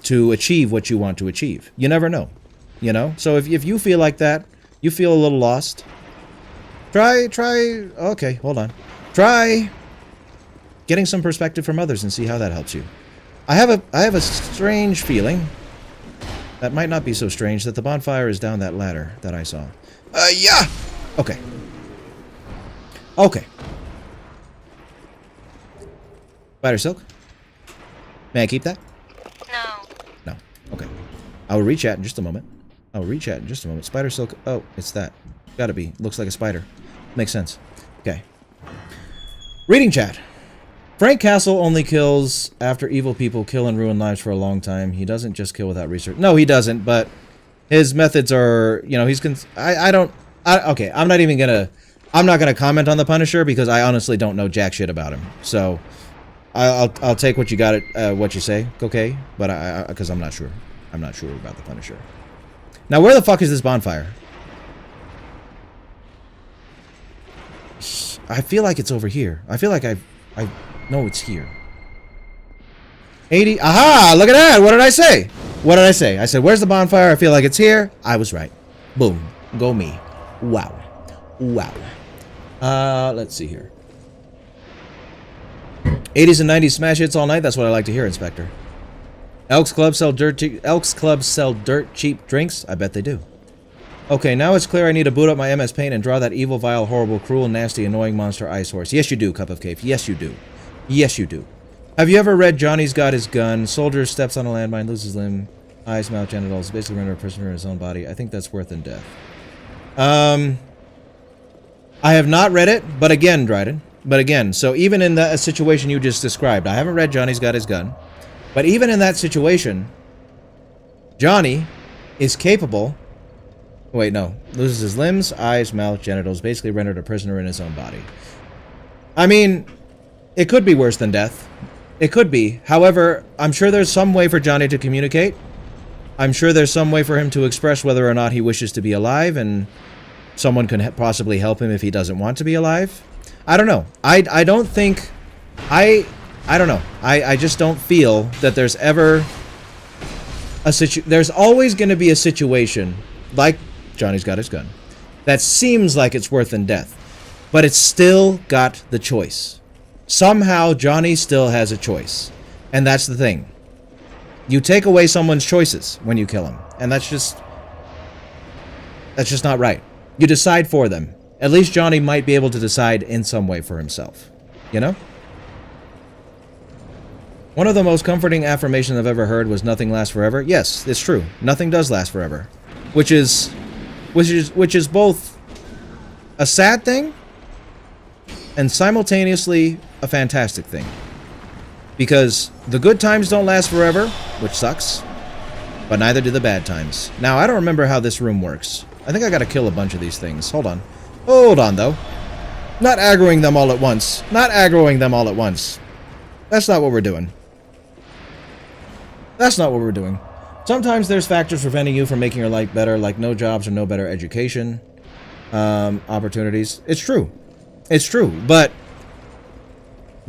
to achieve what you want to achieve. You never know, you know? So if you feel like that, you feel a little lost, try, okay, hold on. Try getting some perspective from others and see how that helps you. I have a strange feeling, that might not be so strange, that the bonfire is down that ladder that I saw. Yeah! Okay. Okay. Spider silk. May I keep that? No. No. Okay. I will reach out in just a moment. I will reach out in just a moment. Spider silk. Oh, it's that. Gotta be. Looks like a spider. Makes sense. Okay. Reading chat. Frank Castle only kills after evil people kill and ruin lives for a long time. He doesn't just kill without research. No, he doesn't, but his methods are, you know, he's okay, I'm not gonna comment on the Punisher because I honestly don't know jack shit about him. So I'll take what you got what you say, okay? But because I'm not sure. I'm not sure about the Punisher. Now, where the fuck is this bonfire? I feel like it's over here. I feel like I know it's here. 80. Aha! Look at that! What did I say? What did I say? I said, where's the bonfire? I feel like it's here. I was right. Boom. Go me. Wow. Wow. Let's see here. 80s and 90s smash hits all night. That's what I like to hear, Inspector. Elks Club sell dirt cheap drinks. I bet they do. Okay, now it's clear I need to boot up my MS Paint and draw that evil, vile, horrible, cruel, nasty, annoying monster Ice Horse. Yes, you do, Cup of Cave. Yes, you do. Yes, you do. Have you ever read Johnny's Got His Gun? Soldier steps on a landmine, loses limb, eyes, mouth, genitals, basically render a prisoner in his own body. I think that's worse than death. I have not read it, but again, Dryden. But again, so even in the situation you just described, I haven't read Johnny's Got His Gun, but even in that situation, Johnny is capable... Wait, no. Loses his limbs, eyes, mouth, genitals, basically rendered a prisoner in his own body. I mean, it could be worse than death. It could be. However, I'm sure there's some way for Johnny to communicate. I'm sure there's some way for him to express whether or not he wishes to be alive, and someone can possibly help him if he doesn't want to be alive. I don't know. I don't think... I don't know. I just don't feel that there's ever a there's always going to be a situation like Johnny's Got His Gun that seems like it's worse than death, but it's still got the choice. Somehow Johnny still has a choice, and that's the thing. You take away someone's choices when you kill him, and that's just not right. You decide for them. At least Johnny might be able to decide in some way for himself, you know? One of the most comforting affirmations I've ever heard was nothing lasts forever. Yes, it's true. Nothing does last forever. Which is both a sad thing and simultaneously a fantastic thing. Because the good times don't last forever, which sucks, but neither do the bad times. Now, I don't remember how this room works. I think I gotta kill a bunch of these things. Hold on. Hold on, though. Not aggroing them all at once. Not aggroing them all at once. That's not what we're doing. That's not what we're doing. Sometimes there's factors preventing you from making your life better, like no jobs or no better education opportunities. It's true. It's true. But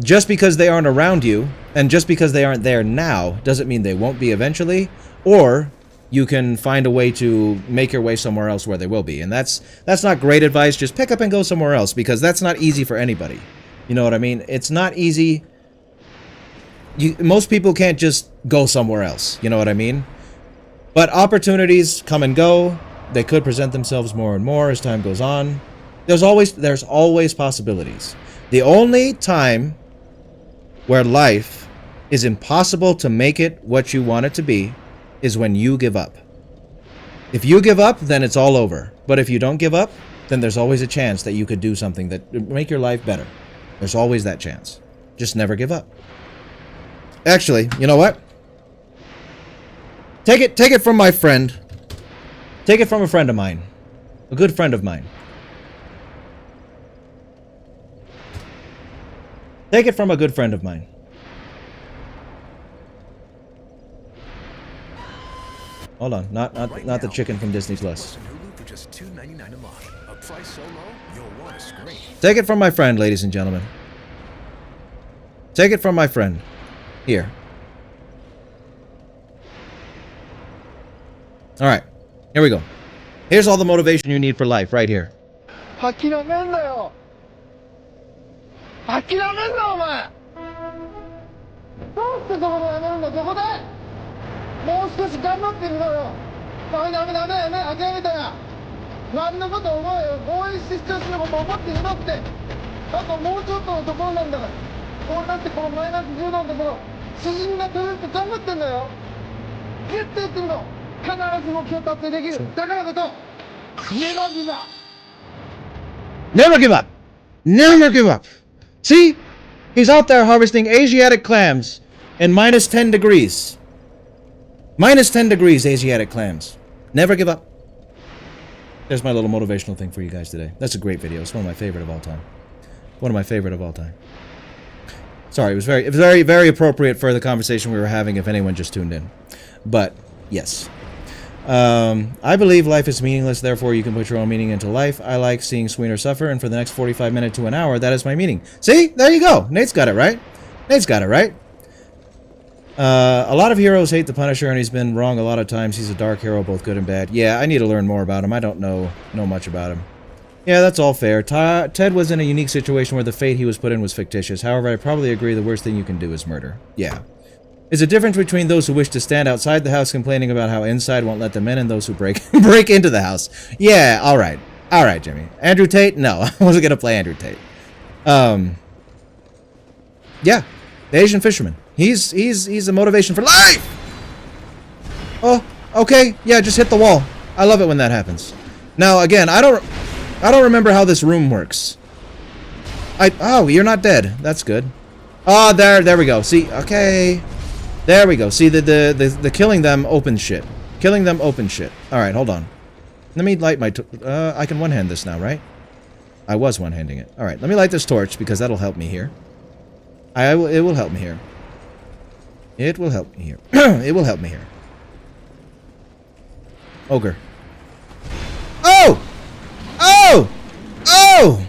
just because they aren't around you, and just because they aren't there now, doesn't mean they won't be eventually, or you can find a way to make your way somewhere else where they will be. And that's not great advice. Just pick up and go somewhere else, because that's not easy for anybody. You know what I mean? It's not easy. Most people can't just go somewhere else. You know what I mean? But opportunities come and go. They could present themselves more and more as time goes on. There's always possibilities. The only time where life is impossible to make it what you want it to be is when you give up. If you give up, then it's all over. But if you don't give up, then there's always a chance that you could do something that would make your life better. There's always that chance. Just never give up. Actually, you know what? Take it from my friend. Take it from a friend of mine. A good friend of mine. Take it from a good friend of mine. Hold on, not the chicken from Disney Plus. For just $2.99 a month. A price so low, you'll want a screen. Take it from my friend, ladies and gentlemen. Take it from my friend. Here. Alright. Here we go. Here's all the motivation you need for life, right here. 諦めんなよ諦めんなお前どうしてそこでやめるんだそこでもう少し頑張ってみろよダメダメダメダメ諦めたよ何のこと思うよ。応援して視聴者のこと思っていなくて。あともうちょっとのところなんだから。こうなってこのマイナス10度のところ、シジミが取れるって頑張ってんだよ。絶対やってみろ。必ず目標達成できる。だからこそ、ネバギブアップ。 Never give up! Never give up! See? He's out there harvesting Asiatic clams. And minus 10 degrees. Minus 10 degrees Asiatic clams. Never give up. There's my little motivational thing for you guys today. That's a great video. It's one of my favorite of all time. One of my favorite of all time. Sorry, it was very appropriate for the conversation we were having if anyone just tuned in. But, yes. I believe life is meaningless, therefore you can put your own meaning into life. I like seeing Sweener suffer, and for the next 45 minutes to an hour, that is my meaning. See? There you go. Nate's got it right. Nate's got it right. A lot of heroes hate the Punisher, and he's been wrong a lot of times. He's a dark hero, both good and bad. Yeah, I need to learn more about him. I don't know much about him. Yeah, that's all fair. Ted was in a unique situation where the fate he was put in was fictitious. However, I probably agree the worst thing you can do is murder. Yeah. There's a difference between those who wish to stand outside the house complaining about how inside won't let them in and those who break into the house. Yeah, alright. Alright, Jimmy. Andrew Tate? No, I wasn't gonna play Andrew Tate. Yeah. The Asian fisherman. He's a motivation for life! Oh, okay. Yeah, just hit the wall. I love it when that happens. Now, again, I don't remember how this room works. Oh, you're not dead. That's good. Oh, there we go. See, okay. There we go. See, the killing them open shit. Killing them open shit. Alright, hold on. Let me light my... I can one-hand this now, right? I was one-handing it. Alright, let me light this torch, because that'll help me here. It will help me here. It will help me here. It will help me here. Ogre. Oh! Oh! Oh!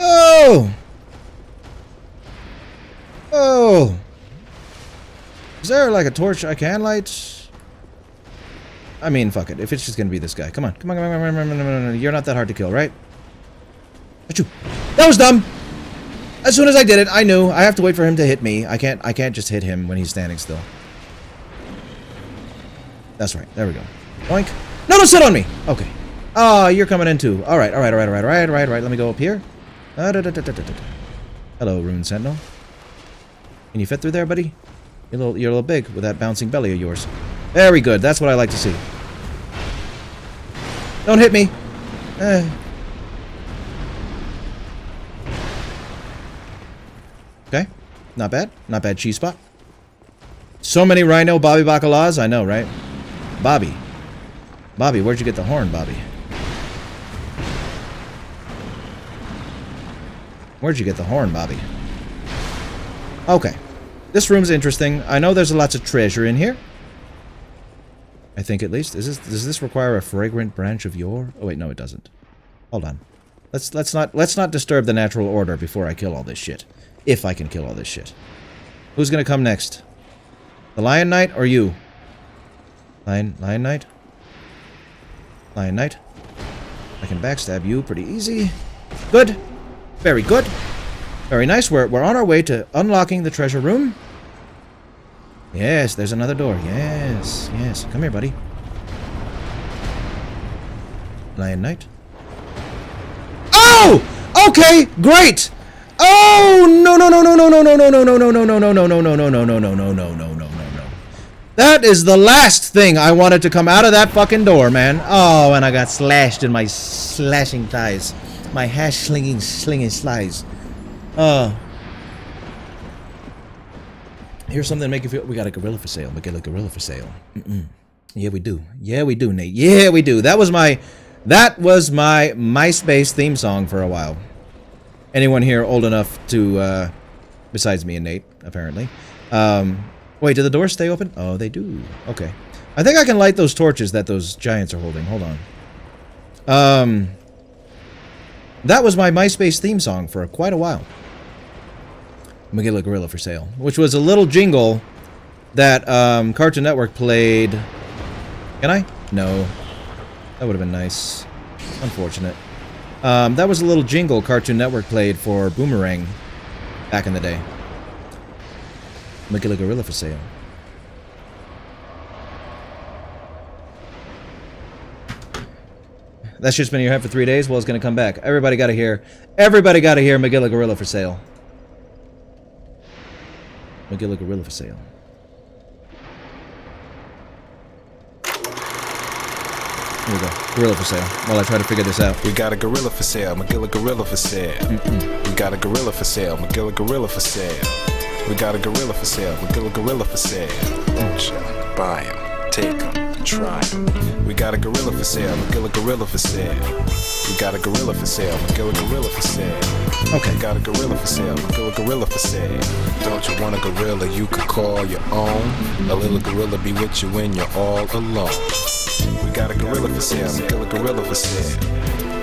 Oh! Oh! Is there like a torch I can light? I mean, fuck it. If it's just gonna be this guy. Come on. Come on. You're not that hard to kill, right? Achoo. That was dumb! As soon as I did it, I knew. I have to wait for him to hit me. I can't just hit him when he's standing still. That's right. There we go. Boink. No, don't sit on me! Okay. Ah, you're coming in too. Alright. Let me go up here. Hello, Rune Sentinel. Can you fit through there, buddy? You're a little big with that bouncing belly of yours. Very good. That's what I like to see. Don't hit me. Okay. Not bad. Not bad cheese spot. So many rhino Bobby Bacalas. I know, right? Bobby. Bobby, where'd you get the horn, Bobby? Where'd you get the horn, Bobby? Okay. This room's interesting. I know there's lots of treasure in here. I think at least. Does this require a fragrant branch of yore? Oh wait, no it doesn't. Hold on. Let's not disturb the natural order before I kill all this shit. If I can kill all this shit. Who's gonna come next? The Lion Knight or you? Lion Knight? Lion Knight? I can backstab you pretty easy. Good. Very good. Very nice. We're on our way to unlocking the treasure room. Yes, there's another door. Yes. Come here, buddy. Lion Knight. Oh! Okay, great! Oh no. That is the last thing I wanted to come out of that fucking door, man. Oh, and I got slashed in my slashing thighs. My hash slinging thighs. Here's something to make you feel. We got a gorilla for sale. We got a gorilla for sale. Yeah, we do. Yeah, we do, Nate. Yeah, we do. That was my MySpace theme song for a while. Anyone here old enough to, besides me and Nate, apparently. Wait, do the doors stay open? Oh, they do. Okay. I think I can light those torches that those giants are holding. Hold on. That was my MySpace theme song for quite a while. Magilla Gorilla for sale. Which was a little jingle that, Cartoon Network played. Can I? No. That would have been nice. Unfortunate. That was a little jingle Cartoon Network played for Boomerang back in the day. Magilla Gorilla for sale. That shit's been in your head for 3 days? Well, it's gonna come back. Everybody gotta hear. Everybody gotta hear Magilla Gorilla for sale. Magilla Gorilla for sale. Here we go. Gorilla for sale. While I try to figure this out. We got a gorilla for sale, Magilla Gorilla for sale. We got a gorilla for sale, Magilla Gorilla for sale. We got a gorilla for sale, Magilla Gorilla for sale. Buy 'em, take 'em, try 'em. We got a gorilla for sale, Magilla Gorilla for sale. We got a gorilla for sale, Magilla Gorilla for sale. Okay. We got a gorilla for sale, Magilla Gorilla for sale. Don't you want a gorilla you could call your own? A little gorilla be with you when you're all alone. We got a gorilla for sale, Magilla Gorilla for sale.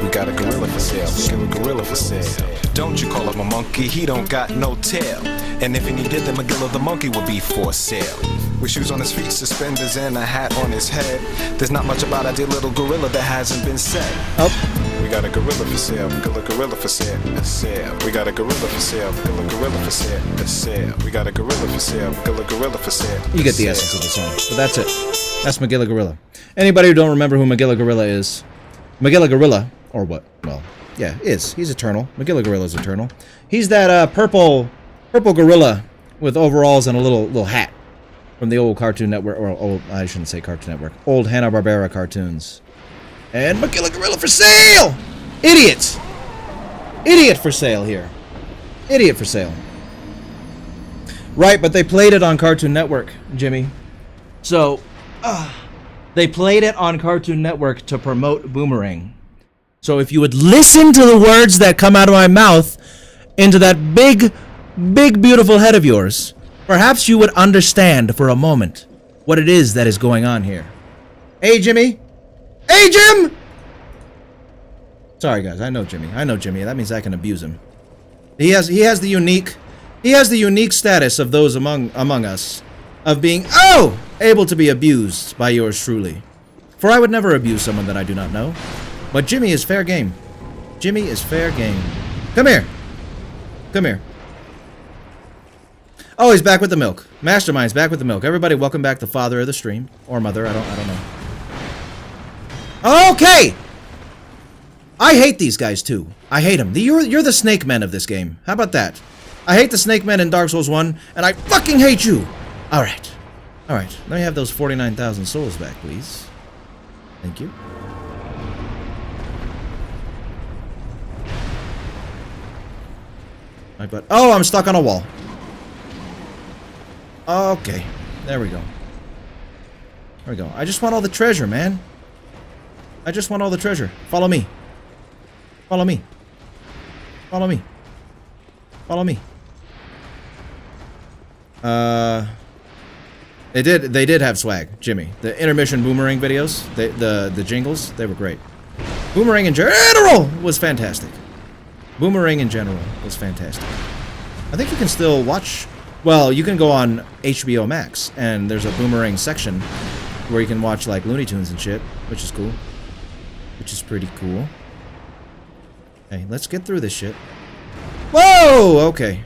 We got a gorilla for sale, Magilla Gorilla for sale. Don't you call him a monkey, he don't got no tail. And if he did, then Magilla the monkey would be for sale. With shoes on his feet, suspenders, and a hat on his head. There's not much about our dear little gorilla that hasn't been said. Oh. We got a gorilla for sale, Magilla Gorilla for sale, sale. We got a gorilla for sale, Magilla Gorilla for sale, sale. We got a gorilla for sale, Magilla Gorilla for sale. You get the essence of the song. But that's it. That's Magilla Gorilla. Anybody who don't remember who Magilla Gorilla is, Magilla Gorilla, or what? Well, yeah, he's eternal. Magilla Gorilla's eternal. He's that purple gorilla with overalls and a little hat from the old Cartoon Network, or old, I shouldn't say Cartoon Network, old Hanna-Barbera cartoons. And Magilla Gorilla for sale! Idiot! Idiot for sale here. Idiot for sale. Right, but they played it on Cartoon Network, Jimmy. So, they played it on Cartoon Network to promote Boomerang. So if you would listen to the words that come out of my mouth into that big, beautiful head of yours, perhaps you would understand for a moment what it is that is going on here. Hey, Jimmy! Hey, Jim! Sorry, guys. I know Jimmy. That means I can abuse him. He has the unique status of those among us of being able to be abused by yours truly. For I would never abuse someone that I do not know. But Jimmy is fair game. Jimmy is fair game. Come here. Come here. Oh, he's back with the milk. Mastermind's back with the milk. Everybody, welcome back to father of the stream or mother. I don't know. Okay. I hate these guys too. I hate them. You're the snake men of this game. How about that? I hate the snake men in Dark Souls 1, and I fucking hate you. All right. Let me have those 49,000 souls back, please. Thank you. My butt. Oh, I'm stuck on a wall. Okay. There we go. There we go. I just want all the treasure, man. I just want all the treasure. Follow me. Follow me. Follow me. Follow me. They did have swag, Jimmy. The intermission Boomerang videos, the jingles, they were great. Boomerang in general was fantastic. Boomerang in general was fantastic. I think you can still watch. Well, you can go on HBO Max, and there's a Boomerang section where you can watch like Looney Tunes and shit, which is cool. Which is pretty cool. Hey, let's get through this shit. Whoa! Okay.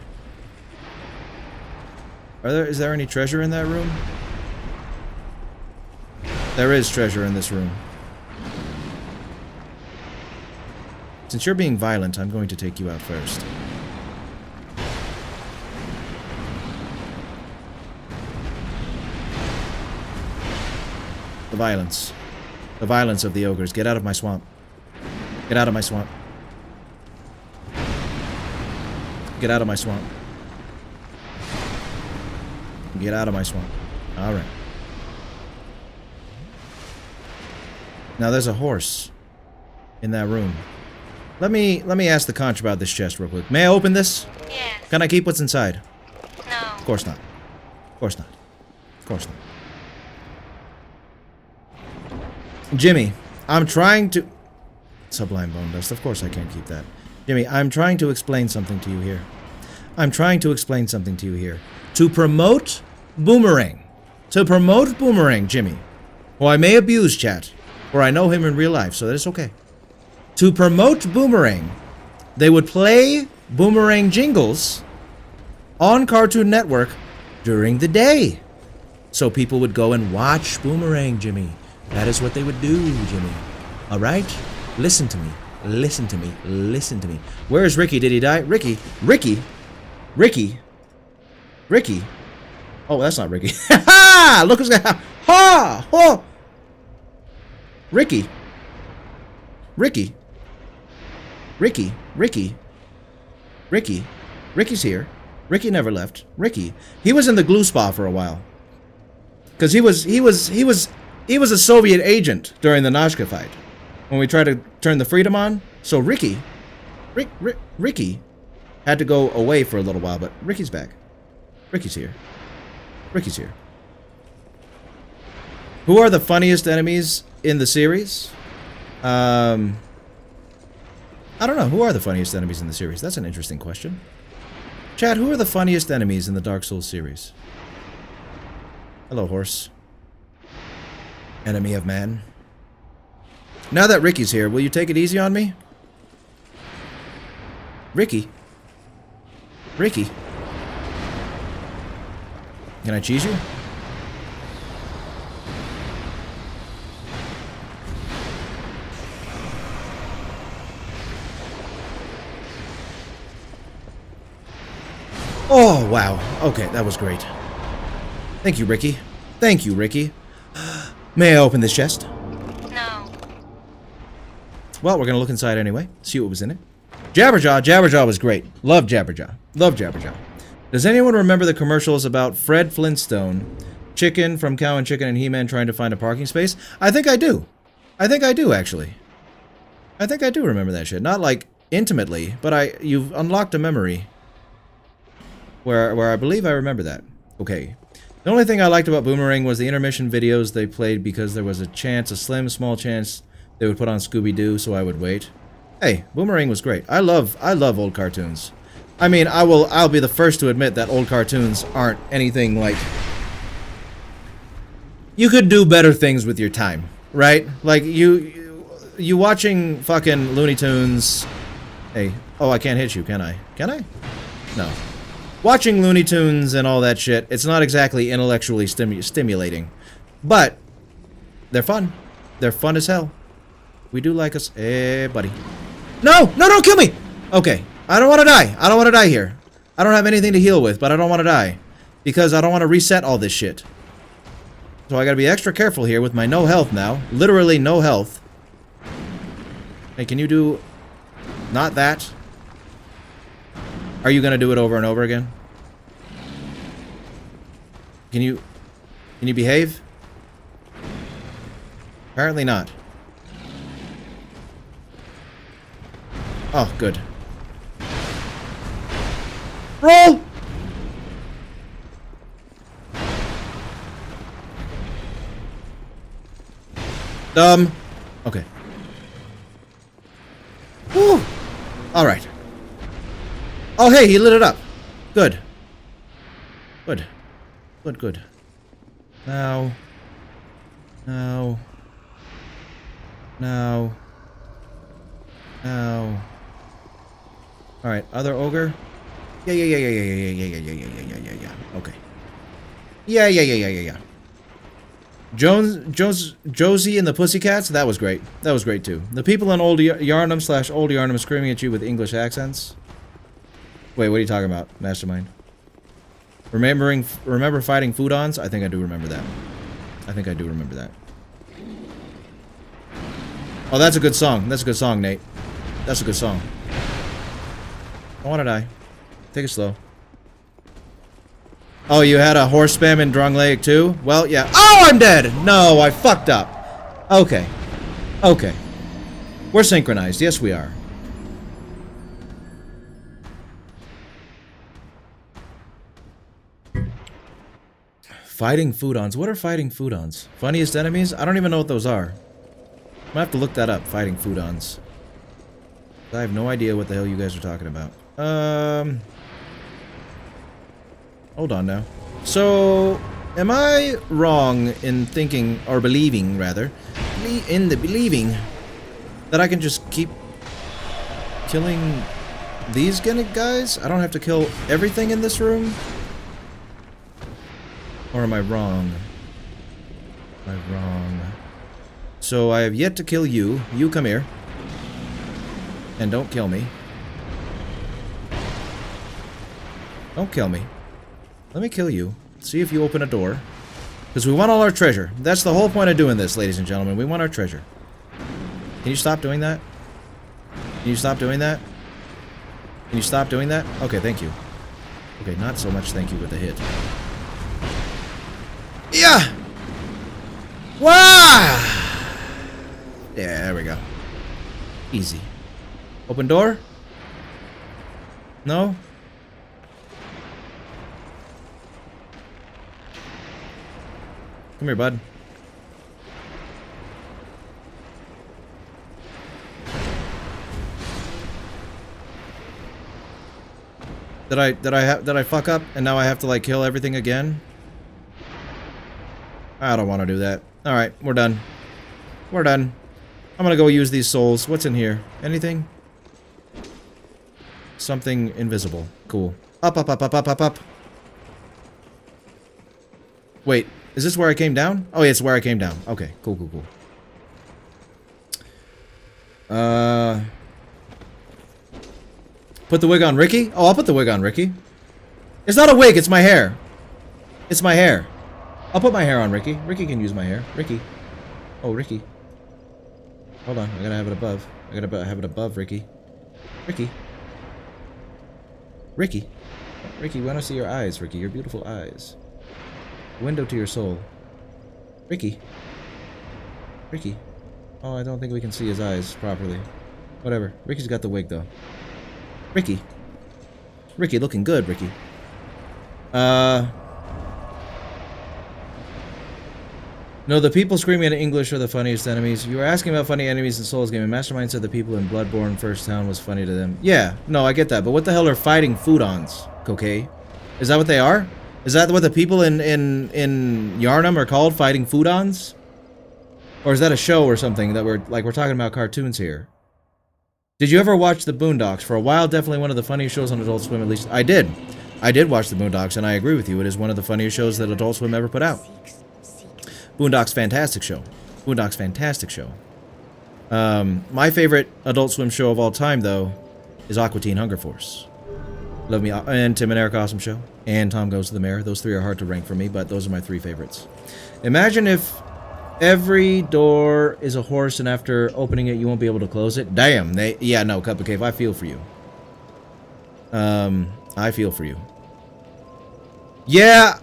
Is there any treasure in that room? There is treasure in this room. Since you're being violent, I'm going to take you out first. The violence. The violence of the ogres. Get out of my swamp. Get out of my swamp. Get out of my swamp. Get out of my swamp. Alright. Now there's a horse in that room. Let me ask the conch about this chest real quick. May I open this? Yes. Can I keep what's inside? No. Of course not. Of course not. Of course not. Jimmy, I'm trying to... Sublime bone dust. Of course I can't keep that. Jimmy, I'm trying to explain something to you here. I'm trying to explain something to you here. To promote Boomerang. To promote Boomerang, Jimmy. Well, I may abuse chat, or I know him in real life, so that's okay. To promote Boomerang, they would play Boomerang jingles on Cartoon Network during the day. So people would go and watch Boomerang, Jimmy. That is what they would do, Jimmy. Alright? Listen to me. Listen to me. Listen to me. Where is Ricky? Did he die? Ricky. Ricky. Ricky. Ricky. Oh, that's not Ricky. Ha! Look who's got. Ha! Oh! Ricky. Ricky. Ricky. Ricky. Ricky. Ricky's here. Ricky never left. Ricky. He was in the glue spa for a while. Because he was a Soviet agent during the Nashka fight. When we tried to turn the freedom on. So Ricky had to go away for a little while, but Ricky's back. Ricky's here. Ricky's here. Who are the funniest enemies in the series? I don't know. Who are the funniest enemies in the series? That's an interesting question. Chat, who are the funniest enemies in the Dark Souls series? Hello, horse. Enemy of man. Now that Ricky's here, will you take it easy on me? Ricky. Ricky. Can I cheese you? Oh, wow. Okay, that was great. Thank you, Ricky. Thank you, Ricky. May I open this chest? No. Well, we're gonna look inside anyway. See what was in it. Jabberjaw. Jabberjaw was great. Love Jabberjaw. Love Jabberjaw. Does anyone remember the commercials about Fred Flintstone, Chicken from Cow and Chicken and He-Man trying to find a parking space? I think I do. I think I do, actually. I think I do remember that shit. Not, like, intimately, but you've unlocked a memory where I believe I remember that. Okay. The only thing I liked about Boomerang was the intermission videos they played because there was a slim, small chance they would put on Scooby-Doo, so I would wait. Hey, Boomerang was great. I love old cartoons. I mean, I'll be the first to admit that old cartoons aren't anything like... You could do better things with your time, right? Like, you watching fucking Looney Tunes... Hey, oh, I can't hit you, can I? Can I? No. Watching Looney Tunes and all that shit, it's not exactly intellectually stimulating. But, they're fun. They're fun as hell. We do like us... Hey, buddy. No! No, don't kill me! Okay. I don't want to die. I don't want to die here. I don't have anything to heal with, but I don't want to die. Because I don't want to reset all this shit. So I gotta be extra careful here with my no health now. Literally no health. Hey, can you do... Not that? Are you gonna do it over and over again? Can you behave? Apparently not. Oh, good. Roll! Okay. Woo! Alright. Oh, hey, he lit it up. Good. Good. Good, good. Now. Now. Now. Now. Alright, other ogre? Yeah. Okay. Yeah. Josie and the Pussycats? That was great. That was great too. The people in Old Yarnum / Old Yarnum screaming at you with English accents. Wait, what are you talking about, Mastermind? Remember fighting Foodons? I think I do remember that. I think I do remember that. Oh, that's a good song. That's a good song, Nate. That's a good song. I want to die. Take it slow. Oh, you had a horse spam in Drangleic too? Well, yeah. Oh, I'm dead! No, I fucked up. Okay. Okay. We're synchronized. Yes, we are. Fighting Foodons. What are fighting Foodons? Funniest enemies? I don't even know what those are. I'm gonna have to look that up. Fighting Foodons. I have no idea what the hell you guys are talking about. Hold on now. So, am I wrong in thinking, or believing, rather, believing that I can just keep killing these guys? I don't have to kill everything in this room? Or am I wrong? Am I wrong? So, I have yet to kill you. You come here. And don't kill me. Don't kill me. Let me kill you. See if you open a door. Because we want all our treasure. That's the whole point of doing this, ladies and gentlemen. We want our treasure. Can you stop doing that? Can you stop doing that? Can you stop doing that? Okay, thank you. Okay, not so much thank you with the hit. Yeah! Wow! Yeah, there we go. Easy. Open door? No? Come here, bud. Did I fuck up and now I have to like kill everything again? I don't want to do that. All right, we're done. We're done. I'm gonna go use these souls. What's in here? Anything? Something invisible. Cool. Up, up, up, up, up, up, up. Wait, is this where I came down? Oh, yeah, it's where I came down. Okay, cool, cool, cool. Put the wig on Ricky? Oh, I'll put the wig on Ricky. It's not a wig, it's my hair. It's my hair. I'll put my hair on Ricky. Ricky can use my hair. Ricky. Oh, Ricky. Hold on, I gotta have it above. I gotta have it above Ricky. Ricky. Ricky. Ricky, we wanna see your eyes, Ricky. Your beautiful eyes. Window to your soul. Ricky. Ricky. Oh, I don't think we can see his eyes properly. Whatever. Ricky's got the wig, though. Ricky. Ricky, looking good, Ricky. No, the people screaming in English are the funniest enemies. You were asking about funny enemies in Souls game, and Mastermind said the people in Bloodborne First Town was funny to them. Yeah, no, I get that, but what the hell are fighting Foodons, Kokei? Is that what they are? Is that what the people in Yharnam are called, fighting Foodons? Or is that a show or something that we're talking about cartoons here? Did you ever watch The Boondocks? For a while, definitely one of the funniest shows on Adult Swim, at least. I did. I did watch The Boondocks, and I agree with you. It is one of the funniest shows that Adult Swim ever put out. Boondocks, fantastic show. Boondocks, fantastic show. My favorite Adult Swim show of all time, though, is Aqua Teen Hunger Force. Love Me, and Tim and Eric Awesome Show, and Tom Goes to the Mayor. Those three are hard to rank for me, but those are my three favorites. Imagine if every door is a horse, and after opening it, you won't be able to close it. Damn, yeah, no, Cup of Cave, I feel for you. I feel for you. Yeah,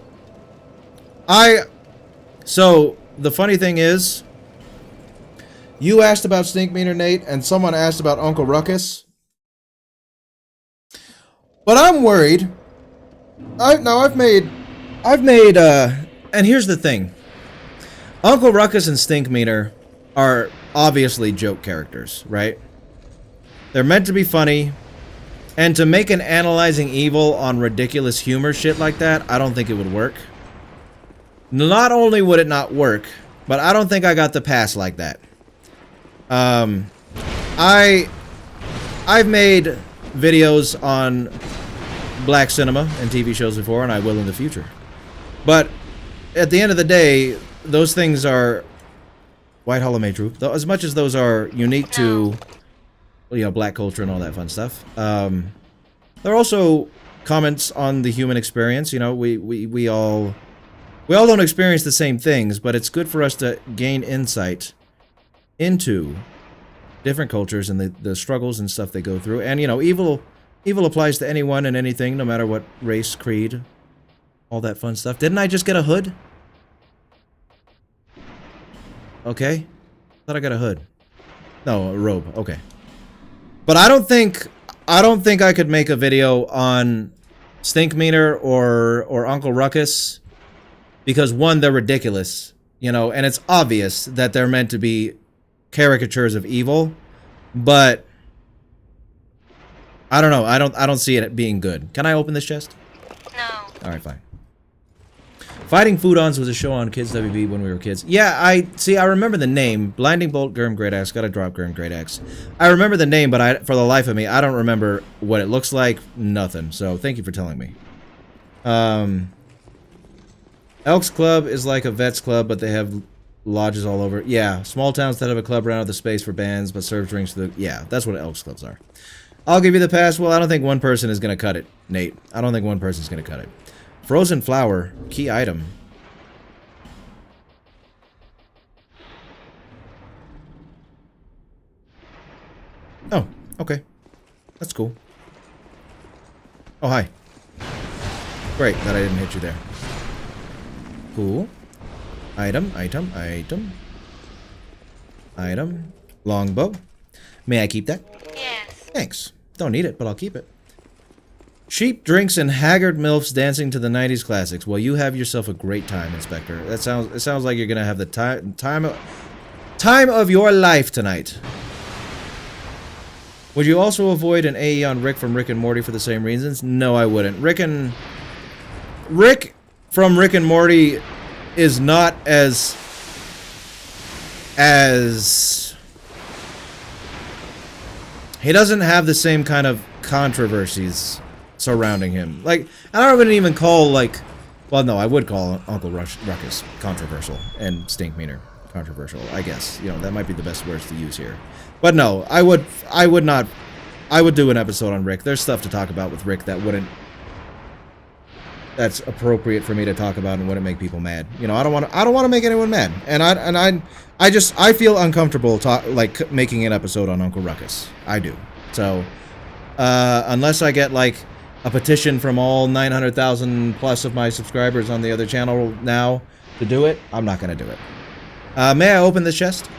so, the funny thing is, you asked about Stink Meter, Nate, and someone asked about Uncle Ruckus. But I'm worried. I've made, and here's the thing. Uncle Ruckus and Stink Meter are obviously joke characters, right? They're meant to be funny, and to make an analyzing evil on ridiculous humor shit like that, I don't think it would work. Not only would it not work, but I don't think I got the pass like that. I've made videos on black cinema and TV shows before, and I will in the future. But at the end of the day, those things are White Hollow Mage Troop. As much as those are unique to, you know, black culture and all that fun stuff. There are also comments on the human experience. You know, we all don't experience the same things, but it's good for us to gain insight into different cultures and the struggles and stuff they go through. And, you know, evil applies to anyone and anything, no matter what race, creed, all that fun stuff. Didn't I just get a hood? Okay. Thought I got a hood. No, a robe. Okay. But I don't think I could make a video on Stink Meter or Uncle Ruckus. Because, one, they're ridiculous, you know, and it's obvious that they're meant to be caricatures of evil, but I don't know. I don't see it being good. Can I open this chest? No. All right, fine. Fighting Foodons was a show on Kids WB when we were kids. Yeah, I remember the name. Blinding Bolt, Gurm Great Axe. Gotta drop Gurm Great Axe. I remember the name, but for the life of me, I don't remember what it looks like. Nothing. So, thank you for telling me. Elks Club is like a Vets Club, but they have lodges all over. Yeah, small towns that have a club around with the space for bands, but serve drinks to the... Yeah, that's what Elks Clubs are. I'll give you the pass. Well, I don't think one person is going to cut it, Nate. I don't think one person's going to cut it. Frozen flower. Key item. Oh, okay. That's cool. Oh, hi. Great that I didn't hit you there. Cool. Item, item, item. Item. Longbow. May I keep that? Yes. Thanks. Don't need it, but I'll keep it. Cheap drinks and haggard milfs dancing to the 90s classics. Well, you have yourself a great time, Inspector. It sounds like you're gonna have the time of your life tonight. Would you also avoid an AE on Rick from Rick and Morty for the same reasons? No, I wouldn't. Rick from Rick and Morty is not as he doesn't have the same kind of controversies surrounding him. Like, I wouldn't even call, like... Well, no, I would call Uncle Ruckus controversial and Stinkmeaner controversial, I guess. You know, that might be the best words to use here. But no, I would not... I would do an episode on Rick. There's stuff to talk about with Rick that wouldn't... That's appropriate for me to talk about and wouldn't make people mad. You know, I don't want to make anyone mad. And I feel uncomfortable making an episode on Uncle Ruckus. I do. So, unless I get like a petition from all 900,000 plus of my subscribers on the other channel now to do it, I'm not gonna do it. May I open this chest?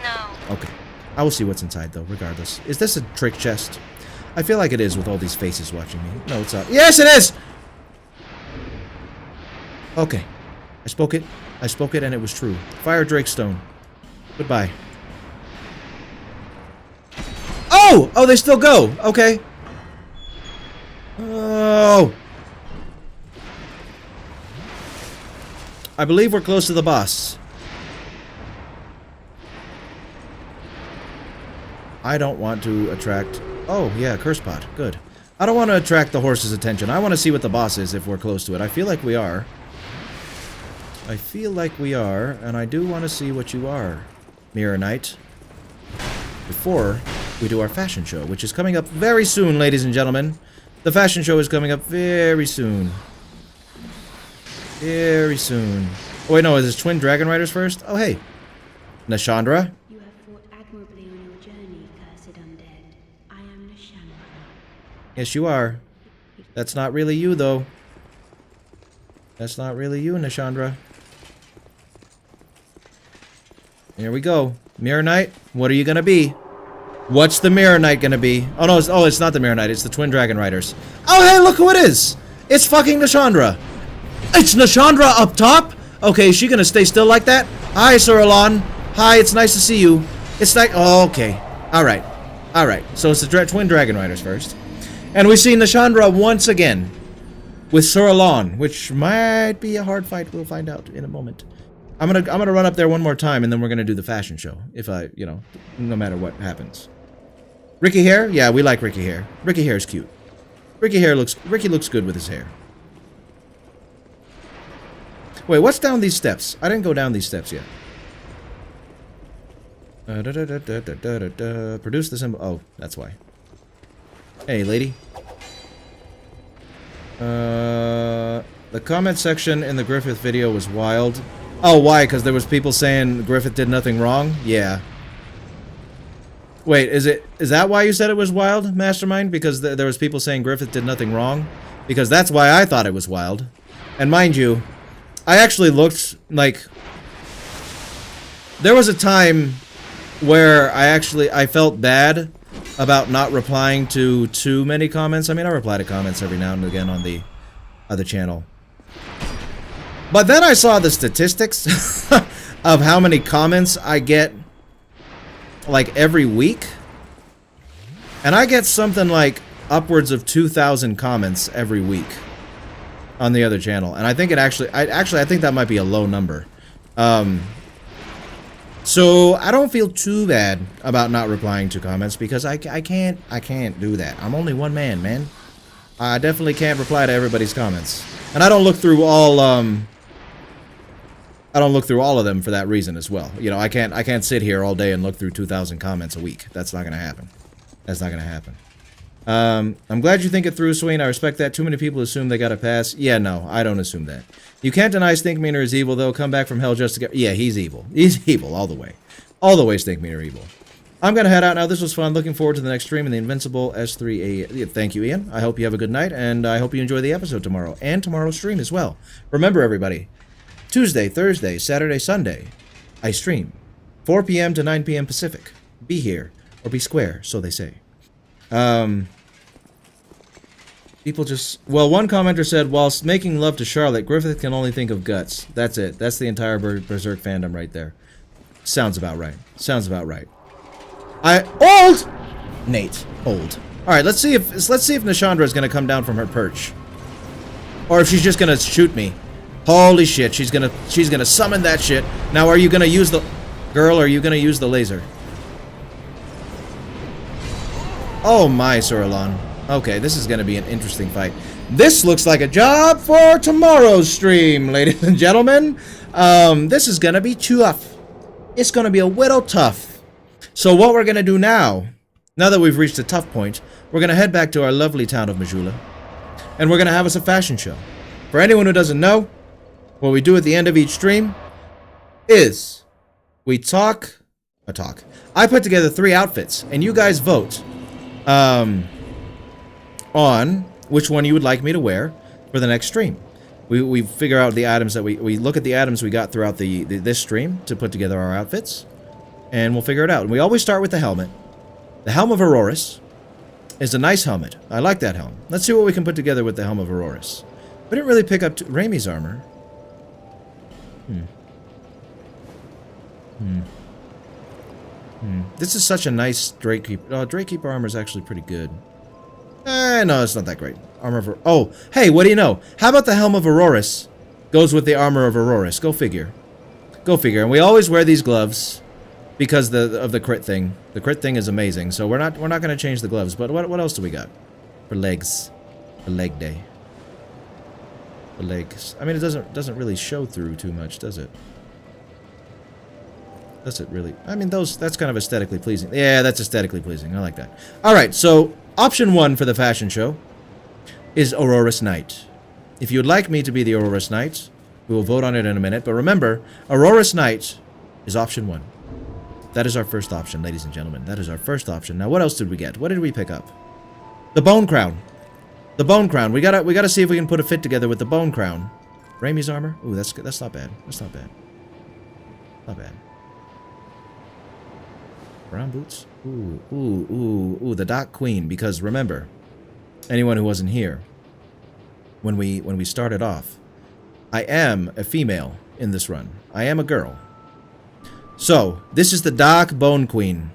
No. Okay. I will see what's inside though, regardless. Is this a trick chest? I feel like it is with all these faces watching me. No, it's not. Yes, it is! Okay. I spoke it and it was true. Fire Drake Stone. Goodbye. Oh! Oh, they still go! Okay. Oh! I believe we're close to the boss. I don't want to attract... Oh, yeah, curse pot. Good. I don't want to attract the horse's attention. I want to see what the boss is if we're close to it. I feel like we are. I feel like we are, and I do want to see what you are, Mirror Knight. Before we do our fashion show, which is coming up very soon, ladies and gentlemen. The fashion show is coming up very soon. Very soon. Oh, wait, no, is this Twin Dragon Riders first? Oh, hey. Nashandra. You have fought admirably on your journey, cursed undead. I am Nashandra. Yes, you are. That's not really you, though. That's not really you, Nashandra. Here we go. Mirror Knight, what are you gonna be? What's the Mirror Knight gonna be? Oh, no, it's not the Mirror Knight, it's the Twin Dragon Riders. Oh, hey, look who it is! It's fucking Nashandra. It's Nashandra up top? Okay, is she gonna stay still like that? Hi, Sir Alon. Hi, it's nice to see you. It's like... Oh, okay. Alright. Alright, so it's the Twin Dragon Riders first. And we see Nashandra once again. With Sir Alon, which might be a hard fight. We'll find out in a moment. I'm gonna run up there one more time, and then we're gonna do the fashion show. If no matter what happens. Ricky Hair? Yeah, we like Ricky Hair. Ricky Hair is cute. Ricky looks good with his hair. Wait, what's down these steps? I didn't go down these steps yet. Produce the symbol. Oh, that's why. Hey, lady. The comment section in the Griffith video was wild. Oh, why? Because there was people saying Griffith did nothing wrong? Yeah. Wait, is that why you said it was wild, Mastermind? Because there was people saying Griffith did nothing wrong? Because that's why I thought it was wild. And mind you, I actually looked like... There was a time where I felt bad about not replying to too many comments. I mean, I reply to comments every now and again on the other channel. But then I saw the statistics of how many comments I get, like, every week. And I get something like upwards of 2,000 comments every week on the other channel. And I think I think that might be a low number. So I don't feel too bad about not replying to comments because I can't do that. I'm only one man. I definitely can't reply to everybody's comments. And I don't look through all I don't look through all of them for that reason as well. You know, I can't sit here all day and look through 2,000 comments a week. That's not gonna happen. That's not gonna happen. I'm glad you think it through, Swain. I respect that. Too many people assume they got a pass. Yeah, no, I don't assume that. You can't deny Stinkmeaner is evil, though. Come back from hell just to get... Yeah, he's evil. He's evil all the way. All the way, Stinkmeaner evil. I'm gonna head out now. This was fun. Looking forward to the next stream in the Invincible S3A. Thank you, Ian. I hope you have a good night, and I hope you enjoy the episode tomorrow, and tomorrow's stream as well. Remember, everybody, Tuesday, Thursday, Saturday, Sunday, I stream 4 p.m. to 9 p.m. Pacific. Be here, or be square, so they say. People just... Well, one commenter said, whilst making love to Charlotte, Griffith can only think of guts. That's it. That's the entire Berserk fandom right there. Sounds about right. Sounds about right. Old! Nate, old. Alright, let's see if Nashandra is gonna come down from her perch. Or if she's just gonna shoot me. Holy shit, she's gonna summon that shit. Now, are you gonna use the... Girl, are you gonna use the laser? Oh my, Suralon. Okay, this is gonna be an interesting fight. This looks like a job for tomorrow's stream, ladies and gentlemen. This is gonna be tough. It's gonna be a little tough. So what we're gonna do now that we've reached the tough point, we're gonna head back to our lovely town of Majula. And we're gonna have us a fashion show. For anyone who doesn't know, what we do at the end of each stream is we talk. I put together 3 outfits, and you guys vote on which one you would like me to wear for the next stream. We figure out the items that we look at the items we got throughout this stream to put together our outfits, and we'll figure it out. And we always start with the helmet. The Helm of Auroris is a nice helmet. I like that helm. Let's see what we can put together with the Helm of Auroris. We didn't really pick up Raimi's armor. This is such a nice Drakekeeper. Oh, Drakekeeper armor is actually pretty good. No, it's not that great. Armor of... Oh, hey, what do you know? How about the Helm of Auroris goes with the Armor of Auroris? Go figure. Go figure. And we always wear these gloves because of the crit thing. The crit thing is amazing, so we're not going to change the gloves. But what else do we got for legs? For leg day. For legs. I mean, it doesn't really show through too much, does it? Does it really? I mean, that's kind of aesthetically pleasing. Yeah, that's aesthetically pleasing. I like that. All right, so option 1 for the fashion show is Auroris Knight. If you would like me to be the Auroris Knight, we will vote on it in a minute. But remember, Auroris Knight is option 1. That is our first option, ladies and gentlemen. That is our first option. Now, what else did we get? What did we pick up? The Bone Crown. The Bone Crown. We gotta see if we can put a fit together with the Bone Crown. Raimi's armor. Ooh, that's not bad. That's not bad. Not bad. Brown boots. Ooh, the Dark Queen. Because remember, anyone who wasn't here, when we started off, I am a female in this run. I am a girl. So, this is the Dark Bone Queen.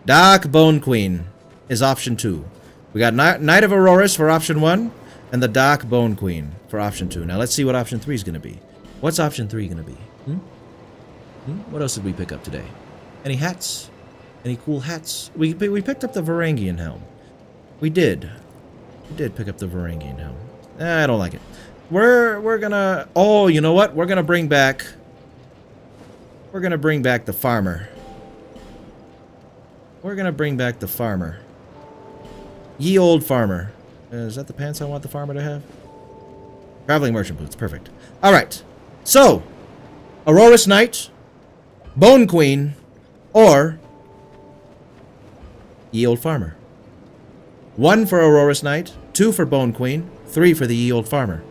Dark Bone Queen is option 2. We got Knight of Auroris for option 1, and the Dark Bone Queen for option 2. Now, let's see what option 3 is going to be. What's option 3 going to be? What else did we pick up today? Any hats? Any cool hats? We picked up the Varangian helm. We did. We did pick up the Varangian helm. I don't like it. We're gonna... Oh, you know what? We're gonna bring back the farmer. We're gonna bring back the farmer. Ye old farmer. Is that the pants I want the farmer to have? Traveling merchant boots. Perfect. Alright. So, Auroris Knight, Bone Queen, or Ye Old Farmer. 1 for Auroris Knight, 2 for Bone Queen, 3 for the Ye Old Farmer.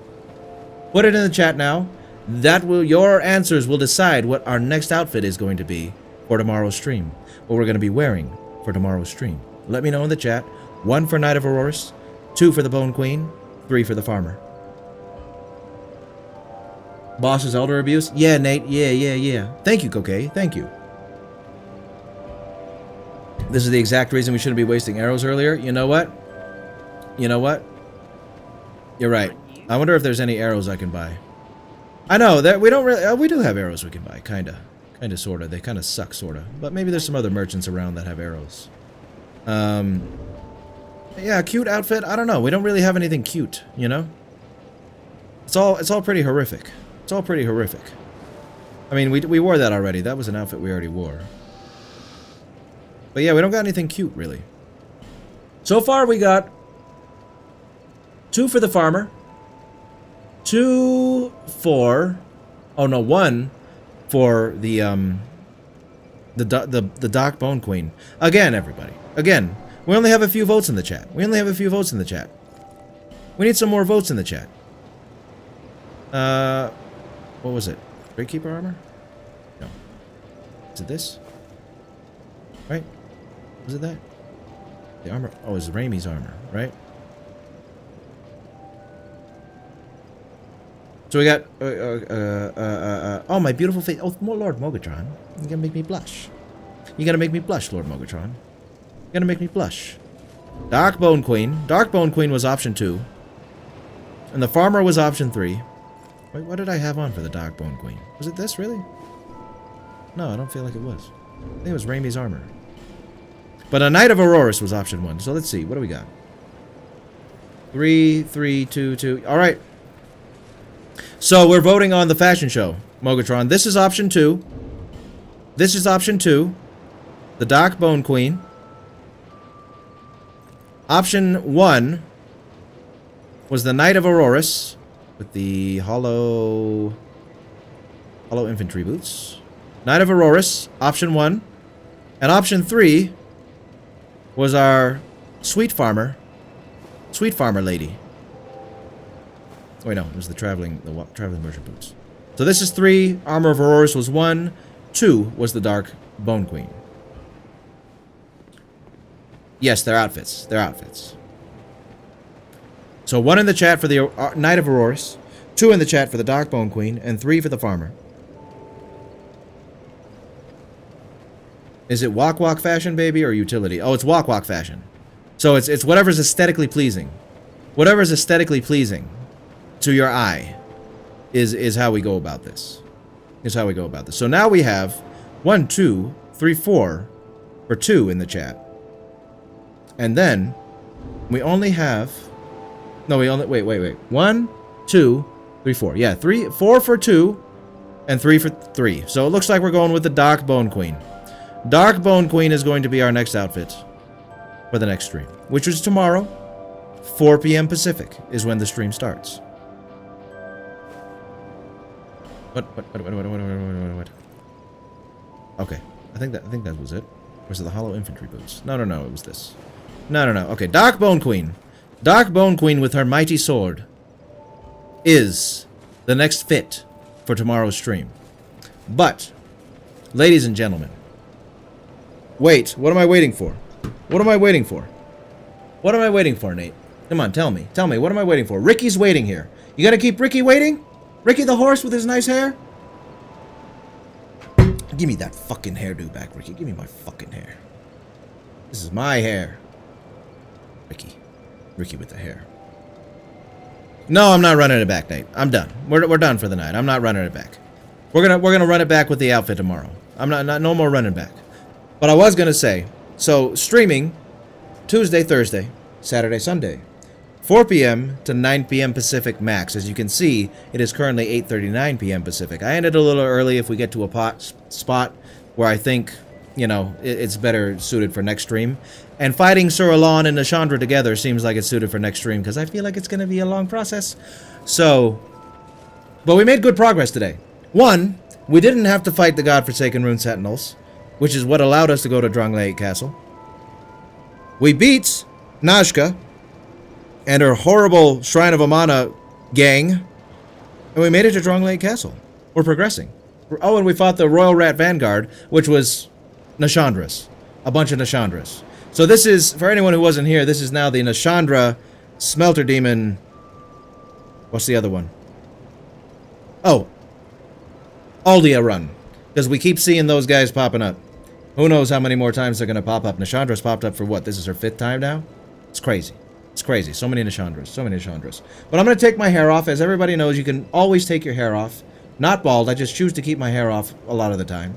Put it in the chat now. Your answers will decide what our next outfit is going to be for tomorrow's stream. What we're going to be wearing for tomorrow's stream. Let me know in the chat. 1 for Knight of Auroris, 2 for the Bone Queen, 3 for the Farmer. Boss's elder abuse? Yeah, Nate. Yeah. Thank you, Kokei. Thank you. This is the exact reason we shouldn't be wasting arrows earlier. You know what? You're right. I wonder if there's any arrows I can buy. I know that we don't really... we do have arrows we can buy. Kinda, sorta. They kinda suck, sorta. But maybe there's some other merchants around that have arrows. Yeah, cute outfit. I don't know. We don't really have anything cute, you know? It's all pretty horrific. It's all pretty horrific. I mean, we wore that already. That was an outfit we already wore. But yeah, we don't got anything cute, really. So far, we got 2 for the farmer. 2 for... Oh, no, 1 for the Dark Bone Queen. Again, everybody. Again, we only have a few votes in the chat. We only have a few votes in the chat. We need some more votes in the chat. What was it? Great Keeper armor? No. Is it this? Right? Was it that? The armor... Oh, it's Raimi's armor, right? So we got... oh, my beautiful face. Oh, Lord Mogatron. You're gonna make me blush. You gotta make me blush, Lord Mogatron. You're gonna make me blush. Dark Bone Queen. Dark Bone Queen was option 2. And the farmer was option 3. Wait, what did I have on for the Dark Bone Queen? Was it this, really? No, I don't feel like it was. I think it was Raimi's armor. But a Knight of Auroras was option 1. So let's see. What do we got? 3, 3, 2, 2. Alright. So we're voting on the fashion show, Mogatron. This is option 2. This is option 2. The Dark Bone Queen. Option 1 was the Knight of Auroras with the hollow infantry boots. Knight of Auroras, option 1. And option 3 was our sweet farmer lady. Wait, no, it was the traveling merchant boots. So this is 3. Armor of Auroras was 1. 2 was the Dark Bone Queen. Yes, they're outfits. They're outfits. So 1 in the chat for the Knight of Auroras, 2 in the chat for the Dark Bone Queen, and 3 for the farmer. Is it walk fashion, baby, or utility? Oh, it's walk fashion. So it's whatever's aesthetically pleasing. Whatever's aesthetically pleasing to your eye is how we go about this. Is how we go about this. So now we have 1, 2, 3, 4 for 2 in the chat. And then we only have... No, we only... Wait. 1, 2, 3, 4. Yeah, 4 for 2 and 3 for 3. So it looks like we're going with the Dark Bone Queen. Dark Bone Queen is going to be our next outfit for the next stream, which is tomorrow, 4 p.m. Pacific is when the stream starts. What? Okay, I think that was it. Or was it the hollow infantry boots? No, it was this. No. Okay, Dark Bone Queen. Dark Bone Queen with her mighty sword is the next fit for tomorrow's stream. But, ladies and gentlemen, wait, what am I waiting for? What am I waiting for? What am I waiting for, Nate? Come on, tell me, what am I waiting for? Ricky's waiting here. You gotta keep Ricky waiting? Ricky the horse with his nice hair? Give me that fucking hairdo back, Ricky. Give me my fucking hair. This is my hair. Ricky with the hair. No, I'm not running it back, Nate. I'm done. We're done for the night. I'm not running it back. We're gonna run it back with the outfit tomorrow. I'm not no more running back. But I was gonna say, so streaming Tuesday, Thursday, Saturday, Sunday, 4 p.m. to 9 p.m. Pacific max. As you can see, it is currently 8:39 p.m. Pacific. I ended a little early if we get to a spot where I think, you know, it's better suited for next stream. And fighting Sir Alon and Nashandra together seems like it's suited for next stream, because I feel like it's going to be a long process. So, but we made good progress today. 1, we didn't have to fight the godforsaken Rune Sentinels, which is what allowed us to go to Drangleic Castle. We beat Nazca and her horrible Shrine of Amana gang, and we made it to Drangleic Castle. We're progressing. Oh, and we fought the Royal Rat Vanguard, which was Nashandras. A bunch of Nashandras. So this is, for anyone who wasn't here, this is now the Nashandra Smelter Demon... What's the other one? Oh. Aldia run. Because we keep seeing those guys popping up. Who knows how many more times they're going to pop up. Nashandra's popped up for what? This is her 5th time now? It's crazy. It's crazy. So many Nashandras. So many Nashandras. But I'm going to take my hair off. As everybody knows, you can always take your hair off. Not bald. I just choose to keep my hair off a lot of the time.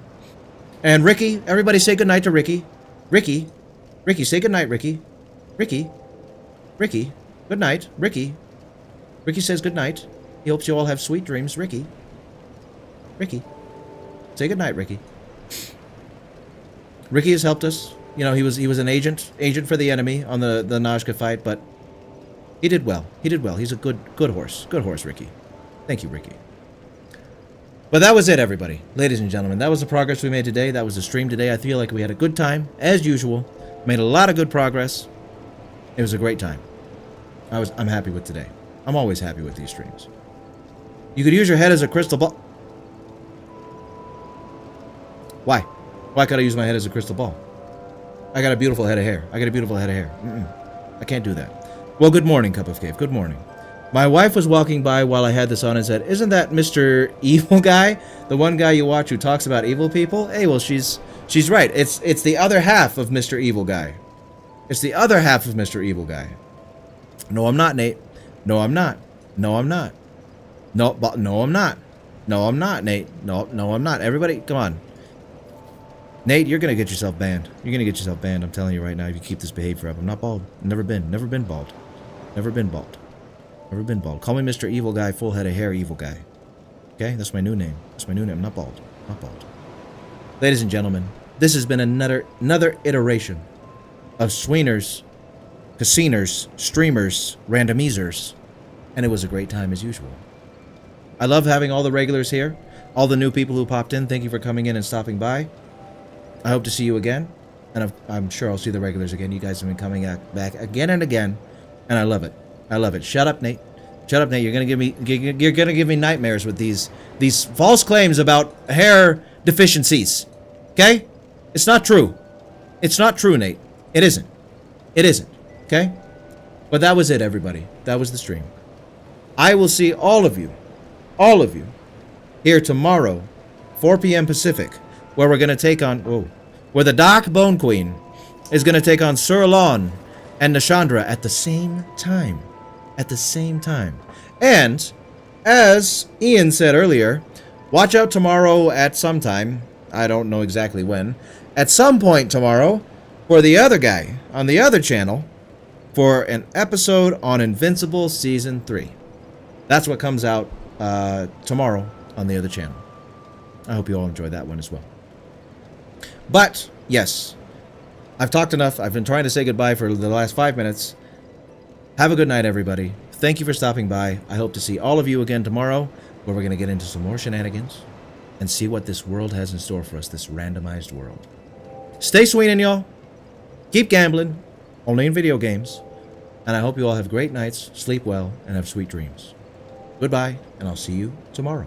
And Ricky, everybody say goodnight to Ricky. Ricky, say goodnight, Ricky. Ricky, good night. Ricky says goodnight. He hopes you all have sweet dreams. Ricky. Say goodnight, Ricky. Ricky has helped us. You know, he was an agent for the enemy on the Nazca fight, but he did well. He did well. He's a good horse. Good horse, Ricky. Thank you, Ricky. But that was it, everybody. Ladies and gentlemen, that was the progress we made today. That was the stream today. I feel like we had a good time, as usual. Made a lot of good progress. It was a great time. I'm happy with today. I'm always happy with these streams. You could use your head as a crystal ball. Why? Why could I use my head as a crystal ball? I got a beautiful head of hair. I can't do that. Well, good morning, Cup of Cave. Good morning. My wife was walking by while I had this on and said, "Isn't that Mr. Evil Guy? The one guy you watch who talks about evil people?" Hey, well, she's right. It's the other half of Mr. Evil Guy. It's the other half of Mr. Evil Guy. No, I'm not, Nate. No, I'm not. No, I'm not. No, I'm not. No, I'm not, Nate. No, I'm not. Everybody, come on. Nate, you're gonna get yourself banned. You're gonna get yourself banned. I'm telling you right now. If you keep this behavior up, I'm not bald. Never been bald. Never been bald. Never been bald. Call me Mr. Evil Guy, full head of hair, evil guy. Okay, that's my new name. I'm not bald. Not bald. Ladies and gentlemen, this has been another iteration of Sweeners, Casiners, Streamers, Randomizers, and it was a great time as usual. I love having all the regulars here, all the new people who popped in. Thank you for coming in and stopping by. I hope to see you again, and I'm sure I'll see the regulars again. You guys have been coming back again and again, and I love it. I love it. Shut up, Nate. Shut up, Nate. You're gonna give me nightmares with these false claims about hair deficiencies. Okay? It's not true. It's not true, Nate. It isn't. It isn't. Okay? But that was it, everybody. That was the stream. I will see all of you, here tomorrow, 4 p.m. Pacific, where we're gonna take on where the Dark Bone Queen is gonna take on Sir Alon and Nashandra at the same time. And as Ian said earlier, watch out tomorrow at some time. I don't know exactly when. At some point tomorrow for the other guy on the other channel for an episode on Invincible Season 3. That's what comes out tomorrow on the other channel. I hope you all enjoy that one as well. But, yes, I've talked enough. I've been trying to say goodbye for the last 5 minutes. Have a good night, everybody. Thank you for stopping by. I hope to see all of you again tomorrow, where we're going to get into some more shenanigans and see what this world has in store for us, this randomized world. Stay swinging, y'all. Keep gambling, only in video games. And I hope you all have great nights, sleep well, and have sweet dreams. Goodbye, and I'll see you tomorrow.